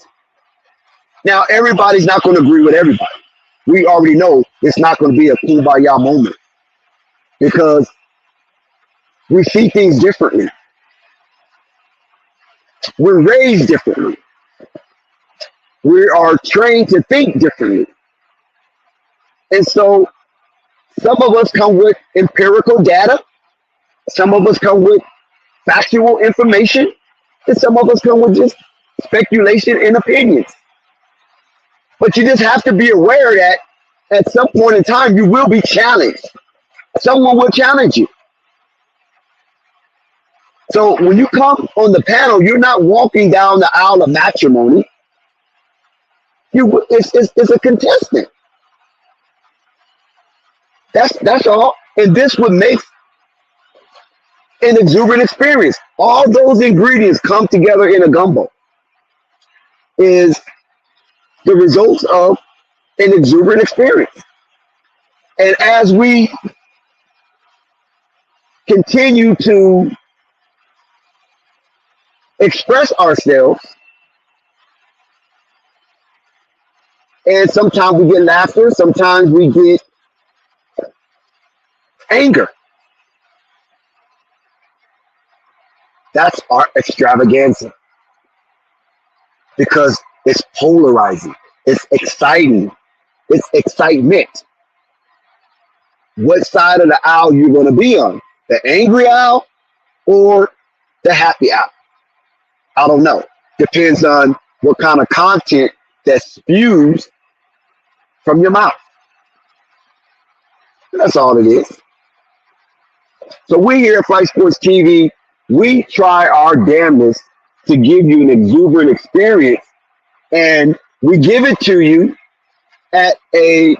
Now, everybody's not going to agree with everybody. We already know it's not going to be a kumbaya moment because we see things differently. We're raised differently. We are trained to think differently. And so some of us come with empirical data. Some of us come with factual information. And some of us come with just speculation and opinions. But you just have to be aware that at some point in time, you will be challenged. Someone will challenge you. So when you come on the panel, you're not walking down the aisle of matrimony. It's a contestant. That's all. And this would make an exuberant experience. All those ingredients come together in a gumbo. Is the results of an exuberant experience. And as we continue to express ourselves, and sometimes we get laughter, sometimes we get anger. That's our extravaganza. Because it's polarizing. It's exciting. It's excitement. What side of the aisle you're going to be on? The angry aisle or the happy aisle? I don't know. Depends on what kind of content that spews from your mouth. That's all it is. So we here at Flight Sports TV, we try our damnedest to give you an exuberant experience, and we give it to you at a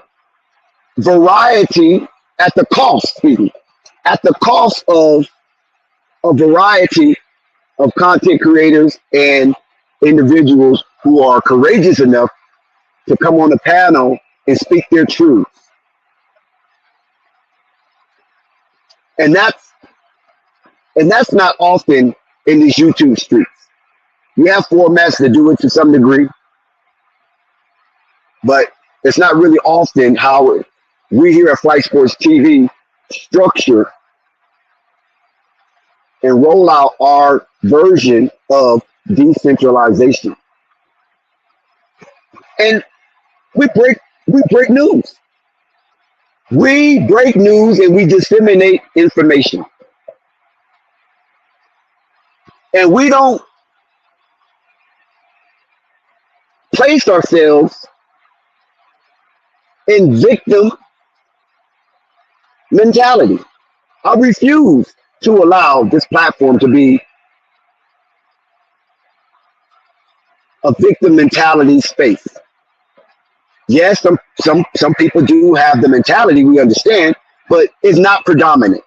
variety, at the cost of a variety of content creators and individuals who are courageous enough to come on the panel and speak their truths. And that's not often in these YouTube streets. We have formats that do it to some degree, but it's not really often how we here at Flight Sports TV structure and roll out our version of decentralization. And we break news. We break news and we disseminate information. And we don't place ourselves in victim mentality. I refuse to allow this platform to be a victim mentality space. Yes, some people do have the mentality, we understand, but it's not predominant.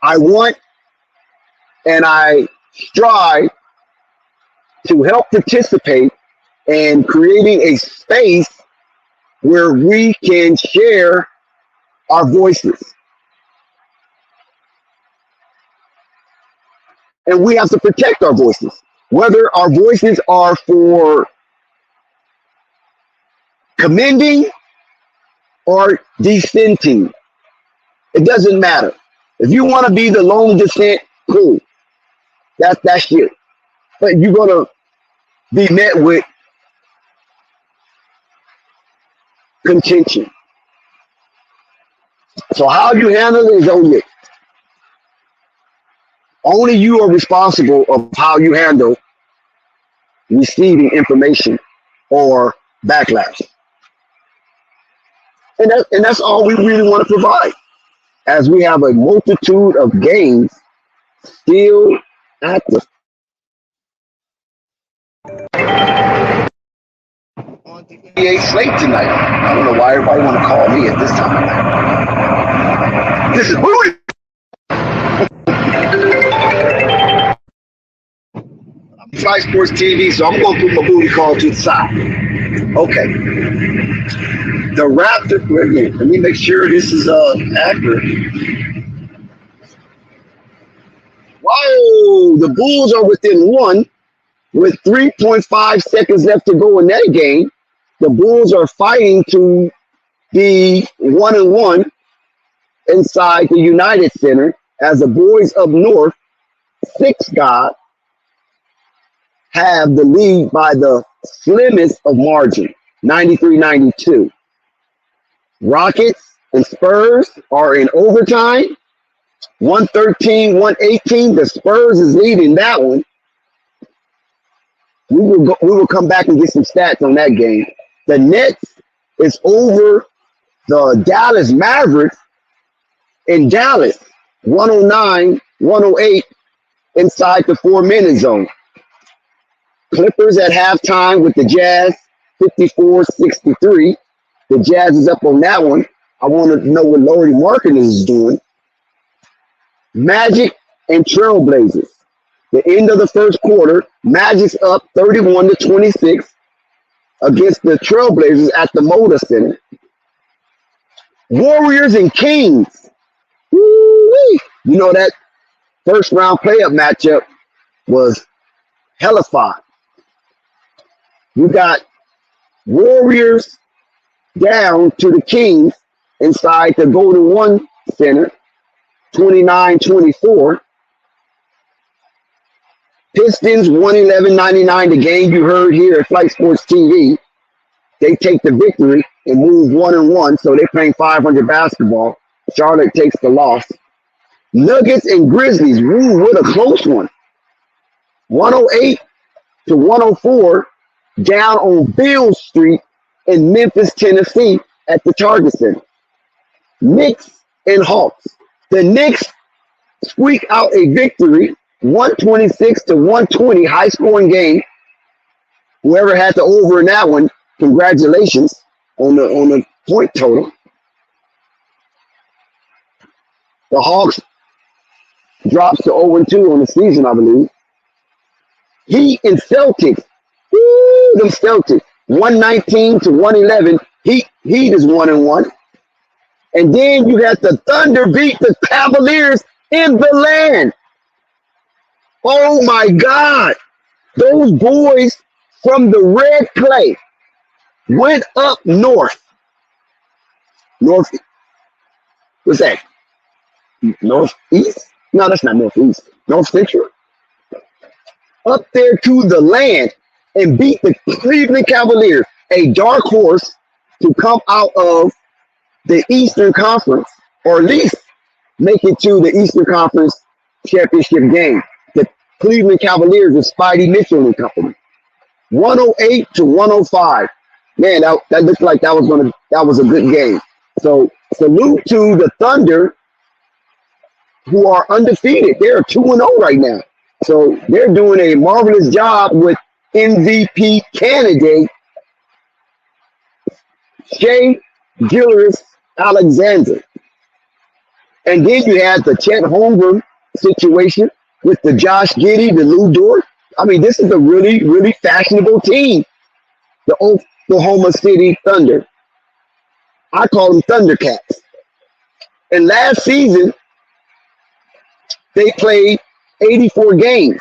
I want and I strive to help participate in creating a space where we can share our voices. And we have to protect our voices, whether our voices are for commending or dissenting. It doesn't matter. If you want to be the lone dissent, cool. That's you. But you're gonna be met with contention. So how you handle it is on you. Only you are responsible of how you handle receiving information or backlash. And that's all we really want to provide. As we have a multitude of games still active. On the NBA slate tonight. I don't know why everybody want to call me at this time of night. This is Booty. Fly Sports TV, so I'm going to put my booty call to the side. Okay. The Raptors, let me make sure this is accurate. Whoa, the Bulls are within one with 3.5 seconds left to go in that game. The Bulls are fighting to be 1-1 inside the United Center as the boys up north, 6 God, have the lead by the slimmest of margin, 93-92. Rockets and Spurs are in overtime, 113-118. The Spurs is leading that one. We will come back and get some stats on that game. The Nets is over the Dallas Mavericks in Dallas, 109-108 inside the 4-minute zone. Clippers at halftime with the Jazz, 54-63. The Jazz is up on that one. I want to know what Lauri Markkanen is doing. Magic and Trailblazers. The end of the first quarter, Magic's up 31-26 against the Trailblazers at the Moda Center. Warriors and Kings. Woo-wee. You know that first round playoff matchup was hellified. You got Warriors down to the Kings inside the Golden One Center, 29-24. Pistons 111-99, the game you heard here at Flight Sports TV. They take the victory and move 1-1, so they're playing 500 basketball. Charlotte takes the loss. Nuggets and Grizzlies, ooh, what a close one. 108-104 down on Beale Street in Memphis, Tennessee at the Target Center. Knicks and Hawks. The Knicks squeak out a victory, 126-120, high scoring game. Whoever had the over in that one, congratulations on the point total. The Hawks drops to 0-2 on the season, I believe. Heat and Celtics. Woo, them Celtics. 119-111. Heat is 1-1. And then you got the Thunder beat the Cavaliers in the land. Oh my God. Those boys from the red clay went up north. What's that? Northeast? No, that's not northeast. North Central. Up there to the land and beat the Cleveland Cavaliers, a dark horse to come out of the Eastern Conference, or at least make it to the Eastern Conference championship game. The Cleveland Cavaliers with Spidey Mitchell and company. 108-105. Man, that looked like that was a good game. So salute to the Thunder, who are undefeated. They're 2-0 right now. So they're doing a marvelous job with MVP candidate Shea Gilgeous-Alexander. And then you had the Chet Holmgren situation with the Josh Giddey, the Lou Dort. I mean, this is a really, really fashionable team, the Oklahoma City Thunder. I call them Thundercats. And last season, they played 84 games.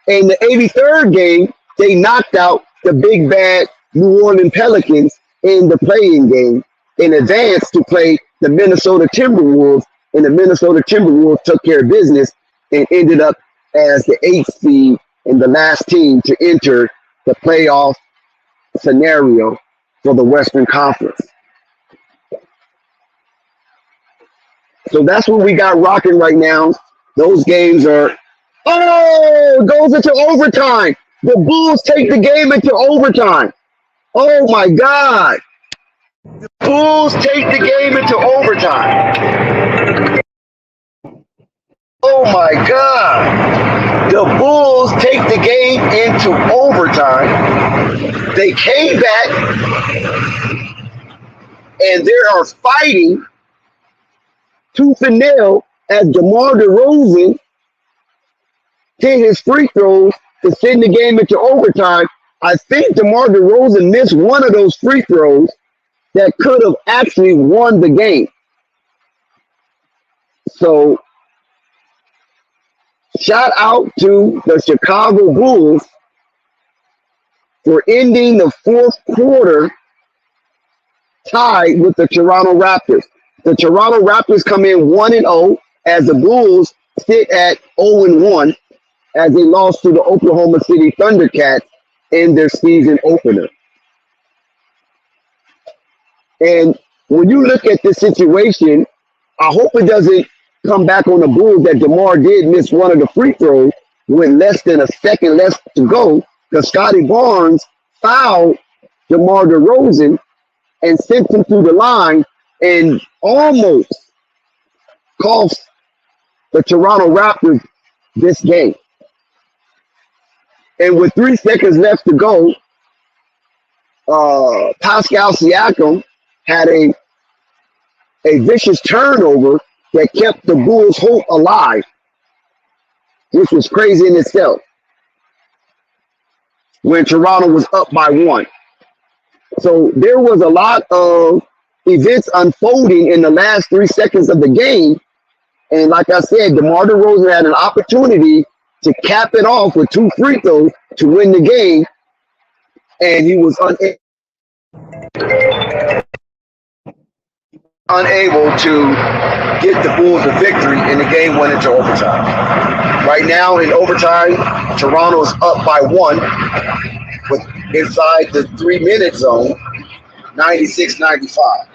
In the 83rd game, they knocked out the big bad New Orleans Pelicans in the play-in game in advance to play the Minnesota Timberwolves, and the Minnesota Timberwolves took care of business and ended up as the 8th seed and the last team to enter the playoff scenario for the Western Conference. So that's what we got rocking right now. Those games are, it goes into overtime. The Bulls take the game into overtime. Oh my God. The Bulls take the game into overtime. Oh my God. The Bulls take the game into overtime. They came back and they are fighting tooth and nail as DeMar DeRozan hit his free throws to send the game into overtime. I think DeMar DeRozan missed one of those free throws that could have actually won the game. So, shout out to the Chicago Bulls for ending the fourth quarter tied with the Toronto Raptors. The Toronto Raptors come in 1-0 as the Bulls sit at 0-1 as they lost to the Oklahoma City Thundercats in their season opener. And when you look at this situation, I hope it doesn't come back on the Bulls that DeMar did miss one of the free throws with less than a second left to go, because Scotty Barnes fouled DeMar DeRozan and sent him through the line and almost cost the Toronto Raptors this game. And with 3 seconds left to go, Pascal Siakam had a vicious turnover that kept the Bulls' hope alive, which was crazy in itself, when Toronto was up by 1. So there was a lot of events unfolding in the last 3 seconds of the game. And like I said, DeMar DeRozan had an opportunity to cap it off with 2 free throws to win the game, and he was unable to get the Bulls a victory, and the game went into overtime. Right now in overtime, Toronto's up by 1 with inside the 3-minute zone, 96-95.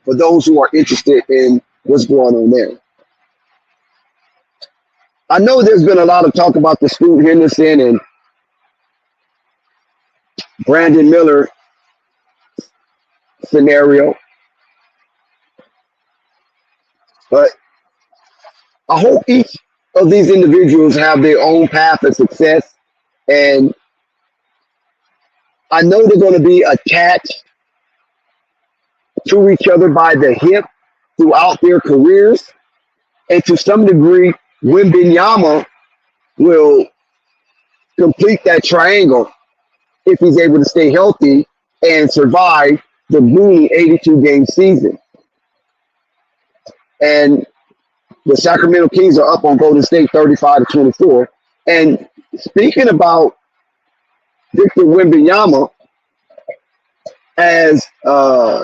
For those who are interested in what's going on there. I know there's been a lot of talk about the Scoot Henderson and Brandon Miller scenario, but I hope each of these individuals have their own path of success, and I know they're going to be attached to each other by the hip throughout their careers, and to some degree, Wembanyama will complete that triangle if he's able to stay healthy and survive the grueling 82-game season. And the Sacramento Kings are up on Golden State 35-24. And speaking about Victor Wembanyama, as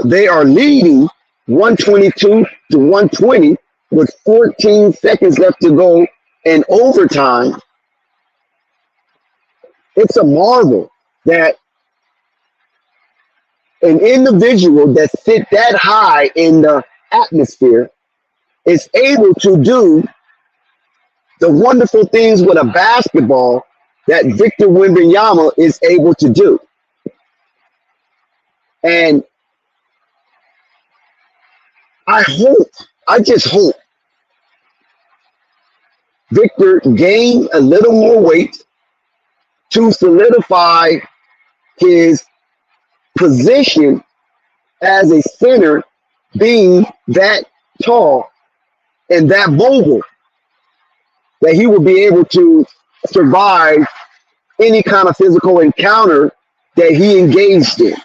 they are leading 122-120 with 14 seconds left to go in overtime, it's a marvel that an individual that sit that high in the atmosphere is able to do the wonderful things with a basketball that Victor Wembanyama is able to do. And I just hope Victor gained a little more weight to solidify his position as a center, being that tall and that mobile, that he will be able to survive any kind of physical encounter that he engaged in.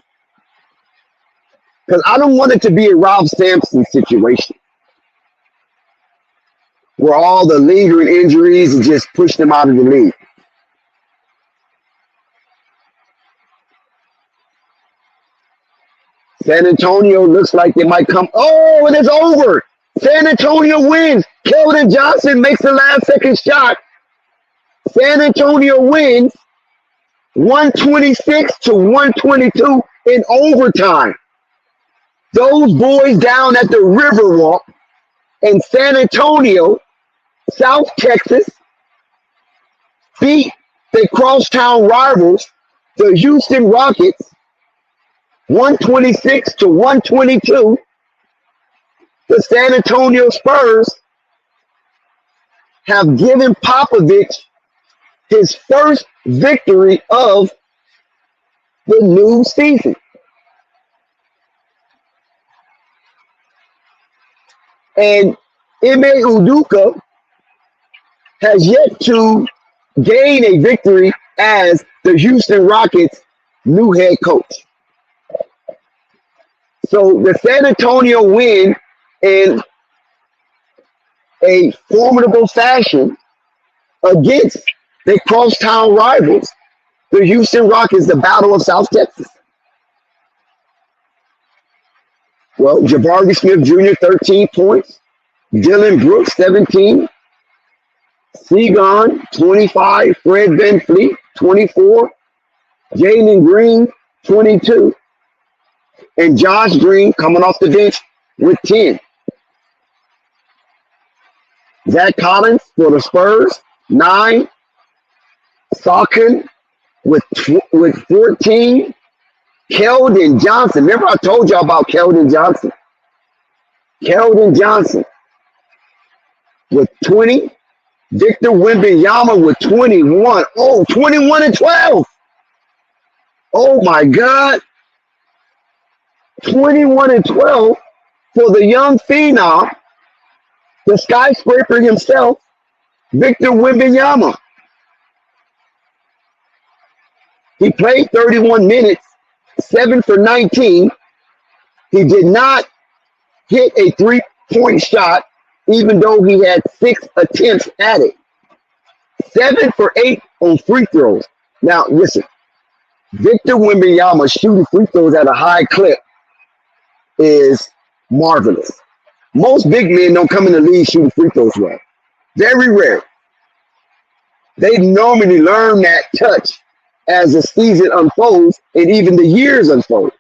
Because I don't want it to be a Rob Sampson situation where all the lingering injuries and just push them out of the league. San Antonio looks like they might come. Oh, and it's over. San Antonio wins. Keldon Johnson makes the last second shot. San Antonio wins 126 to 122 in overtime. Those boys down at the Riverwalk in San Antonio, South Texas, beat the crosstown rivals, the Houston Rockets, 126 to 122. The San Antonio Spurs have given Popovich his first victory of the new season. And Ime Udoka has yet to gain a victory as the Houston Rockets' new head coach. So the San Antonio win in a formidable fashion against the crosstown rivals, the Houston Rockets, the Battle of South Texas. Well, Jabari Smith Jr., 13 points. Dylan Brooks, 17. Seagon, 25. Fred VanVleet, 24. Jalen Green, 22. And Josh Green coming off the bench with 10. Zach Collins for the Spurs, 9. Saucon with 14. Keldon Johnson. Remember I told y'all about Keldon Johnson. Keldon Johnson with 20. Victor Wembanyama with 21. Oh, 21 and 12. Oh my God. 21 and 12 for the young phenom, the skyscraper himself, Victor Wembanyama. He played 31 minutes, 7 for 19. He did not hit a three-point shot, even though he had 6 attempts at it. 7 for 8 on free throws. Now, listen, Victor Wembanyama shooting free throws at a high clip is marvelous. Most big men don't come in the league shooting free throws well. Very rare. They normally learn that touch as the season unfolds and even the years unfold.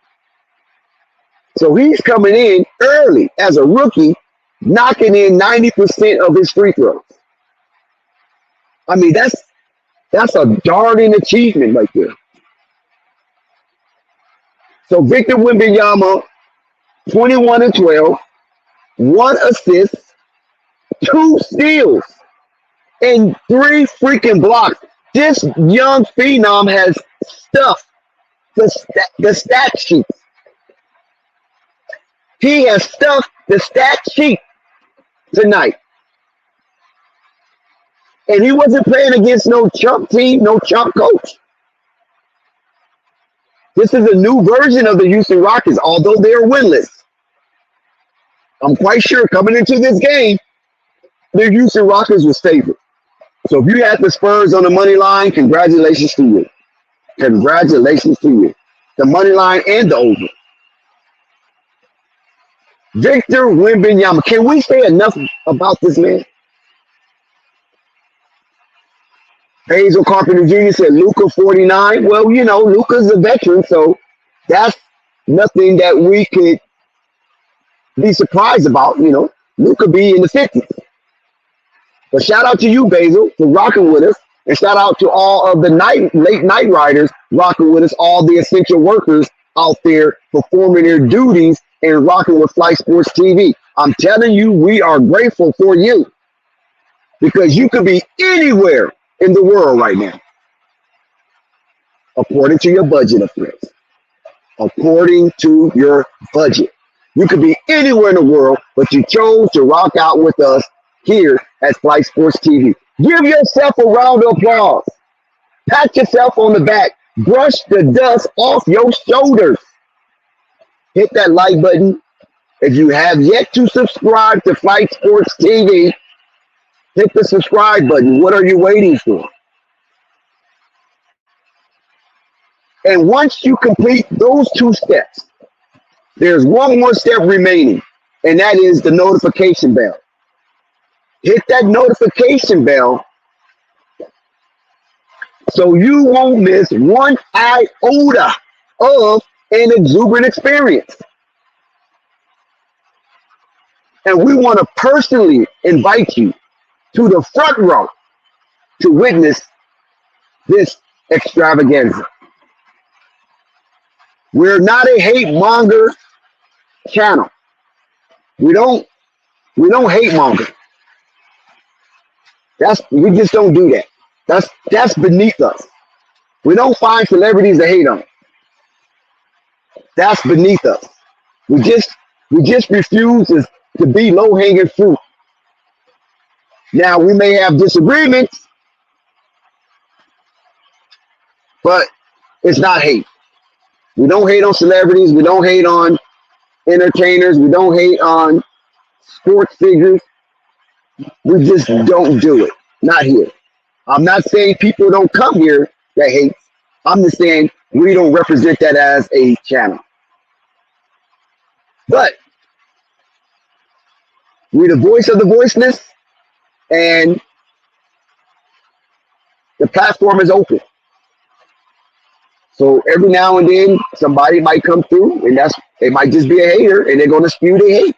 So he's coming in early as a rookie, knocking in 90% of his free throws. I mean, that's a darling achievement right there. So Victor Wembanyama, 21 and 12, 1 assist, 2 steals, and 3 freaking blocks. This young phenom has stuffed the stat sheet. He has stuffed the stat sheet tonight. And he wasn't playing against no chump team, no chump coach. This is a new version of the Houston Rockets, although they're winless. I'm quite sure coming into this game, the Houston Rockets was favored. So if you had the Spurs on the money line, congratulations to you. Congratulations to you. The money line and the over. Victor Wembanyama. Can we say enough about this man? Hazel Carpenter Jr. said Luka 49. Well, you know, Luka's a veteran, so that's nothing that we could be surprised about. You know, Luka be in the 50s. But shout out to you, Basil, for rocking with us. And shout out to all of the late night riders rocking with us, all the essential workers out there performing their duties and rocking with Flight Sports TV. I'm telling you, we are grateful for you because you could be anywhere in the world right now, according to your budget, of course. According to your budget. You could be anywhere in the world, but you chose to rock out with us here at Flight Sports TV. Give yourself a round of applause. Pat yourself on the back. Brush the dust off your shoulders. Hit that like button. If you have yet to subscribe to Flight Sports TV, hit the subscribe button. What are you waiting for? And once you complete those 2 steps, there's one more step remaining, and that is the notification bell. Hit that notification bell so you won't miss one iota of an exuberant experience. And we want to personally invite you to the front row to witness this extravaganza. We're not a hate monger channel. We don't hate monger. We just don't do that. That's beneath us. We don't find celebrities to hate on. That's beneath us. We just refuse to be low-hanging fruit. Now we may have disagreements, but it's not hate. We don't hate on celebrities. We don't hate on entertainers. We don't hate on sports figures. We just don't do it. Not here. I'm not saying people don't come here that hate. I'm just saying we don't represent that as a channel. But we're the voice of the voiceless, and the platform is open. So every now and then somebody might come through, and they might just be a hater, and they're going to spew their hate.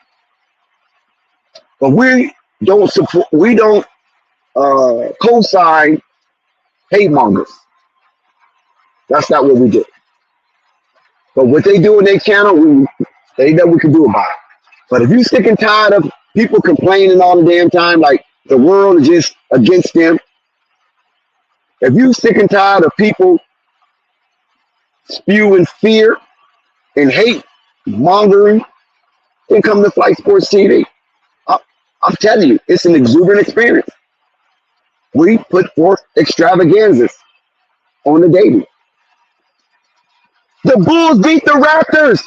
But we don't support. We don't co-sign hate mongers. That's not what we do. But what they do in their channel, they know we can do about it. But if you're sick and tired of people complaining all the damn time, like the world is just against them, if you're sick and tired of people spewing fear and hate mongering, then come to Flight Sports TV. I'm telling you, it's an exuberant experience. We put forth extravaganzas on the daily. The Bulls beat the Raptors.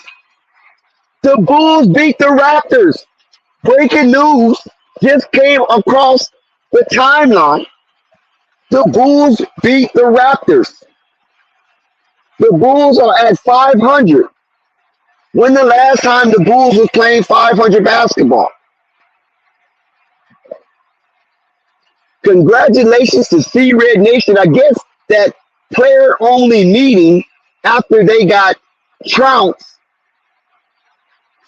The Bulls beat the Raptors. Breaking news just came across the timeline. The Bulls beat the Raptors. The Bulls are at 500. When the last time the Bulls was playing 500 basketball? Congratulations to C Red Nation. I guess that player-only meeting after they got trounced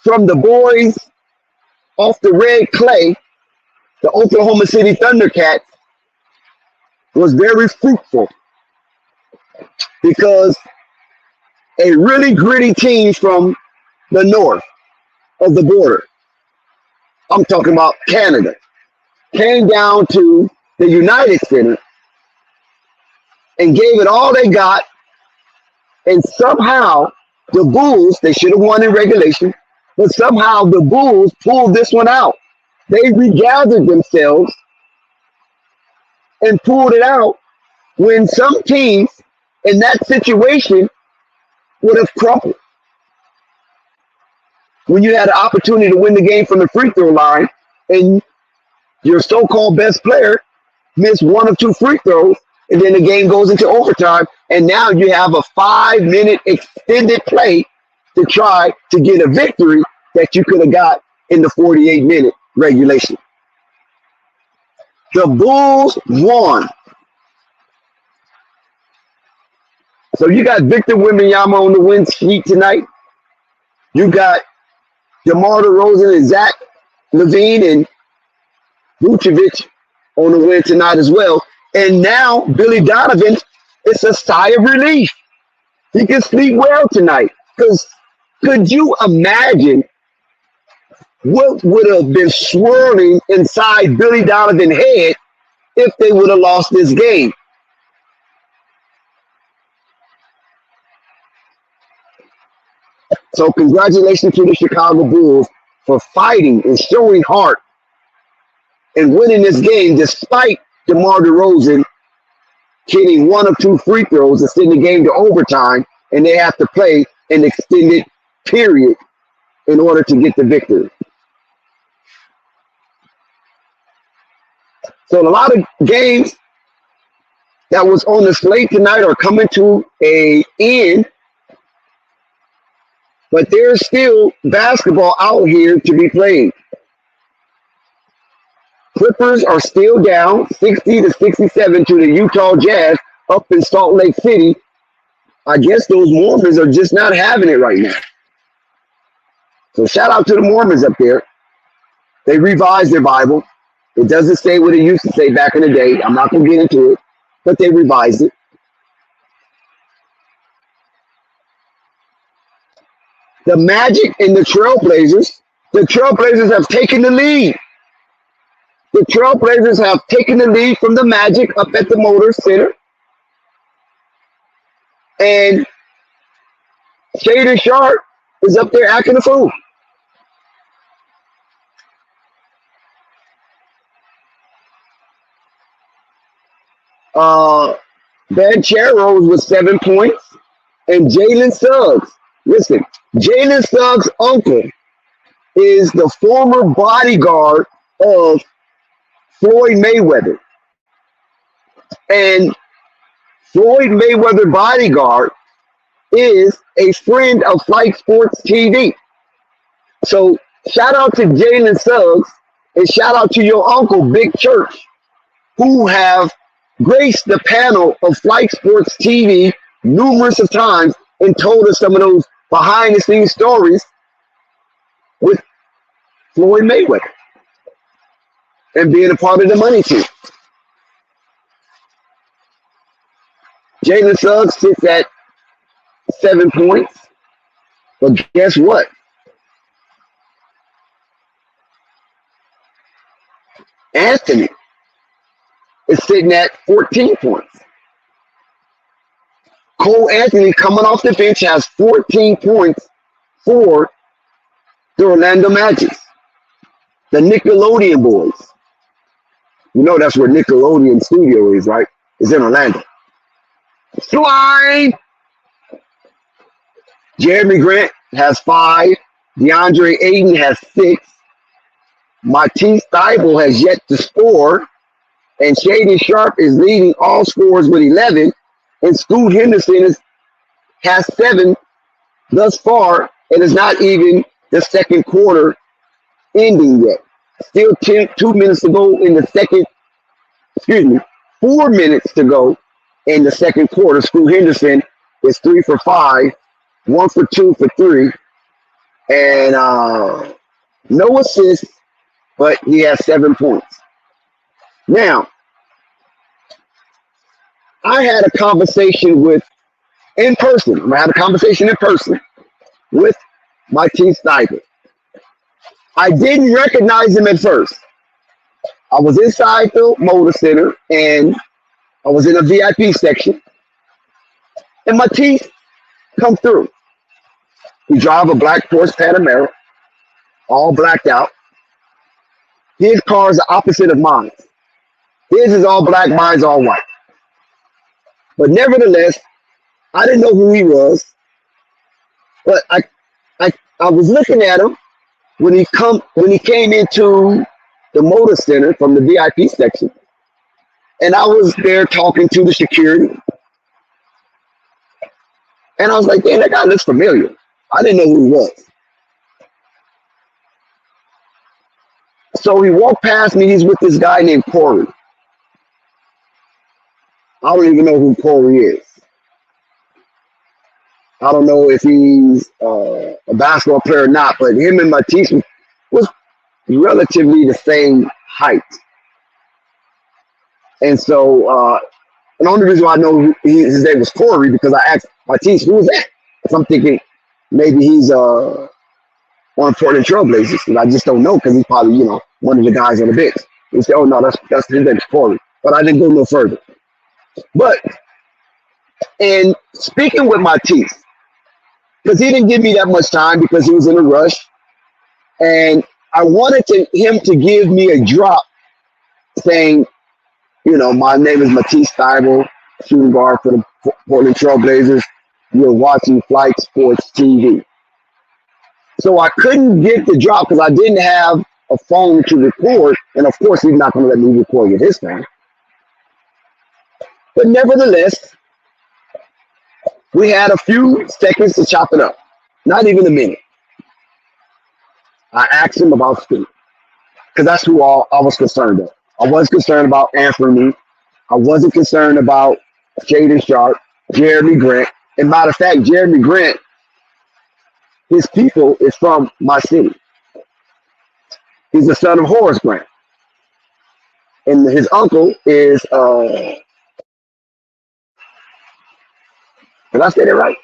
from the boys off the red clay, the Oklahoma City Thundercats, was very fruitful because a really gritty team from the north of the border, I'm talking about Canada, came down to the United Center and gave it all they got, and somehow the Bulls, they should have won in regulation, but somehow the Bulls pulled this one out. They regathered themselves and pulled it out when some teams in that situation would have crumpled. When you had an opportunity to win the game from the free throw line and your so-called best player missed one of 2 free throws, and then the game goes into overtime, and now you have a 5-minute extended play to try to get a victory that you could have got in the 48-minute regulation. The Bulls won. So you got Victor Wembanyama on the win sheet tonight. You got DeMar DeRozan and Zach LaVine and Vucevic on the win tonight as well. And now Billy Donovan, it's a sigh of relief. He can sleep well tonight. Because could you imagine what would have been swirling inside Billy Donovan's head if they would have lost this game. So congratulations to the Chicago Bulls for fighting and showing heart and winning this game despite DeMar DeRozan hitting 1 of 2 free throws and sending the game to overtime, and they have to play an extended period in order to get the victory. So a lot of games that was on the slate tonight are coming to an end, but there's still basketball out here to be played. Clippers are still down 60-67 to the Utah Jazz up in Salt Lake City. I guess those Mormons are just not having it right now. So shout out to the Mormons up there. They revised their Bible. It doesn't say what it used to say back in the day. I'm not going to get into it, but they revised it. The Magic and the Trailblazers have taken the lead. The Trailblazers have taken the lead from the Magic up at the Motor Center. And Shaden Sharp is up there acting a fool. Bancheros with 7 points. And Jalen Suggs. Listen, Jalen Suggs' uncle is the former bodyguard of Floyd Mayweather. And Floyd Mayweather bodyguard is a friend of Flight Sports TV. So shout out to Jalen Suggs and shout out to your uncle, Big Church, who have graced the panel of Flight Sports TV numerous of times and told us some of those behind the scenes stories with Floyd Mayweather and being a part of the money team. Jalen Suggs sits at 7 points. But guess what? Anthony is sitting at 14 points. Cole Anthony coming off the bench has 14 points for the Orlando Magic. The Nickelodeon boys. You know that's where Nickelodeon studio is, right? It's in Orlando. Slime! Jeremy Grant has 5. DeAndre Ayton has 6. Matisse Thybulle has yet to score. And Shaden Sharp is leading all scorers with 11. And Scoot Henderson has 7 thus far. And it's not even the second quarter ending yet. Still 2 minutes to go in the second, 4 minutes to go in the second quarter. Scoot Henderson is 3 for 5, 1 for 2 for 3. And no assists, but he has 7 points. Now, I had a conversation with my Matisse Thybulle. I didn't recognize him at first. I was inside the Motor Center and I was in a VIP section. And Matisse come through. He drive a black Porsche Panamera, all blacked out. His car is the opposite of mine. His is all black, mine's all white. But nevertheless, I didn't know who he was. But I was looking at him when he came into the Motor Center from the VIP section. And I was there talking to the security. And I was like, damn, that guy looks familiar. I didn't know who he was. So he walked past me. He's with this guy named Corey. I don't even know who Corey is. I don't know if he's a basketball player or not, but him and Matisse was relatively the same height. And so, and the only reason why I know his name was Corey because I asked Matisse, who was that? So I'm thinking maybe he's on Portland Trailblazers, and I just don't know because he's probably, one of the guys on the bench. He said, "Oh no, that's his name's Corey," but I didn't go no further. But in speaking with my teeth, because he didn't give me that much time because he was in a rush, and I wanted him to give me a drop saying, my name is Matisse Thybulle, shooting guard for the Portland Trailblazers. You're watching Flight Sports TV. So I couldn't get the drop because I didn't have a phone to record, and of course he's not going to let me record with his phone. But nevertheless, we had a few seconds to chop it up. Not even a minute. I asked him about school because that's who I was concerned of. I wasn't concerned about Anthony. I wasn't concerned about Jaden Sharp, Jeremy Grant. And matter of fact, Jeremy Grant, his people is from my city. He's the son of Horace Grant. And his uncle is, did I say that right?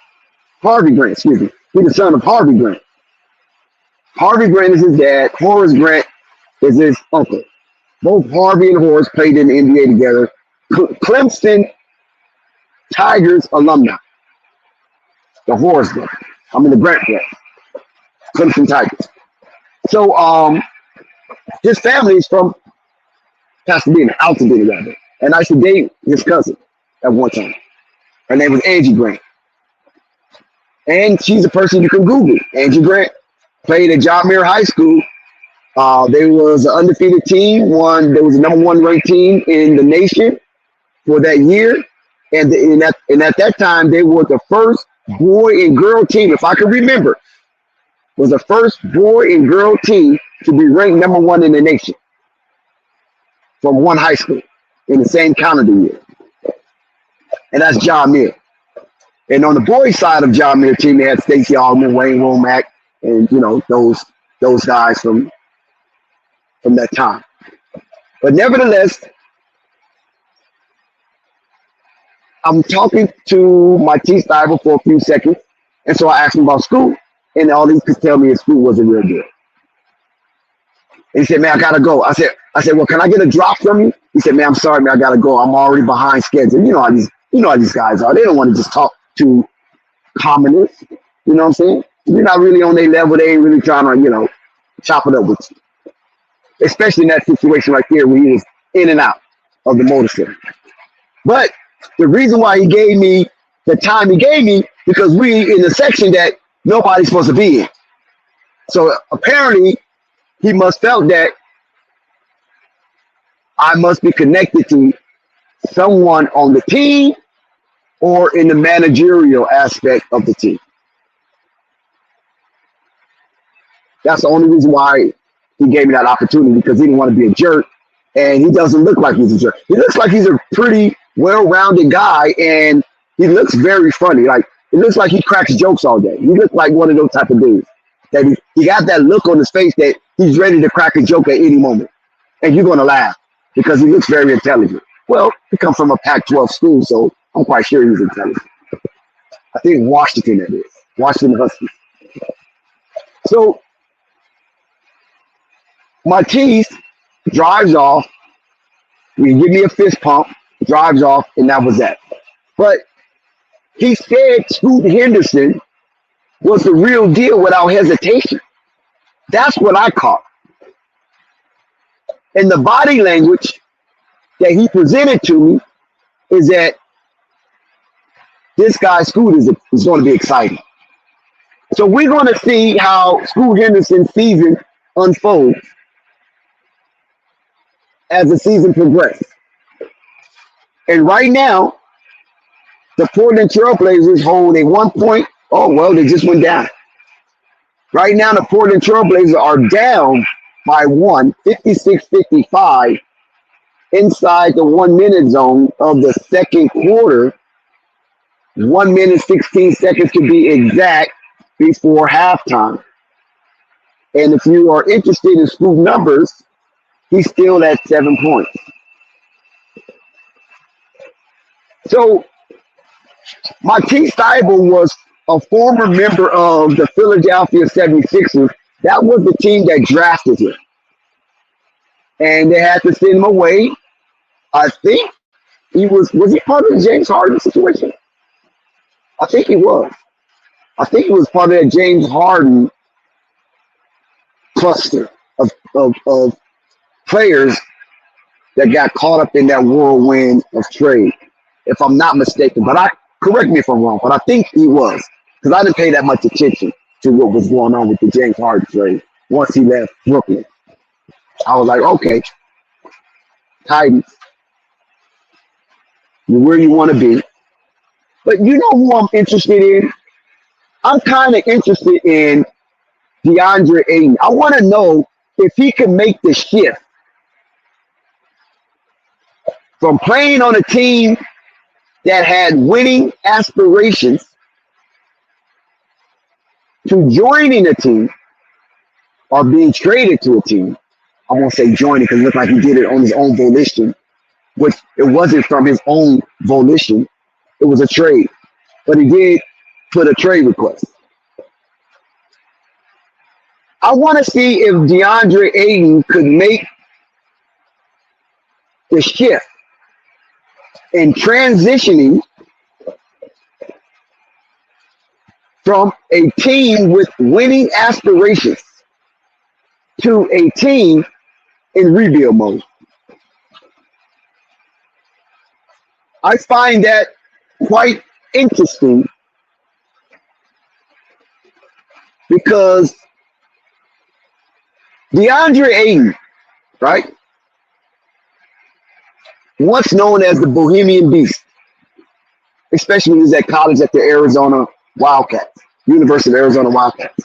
Harvey Grant, excuse me. He's the son of Harvey Grant. Harvey Grant is his dad. Horace Grant is his uncle. Both Harvey and Horace played in the NBA together. Clemson Tigers alumni. The Horace Grant. The Grant Grant. Clemson Tigers. So his family is from Pasadena, Altadena rather. And I used to date his cousin at one time. Her name was Angie Grant. And she's a person you can Google. Angie Grant played at John Muir High School. They was an undefeated team. They was the number one ranked team in the nation for that year. And at that time, they were the first boy and girl team, if I can remember, was the first boy and girl team to be ranked number one in the nation from one high school in the same calendar year. And that's John Muir. And on the boys' side of John Muir team, they had Stacey Augman, Wayne Womack, and those guys from that time. But nevertheless, I'm talking to my Matisse Thybulle for a few seconds, and so I asked him about school, and all he could tell me his school wasn't real good. And he said, "Man, I gotta go." I said, "Well, can I get a drop from you?" He said, "Man, I'm sorry, man, I gotta go. I'm already behind schedule." You know how these guys are. They don't want to just talk to commoners. You know what I'm saying? You're not really on their level. They ain't really trying to, chop it up with you. Especially in that situation right there where he was in and out of the motor center. But the reason why he gave me the time he gave me, because we in the section that nobody's supposed to be in. So apparently he must felt that I must be connected to someone on the team or in the managerial aspect of the team. That's the only reason why he gave me that opportunity, because he didn't want to be a jerk, and he doesn't look like he's a jerk. He looks like he's a pretty well-rounded guy, and he looks very funny. Like, it looks like he cracks jokes all day. He looks like one of those type of dudes. That he got that look on his face that he's ready to crack a joke at any moment. And you're going to laugh because he looks very intelligent. Well, he comes from a Pac-12 school, so I'm quite sure he's intelligent. I think Washington, that is. Washington Huskies. So, Matisse drives off. He give me a fist pump, drives off, and that was that. But he said Scoot Henderson was the real deal without hesitation. That's what I caught. And the body language that he presented to me is that this guy Scoot is going to be exciting. So we're going to see how Scoot Henderson's season unfolds as the season progresses. And right now, the Portland Trailblazers hold a 1 point. Oh, well, they just went down. Right now, the Portland Trailblazers are down by 1, 56-55, inside the 1 minute zone of the second quarter. 1 minute, 16 seconds to be exact before halftime. And if you are interested in Scoot numbers, he's still at 7 points. So, Matisse Thybulle was a former member of the Philadelphia 76ers That was the team that drafted him, and they had to send him away. I think was he part of the James Harden situation? I think he was. I think he was part of that James Harden cluster of players that got caught up in that whirlwind of trade, if I'm not mistaken. But correct me if I'm wrong, but I think he was, because I didn't pay that much attention to what was going on with the James Harden trade once he left Brooklyn. I was like, okay, Titans, you're where you want to be. But you know who I'm interested in? I'm kind of interested in DeAndre Ayton. I want to know if he can make the shift from playing on a team that had winning aspirations to joining a team or being traded to a team. I won't say joining because it looked like he did it on his own volition, which it wasn't from his own volition. It was a trade. But he did put a trade request. I want to see if DeAndre Ayton could make the shift in transitioning from a team with winning aspirations to a team in rebuild mode. I find that quite interesting because DeAndre Ayton, right, once known as the Bohemian Beast, especially when he was at college at the Arizona Wildcats, University of Arizona Wildcats.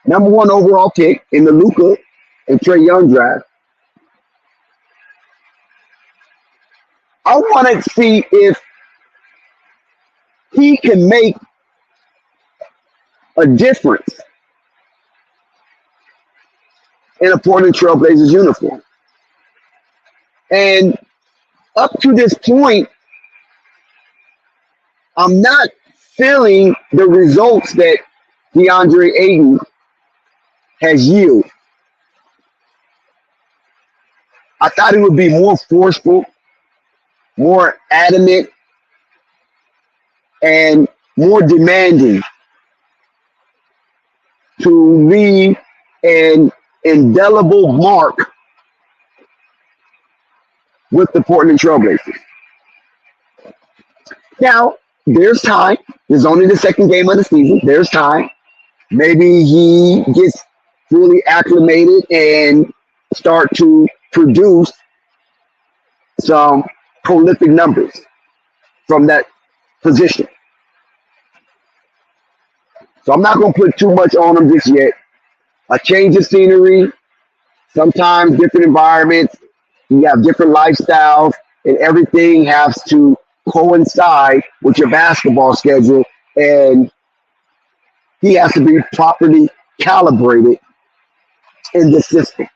Number 1 overall pick in the Luka and Trae Young draft. I want to see if he can make a difference in a Portland Trailblazers uniform. And up to this point, I'm not feeling the results that DeAndre Ayton has yielded. I thought it would be more forceful, more adamant, and more demanding to leave an indelible mark with the Portland Trailblazers. Now, there's time. There's only the second game of the season. There's time. Maybe he gets fully acclimated and start to produce some prolific numbers from that position. So I'm not going to put too much on him just yet. A change of scenery, sometimes different environments, you have different lifestyles, and everything has to coincide with your basketball schedule, and he has to be properly calibrated in the system.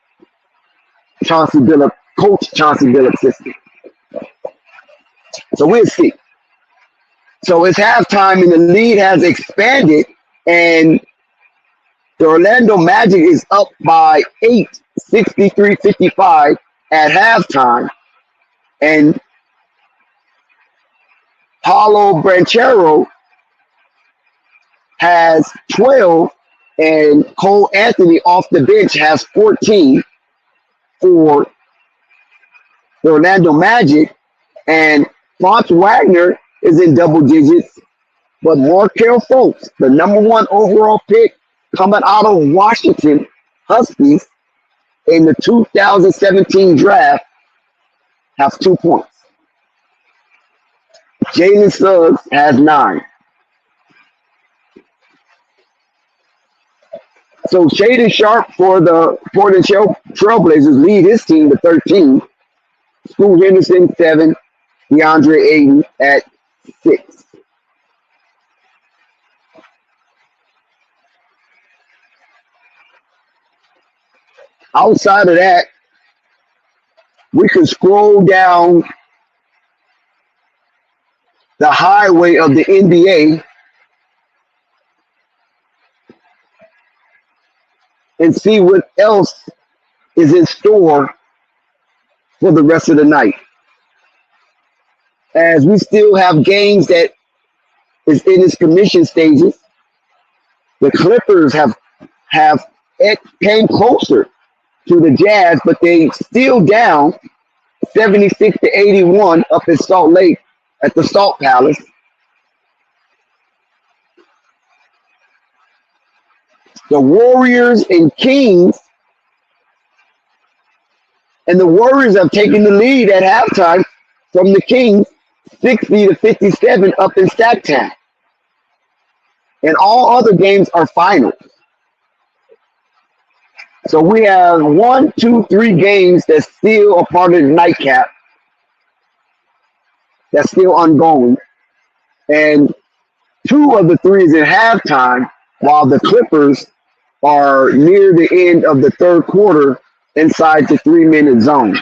Coach Chauncey Billups system. So we'll see. So it's halftime and the lead has expanded, and the Orlando Magic is up by 8, 63-55 at halftime. And Paulo Banchero has 12, and Cole Anthony off the bench has 14 for the Orlando Magic. And Franz Wagner is in double digits. But Markelle Fultz, the number 1 overall pick coming out of Washington Huskies in the 2017 draft, has 2 points. Jalen Suggs has 9. So Shaden Sharp for the Portland Trailblazers lead his team to 13. Scoot Henderson 7. DeAndre Ayton at 6. Outside of that, we can scroll down the highway of the NBA and see what else is in store for the rest of the night. As we still have games that is in its commission stages. The Clippers came closer to the Jazz, but they still down 76-81 up in Salt Lake at the Salt Palace. The Warriors and Kings, and the Warriors have taken the lead at halftime from the Kings, 60-57 up in Stacktown. And all other games are finals. So we have 1, 2, 3 games that's still a part of the nightcap. That's still ongoing. And 2 of the 3 is at halftime, while the Clippers are near the end of the third quarter inside the 3-minute zone.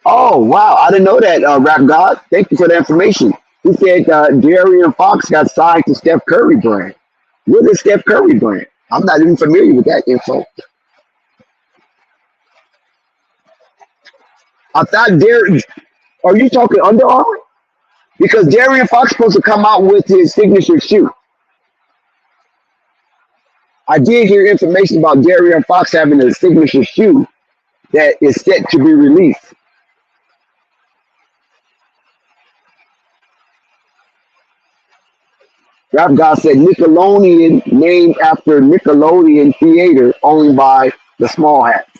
Oh, wow. I didn't know that, Rap God. Thank you for the information. He said De'Aaron Fox got signed to Steph Curry brand. What is Steph Curry brand? I'm not even familiar with that info. I thought are you talking Under Armour? Because De'Aaron Fox is supposed to come out with his signature shoe. I did hear information about De'Aaron Fox having a signature shoe that is set to be released. Rap God said Nickelodeon, named after Nickelodeon Theater, owned by the Small Hats.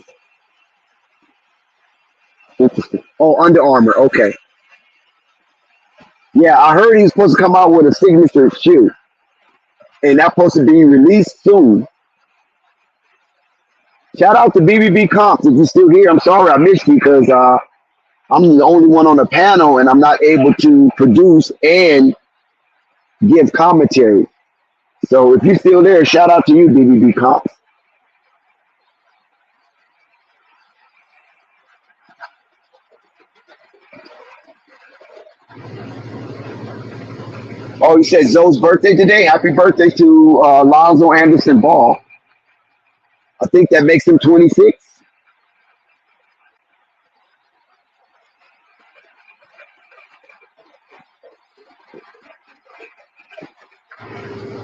Interesting. Oh, Under Armour. Okay. Yeah, I heard he's supposed to come out with a signature shoe, and that's supposed to be released soon. Shout out to BBB Comps. If you're still here, I'm sorry I missed you because I'm the only one on the panel, and I'm not able to produce and give commentary. So if you're still there, shout out to you, BBB Comps. Oh, you said Zoe's birthday today? Happy birthday to Lonzo Anderson Ball. I think that makes him 26.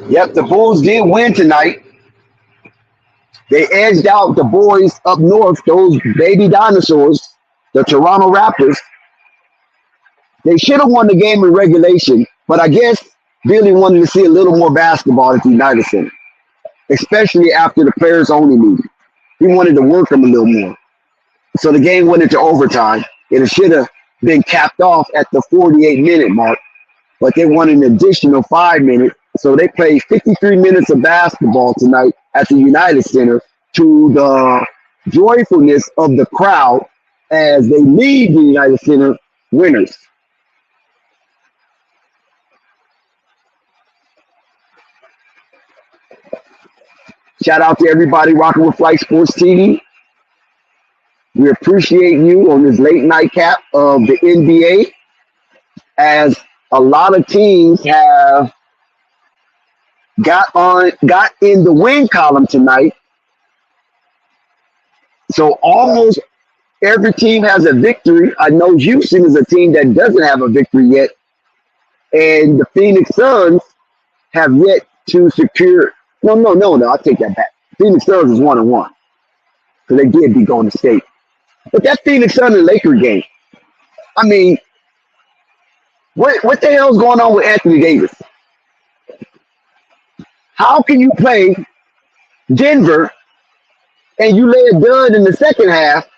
Yep, the Bulls did win tonight. They edged out the boys up north, those baby dinosaurs, the Toronto Raptors. They should have won the game in regulation, but I guess Billy wanted to see a little more basketball at the United Center, especially after the players only meeting. He wanted to work them a little more. So the game went into overtime. It should have been capped off at the 48-minute mark, but they won an additional 5 minutes. So they played 53 minutes of basketball tonight at the United Center to the joyfulness of the crowd as they lead the United Center winners. Shout out to everybody rocking with Flight Sports TV. We appreciate you on this late night cap of the NBA, as a lot of teams have got in the win column tonight. So almost every team has a victory. I know Houston is a team that doesn't have a victory yet, and the Phoenix Suns have yet to secure. No, I take that back. Phoenix Suns is 1-1 because they did beat Golden State. But that Phoenix Suns and Laker game, I mean, what the hell is going on with Anthony Davis? How can you play Denver and you lay a dud in the second half,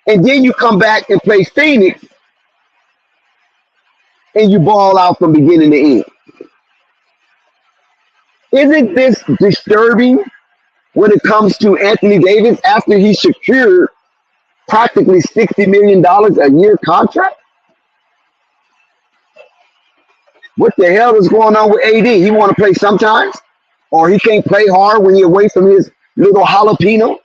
and then you come back and play Phoenix and you ball out from beginning to end? Isn't this disturbing when it comes to Anthony Davis after he secured practically $60 million a year contract? What the hell is going on with AD? He want to play sometimes, or he can't play hard when he's away from his little jalapeno?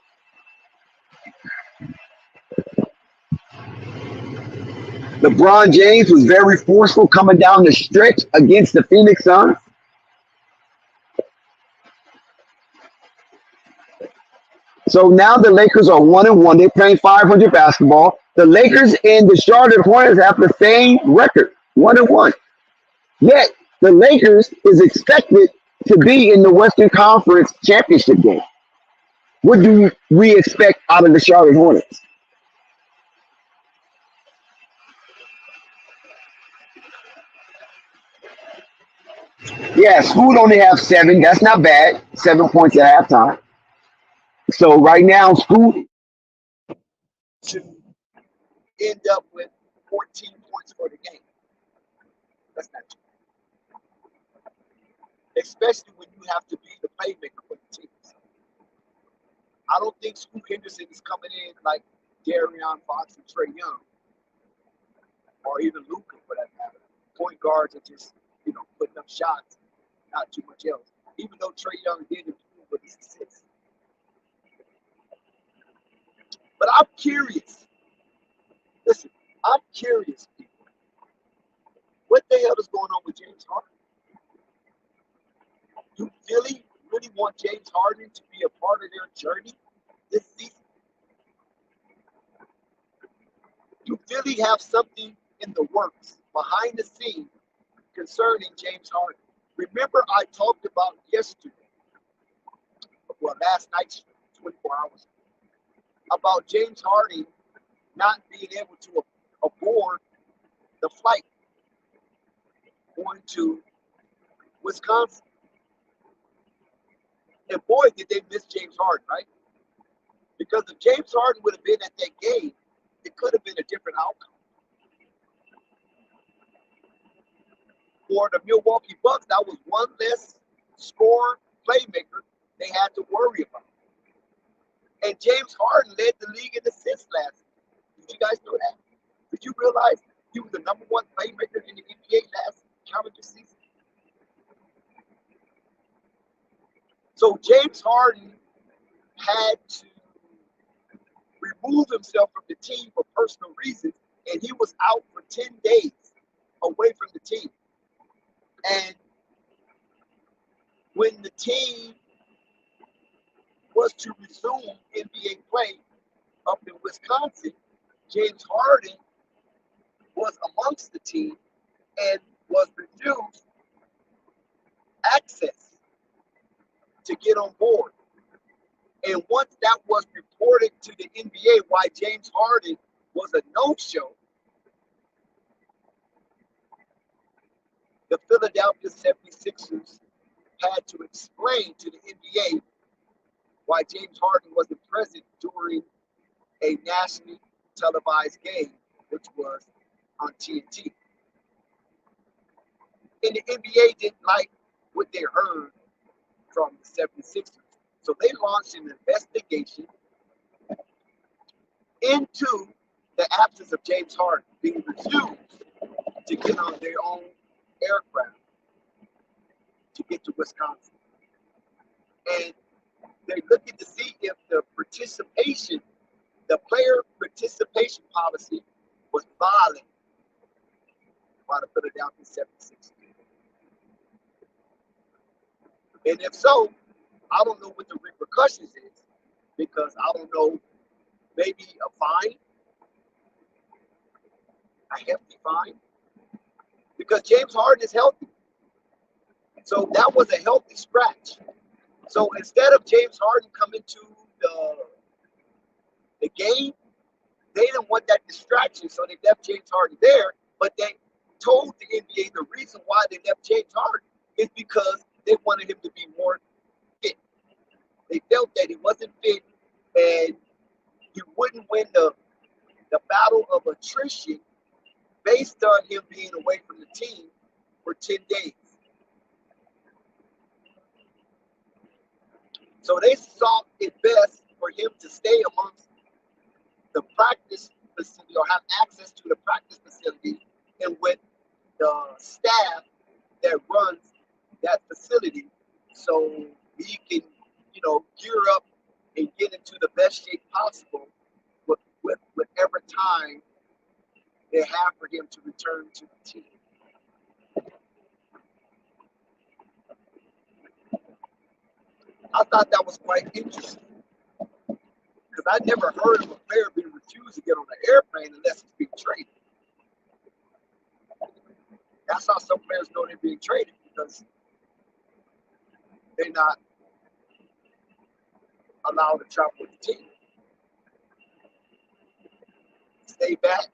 LeBron James was very forceful coming down the stretch against the Phoenix Suns. So now the Lakers are 1-1. They're playing 500 basketball. The Lakers and the Charlotte Hornets have the same record, 1-1. Yet the Lakers is expected to be in the Western Conference championship game. What do we expect out of the Charlotte Hornets? Yeah, Scoot only have 7. That's not bad. 7 points at halftime. So right now, Scoot should end up with 14 points for the game. That's not true. Especially when you have to be the playmaker for the team. I don't think Scoot Henderson is coming in like Darion Fox and Trey Young, or even Luka for that matter. Point guards are just, putting up shots, not too much else. Even though Trey Young did improve with his assists. But I'm curious. Listen, I'm curious, people. What the hell is going on with James Harden? Do Philly really want James Harden to be a part of their journey this season? Do Philly have something in the works behind the scenes concerning James Harden? Remember, I talked about last night, 24 hours ago, about James Harden not being able to aboard the flight going to Wisconsin. And boy, did they miss James Harden, right? Because if James Harden would have been at that game, it could have been a different outcome. For the Milwaukee Bucks, that was one less scorer playmaker they had to worry about. And James Harden led the league in assists last year. Did you guys know that? Did you realize he was the number 1 playmaker in the NBA last calendar season? So James Harden had to remove himself from the team for personal reasons, and he was out for 10 days away from the team. And when the team was to resume NBA play up in Wisconsin, James Harden was amongst the team and was refused access to get on board. And once that was reported to the NBA why James Harden was a no-show, the Philadelphia 76ers had to explain to the NBA why James Harden wasn't present during a nationally televised game, which was on TNT. And the NBA didn't like what they heard from the 76ers. So they launched an investigation into the absence of James Harden being refused to get on their own aircraft to get to Wisconsin. And they're looking to see if the player participation policy was violated by the Philadelphia 76ers. And if so, I don't know what the repercussions is, because I don't know, maybe a fine, a hefty fine, because James Harden is healthy. So that was a healthy scratch. So instead of James Harden coming to the game, they didn't want that distraction, so they left James Harden there. But they told the NBA the reason why they left James Harden is because they wanted him to be more fit. They felt that he wasn't fit and he wouldn't win the battle of attrition based on him being away from the team for 10 days. So they saw it best for him to stay amongst the practice facility, or have access to the practice facility, and with the staff that runs that facility, so he can, gear up and get into the best shape possible with whatever time they have for him to return to the team. I thought that was quite interesting because I never heard of a player being refused to get on an airplane unless he's being traded. That's how some players know they're being traded because they're not allowed to travel with the team. Stay back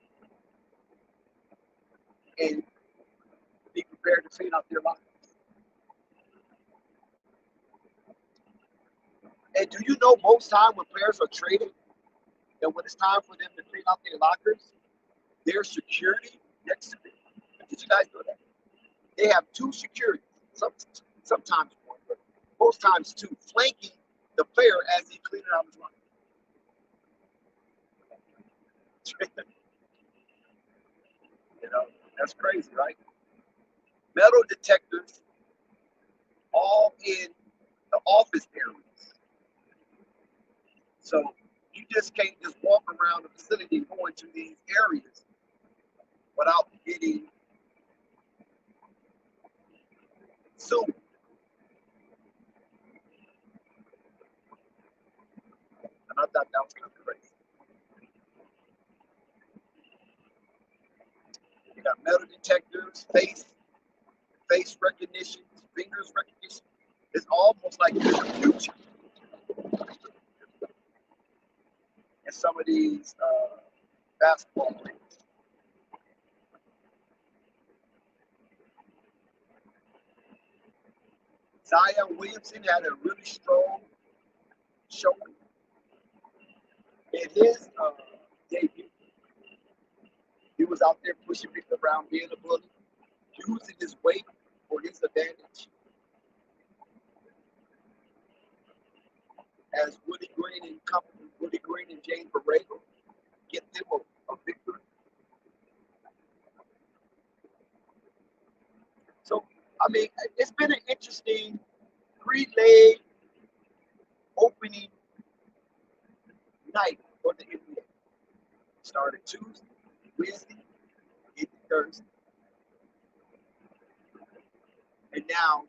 and be prepared to clean out their lockers. And do you know most time when players are traded, and when it's time for them to clean out their lockers, there's security next to them. Did you guys know that? They have two security, sometimes one, but most times two, flanking the player as he cleans out his locker. You know, that's crazy, right? Metal detectors all in the office areas. So you just can't just walk around the facility and go into these areas without getting sued. And I thought that was kind of crazy. You got metal detectors, face recognition, fingers recognition. It's almost like there's a future in some of these basketball players. Zion Williamson had a really strong showing in his debut. He was out there pushing people around, being a bully, using his weight for his advantage. As Woody Green and James Borrego get them a victory. So, I mean, it's been an interesting three-leg opening night for the NBA. Started Tuesday, Wednesday, into Thursday. And now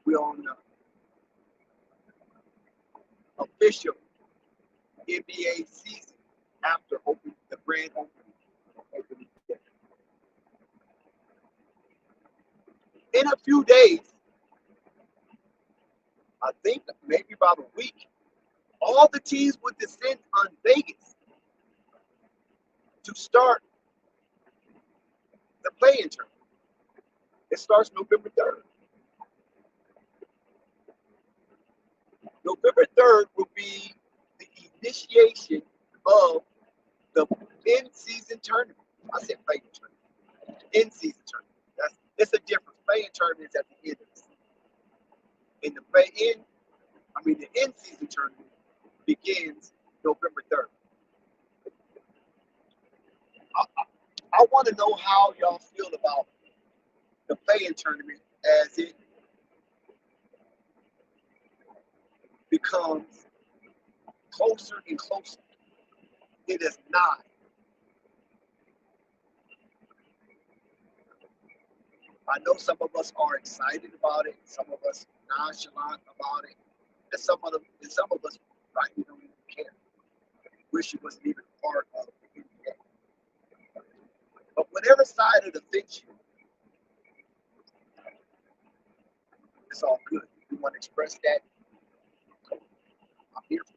we're on the official NBA season after the grand opening day. In a few days, I think maybe about a week, all the teams would descend on Vegas to start the play-in tournament. It starts November 3rd. November 3rd will be the initiation of the in-season tournament. I said play-in tournament. In-season tournament. It's a difference. Play-in tournament is at the end of the season. And the in-season tournament begins November 3rd. I want to know how y'all feel about the play-in tournament as it becomes closer and closer. It is not. I know some of us are excited about it, some of us nonchalant about it, and some of us, right, we don't even care. Wish it wasn't even part of the NBA. But whatever side of the fence you're on, it's all good. If you want to express that, I'm here for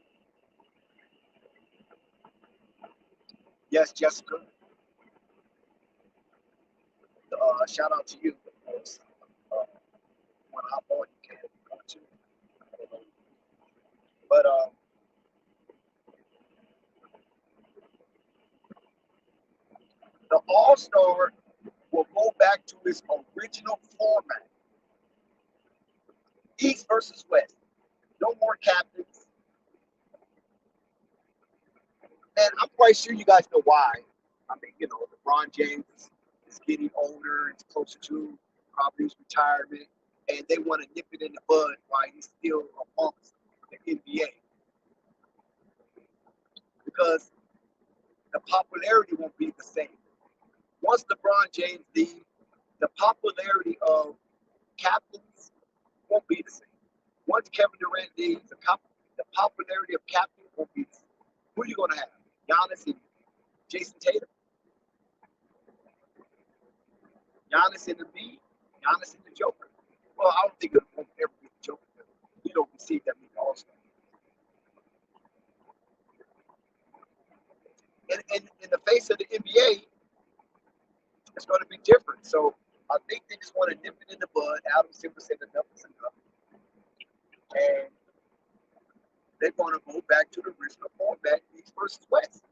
it. Yes, Jessica. Shout out to you. When I bought you can go to. But the All-Star will go back to its original format. East versus West. No more captains. And I'm quite sure you guys know why. I mean, LeBron James is getting older. It's closer to probably his retirement. And they want to nip it in the bud while he's still amongst the NBA. Because the popularity won't be the same. Once LeBron James leaves, the popularity of captains won't be the same. Once Kevin Durant leaves, the popularity of captains won't be the same. Who are you going to have? Giannis and Jason Tatum? Giannis and Embiid? Giannis and the Joker? Well, I don't think it won't ever be the Joker. You don't receive that many All-Stars. In the face of the NBA, it's going to be different. So I think they just want to nip it in the bud. Adam Silver said enough is enough. And they're going to go back to the original format, East versus West.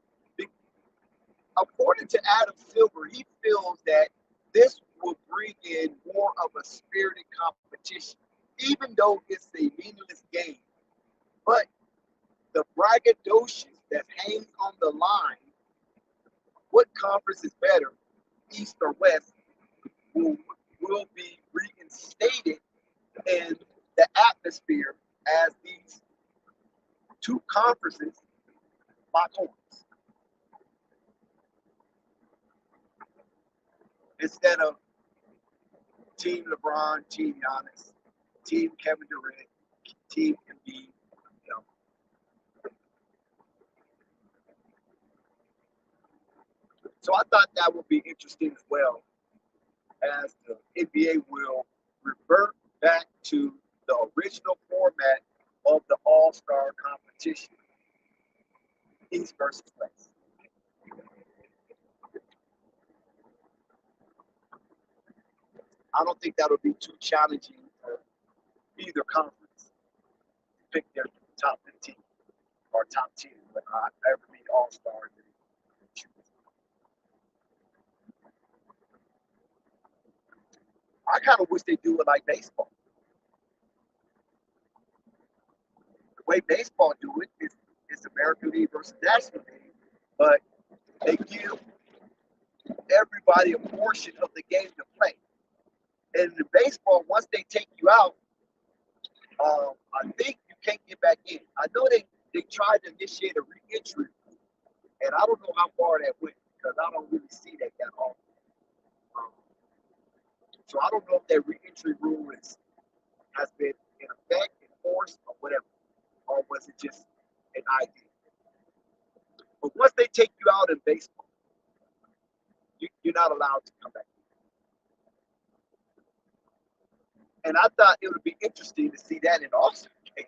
According to Adam Silver, he feels that this will bring in more of a spirited competition, even though it's a meaningless game. But the braggadocious that hangs on the line, what conference is better, East or West, will be reinstated in the atmosphere as these two conferences lock horns. Instead of Team LeBron, Team Giannis, Team Kevin Durant, Team Embiid, you know. So I thought that would be interesting as well, as the NBA will revert back to the original format of the All-Star competition, East versus West. I don't think that'll be too challenging for either conference to pick their top 15 or top 10, but not every All-Star. I kind of wish they do it like baseball. The way baseball do it is American League versus National League, but they give everybody a portion of the game to play. And in baseball, once they take you out, I think you can't get back in. I know they tried to initiate a re-entry, and I don't know how far that went because I don't really see that often. So I don't know if that re-entry rule has been in effect, enforced, or whatever, or was it just an idea? But once they take you out in baseball, you're not allowed to come back. And I thought it would be interesting to see that in All-Star game.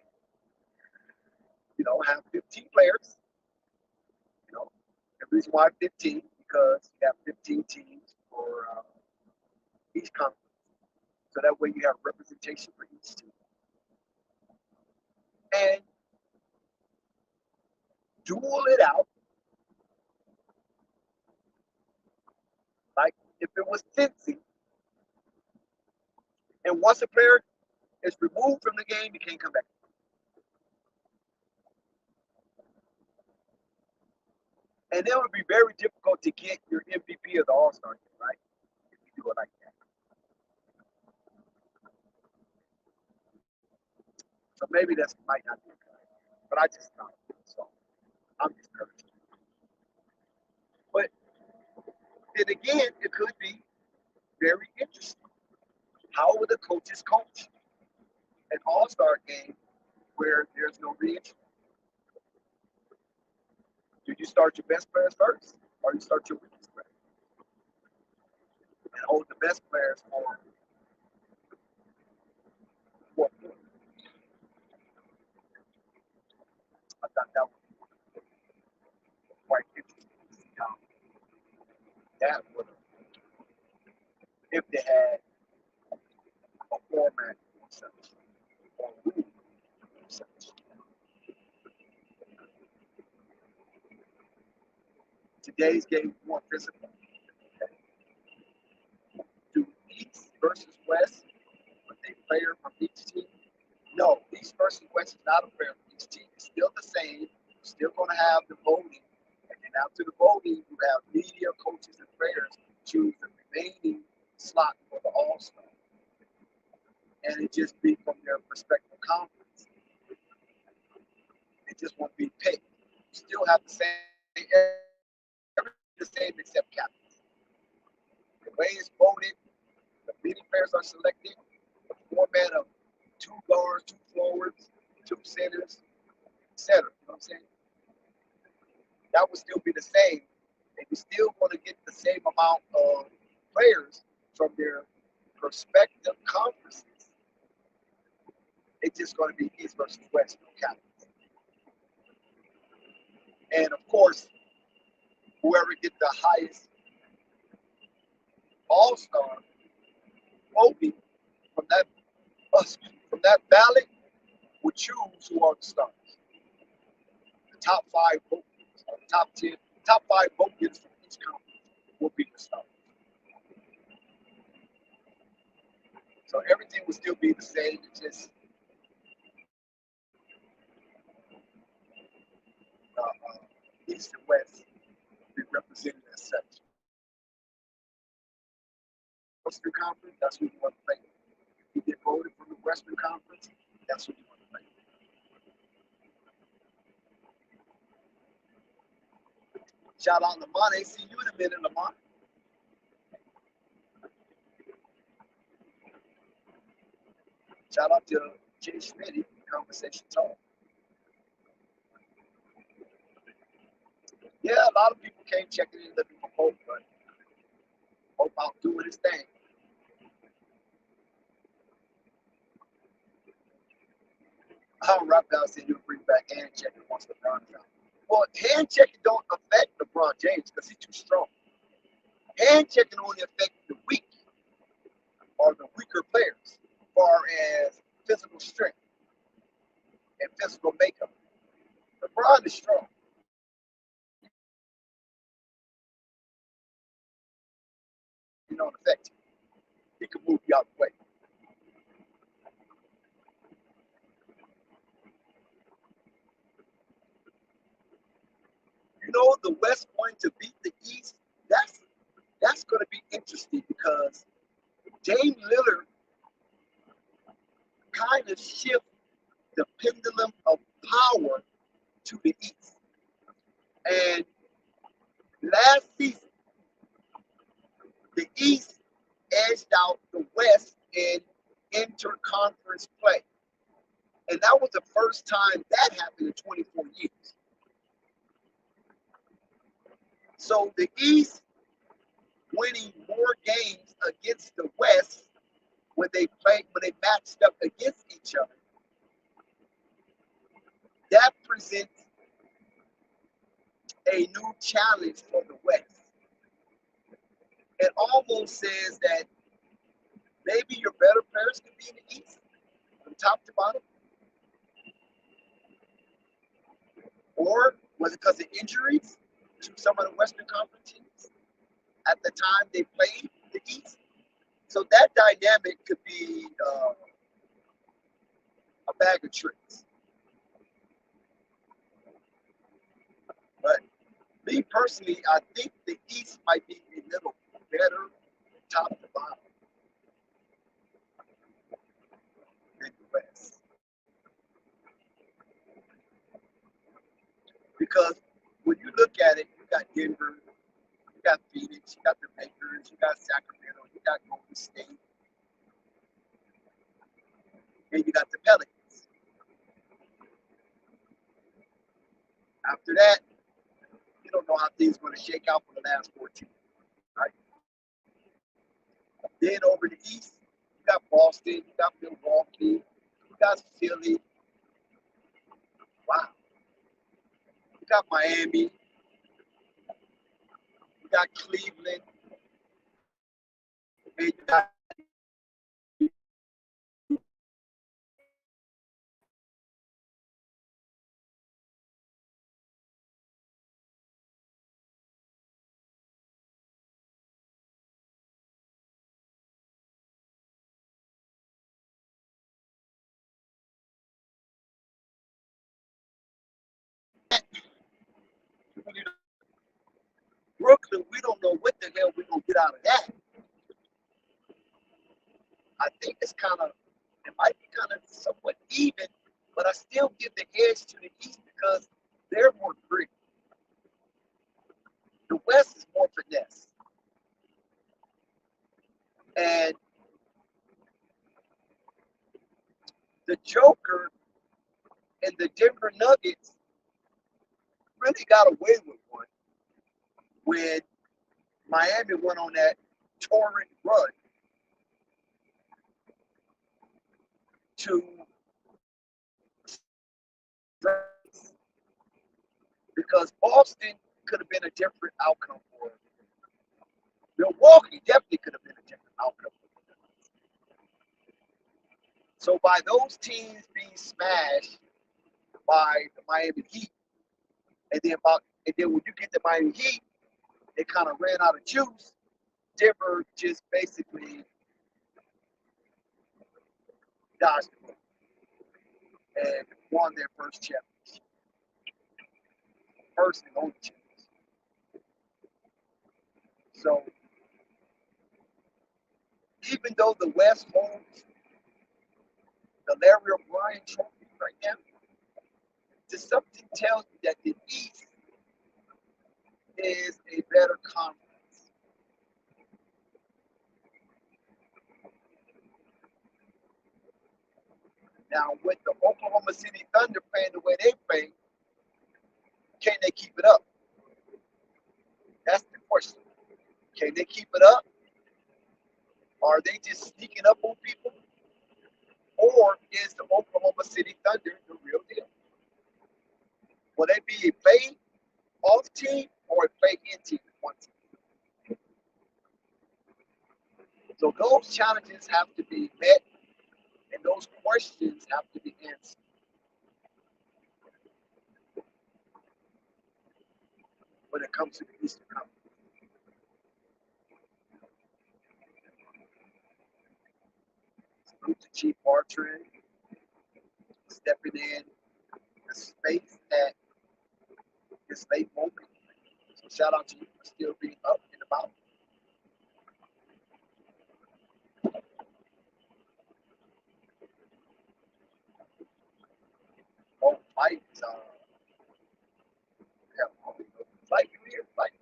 You know, have 15 players. You know, the reason why 15 because you have 15 teams for each conference. So that way you have representation for each team. And duel it out like if it was fencing. And once a player is removed from the game, you can't come back. And it would be very difficult to get your MVP of the All-Star game, right? If you do it like that. So maybe that might not be good. But I just thought so. I'm discouraged. But then again, it could be very interesting. How will the coaches coach an All-Star game where there's no reentry? Do you start your best players first, or you start your weakest players and hold the best players for fourth quarter? I thought that was quite interesting to see how that would have, if they had a format or such, or rule or such. Today's game is more physical. Do East versus West, but they player from each team? No, East versus West is not a player from each team. It's still the same. You're still going to have the voting. And then after the voting, you have media, coaches, and players choose the remaining slot for the All-Star. And it just be from their respective conference. It just won't be picked. You still have the same the same except captains. The way it's voted, the many players are selected, the format of 2 guards, 2 forwards, 2 centers, etc. You know what I'm saying? That would still be the same. And you're still going to get the same amount of players from their respective conferences. It's just going to be East versus West, no captains. And of course, whoever gets the highest all-star voting from that ballot would choose who are the stars. The top 5 vote getters, or the top 5 vote getters from each conference will be the stars. So everything will still be the same. It's just East and West will be represented as such. Western Conference, that's who you want to play. If you get voted from the Western Conference, that's who you want to play. Shout out Lamont. I ain't seen you in a minute, Lamont. Shout out to Jay Schmidt, Conversation Talk. Yeah, a lot of people came checking in looking for Hope, but Hope out doing his thing. I'll wrap down saying you'll bring back hand checking once LeBron is out. Well, hand checking don't affect LeBron James because he's too strong. Hand checking only affects the weak or the weaker players as far as physical strength and physical makeup. LeBron is strong. You don't affect him. He can move you out the way. You know, the West going to beat the East. That's going to be interesting because Dame Lillard kind of shift the pendulum of power to the East. And last season, the East edged out the West in interconference play. And that was the first time that happened in 24 years. So the East winning more games against the West when they matched up against each other. That presents a new challenge for the West. It almost says that maybe your better players can be in the East, from top to bottom. Or was it because of injuries to some of the Western Conference teams at the time they played the East? So that dynamic could be a bag of tricks. But me personally, I think the East might be a little better top to bottom than the West. Because when you look at it, you got Denver, you got Phoenix, you got the Lakers, you got Sacramento, you got Golden State, and you got the Pelicans. After that, you don't know how things are going to shake out for the last 14, right? Then over the East, you got Boston, you got Milwaukee, you got Philly. Wow. You got Miami, you got Cleveland, and you got Brooklyn. We don't know what the hell we're going to get out of that. I think it might be kind of somewhat even, but I still give the edge to the East because they're more gritty. The West is more finesse. And the Joker and the Denver Nuggets really got away with one when Miami went on that torrent run to because Boston could have been a different outcome for it. Milwaukee definitely could have been a different outcome. So by those teams being smashed by the Miami Heat, and then when you get the Miami Heat, they kind of ran out of juice. Denver just basically dodged the bullet and won their first championship, first and only championship. So even though the West holds the Larry O'Brien trophy right now, just something tells me that the East is a better conference. Now, with the Oklahoma City Thunder playing the way they play, can they keep it up? That's the question. Can they keep it up? Or are they just sneaking up on people? Or is the Oklahoma City Thunder the real deal? Will they be a play off team or a play in team at one team? So those challenges have to be met and those questions have to be answered when it comes to the Eastern Conference. Salute to Chief Bartrand stepping in the space at this late moment. So shout out to you for still being up and about. Oh, Mike is like you here, like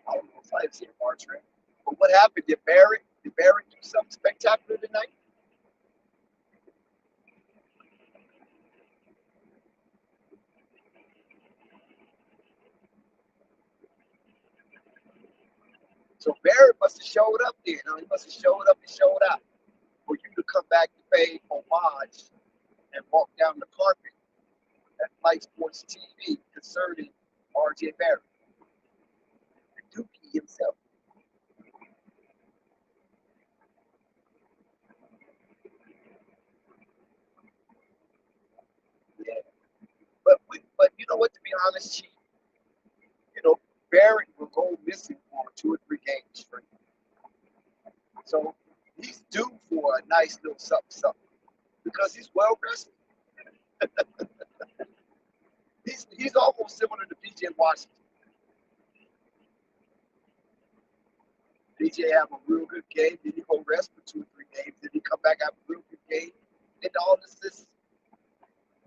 I don't know if I've seen Bartrand. But what happened? Did Barrett do something spectacular tonight? So Barrett must have showed up there. Now he must have showed up and showed out. For you to come back to pay homage and walk down the carpet at Flight Sports TV concerning RJ Barrett, the Dookie himself. Yeah. But you know what, to be honest, Chief, Barrett will go missing for 2 or 3 games straight. So he's due for a nice little something because he's well rested. He's almost similar to PJ Washington. PJ have a real good game, then he go rest for 2 or 3 games, then he come back have a real good game, and all this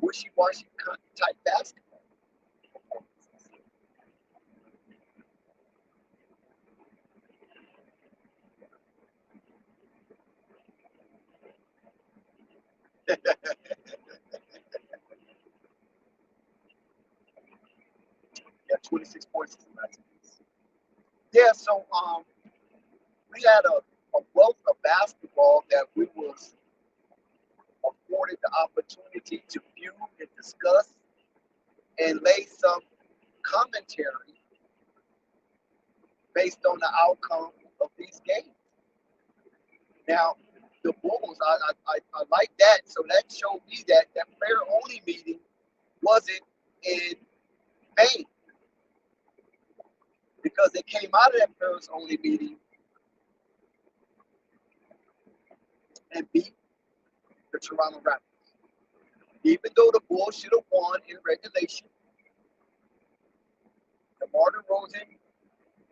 wishy-washy type basketball. Yeah, 26 points is a nice piece. Yeah, so we had a wealth of basketball that we was afforded the opportunity to view and discuss and lay some commentary based on the outcome of these games. Now, the Bulls, I like that. So that showed me that player only meeting wasn't in vain because they came out of that players only meeting and beat the Toronto Raptors. Even though the Bulls should have won in regulation, DeMar DeRozan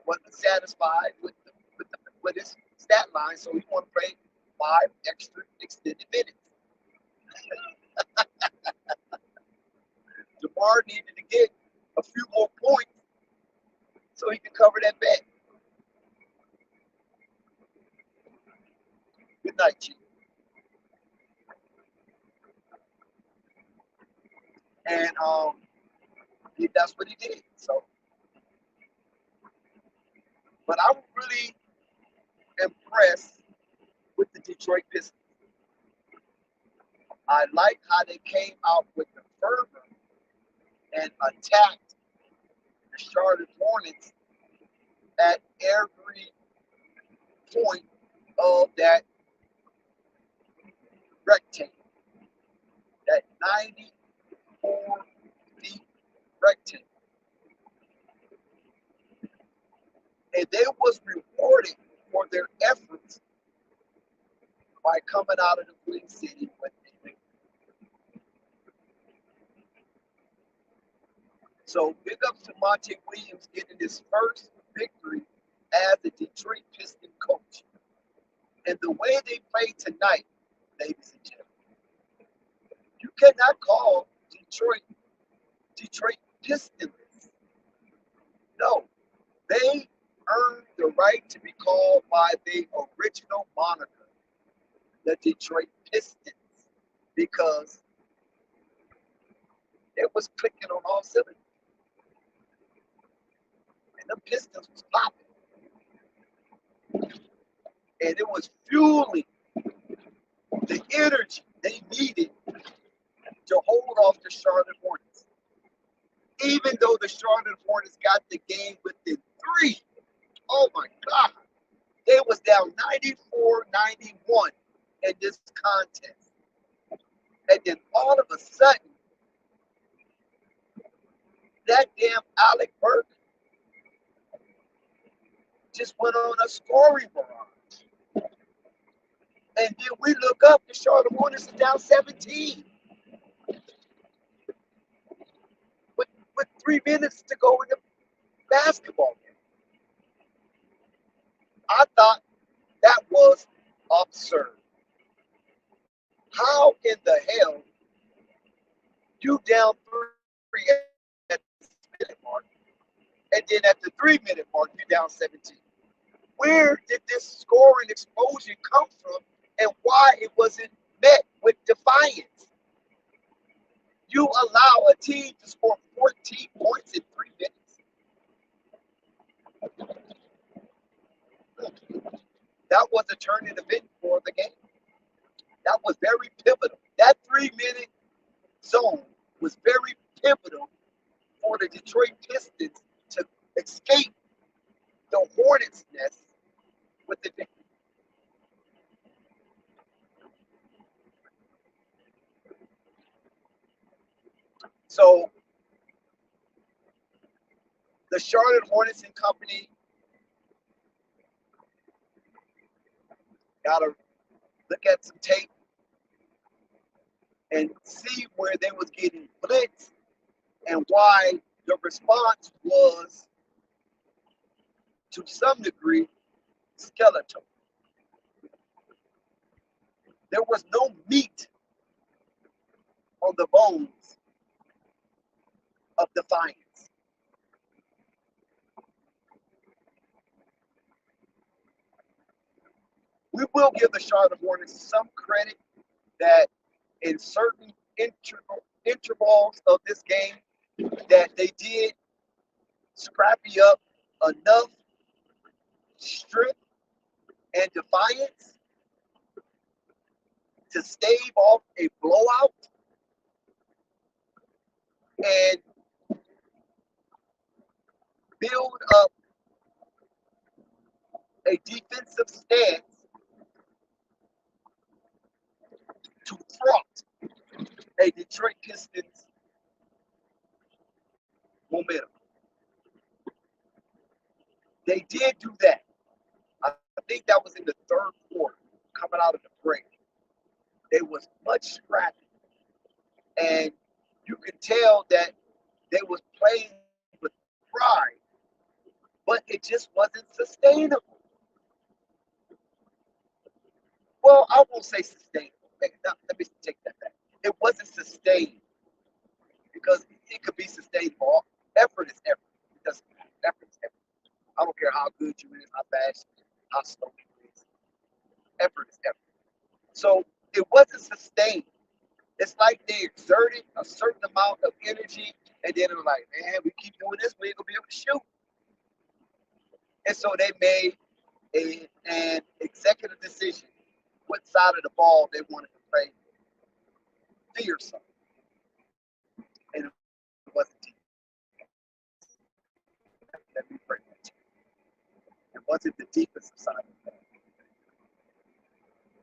wasn't satisfied with his stat line, so he wanted to play 5 extra extended minutes. Lamar needed to get a few more points so he could cover that bet. Good night, Chief. And that's what he did. So, but I'm really impressed with the Detroit Pistons. I like how they came out with the fervor and attacked the Charlotte Hornets at every point of that rectangle, that 94 feet rectangle. And they was rewarded for their efforts by coming out of the Queen City with a victory. So big ups to Monte Williams getting his first victory as the Detroit Piston coach. And the way they played tonight, ladies and gentlemen, you cannot call Detroit Pistons. No, they earned the right to be called by the original moniker, the Detroit Pistons, because it was clicking on all cylinders. And the Pistons was popping. And it was fueling the energy they needed to hold off the Charlotte Hornets. Even though the Charlotte Hornets got the game within 3. Oh my God. They was down 94-91 in this contest. And then all of a sudden, that damn Alec Burke just went on a scoring barrage. And then we look up, the Charlotte Hornets are down 17. With 3 minutes to go in the basketball game. I thought that was absurd. How in the hell you down 3 at the minute mark, and then at the 3-minute mark you down 17? Where did this scoring explosion come from, and why it wasn't met with defiance? You allow a team to score 14 points in 3 minutes. That was a turning event for the game. That was very pivotal. That 3-minute zone was very pivotal for the Detroit Pistons to escape the Hornets' nest with the victory. So the Charlotte Hornets and company got to look at some tape and see where they was getting blitzed and why the response was, to some degree, skeletal. There was no meat on the bones of defiance. We will give the Charlotte Hornets some credit that in certain intervals of this game that they did scrappy up enough strength and defiance to stave off a blowout and build up a defensive stance to thwart a Detroit Pistons momentum. They did do that. I think that was in the third quarter, coming out of the break. They was much scrappy, and you could tell that they was playing with pride, but it just wasn't sustainable. Well, I won't say sustainable. Let me take that back. It wasn't sustained because it could be sustainable. Effort is effort. It doesn't matter. Effort is effort. I don't care how good you is, how fast you is, how slow you is. Effort is effort. So it wasn't sustained. It's like they exerted a certain amount of energy, and then it was like, man, we keep doing this, we ain't gonna be able to shoot. And so they made an executive decision what side of the ball they wanted to play fearsome. And it wasn't deep. Let me break that to you. It wasn't the deepest side of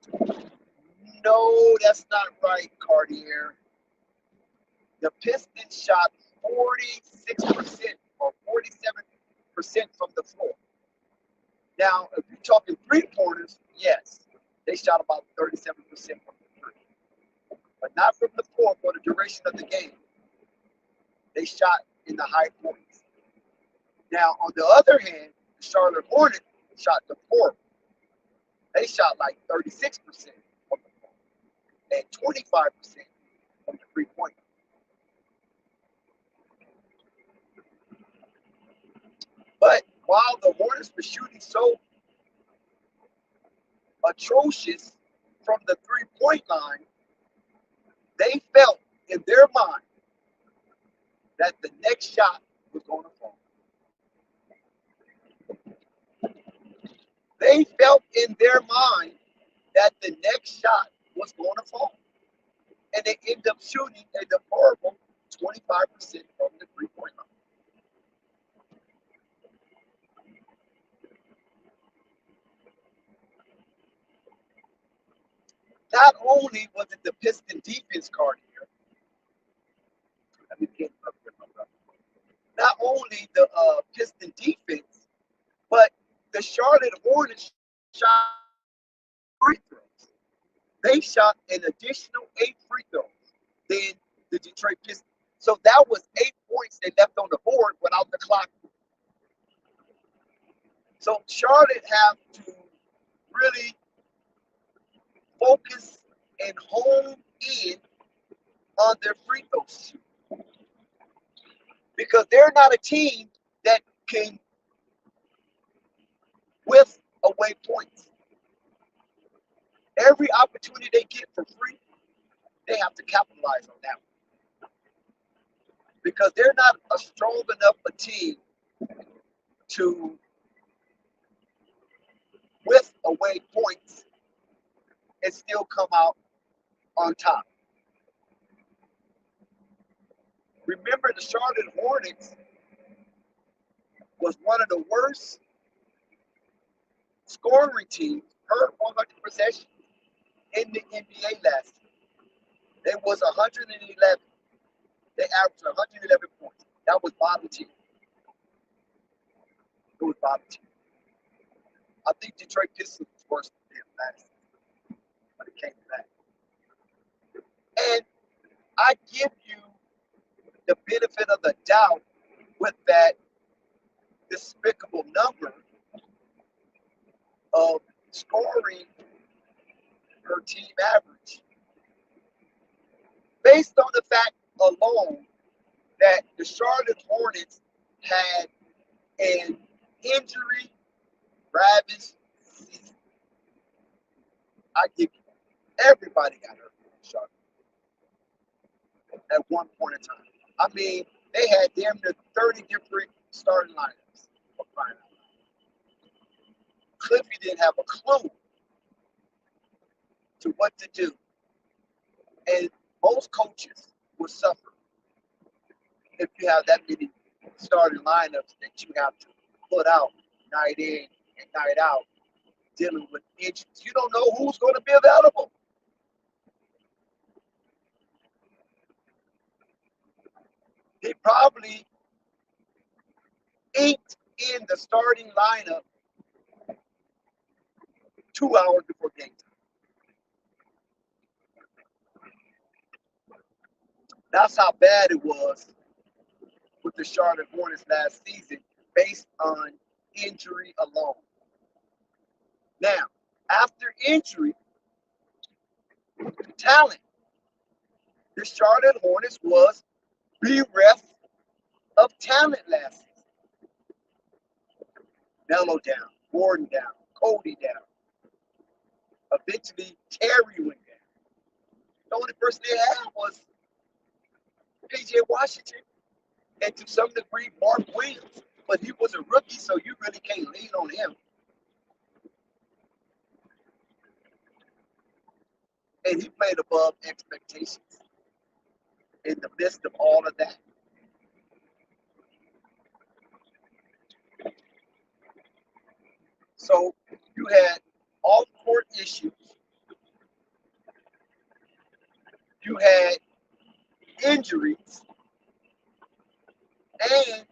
the ball. No, that's not right, Cartier. The Pistons shot 46% or 47% from the floor. Now, if you're talking three-pointers, yes, they shot about 37% from the three. But not from the floor for the duration of the game. They shot in the high 40s. Now, on the other hand, the Charlotte Hornets shot the floor. They shot like 36% from the floor and 25% from the three-point. But while the Hornets were shooting so atrocious from the three-point line, they felt in their mind that the next shot was going to fall. They felt in their mind that the next shot was going to fall. And they ended up shooting a deplorable 25% from the three-point line. Not only was it the Piston defense card here, let me get up here, my brother. Not only the Piston defense, but the Charlotte Hornets shot free throws. They shot an additional 8 free throws than the Detroit Pistons. So that was 8 points they left on the board without the clock. So Charlotte have to really focus and hone in on their free throws because they're not a team that can whiff away points. Every opportunity they get for free, they have to capitalize on that one because they're not a strong enough a team to whiff away points and still come out on top. Remember, the Charlotte Hornets was one of the worst scoring teams per 100 possessions in the NBA last year. They was 111. They averaged 111 points. That was bottom tier. It was bottom tier. I think Detroit Pistons was worse than them last year, but it came back. And I give you the benefit of the doubt with that despicable number of scoring per team average based on the fact alone that the Charlotte Hornets had an injury ravaged season. I give you that. Everybody got hurt in Charlotte at one point in time. I mean, they had damn near 30 different starting lineups. Cliffy didn't have a clue to what to do. And most coaches will suffer if you have that many starting lineups that you have to put out night in and night out dealing with injuries. You don't know who's going to be available. He probably inked in the starting lineup 2 hours before game time. That's how bad it was with the Charlotte Hornets last season based on injury alone. Now, after injury, talent. The Charlotte Hornets was bereft of talent last season. Melo down, Gordon down, Cody down. Eventually, Terry went down. The only person they had was PJ Washington and to some degree Mark Williams. But he was a rookie, so you really can't lean on him. And he played above expectations in the midst of all of that. So you had off-court issues. You had injuries. And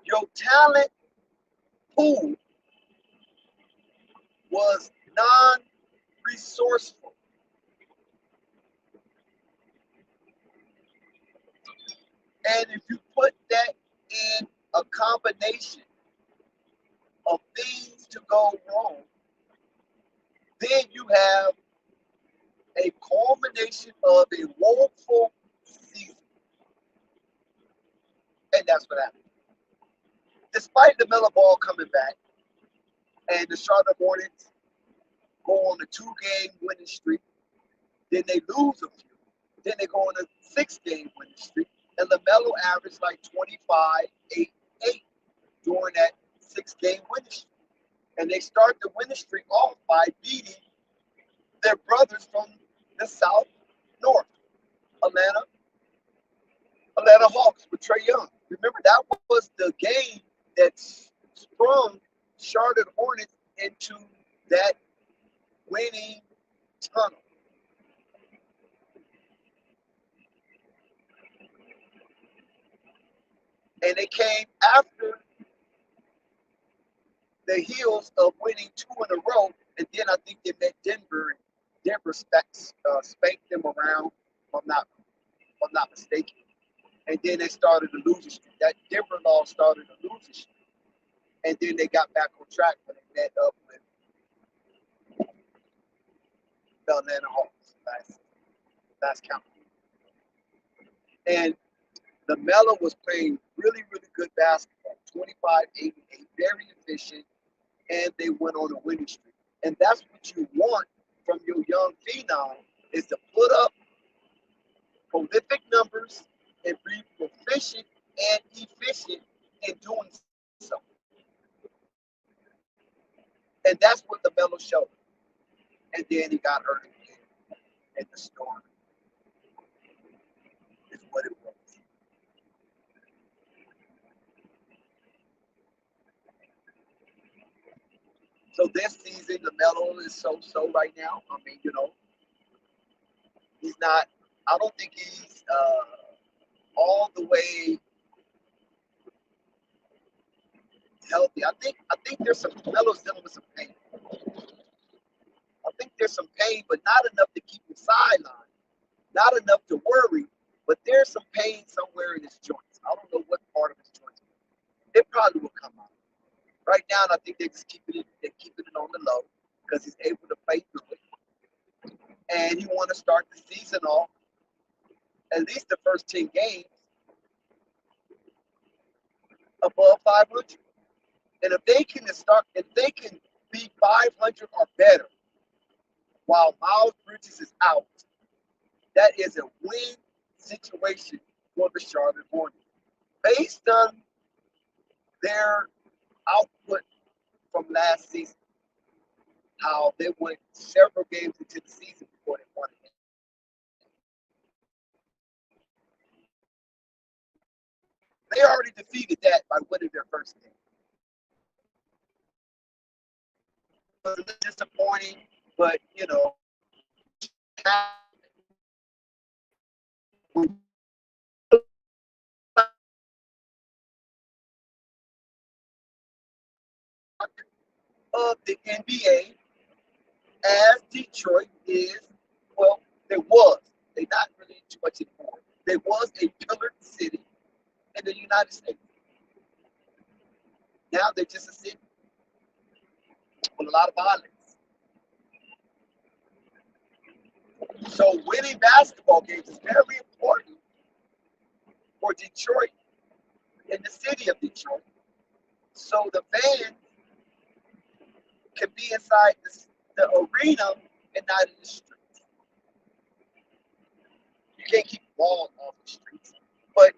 your talent pool was non-resourceful. And if you put that in a combination of things to go wrong, then you have a culmination of a woeful season. And that's what happened. Despite the Melo Ball coming back and the Charlotte Hornets go on a 2-game winning streak, then they lose a few. Then they go on a 6-game winning streak, and Lamelo averaged like 25, 8, 8 during that 6-game winning streak. And they start the winning streak off by beating their brothers from the South North, Atlanta Hawks with Trae Young. Remember, that was the game that sprung Charlotte Hornets into that winning tunnel. And they came after the heels of winning 2 in a row, and then I think they met Denver, and Denver spanked them around, if I'm not mistaken. And then they started a losing streak. That Denver loss started a losing streak. And then they got back on track when they met up with the Atlanta Hawks last count. And Lamelo was playing really, really good basketball, 25, 8, 8, very efficient, and they went on a winning streak. And that's what you want from your young phenom, is to put up prolific numbers and be proficient and efficient in doing so. And that's what Lamelo showed. And then he got hurt again, and the storm is what it was. So this season, Lamelo is so right now. I mean, he's not. I don't think he's all the way healthy. I think there's some Melo's dealing with some pain. I think there's some pain, but not enough to keep him sidelined. Not enough to worry, but there's some pain somewhere in his joints. I don't know what part of his joints. It probably will come out. Right now, I think they're just keeping it on the low because he's able to play through it. And he want to start the season off, at least the first 10 games, above 500. And if they can be 500 or better while Miles Bridges is out, that is a win situation for the Charlotte Hornets. Based on their output from last season, how they went several games into the season before they won it. They already defeated that by winning their first game. It was a little disappointing, but of the NBA as Detroit is, well, there was. They're not really too much anymore. There was a pillared city in the United States. Now they're just a city with a lot of violence. So winning basketball games is very important for Detroit in the city of Detroit. So the fans can be inside the arena and not in the streets. You can't keep walls off the streets. But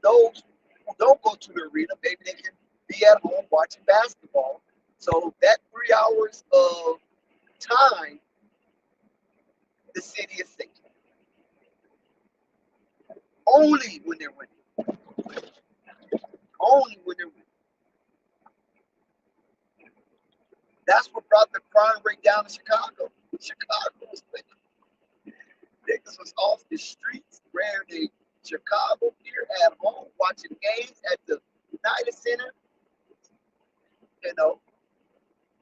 those who don't go to the arena, maybe they can be at home watching basketball. So that 3 hours of time, the city is safe. Only when they're winning. Only when they're winning. That's what brought the crime rate down in Chicago. Chicago was winning. Niggas was off the streets, wearing the Chicago gear at home, watching games at the United Center,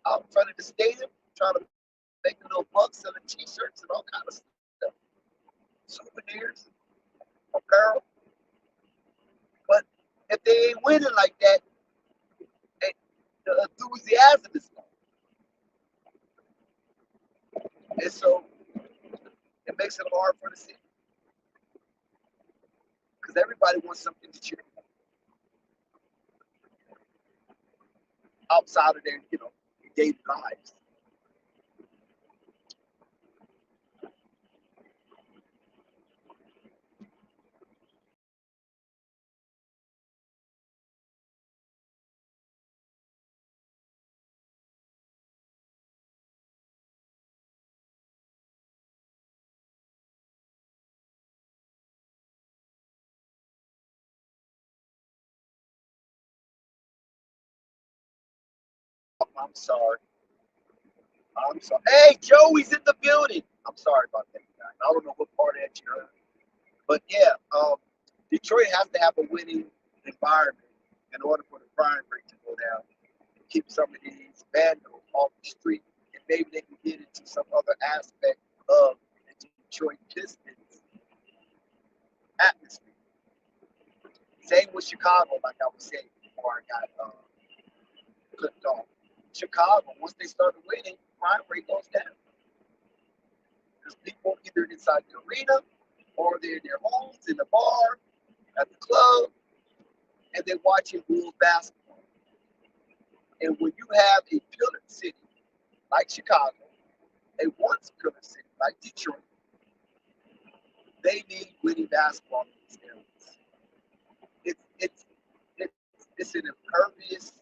out in front of the stadium, trying to make a little bucks, selling t-shirts and all kind of stuff. Souvenirs, apparel. But if they ain't winning like that, the enthusiasm is gone. And so it makes it hard for the city. Because everybody wants something to cheer for. Outside of their, daily lives. I'm sorry. I'm sorry. Hey, Joey's in the building. I'm sorry about that, guys. I don't know what part of that you heard. But yeah, Detroit has to have a winning environment in order for the crime rate to go down. Keep some of these vandals off the street. And maybe they can get into some other aspect of the Detroit Pistons atmosphere. Same with Chicago, like I was saying before I got clipped off. Chicago, once they started winning, crime rate goes down. Because people either inside the arena or they're in their homes, in the bar, at the club, and they're watching Bulls basketball. And when you have a pillared city like Chicago, a once pillared city like Detroit, they need winning basketball in these areas. It's an impervious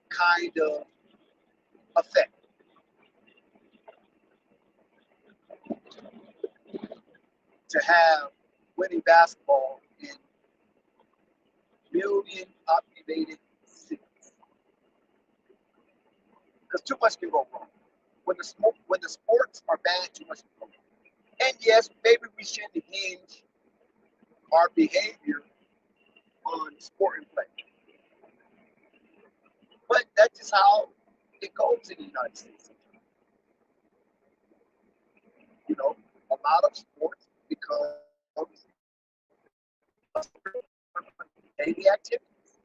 kind of effect. To have winning basketball in million populated cities. Because too much can go wrong. When the sports are bad, too much can go wrong. And yes, maybe we shouldn't hinge our behavior on sport and play. But that's just how it goes in the United States. A lot of sports become daily activities.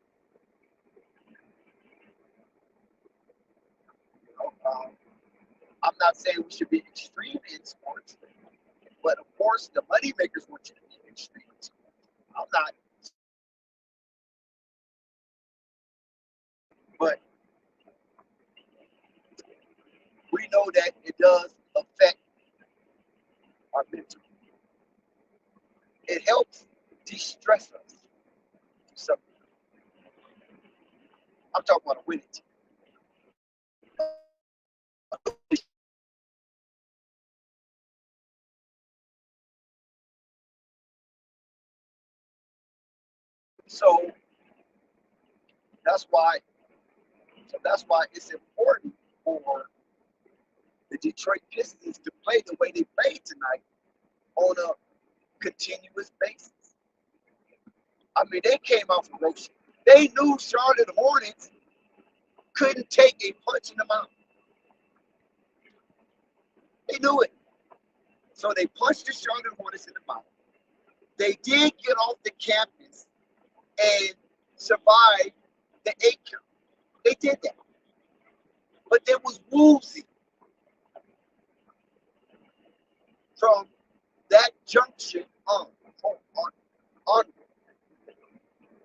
I'm not saying we should be extreme in sports, but of course the money makers want you to be extreme in sports. I'm not, but we know that it does affect our mental. It helps de-stress us. So I'm talking about a winning team. So that's why it's important for the Detroit Pistons to play the way they played tonight on a continuous basis. I mean, they came out ferocious. They knew Charlotte Hornets couldn't take a punch in the mouth. They knew it. So they punched the Charlotte Hornets in the mouth. They did get off the campus and survive the 8 count. They did that. But they was woozy from that junction on. onward.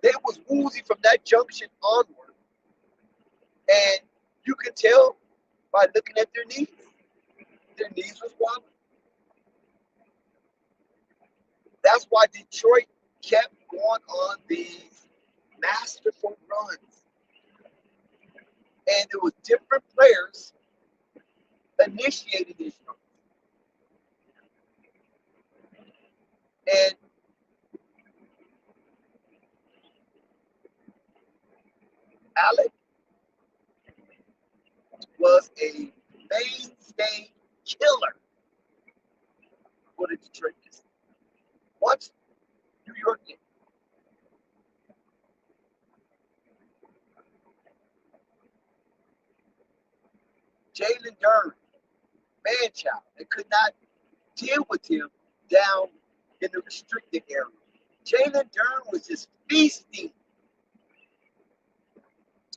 They was woozy from that junction onward. And you could tell by looking at their knees. Their knees was wobbling. That's why Detroit kept going on these masterful runs. And there was different players initiating these runs. And Alec was a mainstay killer for the Detroit Pistons. Once New York did. Jalen Duren, man child, they could not deal with him down in the restricted area. Jalen Duren was just feasting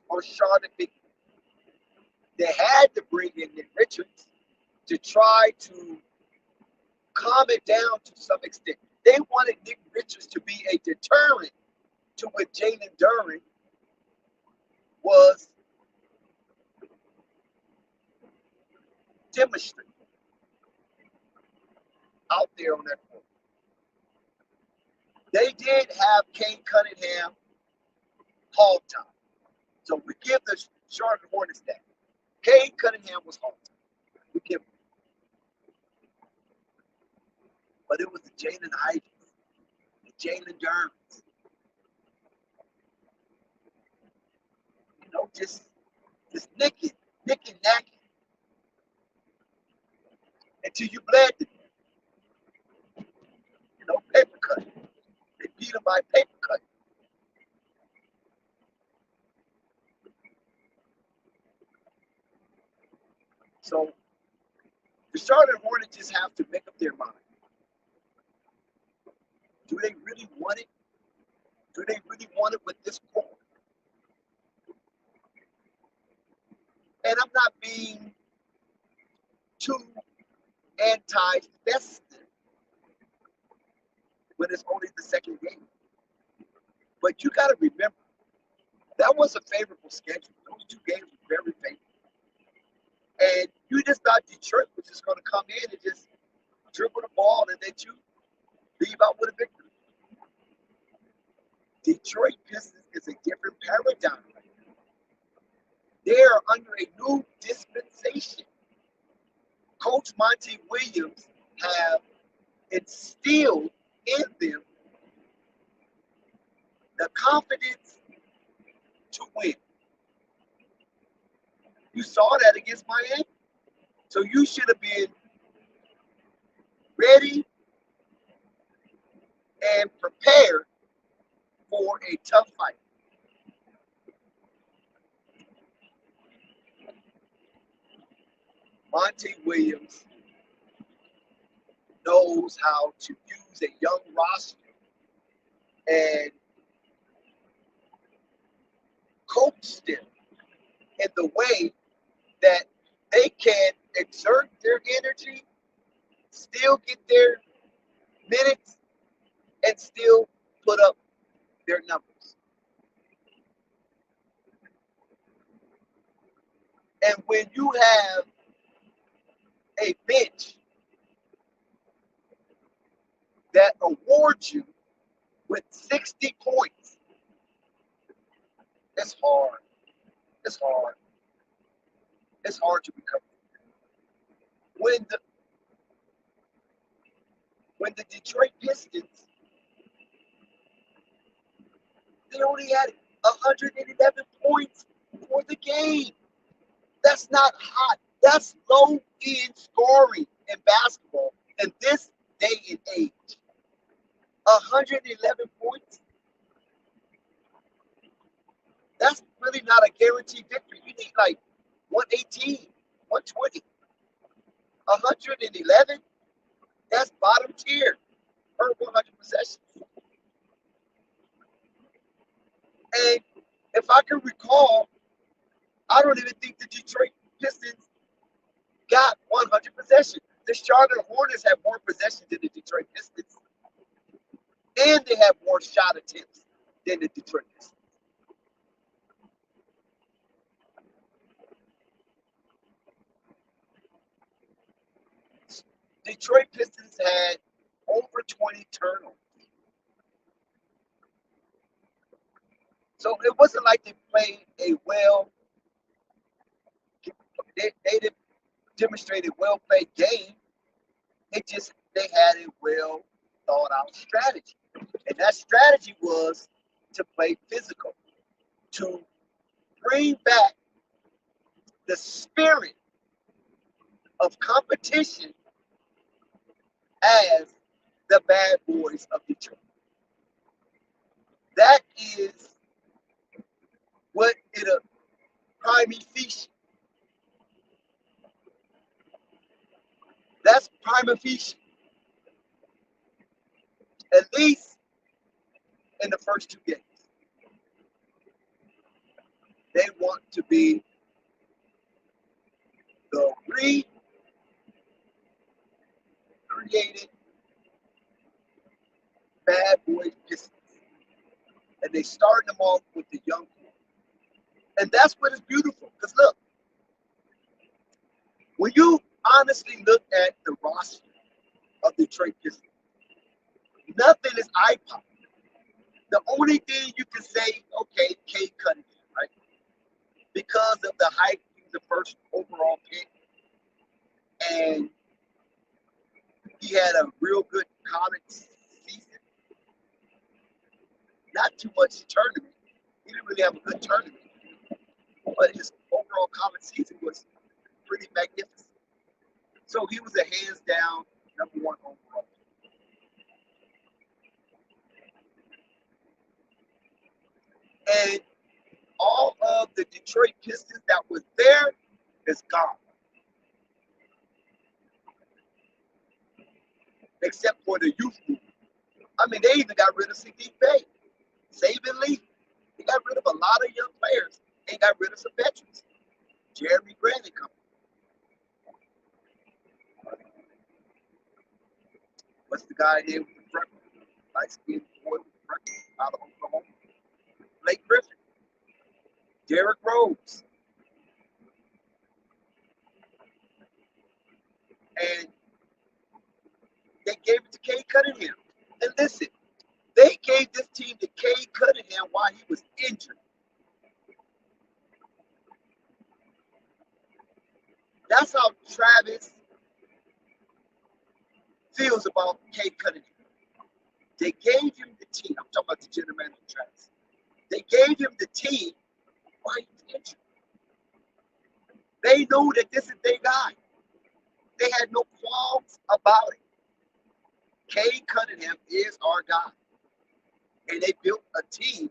on Charlotte Big. They had to bring in Nick Richards to try to calm it down to some extent. They wanted Nick Richards to be a deterrent to what Jalen Duren was demonstrating out there on that court. They did have Cade Cunningham hog time. So we give the Charlotte Hornets that. Cade Cunningham was hog time. We give him. But it was the Jalen Hydens, the Jalen Durns. You know, just nicking, knacking. Until you bled to death. You know, paper cut. They beat him by paper cut. So the Charlotte Hornets just have to make up their mind. Do they really want it? Do they really want it with this core? And I'm not being too anti-festive when it's only the second game. But you got to remember, that was a favorable schedule. Those two games were very favorable. And you just thought Detroit was just going to come in and just dribble the ball and let you leave out with a victory. Detroit Pistons is a different paradigm right now. They are under a new dispensation. Coach Monty Williams have instilled in them the confidence to win. You saw that against Miami. So you should have been ready and prepared for a tough fight. Monty Williams knows how to use a young roster and coach them in the way that they can exert their energy, still get their minutes, and still put up their numbers. And when you have a bench that awards you with 60 points, it's hard. It's hard. It's hard to recover. When the Detroit Pistons, they only had 111 points for the game. That's not hot. That's low end scoring in basketball in this day and age. 111 points. That's really not a guaranteed victory. You need like 118, 120. 111, that's bottom tier per 100 possessions. And if I can recall, I don't even think the Detroit Pistons got 100 possessions. The Charlotte Hornets have more possessions than the Detroit Pistons. and they have more shot attempts than the Detroit Pistons. Detroit Pistons had over 20 turnovers. So it wasn't like they played a they didn't demonstrate a well-played game. It just, they had a well thought out strategy. And that strategy was to play physical, to bring back the spirit of competition as the bad boys of Detroit. That is what it a prime fiche. That's prima facie. At least in the first two games. They want to be the recreated bad boy Pistons. And they started them off with the young core. And that's what is beautiful. Because look, when you honestly look at the roster of Detroit Pistons, nothing is eye-popping. The only thing you can say, okay, Cade Cunningham, right? Because of the hype, he was the first overall pick. And he had a real good college season. Not too much tournament. He didn't really have a good tournament. But his overall college season was pretty magnificent. So he was a hands down number one overall. And all of the Detroit Pistons that was there is gone. Except for the youth movement. I mean, they even got rid of Sadiq Bey, Saban Lee. They got rid of a lot of young players. They got rid of some veterans. Jeremy Grant and company. What's the guy there with the front? Light skinned boy with the front out of Oklahoma. Blake Griffin. Derrick Rose. And they gave it to Cade Cunningham. And listen, they gave this team to Cade Cunningham while he was injured. That's how Travis feels about Cade Cunningham. They gave him the team. I'm talking about the general manager, Travis. They gave him the team while he was injured. They knew that this is their guy. They had no qualms about it. Cade Cunningham is our guy. And they built a team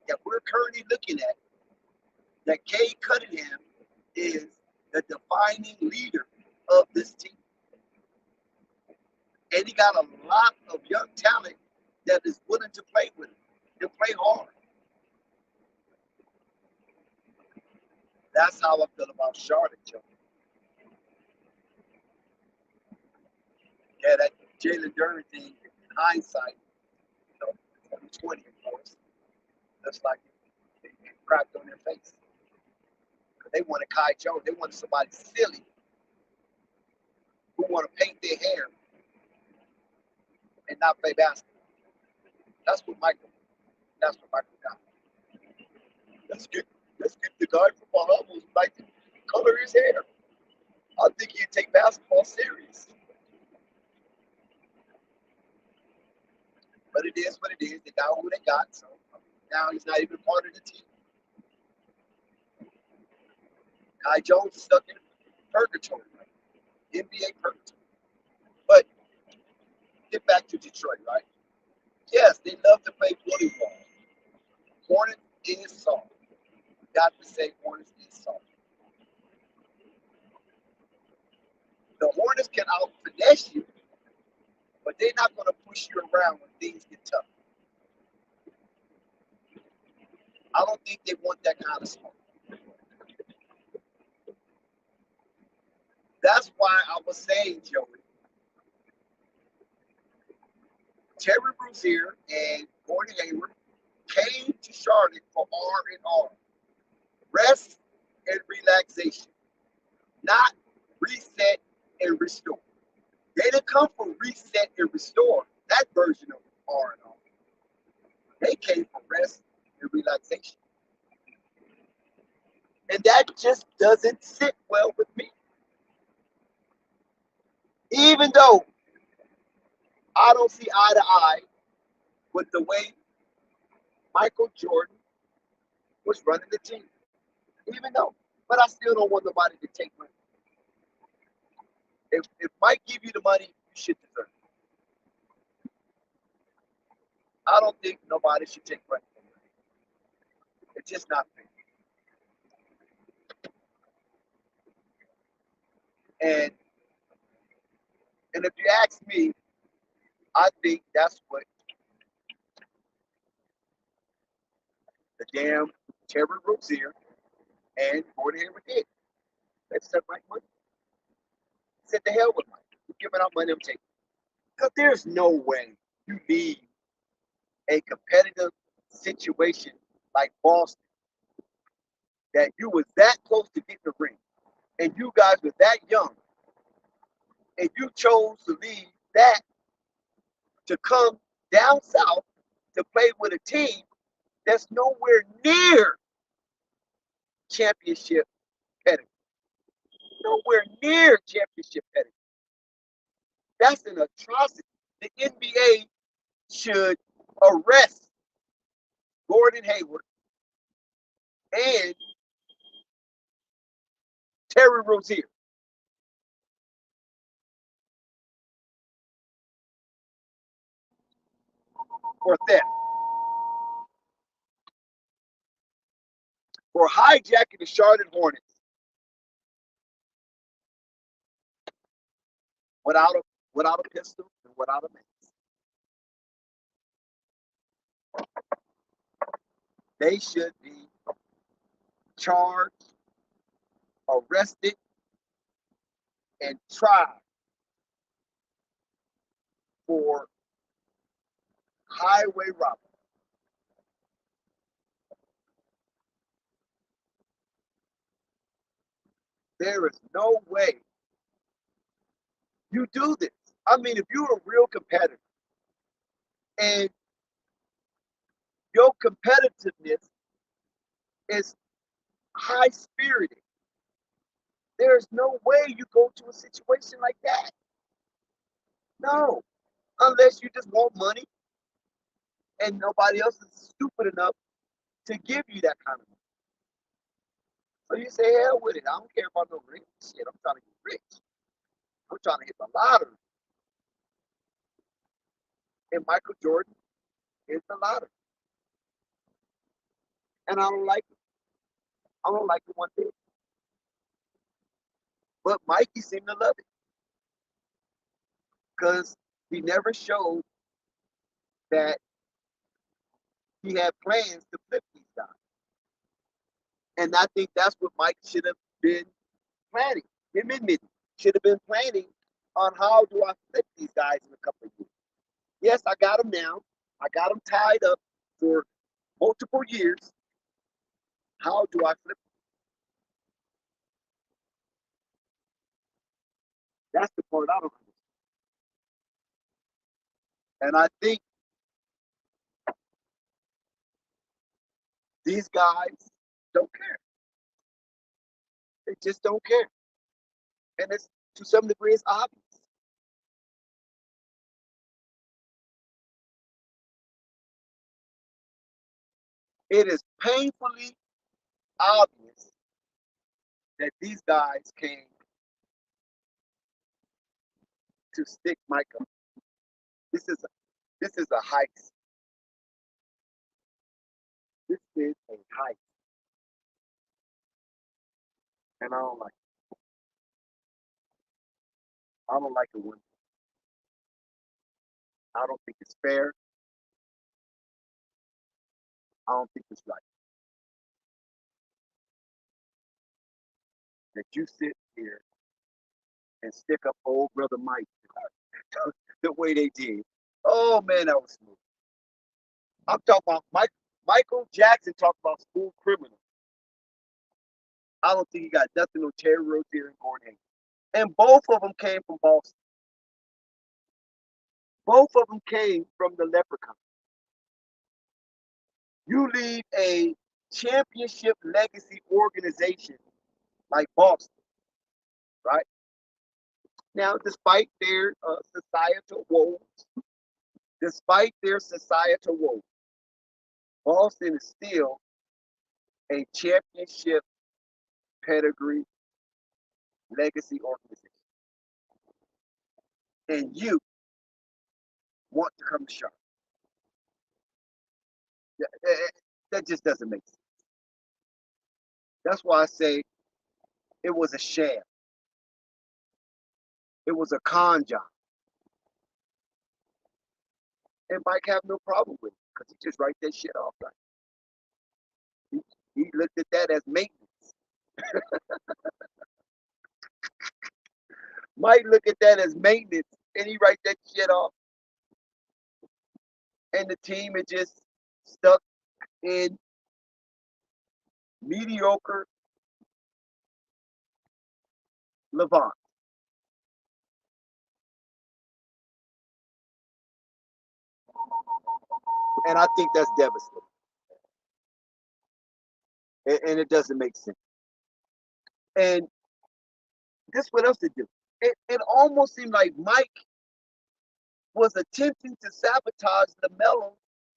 that we're currently looking at, that Cade Cunningham is the defining leader of this team. And he got a lot of young talent that is willing to play with him and play hard. That's how I feel about Charlotte, Joe. Yeah, that Jalen Duren thing, in hindsight, 2020, of course, looks like they cracked on their face. They wanted Kai Jones. They wanted somebody silly who want to paint their hair and not play basketball. That's what Michael got. Let's get the guy from Bahamas who like to color his hair. I think he'd take basketball serious. But it is what it is. They got who they got. So now he's not even part of the team. Kai Jones is stuck in purgatory, right? NBA purgatory. But get back to Detroit, right? Yes, they love to play bully ball. Hornets is soft. Got to say Hornets is soft. The Hornets can out finesse you, but they're not going to push you around when things get tough. I don't think they want that kind of smoke. That's why I was saying, Joey, Terry Rozier and Gordon Hayward came to Charlotte for R&R, rest and relaxation, not reset and restore. They didn't come for reset and restore, that version of R&R. They came for rest and relaxation. And that just doesn't sit well with me. Even though I don't see eye to eye with the way Michael Jordan was running the team. Even though. But I still don't want nobody to take money. If Mike give you the money, you should deserve it. I don't think nobody should take money. It's just not fair. And if you ask me, I think that's what the damn Terry Rozier and Gordon Hayward did. They said Mike money. Said the hell with Mike. We're giving out money, I'm taking. Because there's no way you leave a competitive situation like Boston that you was that close to getting the ring, and you guys were that young, and you chose to leave that to come down south to play with a team that's nowhere near championship pedigree. Nowhere near championship pedigree. That's an atrocity. The NBA should arrest Gordon Hayward and Terry Rozier. For theft. For hijacking the Charlotte Hornets without a pistol and without a mask. They should be charged, arrested, and tried for highway robbery. There is no way you do this. I mean, if you're a real competitor and your competitiveness is high spirited, there's no way you go to a situation like that. No, unless you just want money and nobody else is stupid enough to give you that kind of money. So you say, hell with it. I don't care about no rich shit. I'm trying to get rich. I'm trying to hit the lottery. And Michael Jordan is the lottery. And I don't like it. I don't like it one bit. But Mikey seemed to love it. Because he never showed that he had plans to flip these guys. And I think that's what Mike should have been planning. Him and Mitty should have been planning on how do I flip these guys in a couple of years. Yes, I got them now. I got them tied up for multiple years. How do I flip them? That's the part I don't understand. And I think these guys don't care. They just don't care. And it's to some degree it's obvious. It is painfully obvious that these guys came to stick Mike up. This is a heist. This is a heist. And I don't like it. I don't like it one. I don't think it's fair. I don't think it's right. That you sit here and stick up old brother Mike the way they did Oh man, that was smooth. I'm talking about Michael Jackson talked about smooth criminal. I don't think he got nothing on Terry Rozier and Gordon Hayward. And both of them came from Boston. Both of them came from the Leprechaun. You leave a championship legacy organization like Boston, right? Now, despite their societal woes, Boston is still a championship pedigree legacy organization. And you want to come to Charlotte. That just doesn't make sense. That's why I say it was a sham. It was a con job. And Mike have no problem with it because he just write that shit off. Like he looked at that as maintenance. Mike look at that as maintenance and he write that shit off. And the team is just stuck in mediocre Levant. And I think that's devastating. And it doesn't make sense. And this what else to do? It almost seemed like Mike was attempting to sabotage Lamelo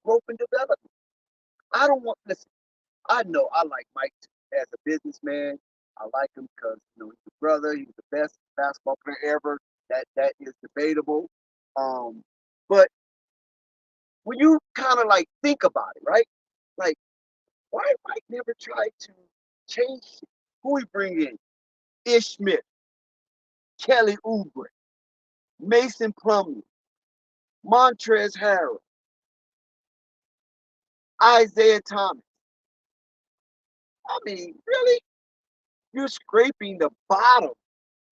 growth and development. I don't want listen. I know I like Mike as a businessman. I like him because he's a brother. He's the best basketball player ever. That is debatable. But when you kind of like think about it, right? Like, why Mike never tried to change it? Who he bring in? Ish Smith, Kelly Oubre, Mason Plumlee, Montrezl Harrell, Isaiah Thomas. I mean, really? You're scraping the bottom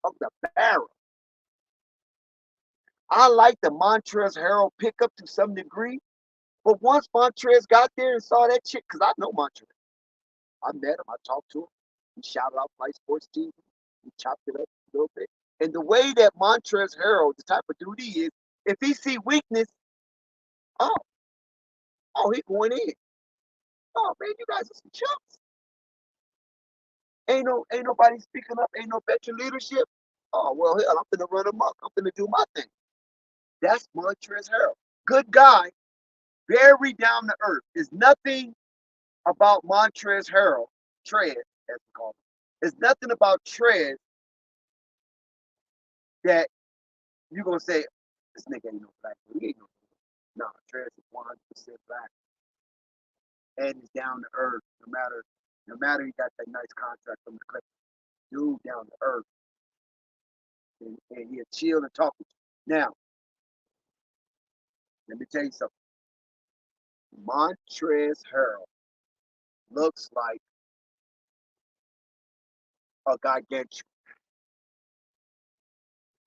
of the barrel. I like the Montrezl Harrell pickup to some degree, but once Montrezl got there and saw that shit, because I know Montrezl. I met him, I talked to him. He shouted out Play Sports TV. He chopped it up a little bit. And the way that Montrezl Harrell, the type of dude he is, if he see weakness, oh, he going in. Oh man, you guys are some chumps. Ain't nobody speaking up, ain't no veteran leadership. Oh well, hell, I'm gonna run amok. I'm gonna do my thing. That's Montrezl Harrell. Good guy, very down to earth. There's nothing about Montrezl Harrell, Trez, as we call him. There's nothing about Trez that you're gonna say, this nigga ain't no black dude. He ain't no nah, Trez is 100% black. And he's down to earth, no matter he got that nice contract from the Clippers. Dude down to earth. And he'll chill and talk with you. Now, let me tell you something. Montrezl Harrell looks like a gargantuan.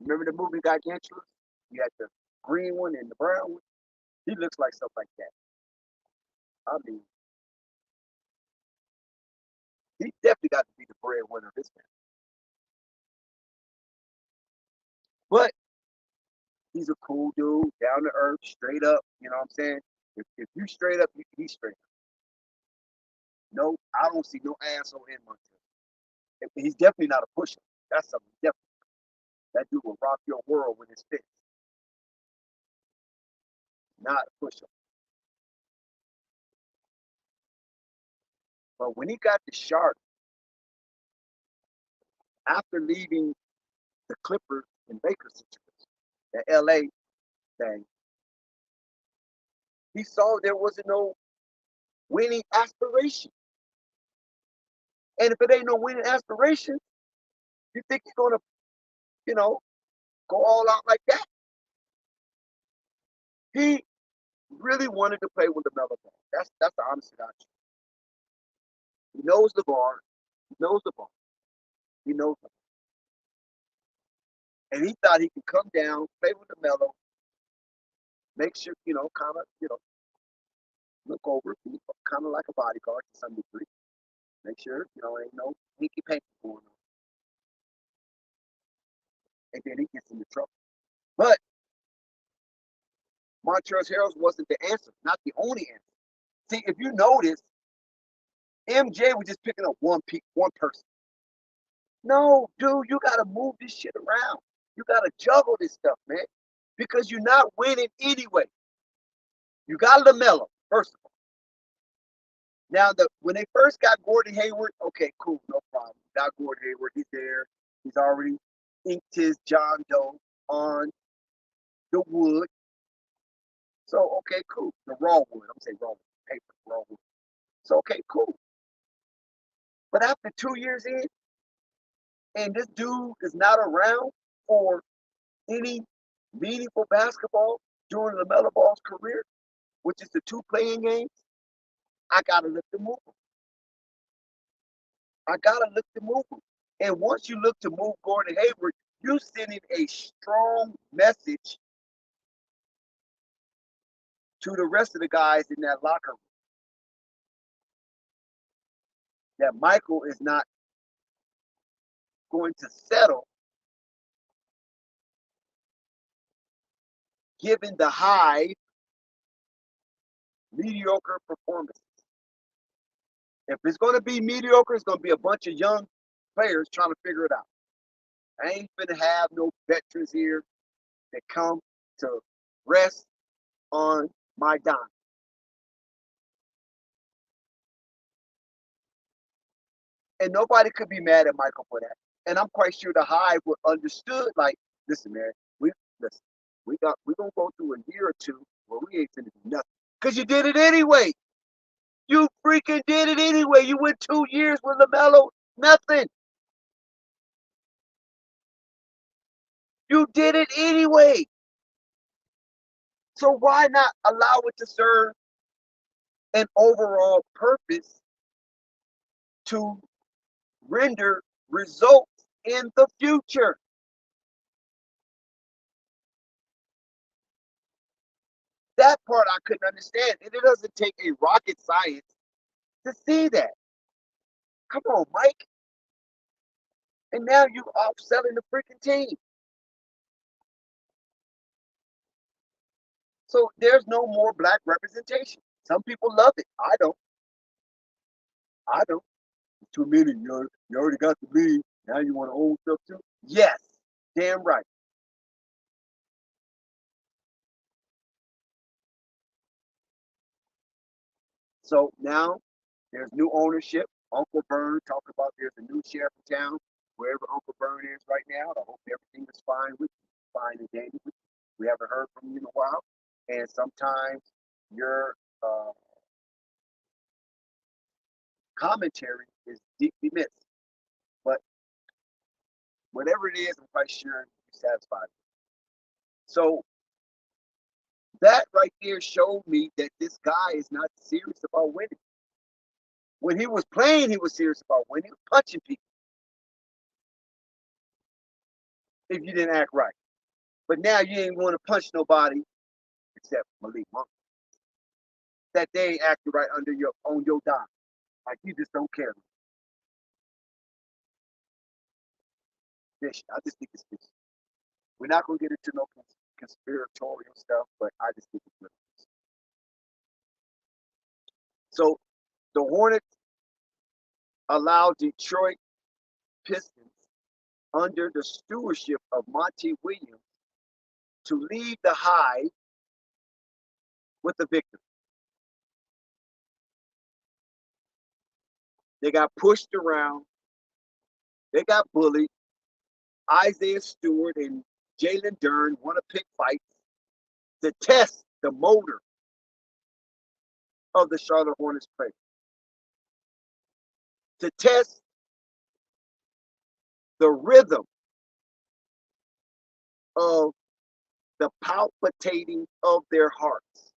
Remember the movie Gargantuan? You had the green one and the brown one. He looks like something like that. I mean, he definitely got to be the breadwinner of this man. But he's a cool dude, down to earth, straight up. You know what I'm saying? If you straight up, he's straight up. No, I don't see no asshole in Montrezl. He's definitely not a pusher. That's something different. That dude will rock your world with his fist. Not a pusher. But when he got to Charlotte, after leaving the Clippers and Lakers situation, the LA thing, he saw there wasn't no winning aspiration. And if it ain't no winning aspiration, you think you're gonna, go all out like that? He really wanted to play with the Melo ball. That's the honest God. He knows the bar. He knows the ball. He knows the ball. And he thought he could come down, play with the Melo, make sure, kind of, look over, be kind of like a bodyguard to some degree. Make sure, ain't no hinky panky going on. And then he gets into trouble. But Montrezl Harrell wasn't the answer, not the only answer. See, if you notice, MJ was just picking up one person. No, dude, you got to move this shit around. You got to juggle this stuff, man, because you're not winning anyway. You got Lamelo, first of all. Now, when they first got Gordon Hayward, okay, cool, no problem. Got Gordon Hayward, he's there. He's already inked his John Doe on the wood. So, okay, cool. The raw wood. I'm saying raw wood. Paper, raw wood. So, okay, cool. But after 2 years in, and this dude is not around for any meaningful basketball during LaMelo Ball's career, which is the 2 playing games, I got to look to move him. I got to look to move him. And once you look to move Gordon Hayward, you're sending a strong message to the rest of the guys in that locker room that Michael is not going to settle given the high mediocre performances. If it's going to be mediocre, it's going to be a bunch of young players trying to figure it out. I ain't going to have no veterans here that come to rest on my dime. And nobody could be mad at Michael for that. And I'm quite sure the Hive would understood, like, listen, man, we're gonna go through a year or two where we ain't gonna do nothing. Because you did it anyway. You freaking did it anyway. You went 2 years with LaMelo, nothing. You did it anyway. So why not allow it to serve an overall purpose to render results in the future? That part I couldn't understand. And it doesn't take a rocket science to see that. Come on, Mike. And now you off selling the freaking team. So there's no more black representation. Some people love it. I don't. Too many. You already got the lead. Now you want to own stuff too? Yes. Damn right. So now there's new ownership. Uncle Vern talked about there's a new sheriff in town. Wherever Uncle Vern is right now, I hope everything is fine with you, fine and dandy with you. We haven't heard from you in a while. And sometimes your commentary is deeply missed. But whatever it is, I'm quite sure you're satisfied. So that right there showed me that this guy is not serious about winning. When he was playing, he was serious about winning. He was punching people if you didn't act right. But now you ain't want to punch nobody except Malik Monk. That they ain't acting right on your dime. Like you just don't care. Fish. I just think it's fish. We're not gonna get into no conspiratorial stuff, but I just think it's fish. So the Hornets allowed Detroit Pistons under the stewardship of Monty Williams to leave the Hive with the victory. They got pushed around. They got bullied. Isaiah Stewart and Jalen Dern want to pick fights to test the motor of the Charlotte Hornets player. To test the rhythm of the palpitating of their hearts.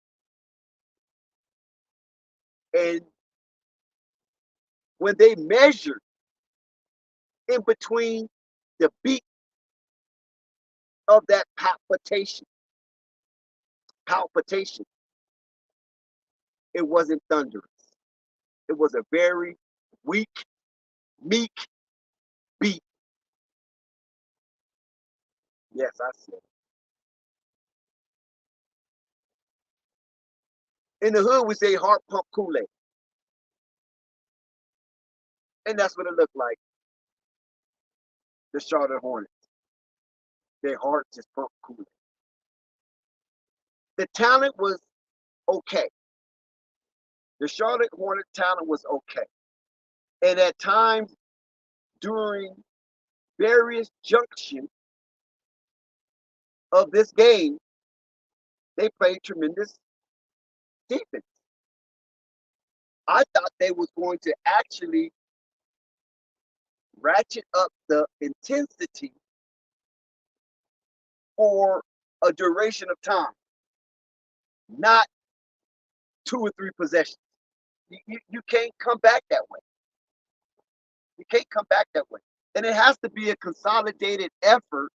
And when they measured in between the beat of that palpitation palpitation. It wasn't thunderous. It was a very weak, meek beat. Yes, I said it. In the hood, we say heart pump Kool-Aid. And that's what it looked like. The Charlotte Hornets. Their heart just pumped Kool-Aid. The talent was okay. The Charlotte Hornet talent was okay. And at times during various junctions of this game, they played tremendous defense. I thought they was going to actually ratchet up the intensity for a duration of time, not 2 or 3 possessions. You can't come back that way. You can't come back that way. And it has to be a consolidated effort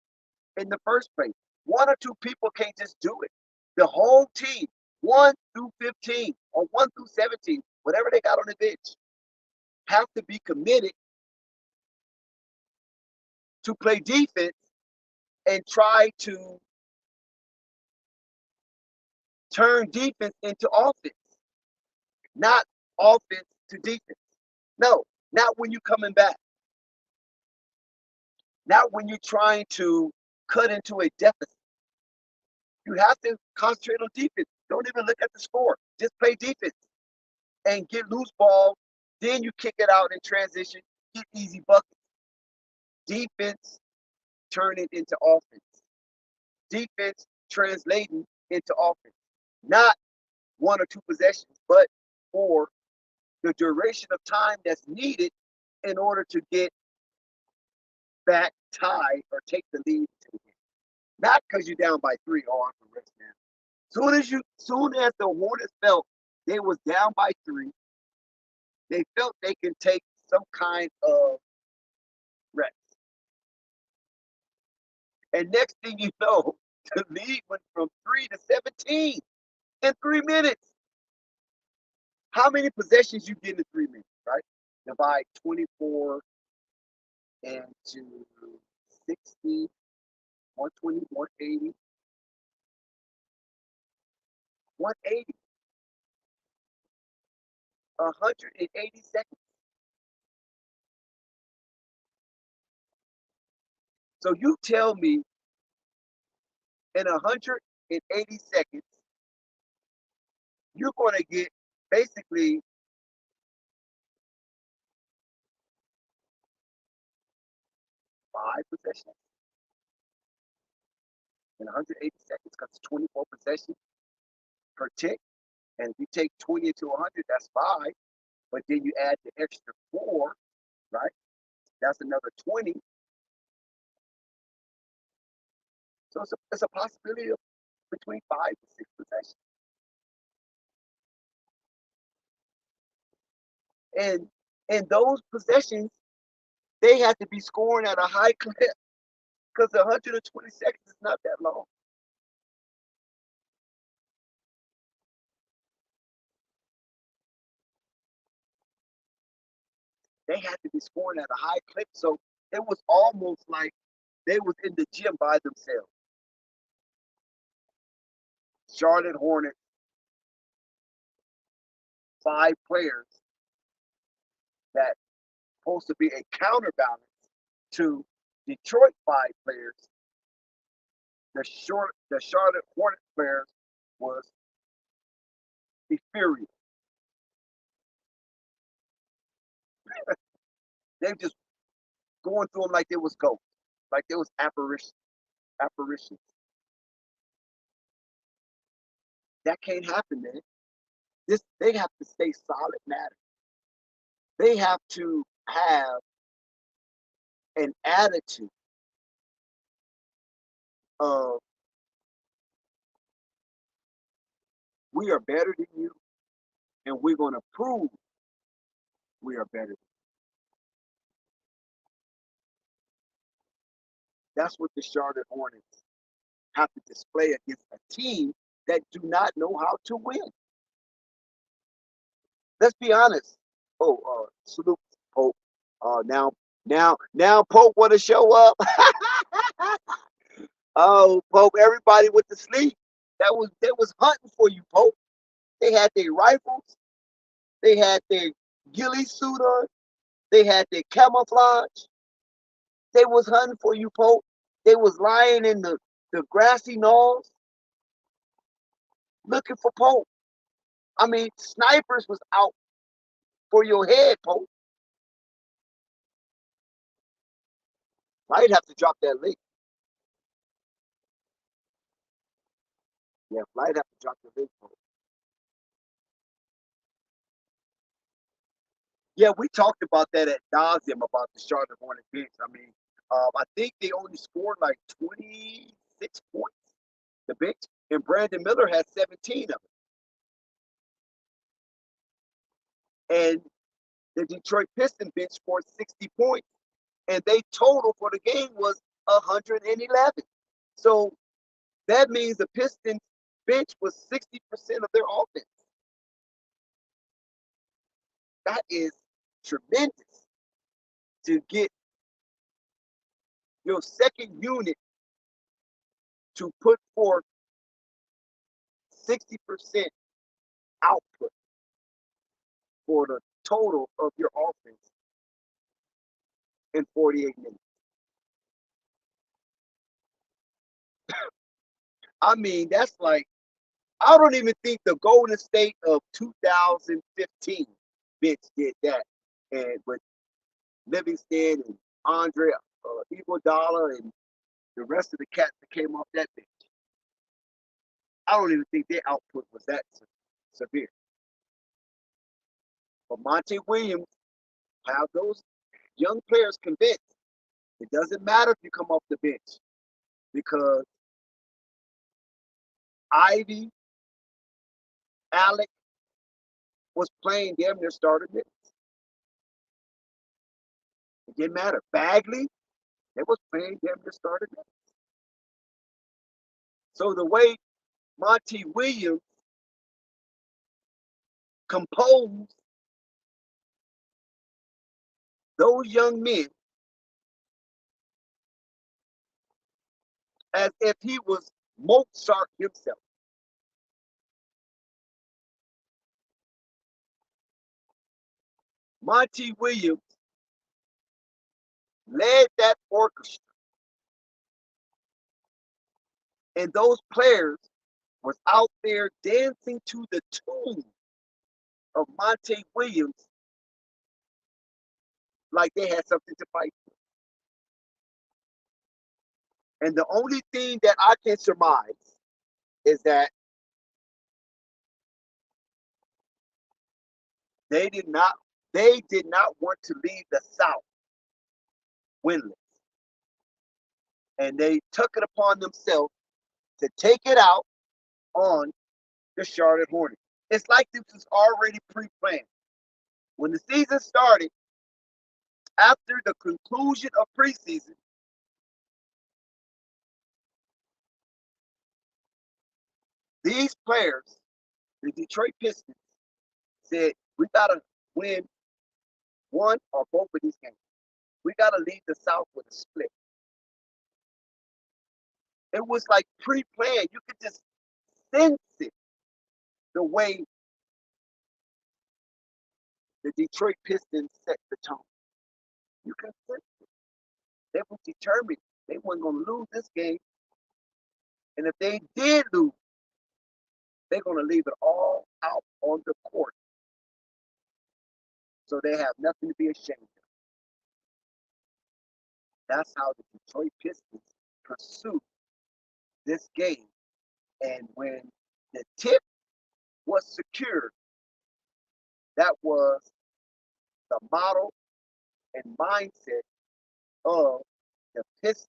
in the first place. 1 or 2 people can't just do it. The whole team, 1 through 15 or 1 through 17, whatever they got on the bench, have to be committed to play defense and try to turn defense into offense, not offense to defense. No, not when you're coming back. Not when you're trying to cut into a deficit. You have to concentrate on defense. Don't even look at the score. Just play defense and get loose ball. Then you kick it out in transition, get easy buckets. Defense turning into offense. Defense translating into offense. Not 1 or 2 possessions, but for the duration of time that's needed in order to get back, tie, or take the lead to the game. Not because you're down by 3. Oh, I'm the rest now. Soon as the Hornets felt they was down by 3, they felt they can take some kind of rest. And next thing you know, the lead went from 3 to 17 in 3 minutes. How many possessions you get in 3 minutes, right? Divide 24 into 60, 120, 180, 180. 180 seconds. So you tell me in 180 seconds, you're going to get basically 5 possessions in 180 seconds because it's 24 possessions per tick. And if you take 20 into 100, that's 5. But then you add the extra 4, right? That's another 20. So it's a possibility of between 5 and 6 possessions. And in those possessions, they had to be scoring at a high clip because 120 seconds is not that long. They had to be scoring at a high clip. So it was almost like they was in the gym by themselves. Charlotte Hornets, 5 players that supposed to be a counterbalance to Detroit 5 players. The Charlotte Hornet players was ethereal. They just going through them like they was ghosts, like they was apparitions. That can't happen, man. They have to stay solid matter. They have to have an attitude of we are better than you, and we're going to prove we are better than you. That's what the Charlotte Hornets have to display against a team that do not know how to win. Let's be honest. Oh, salute Pope. Now Pope want to show up. Oh, Pope, everybody went to sleep. They was hunting for you, Pope. They had their rifles. They had their ghillie suit on. They had their camouflage. They was hunting for you, Pope. They was lying in the grassy knolls looking for Pope. I mean, snipers was out for your head, Pope. I'd have to drop that link. Yeah, I'd have to drop the link, Pope. Yeah, we talked about that at nauseum about the Charlotte Hornets bench. I mean, I think they only scored like 26 points, the bench, and Brandon Miller had 17 of it. And the Detroit Pistons bench scored 60 points, and they total for the game was 111. So that means the Pistons bench was 60% of their offense. That is tremendous to get your second unit to put forth 60% output for the total of your offense in 48 minutes. I mean, that's like, I don't even think the Golden State of 2015 bench did that. And with Livingston and Andre Iguodala and the rest of the cats that came off that bench, I don't even think their output was that severe. But Monty Williams have those young players convinced it doesn't matter if you come off the bench because Ivy, Alec was playing damn near starter minutes. It didn't matter. Bagley, they was playing damn near starter minutes. So the way Monty Williams composed those young men as if he was Mozart himself. Monty Williams led that orchestra. And those players was out there dancing to the tune of Monty Williams like they had something to fight for. And the only thing that I can surmise is that they did not want to leave the South winless. And they took it upon themselves to take it out on the Charlotte Hornets. It's like this was already pre-planned. When the season started, after the conclusion of preseason, these players, the Detroit Pistons, said, we got to win one or both of these games. We got to leave the South with a split. It was like pre-planned. You could just sense it the way the Detroit Pistons set the tone. You can sense it. They were determined they weren't going to lose this game. And if they did lose, they're going to leave it all out on the court. So they have nothing to be ashamed of. That's how the Detroit Pistons pursued this game. And when the tip was secured, that was the model and mindset of the Pistons.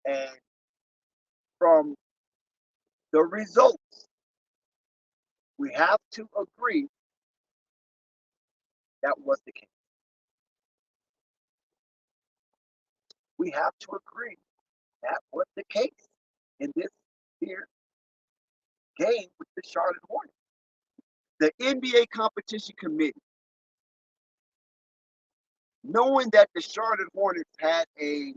And from the results, we have to agree that was the case. We have to agree that was the case. in this here game with the Charlotte Hornets. The NBA competition committee, knowing that the Charlotte Hornets had a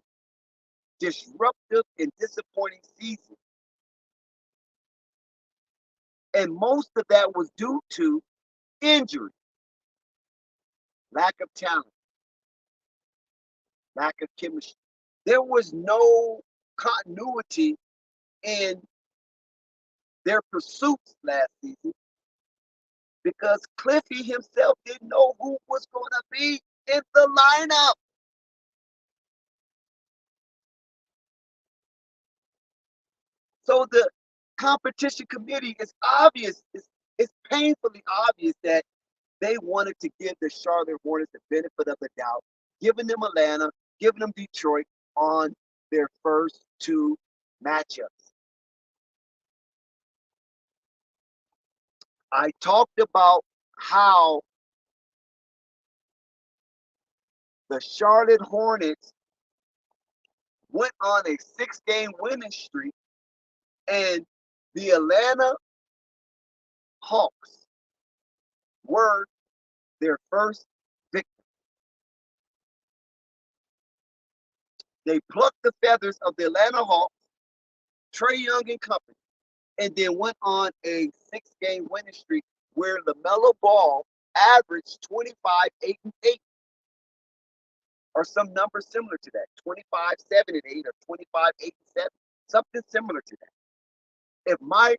disruptive and disappointing season, and most of that was due to injury, lack of talent, lack of chemistry. There was no continuity in their pursuits last season because Cliffy himself didn't know who was going to be in the lineup. So the competition committee is obvious, it's painfully obvious that they wanted to give the Charlotte Hornets the benefit of the doubt, giving them Atlanta, giving them Detroit on their first two matchups. I talked about how the Charlotte Hornets went on a 6-game winning streak, and the Atlanta Hawks were their first victim. They plucked the feathers of the Atlanta Hawks, Trae Young and company, and then went on a 6-game winning streak where Lamelo Ball averaged 25, 8, and 8, or some number similar to that, 25, 7, and 8, or 25, 8, and 7, something similar to that. If my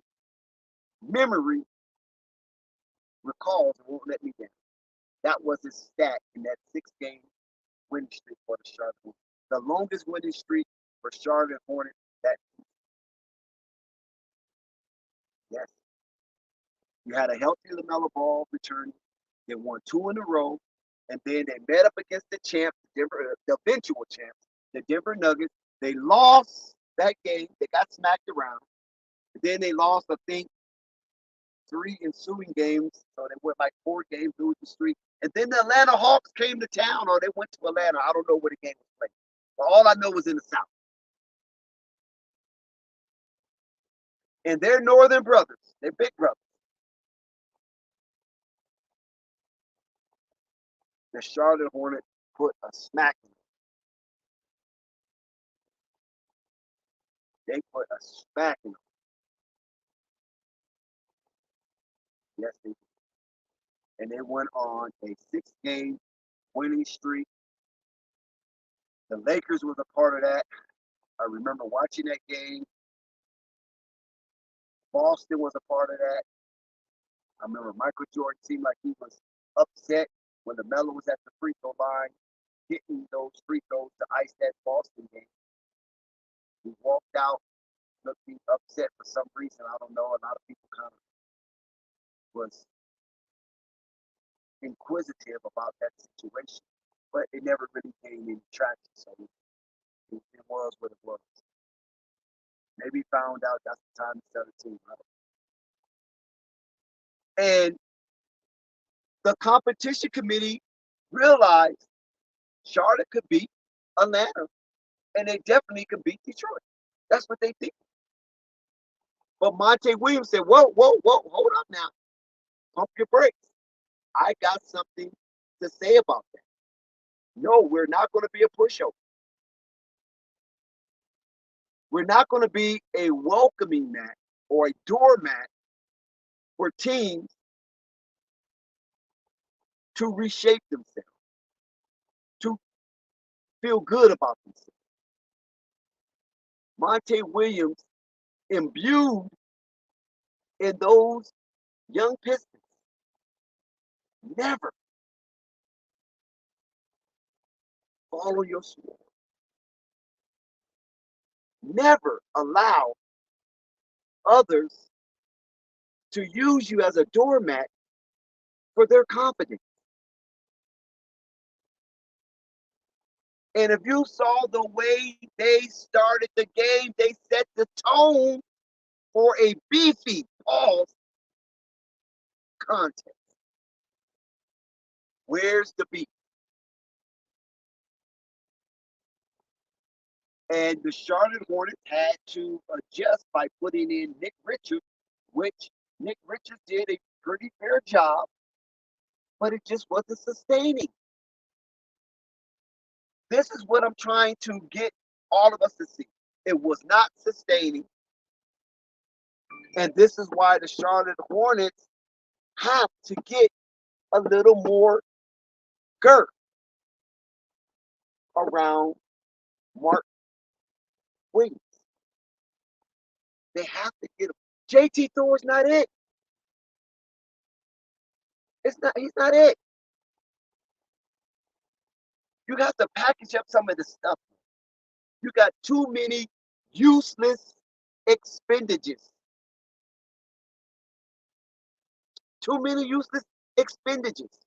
memory recalls, it won't let me down. That was his stat in that 6-game winning streak for the Charlotte Hornets. The longest winning streak for Charlotte Hornets that season. Yes. You had a healthy LaMelo Ball returning. They won 2 in a row, and then they met up against the champs, the eventual champs, the Denver Nuggets. They lost that game. They got smacked around. And then they lost, I think, 3 ensuing games. So they went like 4 games losing streak. And then the Atlanta Hawks came to town, or they went to Atlanta. I don't know where the game was played. But all I know was in the South. And they're northern brothers. They're big brothers. The Charlotte Hornets put a smack in them. They put a smack in them. Yes, they did. And they went on a 6-game winning streak. The Lakers was a part of that. I remember watching that game. Boston was a part of that. I remember Michael Jordan seemed like he was upset when the Melo was at the free throw line, hitting those free throws to ice that Boston game. He walked out looking upset for some reason. I don't know. A lot of people kind of was inquisitive about that situation, but it never really gained any traction. So it was what it was. Maybe he found out that's the time to sell the team. And the competition committee realized Charlotte could beat Atlanta, and they definitely could beat Detroit. That's what they think. But Monte Williams said, whoa, hold up now. Pump your brakes. I got something to say about that. No, we're not going to be a pushover. We're not going to be a welcoming mat or a doormat for teams to reshape themselves, to feel good about themselves. Monte Williams imbued in those young Pistons. Never follow your sword. Never allow others to use you as a doormat for their confidence. And if you saw the way they started the game, they set the tone for a beefy contest. Where's the beef? And the Charlotte Hornets had to adjust by putting in Nick Richards, which Nick Richards did a pretty fair job, but it just wasn't sustaining. This is what I'm trying to get all of us to see. It was not sustaining. And this is why the Charlotte Hornets have to get a little more girth around Mark Williams. They have to get him. JT Thor's not it. He's not it. You have to package up some of this stuff. You got too many useless expenditures. Too many useless expenditures.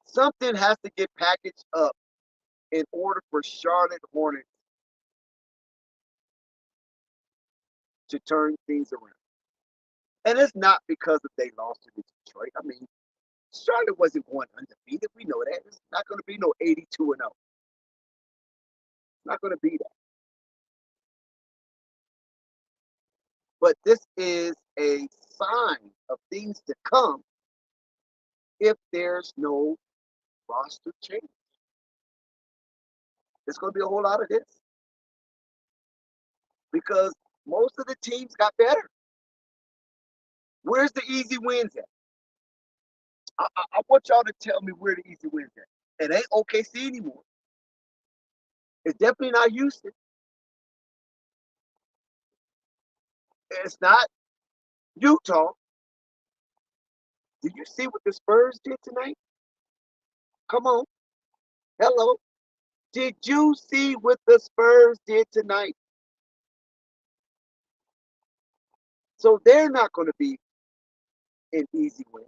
Something has to get packaged up in order for Charlotte Hornets to turn things around. And it's not because of they lost to Detroit. I mean, Charlotte wasn't going undefeated. We know that. It's not going to be no 82-0. It's not going to be that. But this is a sign of things to come if there's no roster change. There's going to be a whole lot of this. Because most of the teams got better. Where's the easy wins at? I want y'all to tell me where the easy wins at. It ain't OKC anymore. It's definitely not Houston. It's not Utah. Did you see what the Spurs did tonight? Come on. Hello. Did you see what the Spurs did tonight? So they're not going to be an easy win.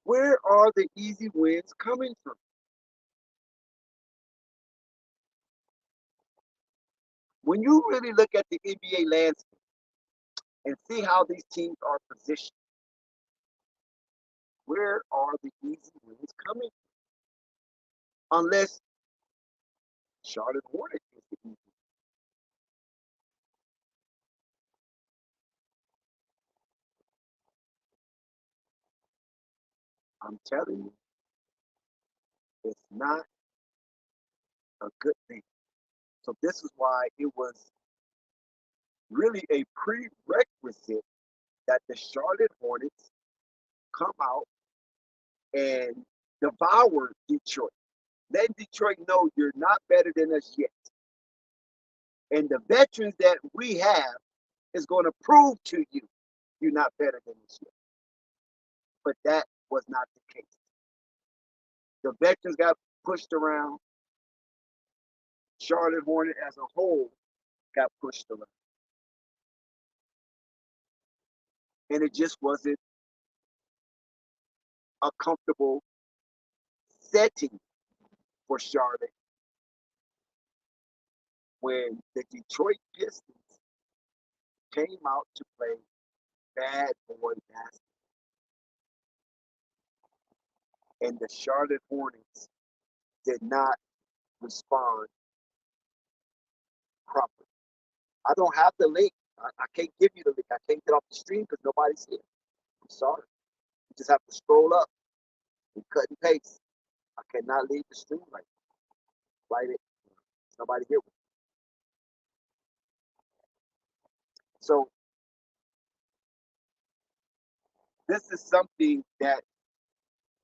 Where are the easy wins coming from? When you really look at the NBA landscape and see how these teams are positioned, where are the easy wins coming from? Unless Charlotte Hornets is the easy win. I'm telling you, it's not a good thing. So this is why it was really a prerequisite that the Charlotte Hornets come out and devour Detroit. Let Detroit know you're not better than us yet. And the veterans that we have is going to prove to you you're not better than us yet. But that was not the case. The veterans got pushed around. Charlotte Hornet as a whole got pushed around. And it just wasn't a comfortable setting for Charlotte when the Detroit Pistons came out to play bad boy basketball. And the Charlotte Hornets did not respond properly. I don't have the link. I can't give you the link. I can't get off the stream because nobody's here. I'm sorry. You just have to scroll up and cut and paste. I cannot leave the stream right now. Write it. There's nobody here with me. So this is something that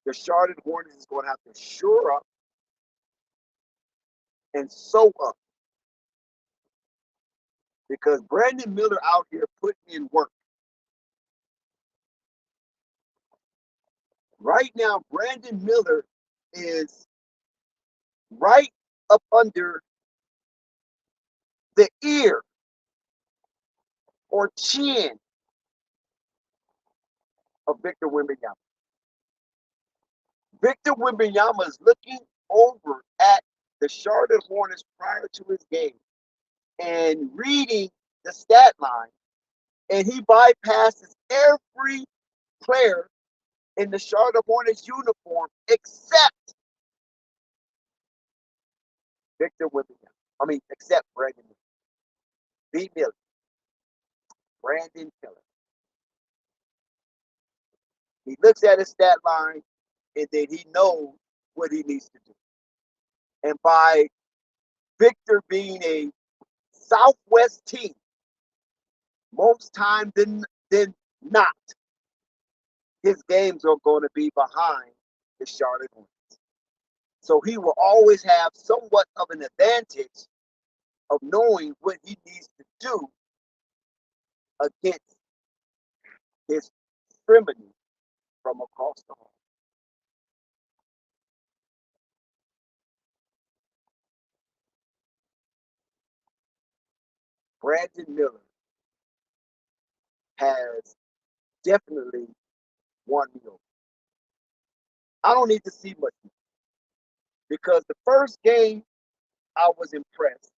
the Charlotte Hornets is going to have to shore up and sew up. Because Brandon Miller out here putting in work. Right now, Brandon Miller is right up under the ear or chin of Victor Wembanyama. Victor Wembanyama is looking over at the Charlotte Hornets prior to his game and reading the stat line, and he bypasses every player in the Charlotte Hornets uniform except Victor Wembanyama. I mean, except Brandon B. Miller. Brandon Miller. He looks at his stat line and then he knows what he needs to do. And by Victor being a Southwest team, most times than not, his games are going to be behind the Charlotte Hornets. So he will always have somewhat of an advantage of knowing what he needs to do against his frenemy from across the hall. Brandon Miller has definitely won me over. I don't need to see much because the first game I was impressed,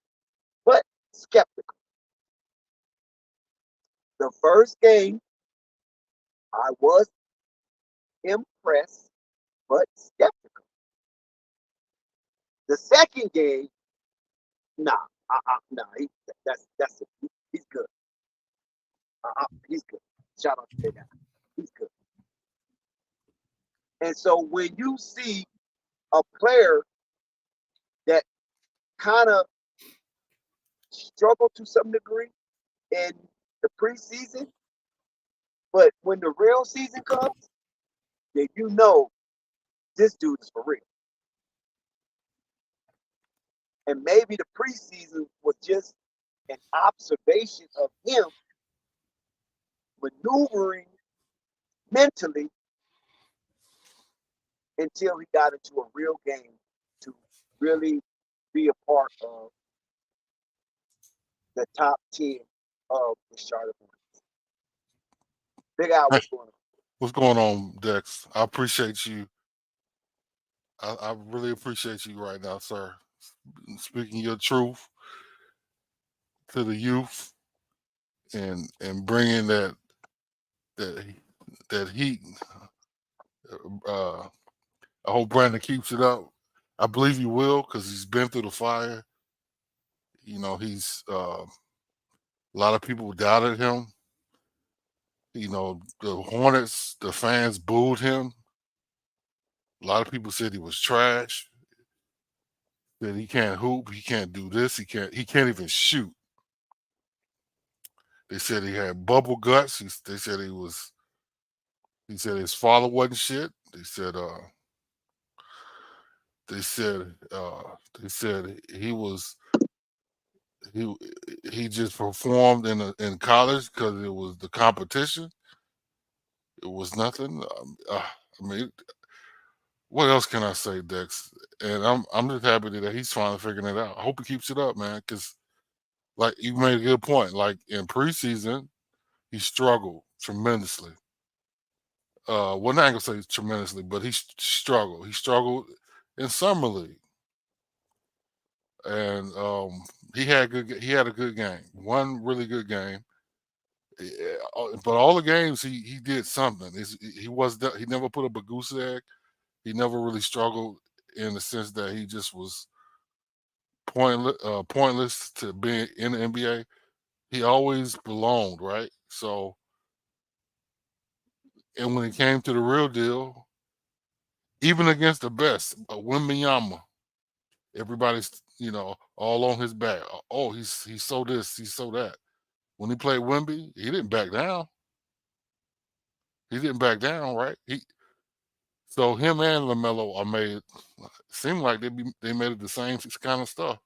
but skeptical. The first game I was impressed, but skeptical. The second game, nah, that's it. He's good. He's good. Shout out to that guy. He's good. And so when you see a player that kind of struggled to some degree in the preseason, but when the real season comes, then you know this dude is for real. And maybe the preseason was just an observation of him maneuvering mentally until he got into a real game to really be a part of the top 10 of the Charlotte Hornets. Big Al, what's going on? What's going on, Dex? I appreciate you. I really appreciate you right now, sir. Speaking your truth to the youth and bringing that heat. I hope Brandon keeps it up. I believe he will because he's been through the fire. You know, he's a lot of people doubted him. You know, the Hornets, the fans booed him. A lot of people said he was trash. That he can't hoop, he can't do this, he can't even shoot. They said he had bubble guts. They said he said his father wasn't shit. They said he just performed in college because it was the competition. It was nothing. I mean, what else can I say, Dex? And I'm just happy that he's finally figuring it out. I hope he keeps it up, man, because like you made a good point. Like in preseason, he struggled tremendously. Well, not gonna say tremendously, but he struggled. He struggled in summer league, and he had a good game. One really good game. But all the games he did something. He never put up a goose egg. He never really struggled in the sense that he just was pointless to be in the NBA. He always belonged, right? So, and when it came to the real deal, even against the best, Wembanyama, everybody's all on his back. Oh, he's so this, he's so that. When he played Wemby, he didn't back down. He didn't back down, right? So him and Lamelo seem like they made it the same kind of stuff.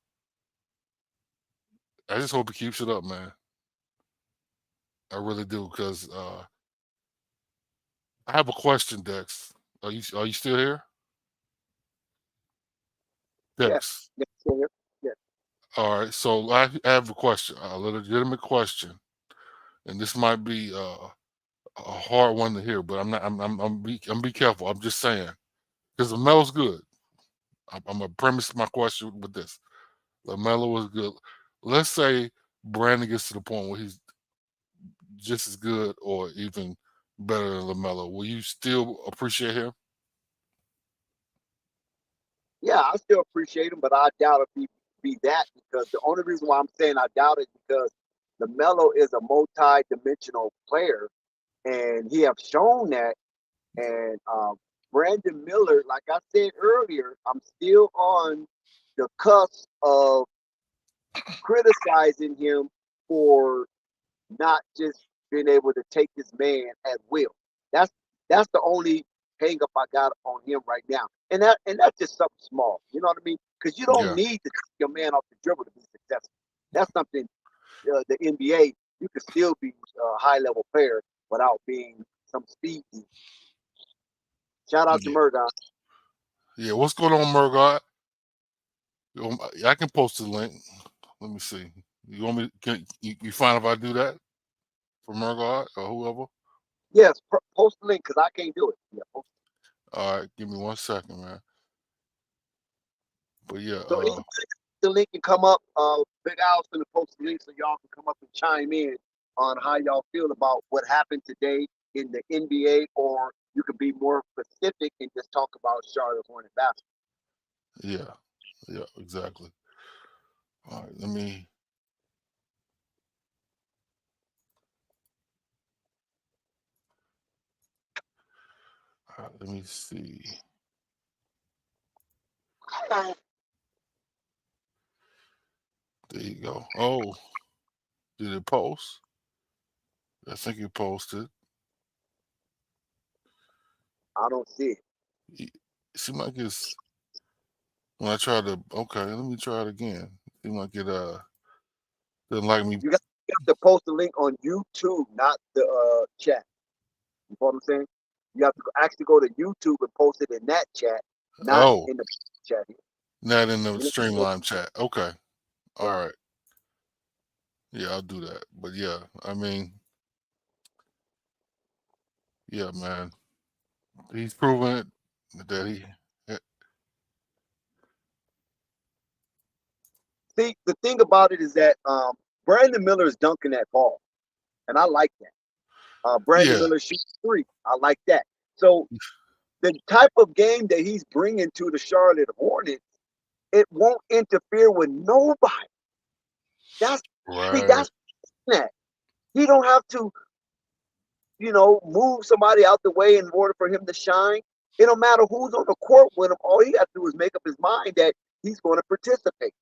I just hope he keeps it up, man. I really do, because I have a question, Dex. Are you still here? Dex. Yes, still here. Yes. All right. So I have a question, a legitimate question, and this might be a hard one to hear, but I'm be careful. I'm just saying, because LaMelo's good. I'm gonna premise my question with this: LaMelo is good. Let's say Brandon gets to the point where he's just as good, or even better than Lamelo. Will you still appreciate him? Yeah, I still appreciate him, but I doubt if he be that, because the only reason why I'm saying I doubt it is because Lamelo is a multi-dimensional player, and he have shown that. And Brandon Miller, like I said earlier, I'm still on the cusp of criticizing him for not just being able to take his man at will. That's that's the only hang up I got on him right now. And that's just something small. You know what I mean? Because you don't Yeah. need to take your man off the dribble to be successful. That's something the NBA, you can still be a high level player without being some speed demon. Shout out to Yeah. Murdoch. Yeah. What's going on, Murgot? I can post the link. Let me see. You want me? Can you find if I do that for Murgot or whoever? Yes, post the link because I can't do it. Yeah, post All right, give me 1 second, man. But yeah, so anybody, the link can come up. Big Al's gonna post the link so y'all can come up and chime in on how y'all feel about what happened today in the NBA, or you can be more specific and just talk about Charlotte Hornet basketball. yeah, exactly. All right, let me. All right, let me see. There you go. Oh, did it post? I think it posted. I don't see it. It seemed like it's when I tried to. Okay, let me try it again. Seemed like it didn't like me. You have to post the link on YouTube, not the chat. You know what I'm saying? You have to actually go to YouTube and post it in that chat, not Oh, in the chat here. not in the You know, Streamline chat. Okay, all right. right. Yeah, I'll do that. But yeah, I mean, yeah, man, he's proven it that he. See, the thing about it is that Brandon Miller is dunking that ball, and I like that. Brandon Yeah, Miller shoots three. I like that. So the type of game that he's bringing to the Charlotte Hornets, it won't interfere with nobody. That's see, right. that's that. He don't have to, move somebody out the way in order for him to shine. It don't matter who's on the court with him. All he has to do is make up his mind that he's going to participate.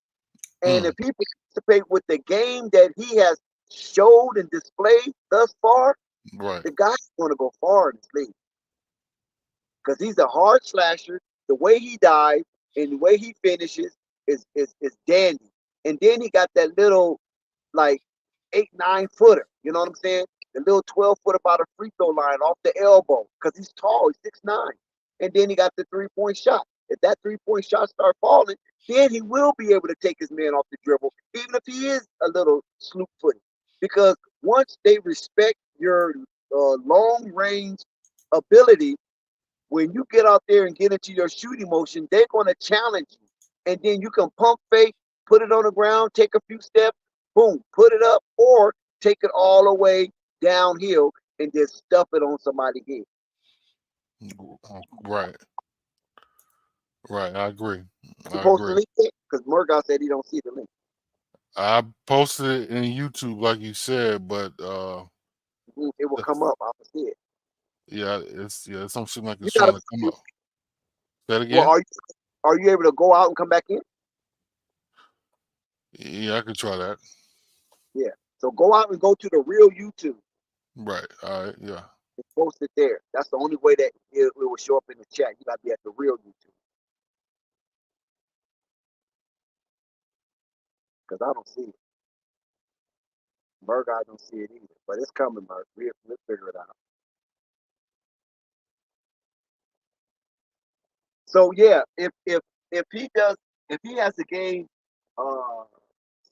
And if he participate with the game that he has showed and displayed thus far, Right. the guy's going to go far in this league. Because he's a hard slasher. The way he dives and the way he finishes is dandy. And then he got that little like 8-9 footer. You know what I'm saying? The little 12-footer by the free throw line off the elbow. Because he's tall, he's 6'9". And then he got the 3-point shot. If that 3-point shot start falling, then he will be able to take his man off the dribble, even if he is a little sloop-footed. Because once they respect your long-range ability, when you get out there and get into your shooting motion, they're going to challenge you. And then you can pump fake, put it on the ground, take a few steps, boom, put it up, or take it all the way downhill and just stuff it on somebody's head. Right. Right. I agree. You I post the agree. link because Murdoch said he don't see the link. I posted it in YouTube, like you said, but It will come up. I will see it. yeah, it don't seem like You it's gotta. trying to come up. Say that Well, again? are you able to go out and come back in? Yeah, I could try that. Yeah. So go out and go to the real YouTube Right. All right. Yeah. and post it there. That's the only way that it will show up in the chat. You gotta be at the real YouTube because I don't see it. Murdoch, I don't see it either. But it's coming, Murdoch. We'll figure it out. So yeah, if he has a game uh,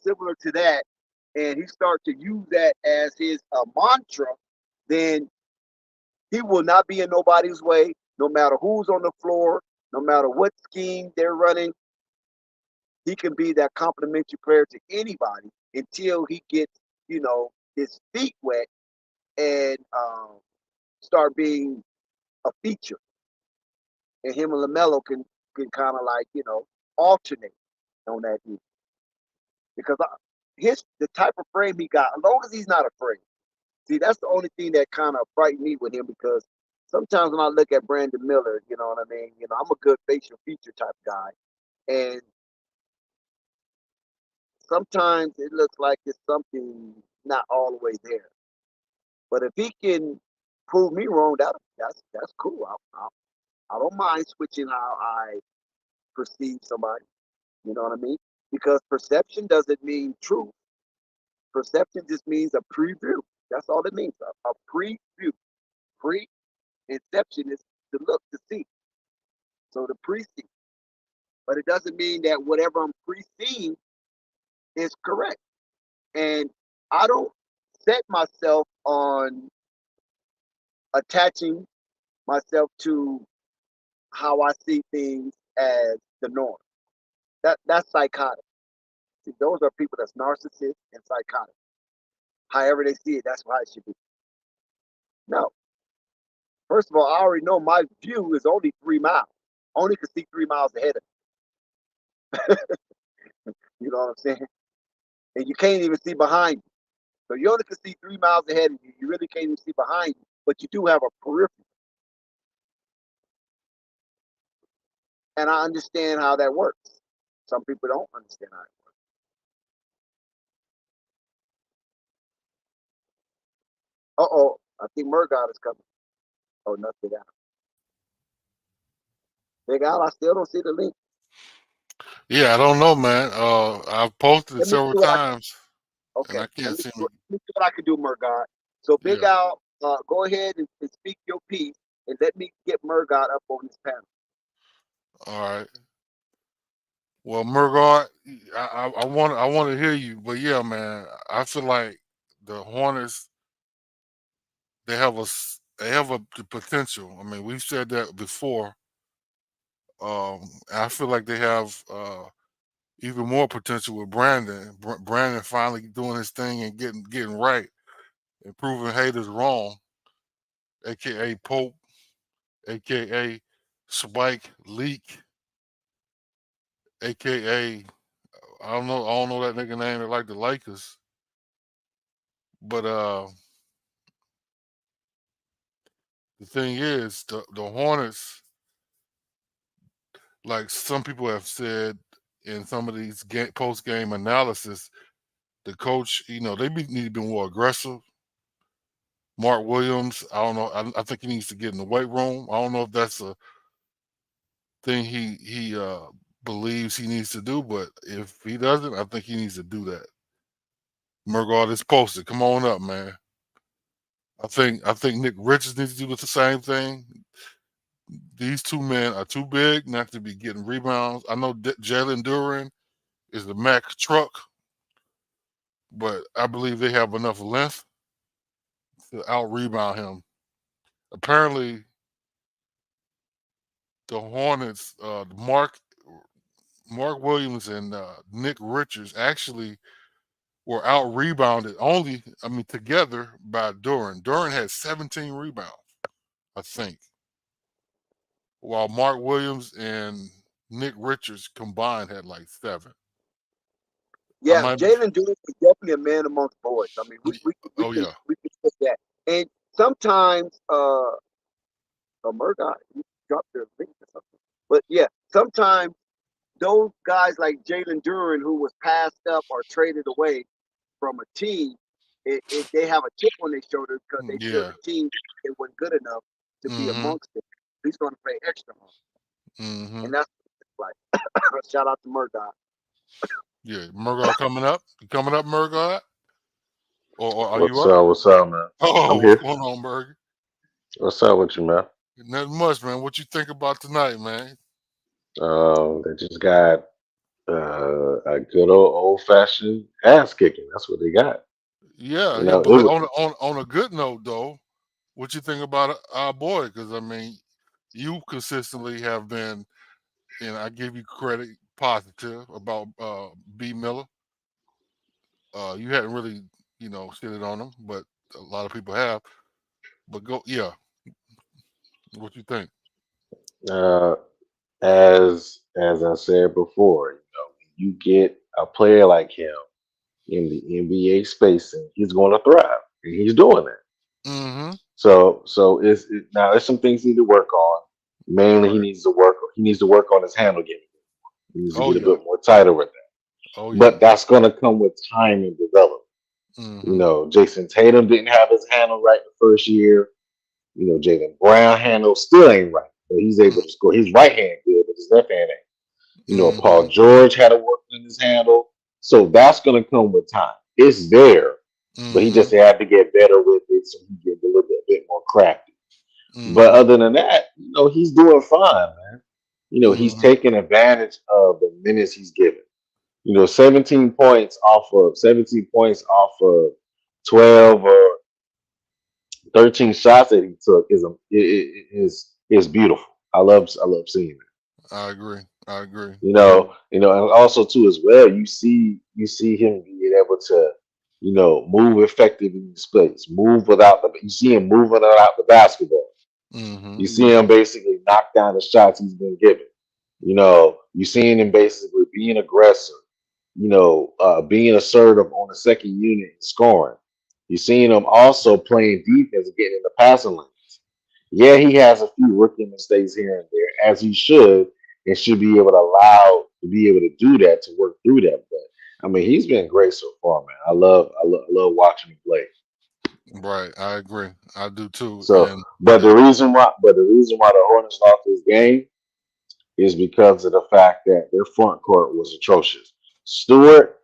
similar to that, and he starts to use that as his mantra, then he will not be in nobody's way, no matter who's on the floor, no matter what scheme they're running. He can be that complimentary player to anybody until he gets, his feet wet and start being a feature, and him and Lamelo can kind of like alternate on that deal. Because the type of frame he got, as long as he's not afraid. See, that's the only thing that kind of frightened me with him, because sometimes when I look at Brandon Miller, you know what I mean? I'm a good facial feature type guy. And sometimes it looks like it's something not all the way there. But if he can prove me wrong, that's cool. I don't mind switching how I perceive somebody. You know what I mean? Because perception doesn't mean truth. Perception just means a preview. That's all it means. A preview. Pre-inception is to look, to see. So the pre-see. But it doesn't mean that whatever I'm pre-seeing is correct. And I don't set myself on attaching myself to how I see things as the norm. That's psychotic. See, those are people that's narcissists and psychotic. However they see it, that's how it should be. No. First of all, I already know my view is only 3 miles. I only can see 3 miles ahead of me. You know what I'm saying? And you can't even see behind you. So you only can see 3 miles ahead of you. You really can't even see behind you, but you do have a periphery. And I understand how that works. Some people don't understand how it works. Uh-oh, I think Murgot is coming. Oh, no, Big Al. Big Al, I still don't see the link. Yeah, I don't know, man. I've posted it Let me several see what I times, and okay. I Let can't me seem see to. what I can do, Murgot. So Big Yeah. Al, go ahead and speak your piece, and let me get Murgot up on this panel. All right. Well, Murgaard, I want to hear you, but yeah, man, I feel like the Hornets they have the potential. I mean, we've said that before. I feel like they have even more potential with Brandon. Brandon finally doing his thing and getting right and proving haters wrong, aka Pope, aka Spike Leak, aka I don't know that nigga name that like the Lakers, but the thing is the Hornets, like some people have said in some of these post game analysis, the coach, need to be more aggressive. Mark Williams, I don't know. I think he needs to get in the weight room. I don't know if that's a thing he believes he needs to do, but if he doesn't, I think he needs to do that. Murgaard is posted. Come on up, man. I think Nick Richards needs to do the same thing. These two men are too big not to be getting rebounds. I know Jalen Duren is the Mack truck, but I believe they have enough length to out rebound him. Apparently, the Hornets, Mark Williams and Nick Richards actually were out rebounded together by Duren. Duren had 17 rebounds, I think, while Mark Williams and Nick Richards combined had like 7. I Yeah, might be. Jalen Duren is definitely a man amongst boys. I mean, Oh yeah. we can say that. And sometimes Murdoch, you dropped their link or something. But yeah, sometimes those guys like Jalen Duren, who was passed up or traded away from a team, they have a chip on their shoulder because they feel Yeah. the team it wasn't good enough to be Mm-hmm. amongst them. He's going to play extra hard, Mm-hmm. and that's like shout out to Murdoch. Yeah. Murgaard coming up. You coming up, Murgaard? Or are you What's up? up? What's up, man? Oh, I'm what's here. going on, Berg? What's up with you, man? Nothing much, man. What you think about tonight, man? They just got a good old fashioned ass kicking. That's what they got. Yeah, You yeah. know, But it was, on a good note, though, what you think about our boy? Because I mean, you consistently have been, and I give you credit, positive about B Miller. You hadn't really, shitted on him, but a lot of people have. But yeah. What you think? Uh, as I said before, you get a player like him in the NBA space, and he's going to thrive, and he's doing that. Mm-hmm. So now there's some things he need to work on. Mainly, he Right. needs to work. He needs to work on his handle game. He needs to Oh get a yeah. bit more tighter with that. Oh yeah. But that's going to come with time and development. Mm-hmm. Jason Tatum didn't have his handle right the first year. Jalen Brown handle still ain't right, but he's able to score. His right hand good, but his left hand ain't. Mm-hmm. Paul George had to work on his handle. So that's going to come with time. It's there, but he Mm-hmm. just had to get better with it so he get a little bit more crafty. But Mm-hmm. other than that, he's doing fine, man. He's Mm-hmm. taking advantage of the minutes he's given. 17 points off of 12 or 13 shots that he took is beautiful. I love seeing it. I agree. I agree. And also too as well, you see him being able to, move effectively in space, move without you see him moving without the basketball. Mm-hmm. You see him basically knock down the shots he's been given. You seeing him basically being aggressive, being assertive on the second unit and scoring. You're seeing him also playing defense and getting in the passing lanes. Yeah, he has a few rookie mistakes here and there, as he should, and should be able to be able to do that, to work through that. But I mean, he's been great so far, man. I love watching him play. Right. I agree. I do too. So, And but yeah. the reason why the Hornets lost this game is because of the fact that their front court was atrocious. Stewart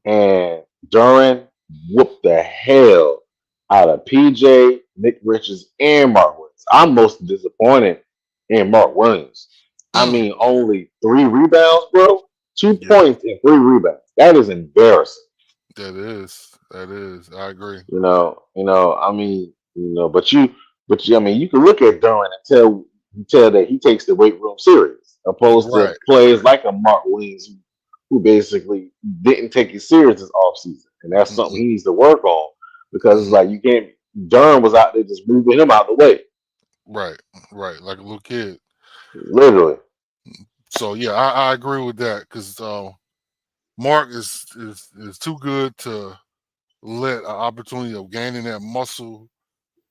and Duran whooped the hell out of PJ, Nick Richards, and Mark Williams. I'm most disappointed in Mark Williams. I Mm. mean, only 3 rebounds, bro. Two Yeah. points and 3 rebounds. That is embarrassing. That is. That is. I agree. I mean, I mean, you can look at Duran and tell that he takes the weight room serious, opposed to Right. players like a Mark Williams who basically didn't take it serious this offseason. And that's something he needs to work on because it's Mm-hmm. like you can't. Durham was out there just moving him out the way, Right. Right. Like a little kid. literally. So yeah, I agree with that because Mark is too good to let an opportunity of gaining that muscle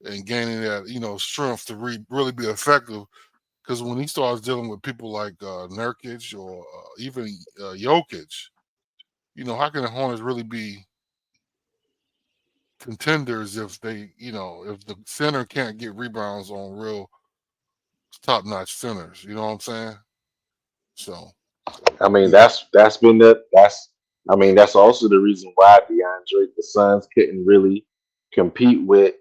and gaining that strength to really be effective. Because when he starts dealing with people like Nurkic or even Jokic, how can the Hornets really be contenders if if the center can't get rebounds on real top notch centers? You know what I'm saying? So I mean, yeah, that's been the that's I mean that's also the reason why the Suns couldn't really compete with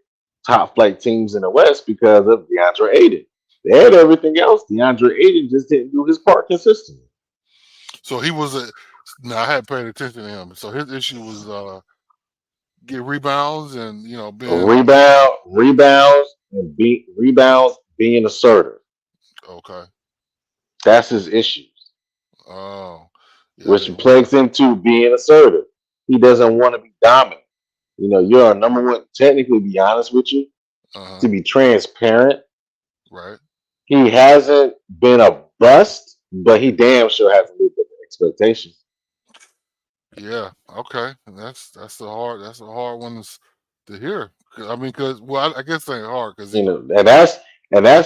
top flight teams in the West because of DeAndre Ayton. They had everything else. DeAndre Ayton just didn't do his part consistently. so he was a. Now I had paid attention to him. So his issue was get rebounds and being Rebounds, being assertive. okay. That's his issues, Oh, yeah, I which didn't plagues realize. into being assertive. He doesn't want to be dominant. You're a number one. Technically, be honest with you, Uh-huh. to be transparent, Right. he hasn't been a bust, but he damn sure hasn't lived up to expectations. Yeah. Okay. That's a hard one to hear. I mean, because I guess it ain't hard because he And that's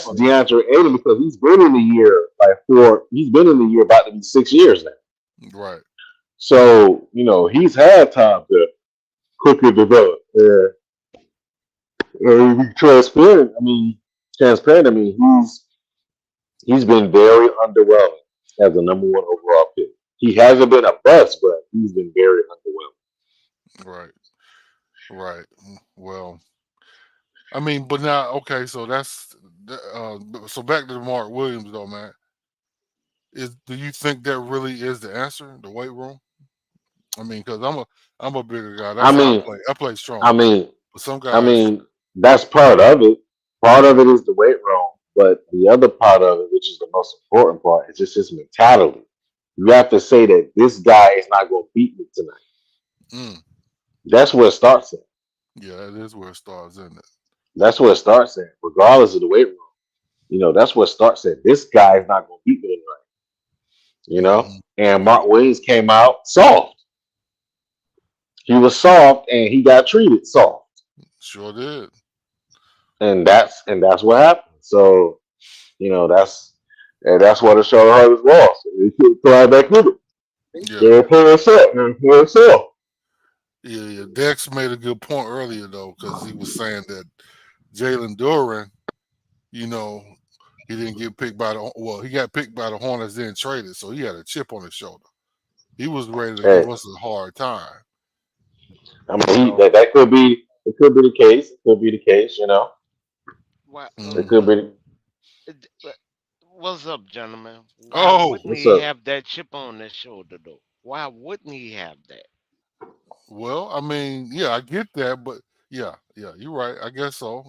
played. DeAndre Ayton because he's been in the year about to be 6 years now. Right. So he's had time to cook and develop. Be transparent. Transparent. I mean, he's been very underwhelming as a number one overall pick. He hasn't been a bust, but he's been very underwhelming. Right. Right. Well, I mean, but now okay, so so back to Mark Williams though, man. Do you think that really is the answer, the weight room? I mean, because I'm a bigger guy. I That's how I mean, play. I play I strong, mean, but some I guys, mean, that's part of it. Part of it is the weight room, but the other part of it, which is the most important part, is just his mentality. You have to say that this guy is not going to beat me tonight. mm, That's where it starts at. yeah, that is where it starts, isn't it? That's where it starts at, regardless of the weight room. That's what Stark said. This guy is not going to beat me tonight. Mhm. And Mark Williams came out soft. He was soft, and he got treated soft, Sure did. and that's what happened. So that's what the show hurt his loss. He could fly back with it. Yeah. They're putting us up, man. Put us up. Yeah. Dex made a good point earlier though, because he was saying that Jalen Duran, he didn't get picked he got picked by the Hornets, then traded, so he had a chip on his shoulder. He was ready to give Hey, us a hard time. I mean, that could be. It could be the case. It could be the case. Why, It could be. what's up, gentlemen? Why Oh, wouldn't What's he up? have that chip on his shoulder, though? Why wouldn't he have that? well, I mean, yeah, I get that, but yeah, you're right. I guess so.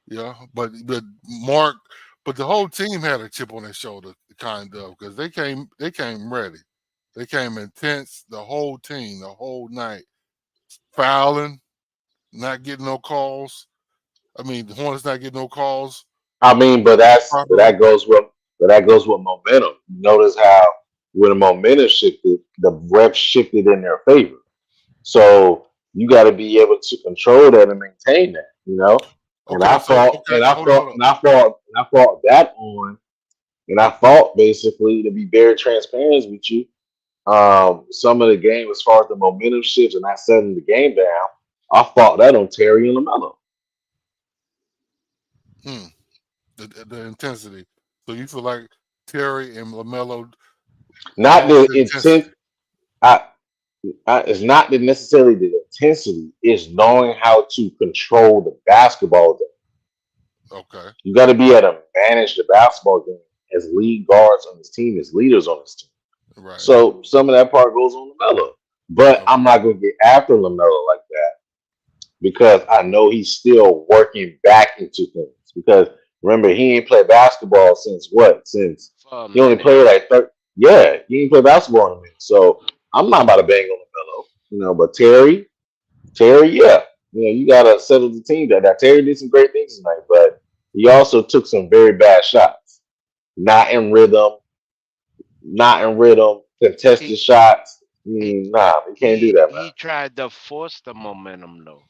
Yeah, but Mark, but the whole team had a chip on their shoulder, kind of, because they came ready. They came intense. The whole team, the whole night, fouling, not getting no calls. I mean, the Hornets not getting no calls I mean, but properly. that goes with momentum. You notice how when the momentum shifted, the reps shifted in their favor. So you got to be able to control that and maintain that. And Okay, I so fought, and I hold on, hold fought, on. and I fought, and I fought that on, and I fought basically to be very transparent with you. Some of the game as far as the momentum shifts and not setting the game down, I fought that on Terry and Lamelo. Hmm. The intensity. So you feel like Terry and Lamelo Not lost the the intent. intensity. I, it's not necessarily the intensity. It's knowing how to control the basketball game. Okay. You got to be able to manage the basketball game as lead guards on this team, as leaders on this team. Right. So some of that part goes on Lamelo. But Okay. I'm not going to get after Lamelo like that because I know he's still working back into things. Because remember, he ain't played basketball since what? Since For a he only minute. played like 30. Yeah, he ain't played basketball in a minute. So I'm not about to bang on Lamelo. But Terry, yeah. You got to settle the team down. Now, Terry did some great things tonight, but he also took some very bad shots. Not in rhythm, contested He shots. he Nah, you can't do that, man. he tried to force the momentum, though,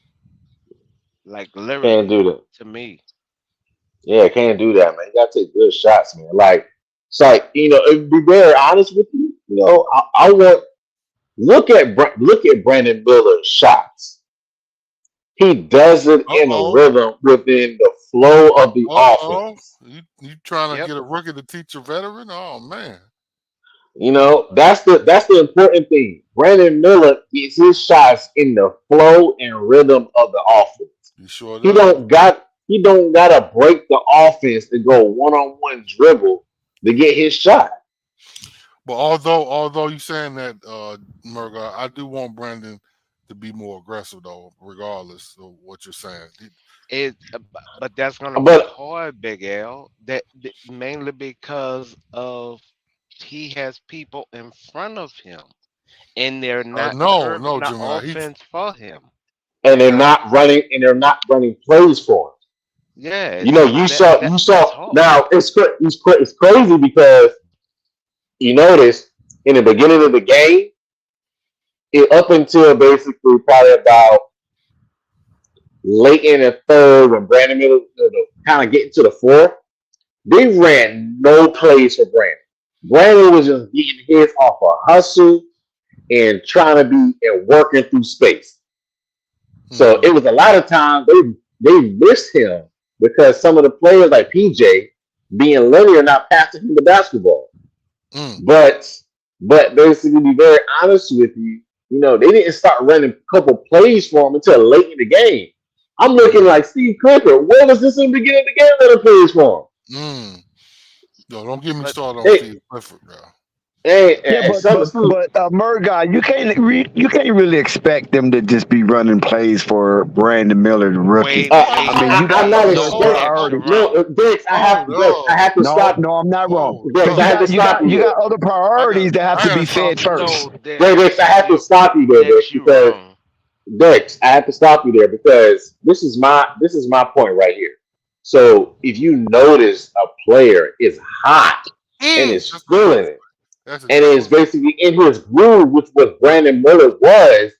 like Can't do literally that. to me. Yeah, can't do that, man. You gotta take good shots, man. Like it's like to be very honest with you, I want look at Brandon Miller's shots. He does it Uh in a oh. rhythm within the flow of the offense. You trying to Yep. get a rookie to teach a veteran? Oh man. That's the important thing. Brandon Miller gets his shots in the flow and rhythm of the offense. You sure He does. don't gotta break the offense to go one-on-one dribble to get his shot. But although you saying that, Murga, I do want Brandon to be more aggressive though, regardless of what you're saying. But that's gonna be But hard, Big L. Mainly because of he has people in front of him, and they're not curving No, the Jimmy. offense for him. and they're not running plays for him. Yeah, You that's saw. hard. Now it's crazy because you notice in the beginning of the game, up until basically probably about late in the third when Brandon Miller kind of getting to the fourth, they ran no plays for Brandon. Brandon was just getting his off a hustle and trying to be and working through space. So it was a lot of times they missed him because some of the players like PJ being linear not passing him the basketball. But basically, to be very honest with you, they didn't start running a couple plays for him until late in the game. I'm looking like Steve Clifford. Where was this in the beginning of the game running plays for him? No, don't get me started on Hey, Steve Clifford, bro. yeah, but Murga, you can't really expect them to just be running plays for Brandon Miller, the rookie. Wait, I mean, you got I'm not other expecting. priorities. No, Dex, I have to No, stop. no, I'm not wrong. Dex, Because I have to stop you you there. got other priorities that have to be fed first. no, Dex, I have to stop you there, Dex, you because wrong. Dex, I have to stop you there because this is my point right here. So if you notice a player is hot and is That's what it feeling is. it, That's and exactly is what it is. basically in his groove, which what Brandon Miller was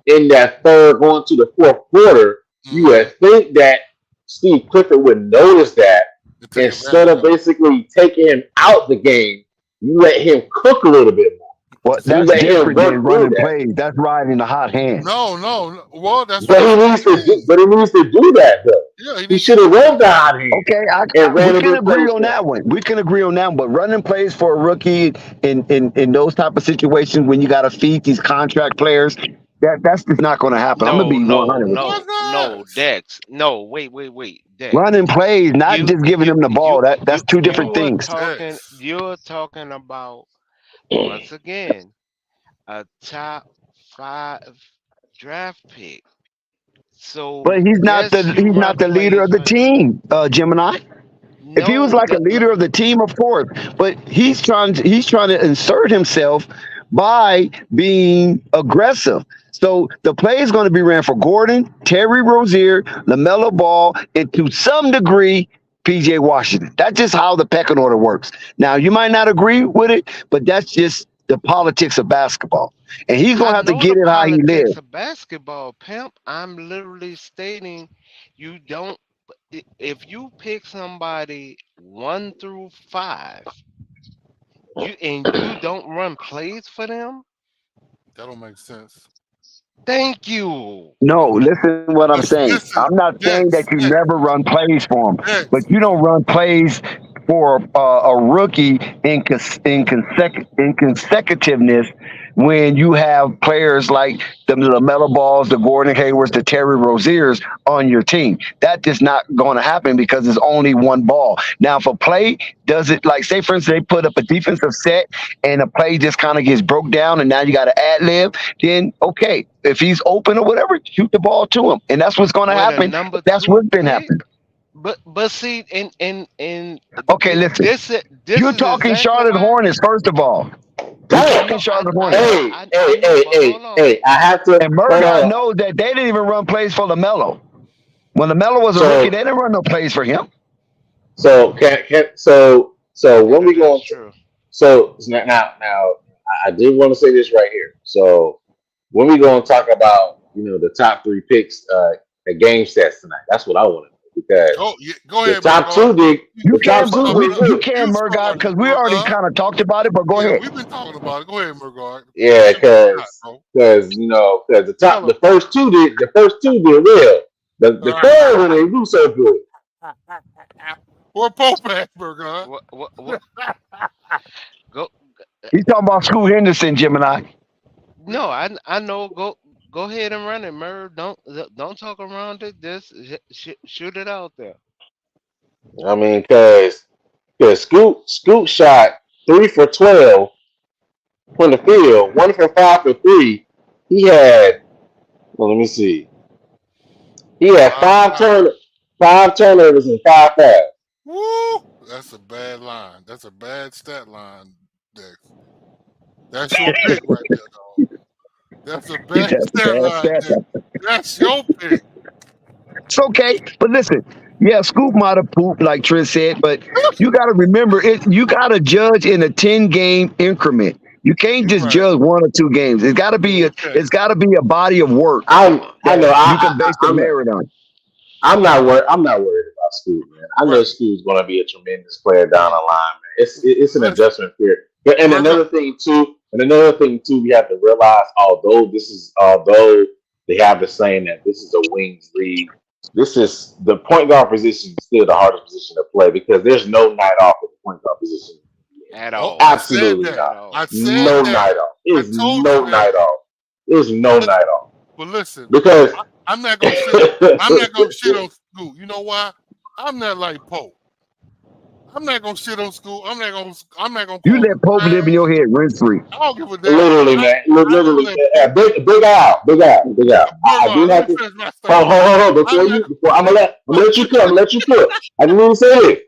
in that third going to the fourth quarter, you Mm-hmm. would think that Steve Clifford would notice that To take instead advantage of of it. basically taking him out the game, you let him cook a little bit more. Well, See, You that's let him different than work through running that. plays. That's riding the hot hand. no. Well, that's what But I'm he needs to do, saying. but he needs to do that though. Yeah, he He needs to should have do run that. the hot hand Okay, and we ran him can in agree place on there. that one. We can agree on that one. But running plays for a rookie in those type of situations when you got to feed these contract players, that's just not going to happen. I'm gonna No, be no, 100 with you. Why no, not? no, Dex. No, wait, Dex. Running plays, not You just giving you them the ball. you That's two different you are things. talking X. you're talking about once again a top 5 draft pick. But So yes, you he's run not the leader plays of the for him. team, Gemini. If he was No, like a leader of the team, of course. But he's trying to insert himself by being aggressive. So the play is going to be ran for Gordon, Terry Rozier, Lamelo Ball, and to some degree, PJ Washington. That's just how the pecking order works. Now you might not agree with it, but that's just the politics of basketball. And he's I gonna have to know get the it how he politics lives. of basketball, pimp. I'm literally stating you don't. If you pick somebody 1 through 5, you don't run plays for them. That don't make sense. Thank you. No, listen what I'm saying. Listen, I'm not saying that Dex, you Dex, never run plays for him, but Dex. you don't run plays for a rookie in consecutiveness when you have players like the LaMelo Balls, the Gordon Haywards, the Terry Roziers on your team. That is not going to happen because it's only one ball. Now, if a play does it, like say for instance, they put up a defensive set and a play just kind of gets broke down and now you got to ad lib, then okay, if he's open or whatever, shoot the ball to him. And that's what's going to With a happen. number That's 2 what's been pick. happening. But see, and Okay, listen. this You're is talking exactly Charlotte why. Hornets, first of all. You're I Hey, talking know, I Charlotte I Hornets. I hey, I, I hey, know, hey, but hey, hold on. hey! I have to And hold Murdoch on. knows that they didn't even run plays for LaMelo. When LaMelo was a rookie, So they didn't run no plays for him. so when we That is go true. so now I do want to say this right here. So when we go and talk about the top 3 picks at game stats tonight, that's what I want to know because Go the ahead, top Murdoch. two did You the top can, You two spoke did enough. you good. can, You spoke Murdoch, enough, because we already Murdoch. kind of talked about it. But go Yeah, ahead. we've been talking about it. Go ahead, Murdoch. Yeah, Shoot your shot, because bro. the Tell first two did well. The him. third one they do so good. Or Pope at, Murdoch. What go He's talking about Scoot Henderson, Gemini. no, I know, go ahead and run it, Murr. Don't talk around it. Just shoot it out there. I mean, because Scoot shot 3 for 12 from the field, 1 for 5 for 3. He had let me see. He had 5 fouls. 5 turnovers and 5 fouls. Woo! That's a bad line. That's a bad stat line, Dex. That's your pick right there, dog. That's a He bad said, stat line, Dex. That's your pick. it's okay. But listen, yeah, Scoop might have pooped, like Trent said, but you got to remember it. You got to judge in a 10-game increment. You can't You're just right. judge 1 or 2 games. Okay. It's got to be a body of work I know that you can base the merit on. I'm not worried about Scoot, man. I know Right. Scoot's going to be a tremendous player down Yeah. the line, man. It's an Listen, adjustment period. But Murdoch. another thing too, we have to realize although they have the saying that this is a wings league, this is the point guard position is still the hardest position to play because there's no night off at the point guard position. At Oh, all. I said Absolutely that. At not. I all. said No that. night off. I There's told you no that. night off. There's no But, night off but listen, because I'm not gonna shit. I'm not gonna shit on Scoot. You know why? I'm not like Pope. I'm not gonna shit on Scoot. I'm not gonna You call him let Pope live in trash. your head rent free. I don't give a damn. literally, man, I don't literally, let Pope. big out, big out, big out. I do Murdoch, let have me to finish my statement. hold I'm not. before I'm gonna let you cook. I'm gonna let you cook. I just need to say this.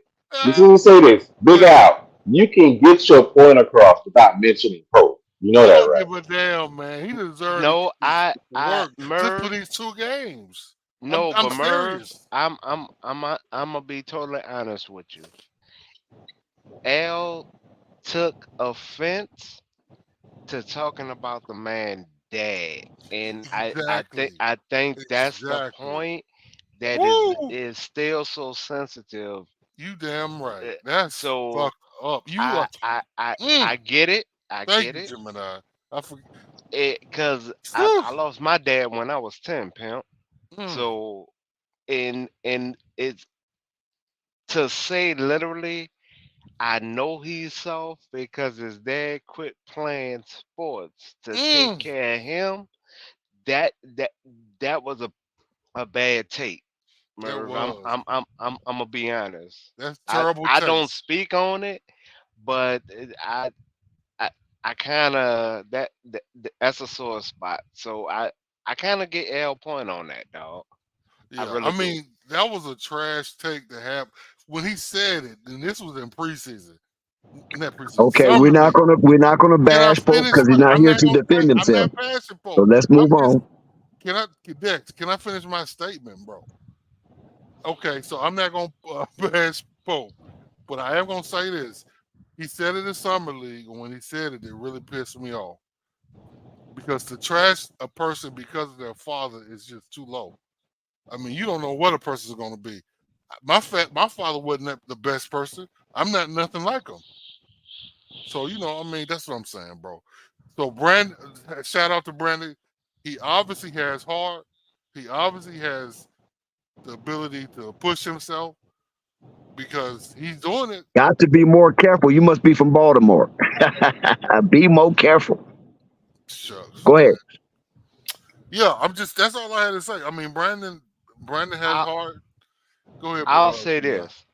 Just need to say this. Go Big ahead. out. You can get your point across without mentioning Pope. You know I that, don't right? give a damn, man. He deserves No, to I work just for Murr, these 2 games. No, I'm but Merv, serious. I'm gonna be totally honest with you. L took offense to talking about the man dad, and Exactly. I think that's the Exactly. point that Woo! is still so sensitive. You damn right. Uh, That's So fucked up. You I are. I I Mm, I get it. I thank get you, it. Gemini. I forget. Cause Whew. I lost my dad when I was 10, pimp. Mm, So and it's to say literally, I know he's soft because his dad quit playing sports to take mm. care of him. That that that was a bad take, That Merv. was. I'm gonna be honest. That's terrible I don't taste. speak on it, but I I kind of that's a sore spot. So I kind of get L point on that, dog. I Yeah, I really do. mean that was a trash take to have when he said it. And this was in preseason, not preseason, Okay, summer league. we're not gonna Can I bash Pope finish because he's my? not I'm here not to gonna. defend I'm himself. not passing So Pope. let's I'm move just. on. Can I, Dex? Can I finish my statement, bro? Okay, so I'm not gonna bash Pope, but I am gonna say this. He said it in summer league, and when he said it, it really pissed me off because to trash a person because of their father is just too low. I mean, you don't know what a person's going to be. My father wasn't the best person. I'm not nothing like him. So I mean, that's what I'm saying, bro. So shout out to Brandon. He obviously has heart. He obviously has the ability to push himself because he's doing it. Got to be more careful. You must be from Baltimore. Be more careful. Shucks, Go man. ahead. Yeah, I'm just. That's all I had to say. I mean, Brandon has I heart. Go ahead, I'll say Gemini. this,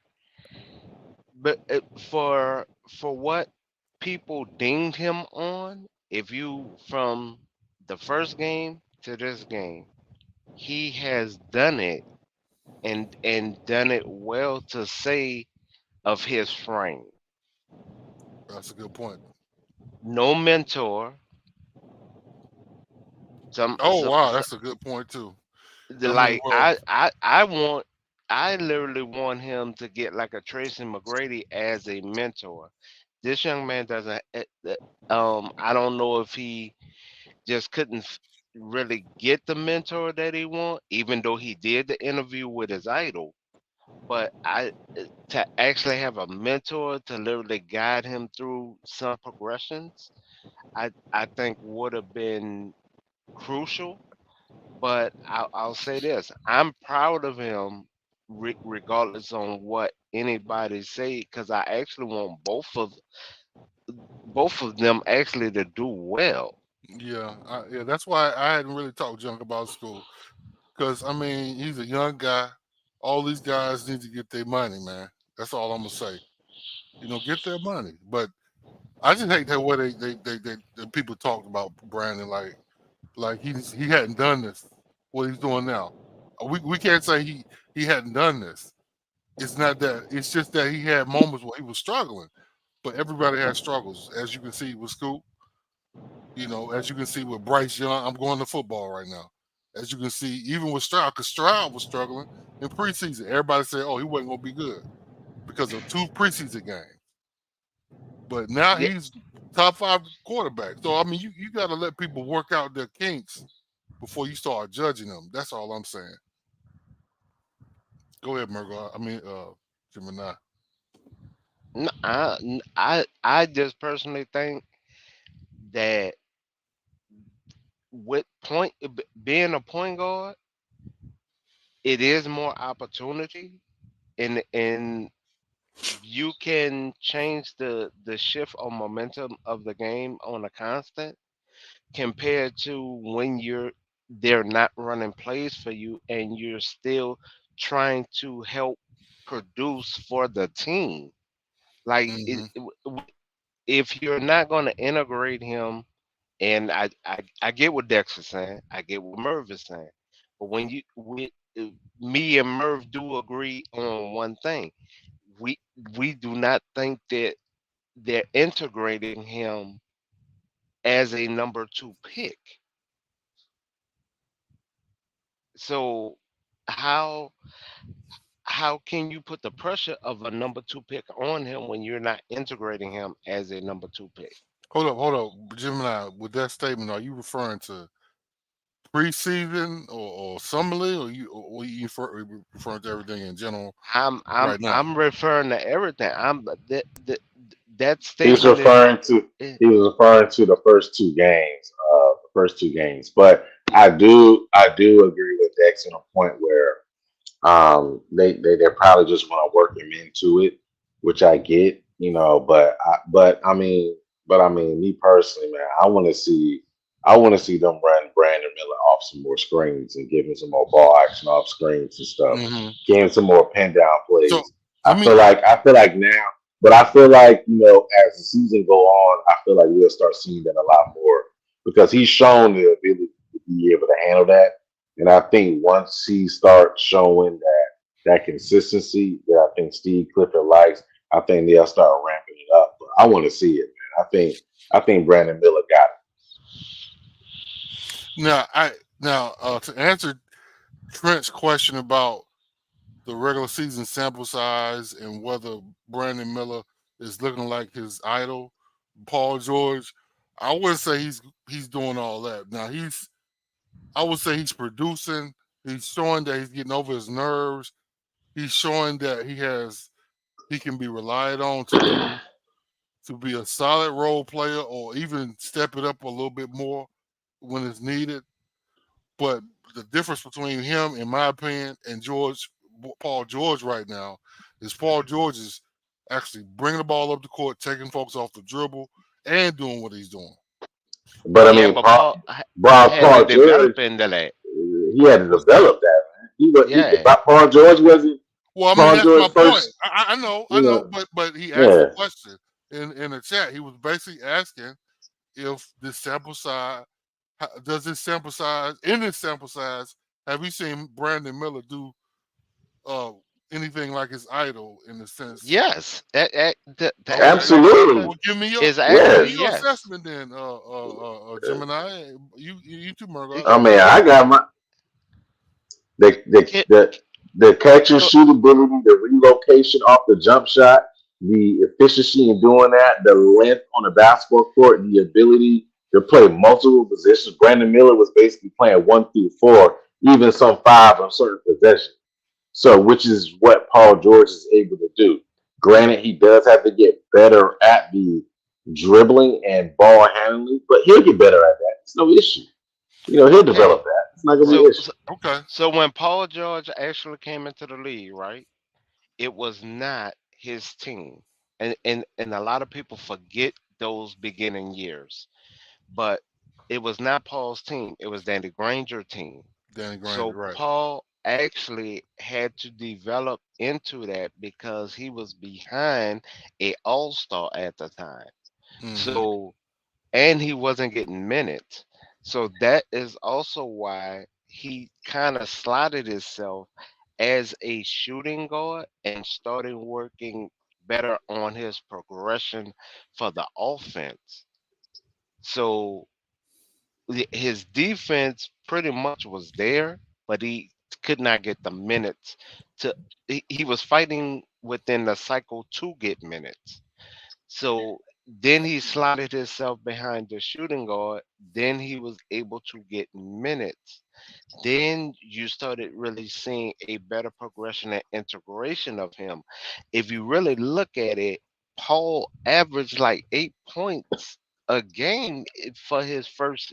but for what people dinged him on, if you from the first game to this game, he has done it and done it well to say of his frame. That's a good point. No mentor. Some, Oh some, wow, some that's a good point too. I mean, like well, I literally want him to get like a Tracy McGrady as a mentor. This young man doesn't. I don't know if he just couldn't really get the mentor that he want, even though he did the interview with his idol. But to actually have a mentor to literally guide him through some progressions, I think would have been crucial. But I'll say this: I'm proud of him, regardless on what anybody say, because I actually want both of them actually to do well. yeah, yeah. That's why I hadn't really talked junk about school because I mean he's a young guy. All these guys need to get their money, man. That's all I'm gonna say. Get their money. But I just hate that way the people talked about Brandon like he hadn't done this. What he's doing now. We can't say he hadn't done this. It's not that. It's just that he had moments where he was struggling. But everybody has struggles, as you can see with Scoop. As you can see with Bryce Young, I'm going to football right now. As you can see, even with Stroud, because Stroud was struggling in preseason. Everybody said, "Oh, he wasn't going to be good" because of 2 preseason games. But now Yeah, he's top 5 quarterback. So I mean, you got to let people work out their kinks before you start judging them. That's all I'm saying. Go ahead, Mergo. I mean, Gemini. I just personally think that with being a point guard, it is more opportunity, and you can change the shift or momentum of the game on a constant compared to when they're not running plays for you and you're still trying to help produce for the team. Like Hmm. if you're not going to integrate him, and I get what Dex is saying, I get what Merv is saying, but when uh, me and Merv do agree on one thing, we we do not think that they're integrating him as a number 2 pick. So how how can you put the pressure of a number two pick on him when you're not integrating him as a number two pick? Hold up, Gemini. With that statement, are you referring to preseason or summer league, or you referring to everything in general right now? I'm referring to everything. That He's statement is referring to eh, he was referring to the first two games, But I do agree with Dex on a point where they probably just want to work him into it, which I get, but I mean, me personally, man, I want to see them run Brandon Miller off some more screens and give him some more ball action off screens and stuff. Hmm. Give him some more pin down So plays. let I me. feel like I feel like now, but I feel like as the season go on, I feel like we'll start seeing that a lot more because he's shown the ability to be able to handle that. And I think once he starts showing that consistency that I think Steve Clifford likes, I think they'll start ramping it up. But I want to see it, man. I think Brandon Miller got Now, to answer Trent's question about the regular season sample size and whether Brandon Miller is looking like his idol, Paul George, I wouldn't say he's doing all that. Now I would say he's producing. He's showing that he's getting over his nerves. He's showing that he can be relied on to be a solid role player or even step it up a little bit more when it's needed. But the difference between him, in my opinion, and Paul George right now is Paul George is actually bringing the ball up the court, taking folks off the dribble, and doing what he's doing. it. But I yeah, mean, but Paul had to Paul George, develop into that. he had to What's that? develop that, man. Yeah. Paul George wasn't Well, I mean, Paul that's my George point. first, I you know, know, but he asked a yeah. question in the chat. He was basically asking if this sample size does this sample size in this sample size have you seen Brandon Miller do uh anything like his idol in the sense. Yes. The Okay, answer Absolutely. well is give actually me Yes. your yes. assessment then, Gemini. You too, It, Murgo. I mean, Go I ahead. got my the the it, the the catch and so shoot ability, the relocation off the jump shot, the efficiency in doing that, the length on the basketball court, the ability to play multiple positions. Brandon Miller was basically playing 1 through 4, even some 5 on certain possessions. So, which is what Paul George is able to do. Granted, he does have to get better at the dribbling and ball handling, but he'll get better at that. It's no issue. He'll okay. develop that. It's not gonna be So, an issue. so Okay. so when Paul George actually came into the league, right? It was not his team. And a lot of people forget those beginning years. But it was not Paul's team. It was Danny Granger's team. Danny Granger, So right. Paul actually had to develop into that because he was behind a all-star at the time. Hmm. So and he wasn't getting minutes. So that is also why he kind of slotted himself as a shooting guard and started working better on his progression for the offense. So his defense pretty much was there, but he could not get the minutes to he was fighting within the cycle to get minutes. So then he slotted himself behind the shooting guard. Then he was able to get minutes. Then you started really seeing a better progression and integration of him. If you really look at it, Paul averaged like 8 points a game for his first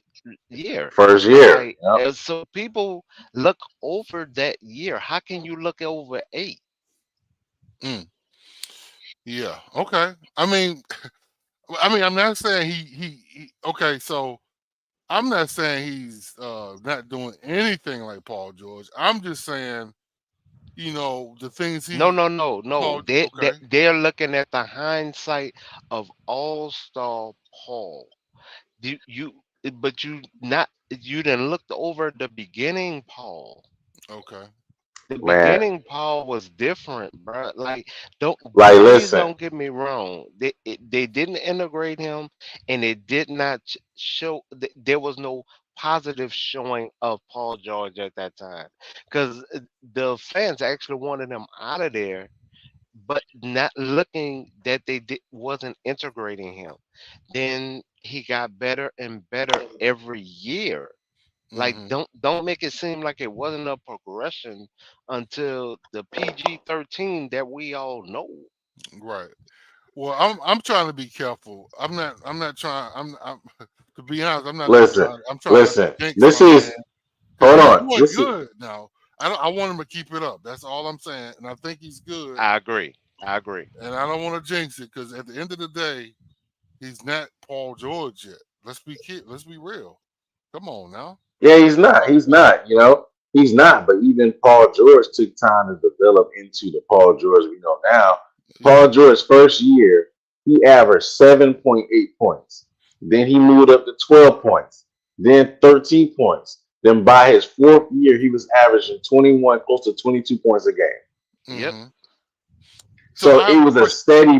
year. First year. Like, Yep. so people look over that year. How can you look over 8? Mm. Yeah. Okay. I'm not saying he. Okay, so I'm not saying he's not doing anything like Paul George. I'm just saying, the things No, he no, no, no. Paul. They Okay. they're looking at the hindsight of All Star Paul. But you didn't look over the beginning Paul. Okay. The Man, beginning Paul was different, bro. Like, don't like please listen, don't get me wrong. They didn't integrate him, and it did not show. There was no positive showing of Paul George at that time, because the fans actually wanted him out of there, but not looking that wasn't integrating him. Then he got better and better every year. Like Hmm. don't make it seem like it wasn't a progression until the PG-13 that we all know. Right. Well, I'm trying to be careful. I'm not trying. I'm to be honest. I'm not even Listen, trying. I'm trying not to listen. jinx This my man is because hold he's on. doing This is good now. I want him to keep it up. That's all I'm saying. And I think he's good. I agree. I agree. And I don't want to jinx it because at the end of the day, he's not Paul George yet. Let's be real. Come on now. yeah. He's not. He's not. You know, he's not. But even Paul George took time to develop into the Paul George we know now. Yeah. Paul George's first year, he averaged 7.8 points. Then he moved up to 12 points. Then 13 points. Then by his fourth year, he was averaging 21, close to 22 points a game. Yep. Hmm. So So I it have a was a question. steady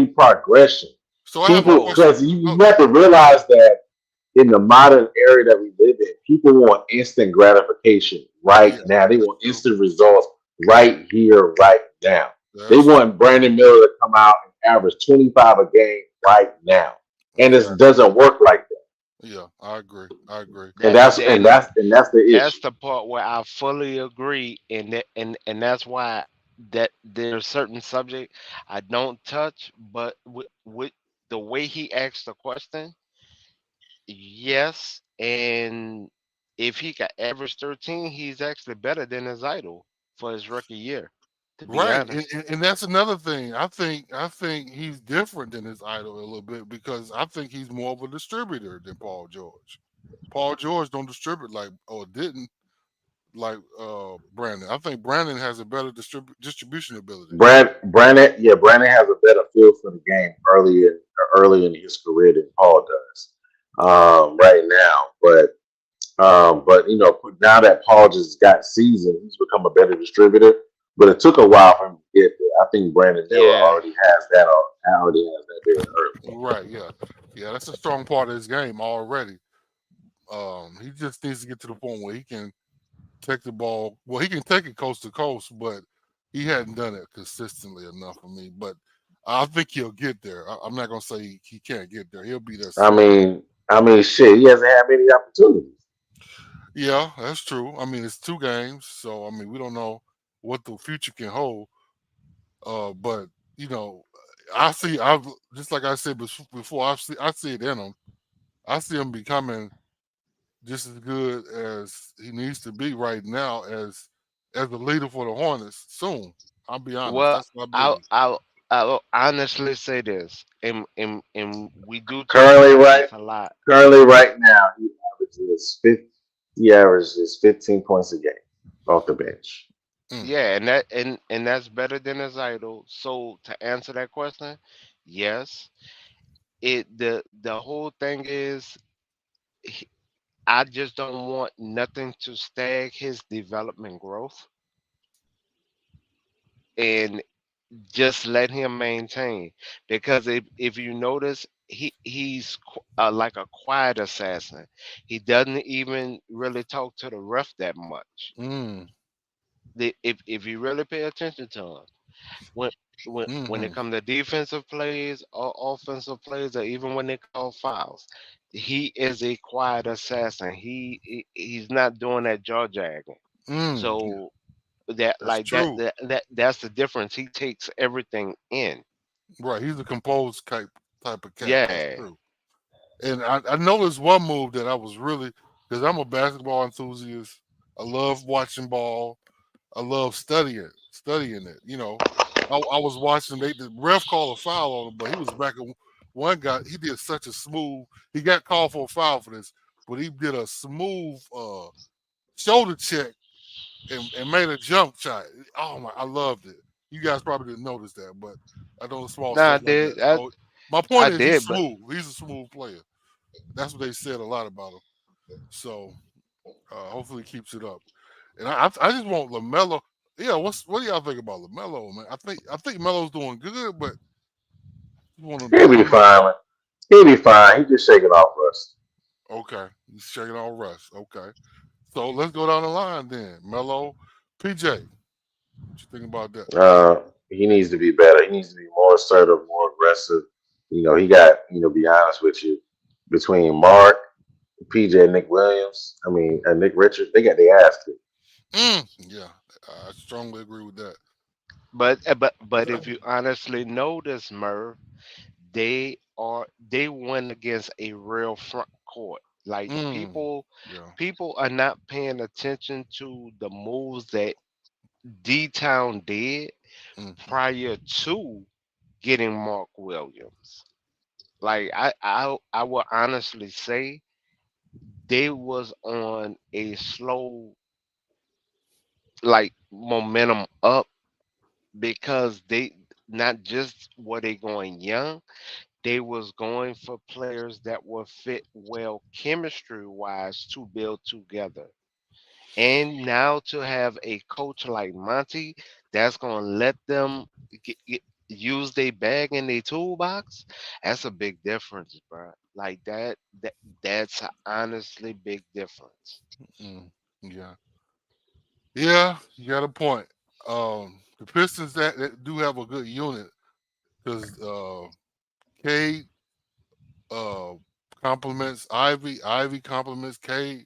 progression. So I have a People, So question. because you Oh, have to realize that in the modern era that we live in, people want instant gratification right yeah, now. They that's want true. instant results right here, right now. They That's true. want Brandon Miller to come out and average 25 a game right now. And it Exactly. doesn't work like that. Yeah, I agree. I agree. And that that's and and that's the that's issue. the part where I fully agree, and that's why that there's certain subject I don't touch, but with the way he asked the question, yes, and if he got average 13, he's actually better than his idol for his rookie year, to be Right, and, honest. and, and that's another thing. I think he's different than his idol a little bit because I think he's more of a distributor than Paul George. Paul George don't distribute like or didn't like Brandon. I think Brandon has a better distribution ability. Brandon has a better feel for the game early in his career than Paul does right now. But you know, now that Paul just got seasoned, he's become a better distributor. But it took a while for him to get there. I think Brandon Miller Yeah. already has that very early. Right, yeah. Yeah, that's a strong part of his game already. He just needs to get to the point where he can take the ball. Well, he can take it coast to coast, but he hadn't done it consistently enough for me. But I think he'll get there. I'm not gonna say he can't get there. He'll be there I soon. mean, shit, he hasn't had many opportunities. Yeah, that's true. I mean, it's 2 games, so I mean, we don't know what the future can hold. But you know, I've just like I said before. I see it in him. I see him becoming just as good as he needs to be right now as the leader for the Hornets soon. I'll be honest. Well, That's what I I'll believe. I'll I'll honestly say this, and we do talk Currently, about right, this a lot. currently right now, he averages 15 points a game off the bench. Mm, Yeah, and that's better than his idol. So to answer that question, yes. The whole thing is, he- I just don't want nothing to stag his development growth, and just let him maintain. Because if you notice, like a quiet assassin. He doesn't even really talk to the ref that much. mm, If you really pay attention to him, when when it mm-hmm, comes to defensive plays or offensive plays, or even when they call fouls, he is a quiet assassin. He's not doing that jaw jagging. mm. So that That's like that true. that that that's the difference. He takes everything in. Right. He's a composed type of cat. That's Yeah. true. And I noticed one move that I was really because I'm a basketball enthusiast. I love watching ball. I love studying it. You know, I was watching. The ref called a foul on him, but he was back at one guy. He did such a smooth. He got called for a foul for this, but he did a smooth shoulder check and made a jump shot. Oh my! I loved it. You guys probably didn't notice that, but I know small Nah, stuff I like that. did. I Oh, my I point is he's did, but smooth. He's a smooth player. That's what they said a lot about him. So hopefully he keeps it up. And I just want Lamelo. Yeah, what do y'all think about Lamelo, man? I think Melo's doing good, but you want him to He'll do be more. fine. He'll be fine. He just shaking off rust. Okay, he's shaking all rust. Okay, so let's go down the line then. Melo, PJ, what you think about that? He needs to be better. He needs to be more assertive, more aggressive. He got, be honest with you, between Mark, PJ, Nick Williams, Nick Richards, they got their ass kicked. Yeah, I strongly agree with that. But if you honestly notice, Merv, they went against a real front court. Like Mm, yeah. people are not paying attention to the moves that D Town did Mm-hmm. prior to getting Mark Williams. Like I will honestly say they was on a slow like momentum up because they not just were they going young, they was going for players that were fit well chemistry wise to build together. And now to have a coach like Monty that's gonna let them use their bag in their toolbox, that's a big difference, bro. Like that's a honestly big difference. Mm, yeah. Yeah, you got a point. The Pistons that do have a good unit because Cade uh, compliments Ivy, Ivy compliments Cade,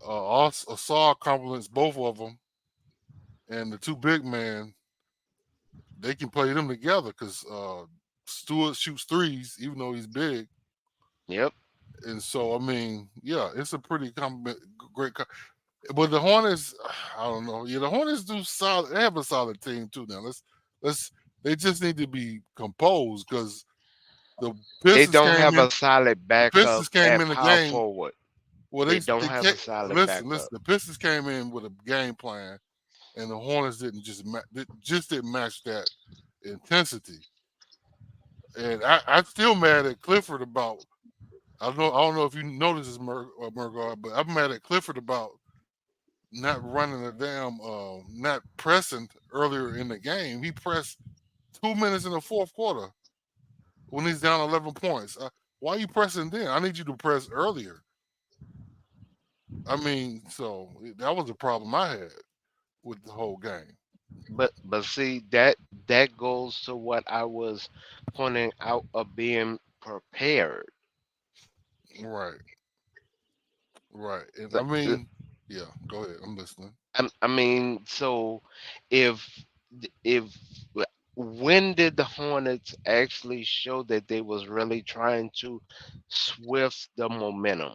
also Asar compliments both of them, and the two big men they can play them together because Stewart shoots threes even though he's big, Yep. and so yeah, it's a pretty great. But the Hornets, I don't know. Yeah, the Hornets do solid. They have a solid team too. Now let's. They just need to be composed because the They Pistons don't came have in. a solid The backup Pistons came at in the power game. forward. Well, They don't they have a can't solid listen. backup. The Pistons came in with a game plan, and the Hornets didn't match that intensity. And I'm still mad at Clifford about. I don't know if you noticed this, Murgaard, but I'm mad at Clifford about not running a damn not pressing earlier in the game. He pressed 2 minutes in the fourth quarter when he's down 11 points. Why are you pressing then? I need you to press earlier. So that was a problem I had with the whole game. But see that goes to what I was pointing out of being prepared. Right, right. And Like, yeah, go ahead. I'm listening. I mean, so if if when did the Hornets actually show that they was really trying to swift the momentum?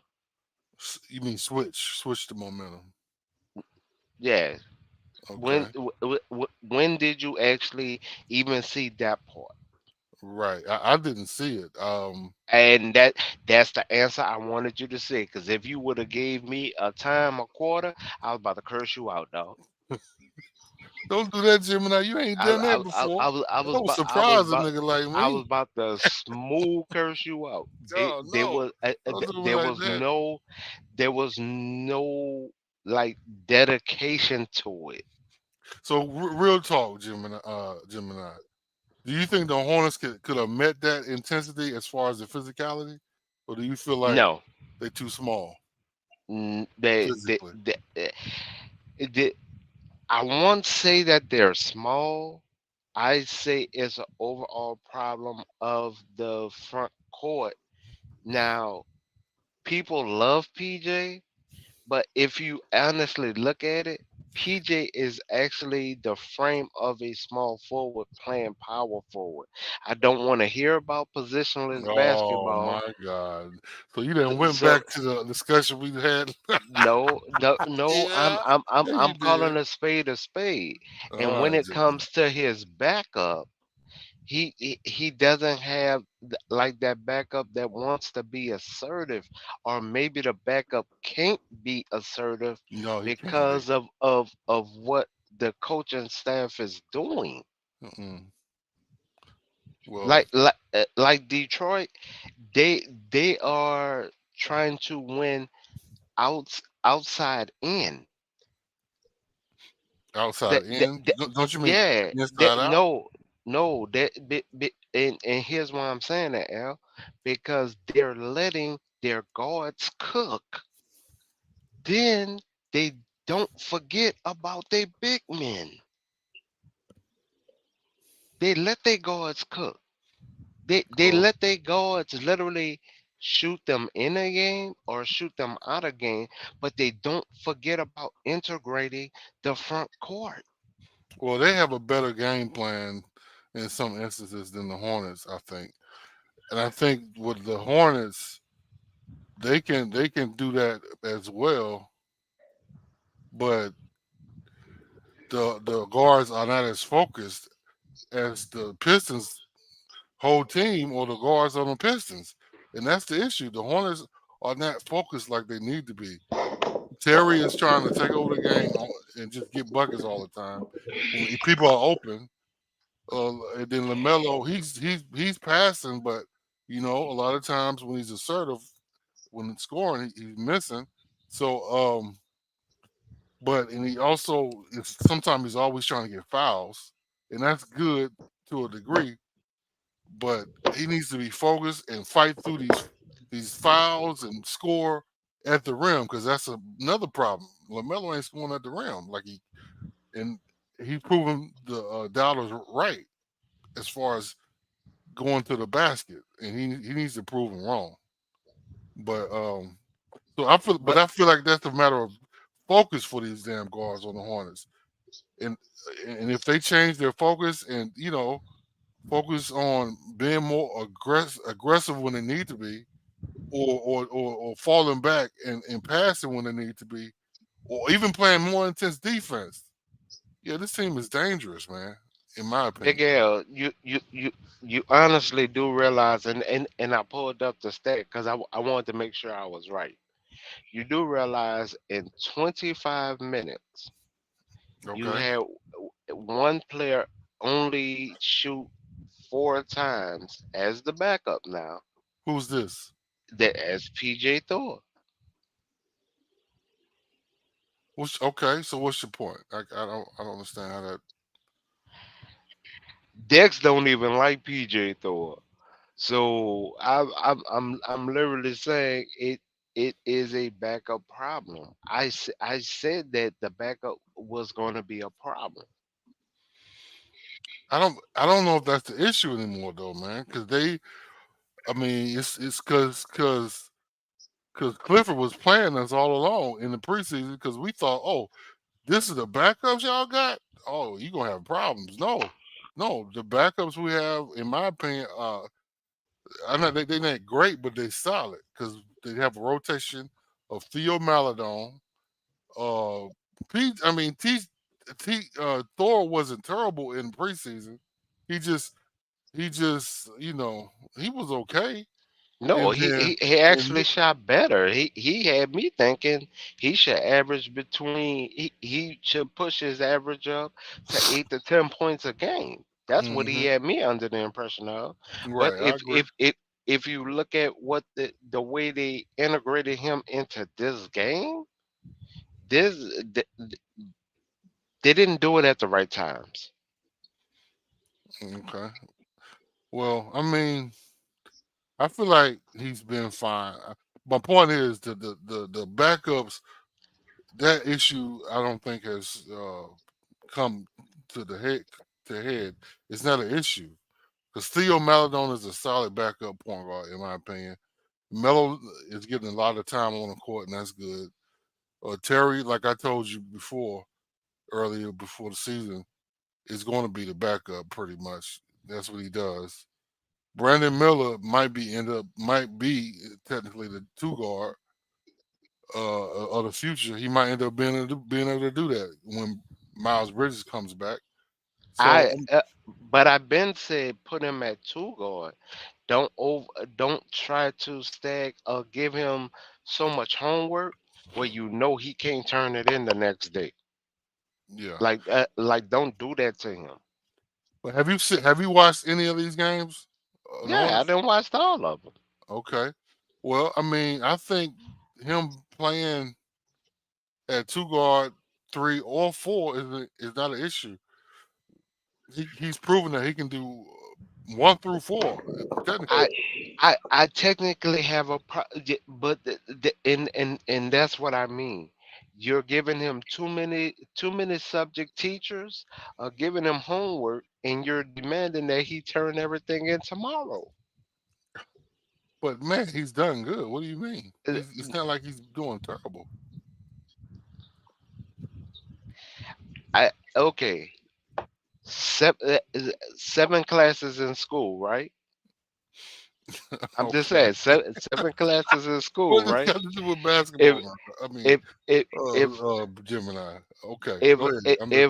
You mean switch the momentum? Yeah. Okay, When did you actually even see that part? right. I didn't see it. And that's the answer I wanted you to say. Because if you would have gave me a time, a quarter, I was about to curse you out, dog. Don't do that, Gemini. You ain't done that before. Don't surprise a nigga like I me. was about to smooth curse you out. Oh no, don't do me like that. There was no like dedication to it. So real talk, Gemini. Do you think the Hornets could have met that intensity as far as the physicality, or do you feel like No. they're too small They, physically? they, I won't say that they're small. I say it's an overall problem of the front court. Now, people love PJ, but if you honestly look at it, PJ is actually the frame of a small forward playing power forward. I don't want to hear about positionless Oh basketball. my God! So you then went So back to the discussion we had. no. Yeah, yeah, you I'm did. calling a spade a spade. All And when right, it Gemini. comes to his backup, he doesn't have like that backup that wants to be assertive, or maybe the backup can't be assertive No, he can't be. because of what the coaching staff is doing. Mm-mm. Well, Like Detroit, they are trying to win outside in. outside That, that, in. that Don't you mean yeah, inside out? no, and here's why I'm saying that, Al, because they're letting their guards cook, then they don't forget about their big men. They let their guards cook. They Oh, let their guards literally shoot them in a game or shoot them out of game, but they don't forget about integrating the front court. Well, they have a better game plan in some instances than the Hornets, I think. And I think with the Hornets, they can do that as well, but the guards are not as focused as the Pistons whole team or the guards on the Pistons. And that's the issue. The Hornets are not focused like they need to be. Terry is trying to take over the game and just get buckets all the time. When people are open, and then Lamelo, he's passing, but a lot of times when he's assertive, when it's scoring, he's missing. So, and he also sometimes he's always trying to get fouls, and that's good to a degree. But he needs to be focused and fight through these fouls and score at the rim because that's another problem. Lamelo ain't scoring at the rim and he's proven the doubters right as far as going to the basket, and he needs to prove them wrong. But But I feel like that's a matter of focus for these damn guards on the Hornets, and and if they change their focus and focus on being more aggressive when they need to be, or falling back and passing when they need to be, or even playing more intense defense. Yeah, this team is dangerous, man. In my Big opinion. L, you honestly do realize, and I pulled up the stat because I wanted to make sure I was right. You do realize in 25 minutes you Okay, had one player only shoot 4 times as the backup now. who's this? That as PJ Thor. Okay, so what's your point? I don't understand how that. Dex don't even like PJ Thor. So I'm literally saying it is a backup problem. I said that the backup was going to be a problem. I don't know if that's the issue anymore though, man. Because I mean, it's because Clifford was playing us all along in the preseason because we thought, oh, this is the backups y'all got. Oh, you gonna have problems. No, no, the backups we have, in my opinion, I'm not they're not great, but they're solid because they have a rotation of Theo Maladon. Uh, Pete, I mean Thor wasn't terrible in preseason. He just he was okay, No, and he, then he he and actually shot better. He had me thinking he should average between he should push his average up to 8 to 10 points a game. That's what he hmm had me under the impression of. But right, I if agree. if if if you look at what the way they integrated him into this game, this they didn't do it at the right times. Okay. Well, I mean, I feel like he's been fine. My point is the backups. That issue, I don't think has come to the head. It's not an issue because Theo Maladon is a solid backup point guard, in my opinion. Melo is getting a lot of time on the court, and that's good. Terry, like I told you earlier before the season, is going to be the backup pretty much. That's what he does. Brandon Miller might be technically the two guard of the future. He might end up being able to do that when Miles Bridges comes back. So But I've been said put him at two guard. Don't try to stack or give him so much homework where you know he can't turn it in the next day. yeah. Like don't do that to him. But have you watched any of these games? The Yeah, I Hornets? didn't watch all of them. Okay. Well, I mean, I think him playing at two guard, three or four is not an issue. He's proven that he can do 1 through 4, technically. I technically have a but and that's what I mean. You're giving him too many subject teachers, giving him homework, and you're demanding that he turn everything in tomorrow. But man, he's done good. What do you mean? Uh, It's not like he's doing terrible. I okay. Seven classes in school, right? I'm just Okay. saying seven classes in school, What does right? this got to do with basketball, If man? I mean, if if Gemini. Okay, if go ahead. if I'm just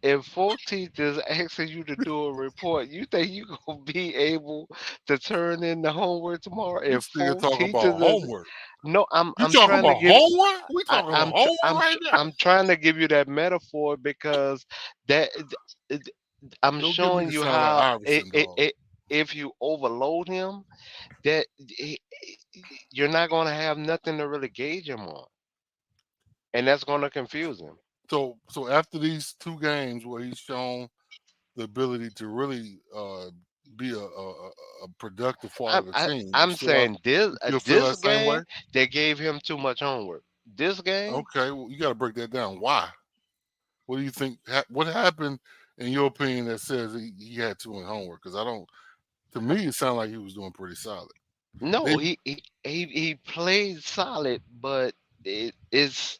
if four teachers asking you to do a report, you think you gonna be able to turn in the homework tomorrow? we If still four talking about teachers is homework. no, You I'm talking trying to about give homework? We talking about homework right now. I'm trying to give you that metaphor because that it- I'm Don't get me showing to you sound like how Iverson, dog. if you overload him, that you're not gonna have nothing to really gauge him on, and that's gonna confuse him. So after these 2 games where he's shown the ability to really be a productive part I'm of the I, team, I'm saying you still feel this that same way? game they gave him too much homework. This game, Okay, well, you got to break that down. Why? What do you think? What happened, in your opinion, that says he had too much homework? Because I don't. To me, it sounded like he was doing pretty solid. no, They he played solid, but it's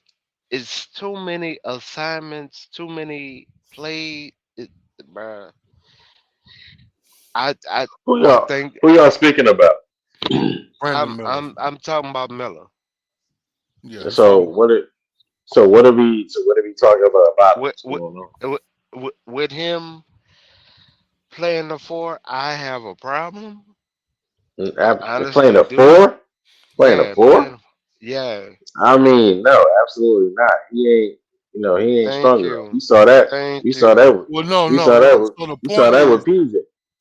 too many assignments, too many play. Bruh, I Who I y'all think who y'all speaking about? Brandon Miller. I'm talking about Melo. Yeah, he's So talking. what are we talking about With what's going on? with him playing the four, I have a problem. I Playing honestly a do. four? Playing a Yeah, four? yeah. I mean, no, absolutely not. He ain't Thank strong enough. you, You saw that. thank You saw you. that with Well, no, you no, saw that no. with So the you saw point that with is, PJ.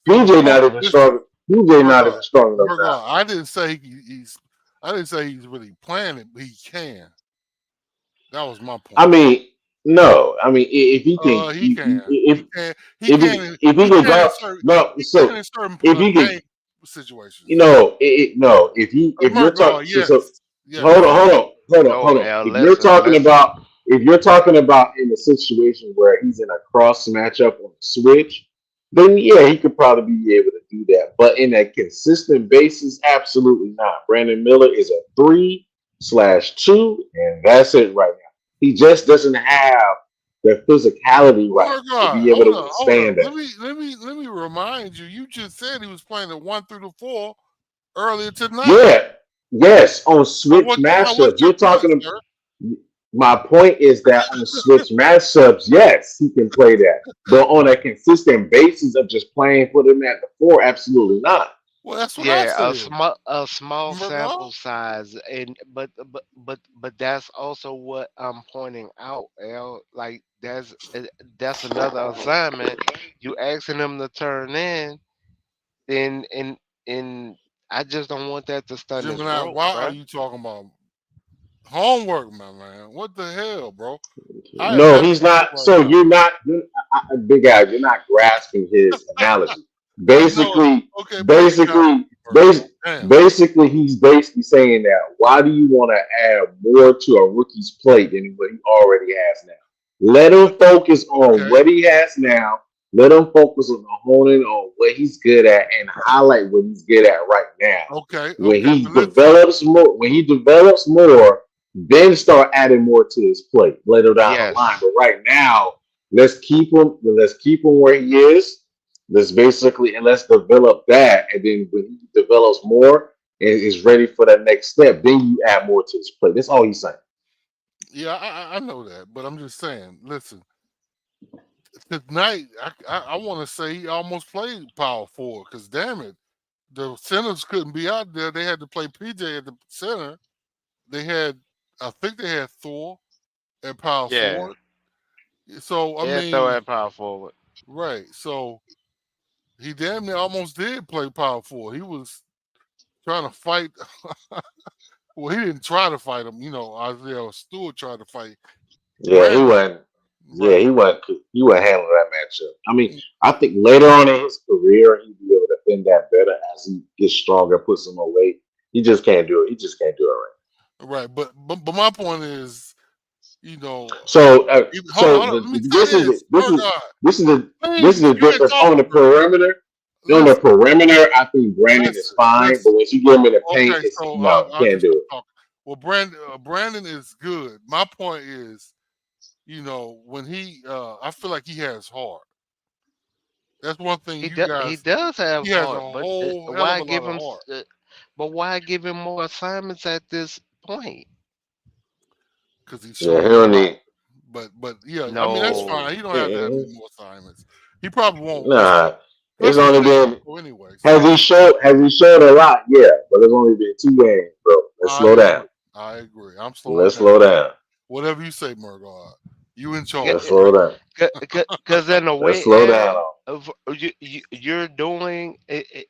so the PJ not point. even Listen, strong. PJ not Burger, even strong enough Burger. now. I didn't say he's. I didn't say he's really playing it, but he can. That was my I point. mean, no. I mean, if he can, He can. if He can. He if can. he if he He can can in guard, certain. no. He can So in certain if he can, game situations. no. If you're talking, Mergar, so yes, yes. No, L. If you're Listen, talking listen. about in a situation where he's in a cross matchup on the switch, then yeah, he could probably be able to do that. But in a consistent basis, absolutely not. Brandon Miller is a 3/2, and that's it right now. He just doesn't have the physicality right to Mergar, be able to hold up. withstand that. Let me remind you. You just said he was playing the 1 through the 4 earlier tonight. Yeah, yes, on switch Now what's matchups. your You're point, talking. sir? My point is that on switch matchups, yes, he can play that. But on a consistent basis of just playing for them at the four, absolutely not. Well, that's what I Yeah, said. a small Mergar. sample size, and but that's also what I'm pointing out, L. Like that's another assignment you asking them to turn in, and I just don't want that to stun his Gemini, growth, why are bruh. you talking about homework, my man? What the hell, bro? I am No, having he's a stroke not. right So now. big guy, you're not grasping his analogy. I know it. Basically, Okay, break it down basically, for me, Mergar. Damn. he's basically saying that why do you want to add more to a rookie's plate than what he already has now? Let him focus on Okay. what he has now. Let him focus on honing on what he's good at and highlight what he's good at right now. Okay. When he But listen, develops more, then start adding more to his plate later down the line. Yes, But right now, let's keep him. Let's keep him where he is. Let's develop that, and then when he develops more and is ready for that next step, then you add more to his plate. That's all he's saying. yeah, I know that, but I'm just saying. Listen, tonight I want to say he almost played power forward because damn it, the centers couldn't be out there. They had to play PJ at the center. They had, I think they had Thor at power yeah, forward. So I yeah. Throw mean, that power forward. right. So he damn near almost did play power forward. He was trying to fight. Well, he didn't try to fight him. Isaiah Stewart tried to fight Yeah, he Brandon. went. Yeah, Right. he wasn't handling that matchup. I mean, I think later on in his career he'd be able to defend that better as he gets stronger, puts some more weight. He just can't do it. He just can't do it right. Right. But my point is, you know, So hold on. Let me say this is this. Oh God, this is the this is please, the you ain't difference on talking, the bro. perimeter. On the Listen, perimeter, I think Brandon is listen, fine, but listen. once you get him in the paint, Okay, it's so no, you I'll can't just do stop it. talking. Well, Brandon is good. My point is, you know, when I feel like he has heart. That's one thing you He guys. does have He has a heart, but whole hell of why a lot give of him? heart. But why give him more assignments at this point? Because he's Yeah, he showing don't you out. need. But yeah, I mean that's No. fine. He don't have to have eh, any more assignments. He probably won't because Nah, it's especially only today been. anyway. Has So he showed a lot? Yeah, but it's only been 2 games, bro. Let's I slow down. agree. I agree. I'm slowing Let's down. slow down. Whatever you say, Murgaard. You in Let's charge. slow down. Because in a Let's way, slow down. you're doing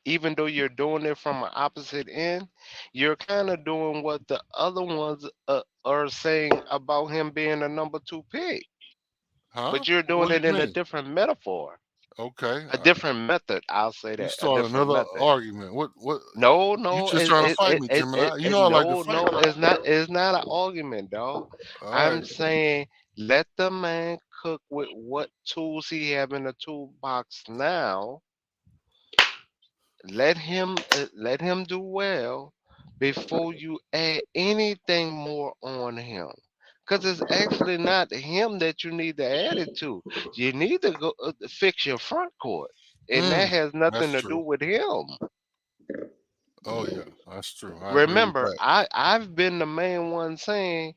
even though you're doing it from an opposite end, you're kind of doing what the other ones are saying about him being a number two pick, Huh? but you're What doing do it you in a mean? different metaphor, Okay. a different method. I'll say You that, a start different another method. argument. What No, you no, just trying to fight me, Gemini. You know I like to no, fight, no, bro. it's not an argument, dog. All I'm right. saying let the man cook with what tools he have in the toolbox now. Let him do well before you add anything more on him. Because it's actually not him that you need to add it to. You need to go fix your front court, and that has That's nothing to do true. with him. Oh yeah, that's true. I agree with Remember, that. I've been the main one saying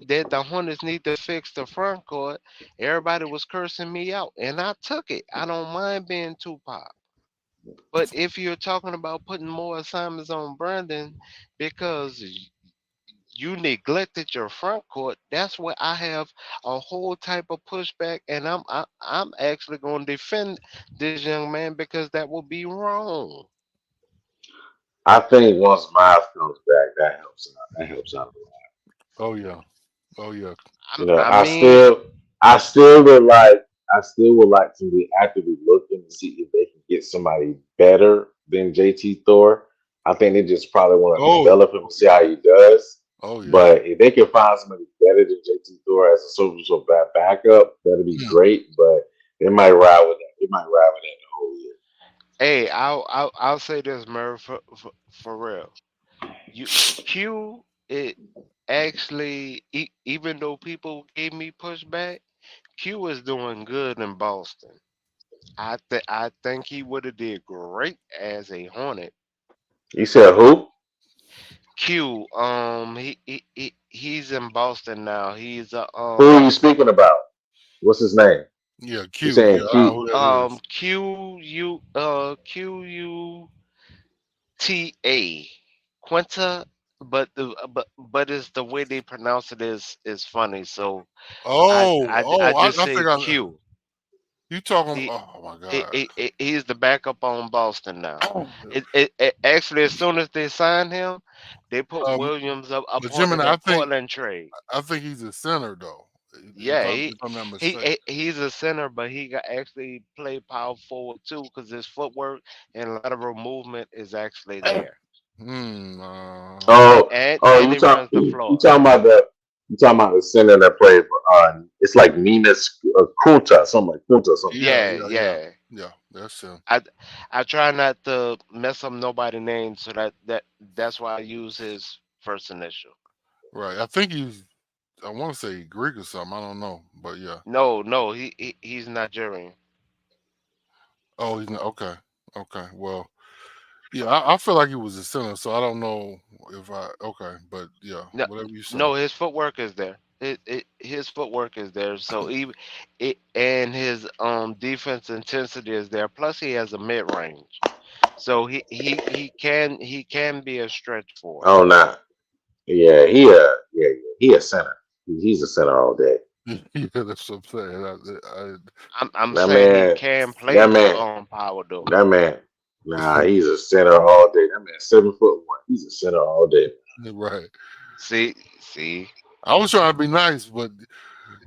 that the Hornets need to fix the front court. Everybody was cursing me out, and I took it. I don't mind being Tupac. But if you're talking about putting more assignments on Brandon because you neglected your front court, that's where I have a whole type of pushback, and I'm actually going to defend this young man because that will be wrong. I think once Miles comes back, that helps out. That helps out. Oh yeah. Oh yeah. You know, I mean, I still would like, I still would like to be actively looking to see if they can get somebody better than JT Thor. I think they just probably want to Oh yeah. develop him and see Yeah. how he does. Oh yeah. But if they can find somebody better than JT Thor as a social backup, that'd be Hmm. great. But they might ride with that. They might ride with that the whole year. hey, I'll say this, Murph, for real. You Q it actually even though people gave me pushback, Q is doing good in Boston. I think he would have did great as a Hornet. You said who? Q, he's in Boston now. He's a Who are you speaking about? What's his name? Yeah. You Q. saying Yeah. I know Q? who that is. QUTA Quinta, but it's the way they pronounce it is funny. So I just I say think I. Q. You talking? He Oh my God. he's the backup on Boston now. um, It actually as soon as they signed him, they put Williams up a but part of Gemini, that Portland trade. I think he's a center though. Yeah, If I'm not mistaken. he's a center, but he got actually play power forward too because his footwork and lateral movement is actually there, Hmm. Oh, and he runs the you floor. talking about the center that played for it's like Nina's Kunta, something like Kunta, something. Yeah. Yeah, Yeah. Yeah. yeah. Yeah. That's him. I I try not to mess up nobody's name, so that's why I use his first initial. Right. I think he's. I want to say Greek or something. I don't know, but yeah. No, no, he's Nigerian. Oh, he's not. Okay. Okay. Well, yeah. I feel like he was a center, so I don't know if I. Okay, but yeah, No, whatever you say. no, his footwork is there. His footwork is there. So even and his defense intensity is there. Plus, he has a mid range, so he can be a stretch four. Oh, nah. Yeah, he a center. He's a center all day. Yeah, that's what I'm saying. I'm That saying he man, can play that the man, power though. that man. Nah, he's a center all day. That man 7'1". He's a center all day. right. See, I was trying to be nice, but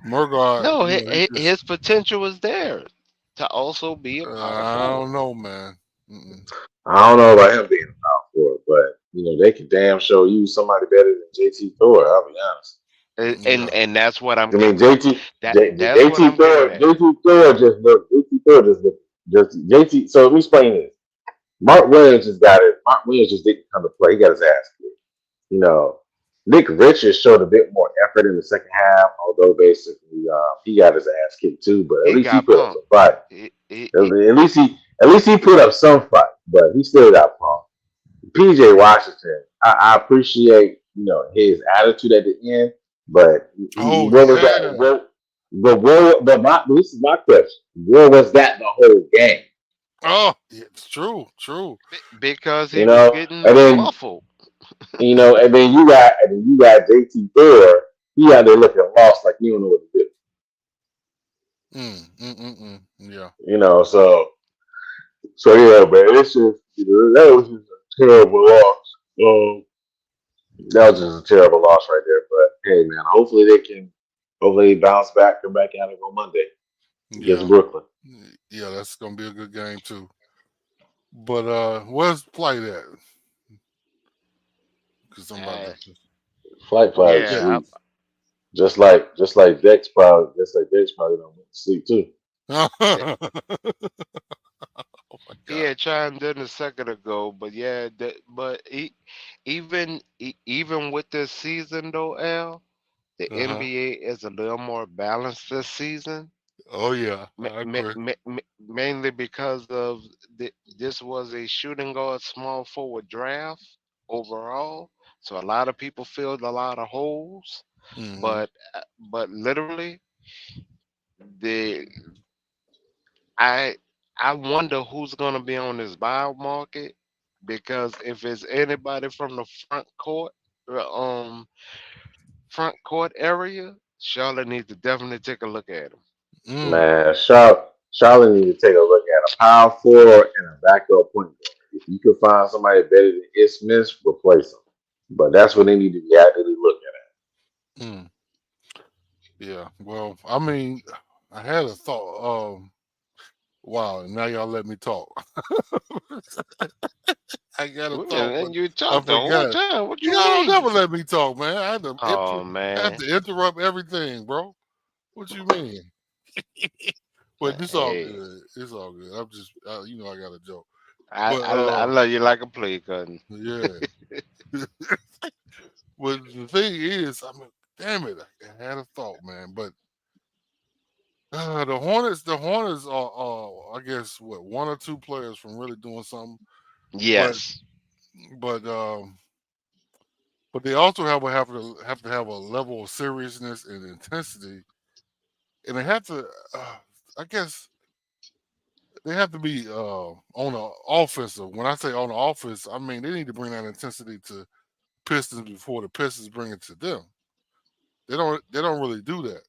Murgaard, No, you know, he just his potential was there to also be a power I forward. don't know, man. Mm-mm. I don't know about him being a power forward, but they can damn show you somebody better than JT Thor. I'll be honest. Yeah. And that's what I'm I mean, getting at. That's what I'm getting at. JT Thor just look, just JT. So let me explain this. Mark Williams just got it. Mark Williams just didn't come to play. He got his ass kicked. Nick Richards showed a bit more effort in the second half, although basically he got his ass kicked too. But at He least he got put up some pumped. fight. At least he put up some fight, but he still got pumped. PJ Washington, I appreciate his attitude at the end, but Oh what was that? yeah. This is my question. Where was that the whole game? Oh, yeah, it's true. Because he You was know, getting and then muffled. and then you got JT Thor. He out there looking lost, like you don't know what to do. Yeah. So yeah, man, it's just that was just a terrible loss. That was just a terrible loss right there. But hey, man, hopefully they bounce back, come back at it on Monday against Yeah. Brooklyn. Yeah, that's gonna be a good game too. But where's Flight at? Because somebody Flight probably Yeah, sleep. Just like Dex probably don't went to sleep too. Oh I- my he God. had chimed in a second ago, but yeah, even with this season though, Al, the Uh-huh. NBA is a little more balanced this season. Oh yeah, I agree. Mainly because of this was a shooting guard small forward draft overall, so a lot of people filled a lot of holes. Mm-hmm. But literally, the I I wonder who's gonna be on this buyout market, because if it's anybody from the front court area, Charlotte needs to definitely take a look at him. Man, Charlotte need to take a look at a power forward and a backup point guard. If you could find somebody better than Ismith, replace them. But that's what they need to be actively looking at. Mm. Yeah. Well, I mean, I had a thought. Wow. Now y'all let me talk. I got a thought, but And you I talked the whole forgot. time. What you Y'all don't mean? never let me talk, man. I had Oh to man. interrupt everything, bro. What you mean? But it's all Hey, good. It's all good. I'm just, I got a joke. I, But I I love you like a play cousin. yeah. But the thing is, I mean, damn it, I had a thought, man. But the Hornets are, I guess, what, one or two players from really doing something. But Yes. but um, but they also have to have a level of seriousness and intensity, and they have to, I guess, they have to be on the offensive. When I say on the offense, I mean they need to bring that intensity to Pistons before the Pistons bring it to them. They don't really do that.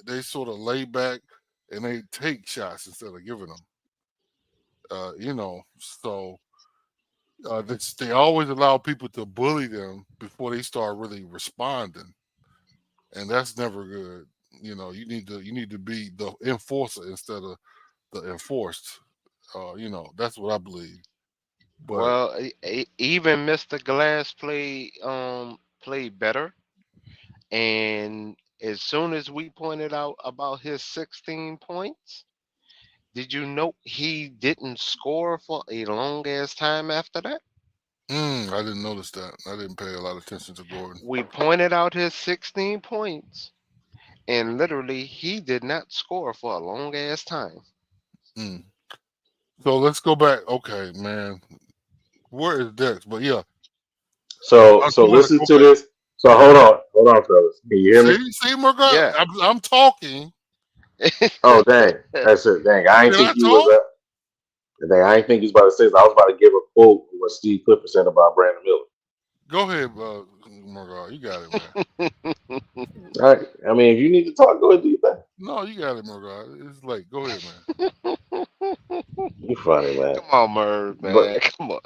They sort of lay back and they take shots instead of giving them. So they always allow people to bully them before they start really responding, and that's never good. You need to be the enforcer instead of the enforced. That's what I believe. But Well, even Mr. Glass played better, and as soon as we pointed out about his 16 points, did you note he didn't score for a long ass time after that? I didn't notice that. I didn't pay a lot of attention to Gordon. We pointed out his 16 points, and literally he did not score for a long ass time. Mm. So let's go back. Okay, man. Where is Dex? But yeah. So I just want to listen go to back. this. So hold on, fellas. Can you hear me? See, Murgaard, Yeah. I'm talking. Oh dang, that's it. Dang, I ain't Can I think you was talk? up. Dang, I ain't think he's about to say this. I was about to give a quote of what Steve Clifford said about Brandon Miller. Go ahead, Murgaard. You got it, man. All right. I mean, if you need to talk, go ahead and do your thing. No, you got it, Murgaard. It's late. Go ahead, man. You funny, man. Come on, Merv, man. Come on.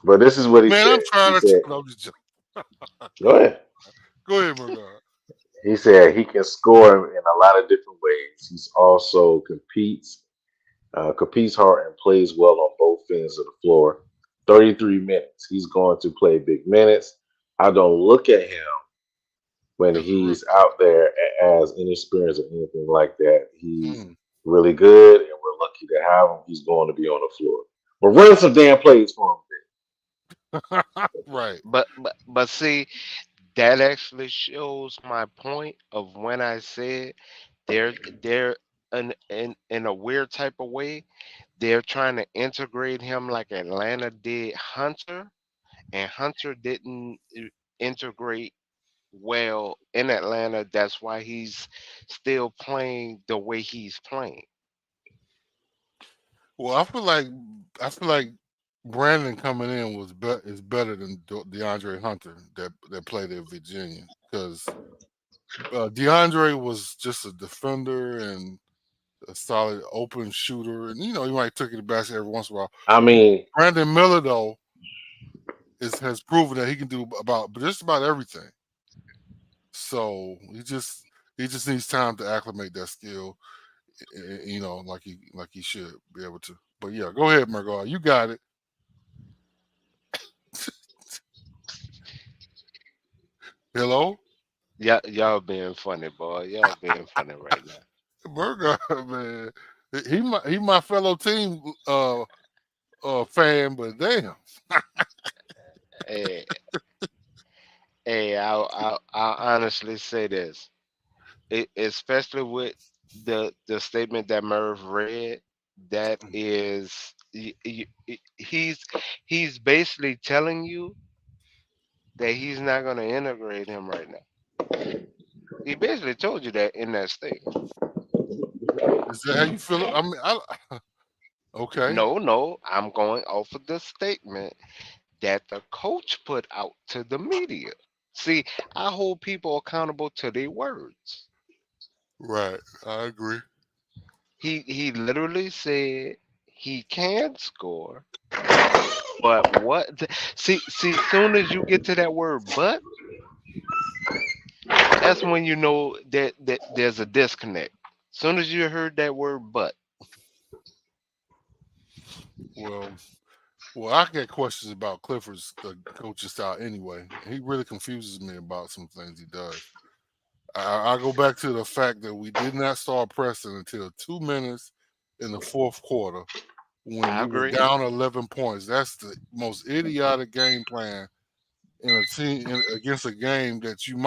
But this is what he Man, said. I'm trying He to. said, No, I'm just joking. "Go ahead." Go ahead, Murgaard. He said he can score in a lot of different ways. He's also competes hard and plays well on both ends of the floor. 33 minutes. He's going to play big minutes. I don't look at him when As a he's rookie. out there as inexperienced or anything like that. He's Mm. really good, and we're lucky to have him. He's going to be on the floor. We're running some damn plays for him. Right. But see, that actually shows my point of when I said they're in a weird type of way. They're trying to integrate him like Atlanta did Hunter, and Hunter didn't integrate well in Atlanta. That's why he's still playing the way he's playing. Well, I feel like Brandon coming in is better than DeAndre Hunter that played at Virginia because DeAndre was just a defender and a solid open shooter, and he might take it to basket every once in a while. I mean, Brandon Miller though has proven that he can do about just about everything. So he just needs time to acclimate that skill, like he should be able to. But yeah, go ahead, Margot. You got it. Hello, Yeah, y'all being funny, boy. Y'all being funny right now. Margot, man. He my fellow team fan, but damn. Hey, hey, I'll honestly say this, especially with the statement that Merv read. That is, he's basically telling you that he's not going to integrate him right now. He basically told you that in that statement. Is that how you feel? I mean, okay, No, no, I'm going off of the statement that the coach put out to the media. See, I hold people accountable to their words. right. I agree. He literally said he can score, but see, soon as you get to that word but, that's when you know that there's a disconnect. Soon as you heard that word but. Well, I get questions about Clifford's coaching style anyway. He really confuses me about some things he does. I go back to the fact that we did not start pressing until 2 minutes in the fourth quarter when I we were agree. down 11 points. That's the most idiotic game plan in a team against a game that you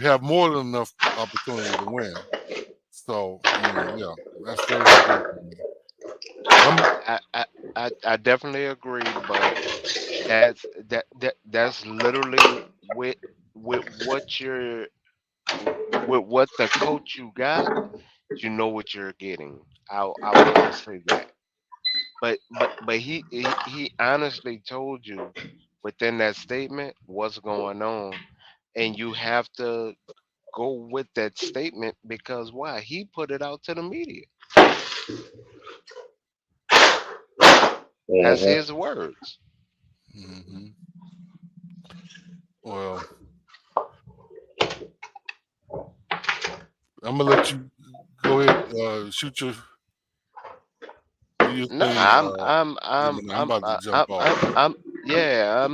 have more than enough opportunity to win. So yeah, that's very strange to me. I'm I definitely agree, but that's literally with what you're with what the coach you got, you know what you're getting. I will say that. But he honestly told you within that statement what's going on, and you have to go with that statement because why? He put it out to the media. That's mhm. his words. hmm well. I'm gonna let you go ahead, shoot your do your No, thing. I'm about to jump off. yeah,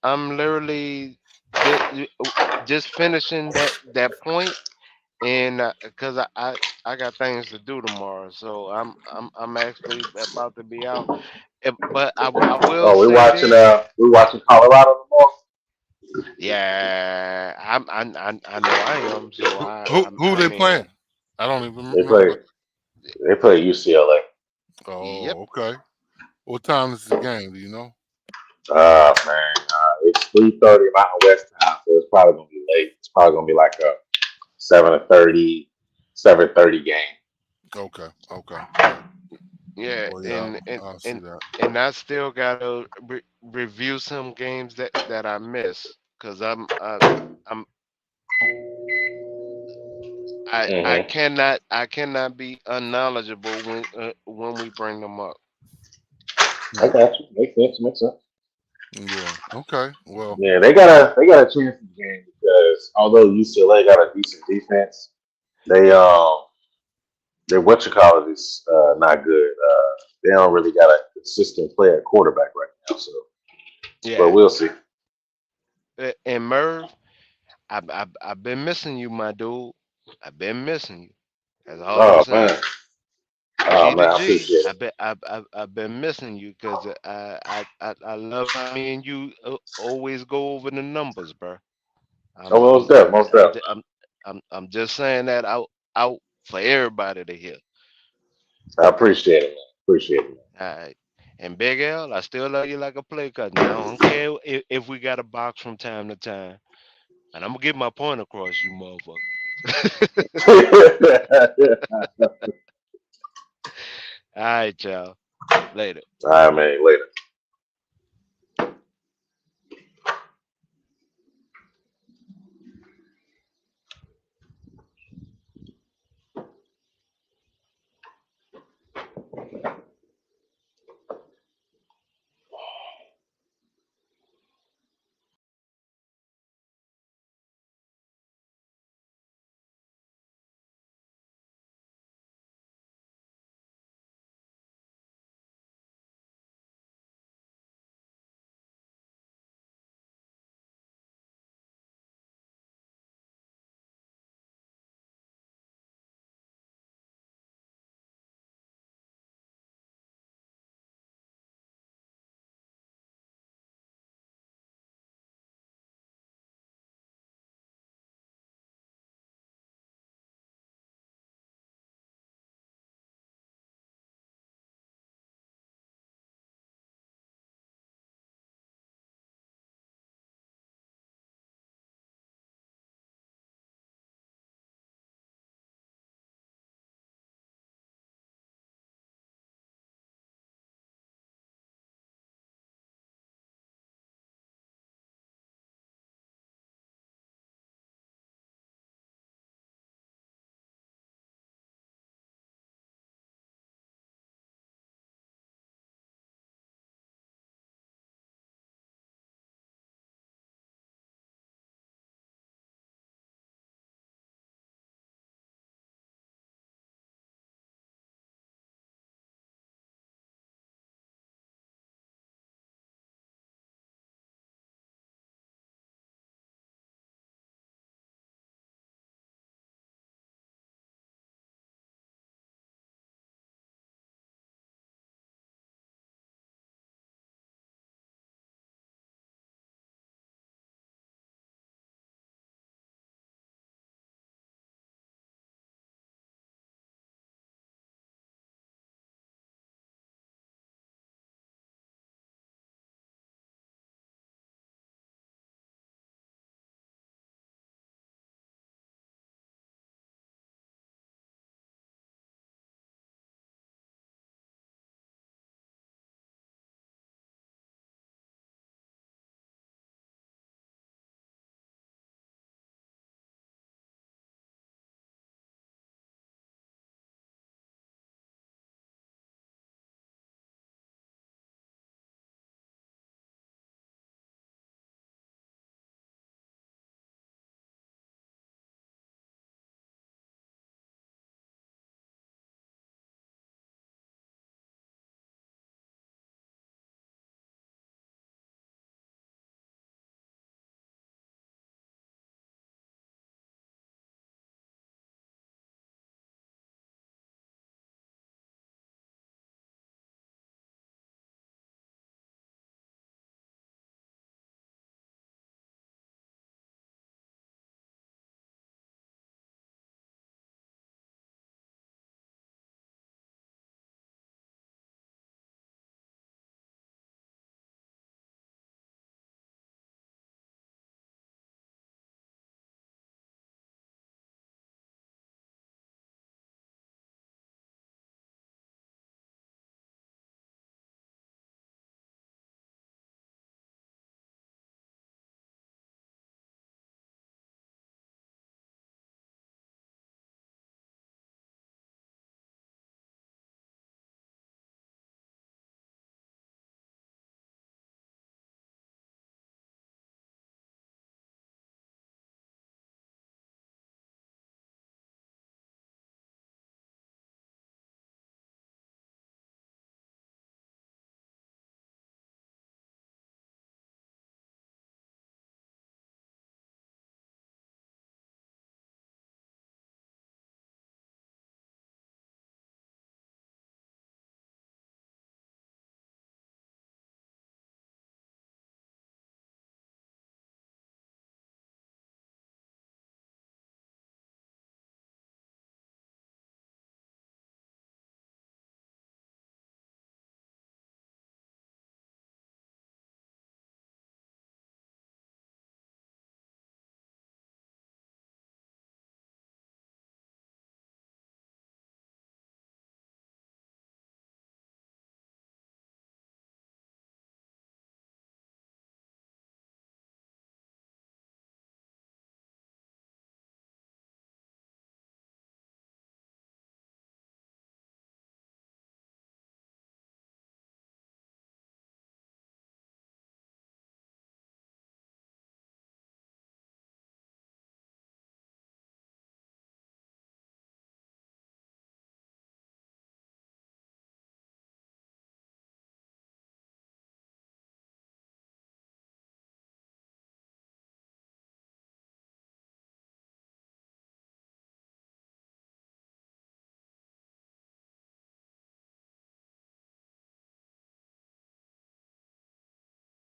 I'm literally ju- just finishing that point, and because I got things to do tomorrow, so I'm actually about to be out. But I will Oh, say this, we're watching Colorado tomorrow. yeah, I know I am, so Who I they mean, playing? I don't even They remember. play they play UCLA. yep. Oh, okay. What time is the game? Do you know? Man, it's 3:30 Mountain West time, so it's probably gonna be late. It's probably gonna be like a 7:30, 7:30 game. Okay, okay. All right. Yeah, Well, yeah, I'll see and that. and I still gotta review some games that I missed because I'm Hmm. I cannot be unknowledgeable when we bring them up. I Hmm. got you. Makes sense. Makes sense. Yeah. Okay. Well. Yeah, they got a chance in the game because although UCLA got a decent defense, they their what you call it is not good. They don't really got a consistent player at quarterback right now. So, but Yeah. we'll see. And Merv, I've been missing you, my dude. I've been missing you. That's all I'm Oh saying. man, G oh to man, I G. appreciate it. I've been missing you because I love how me and you always go over the numbers, bro. Oh, I'm most I'm definitely, I'm most I'm definitely. I'm I'm just saying that out for everybody to hear. I appreciate it, man. Appreciate it, man. All right. And Big L, I still love you like a play cousin. I don't care if we got a box from time to time. And I'm gonna get my point across, you motherfucker. All right, y'all. Later. All right, man. Later.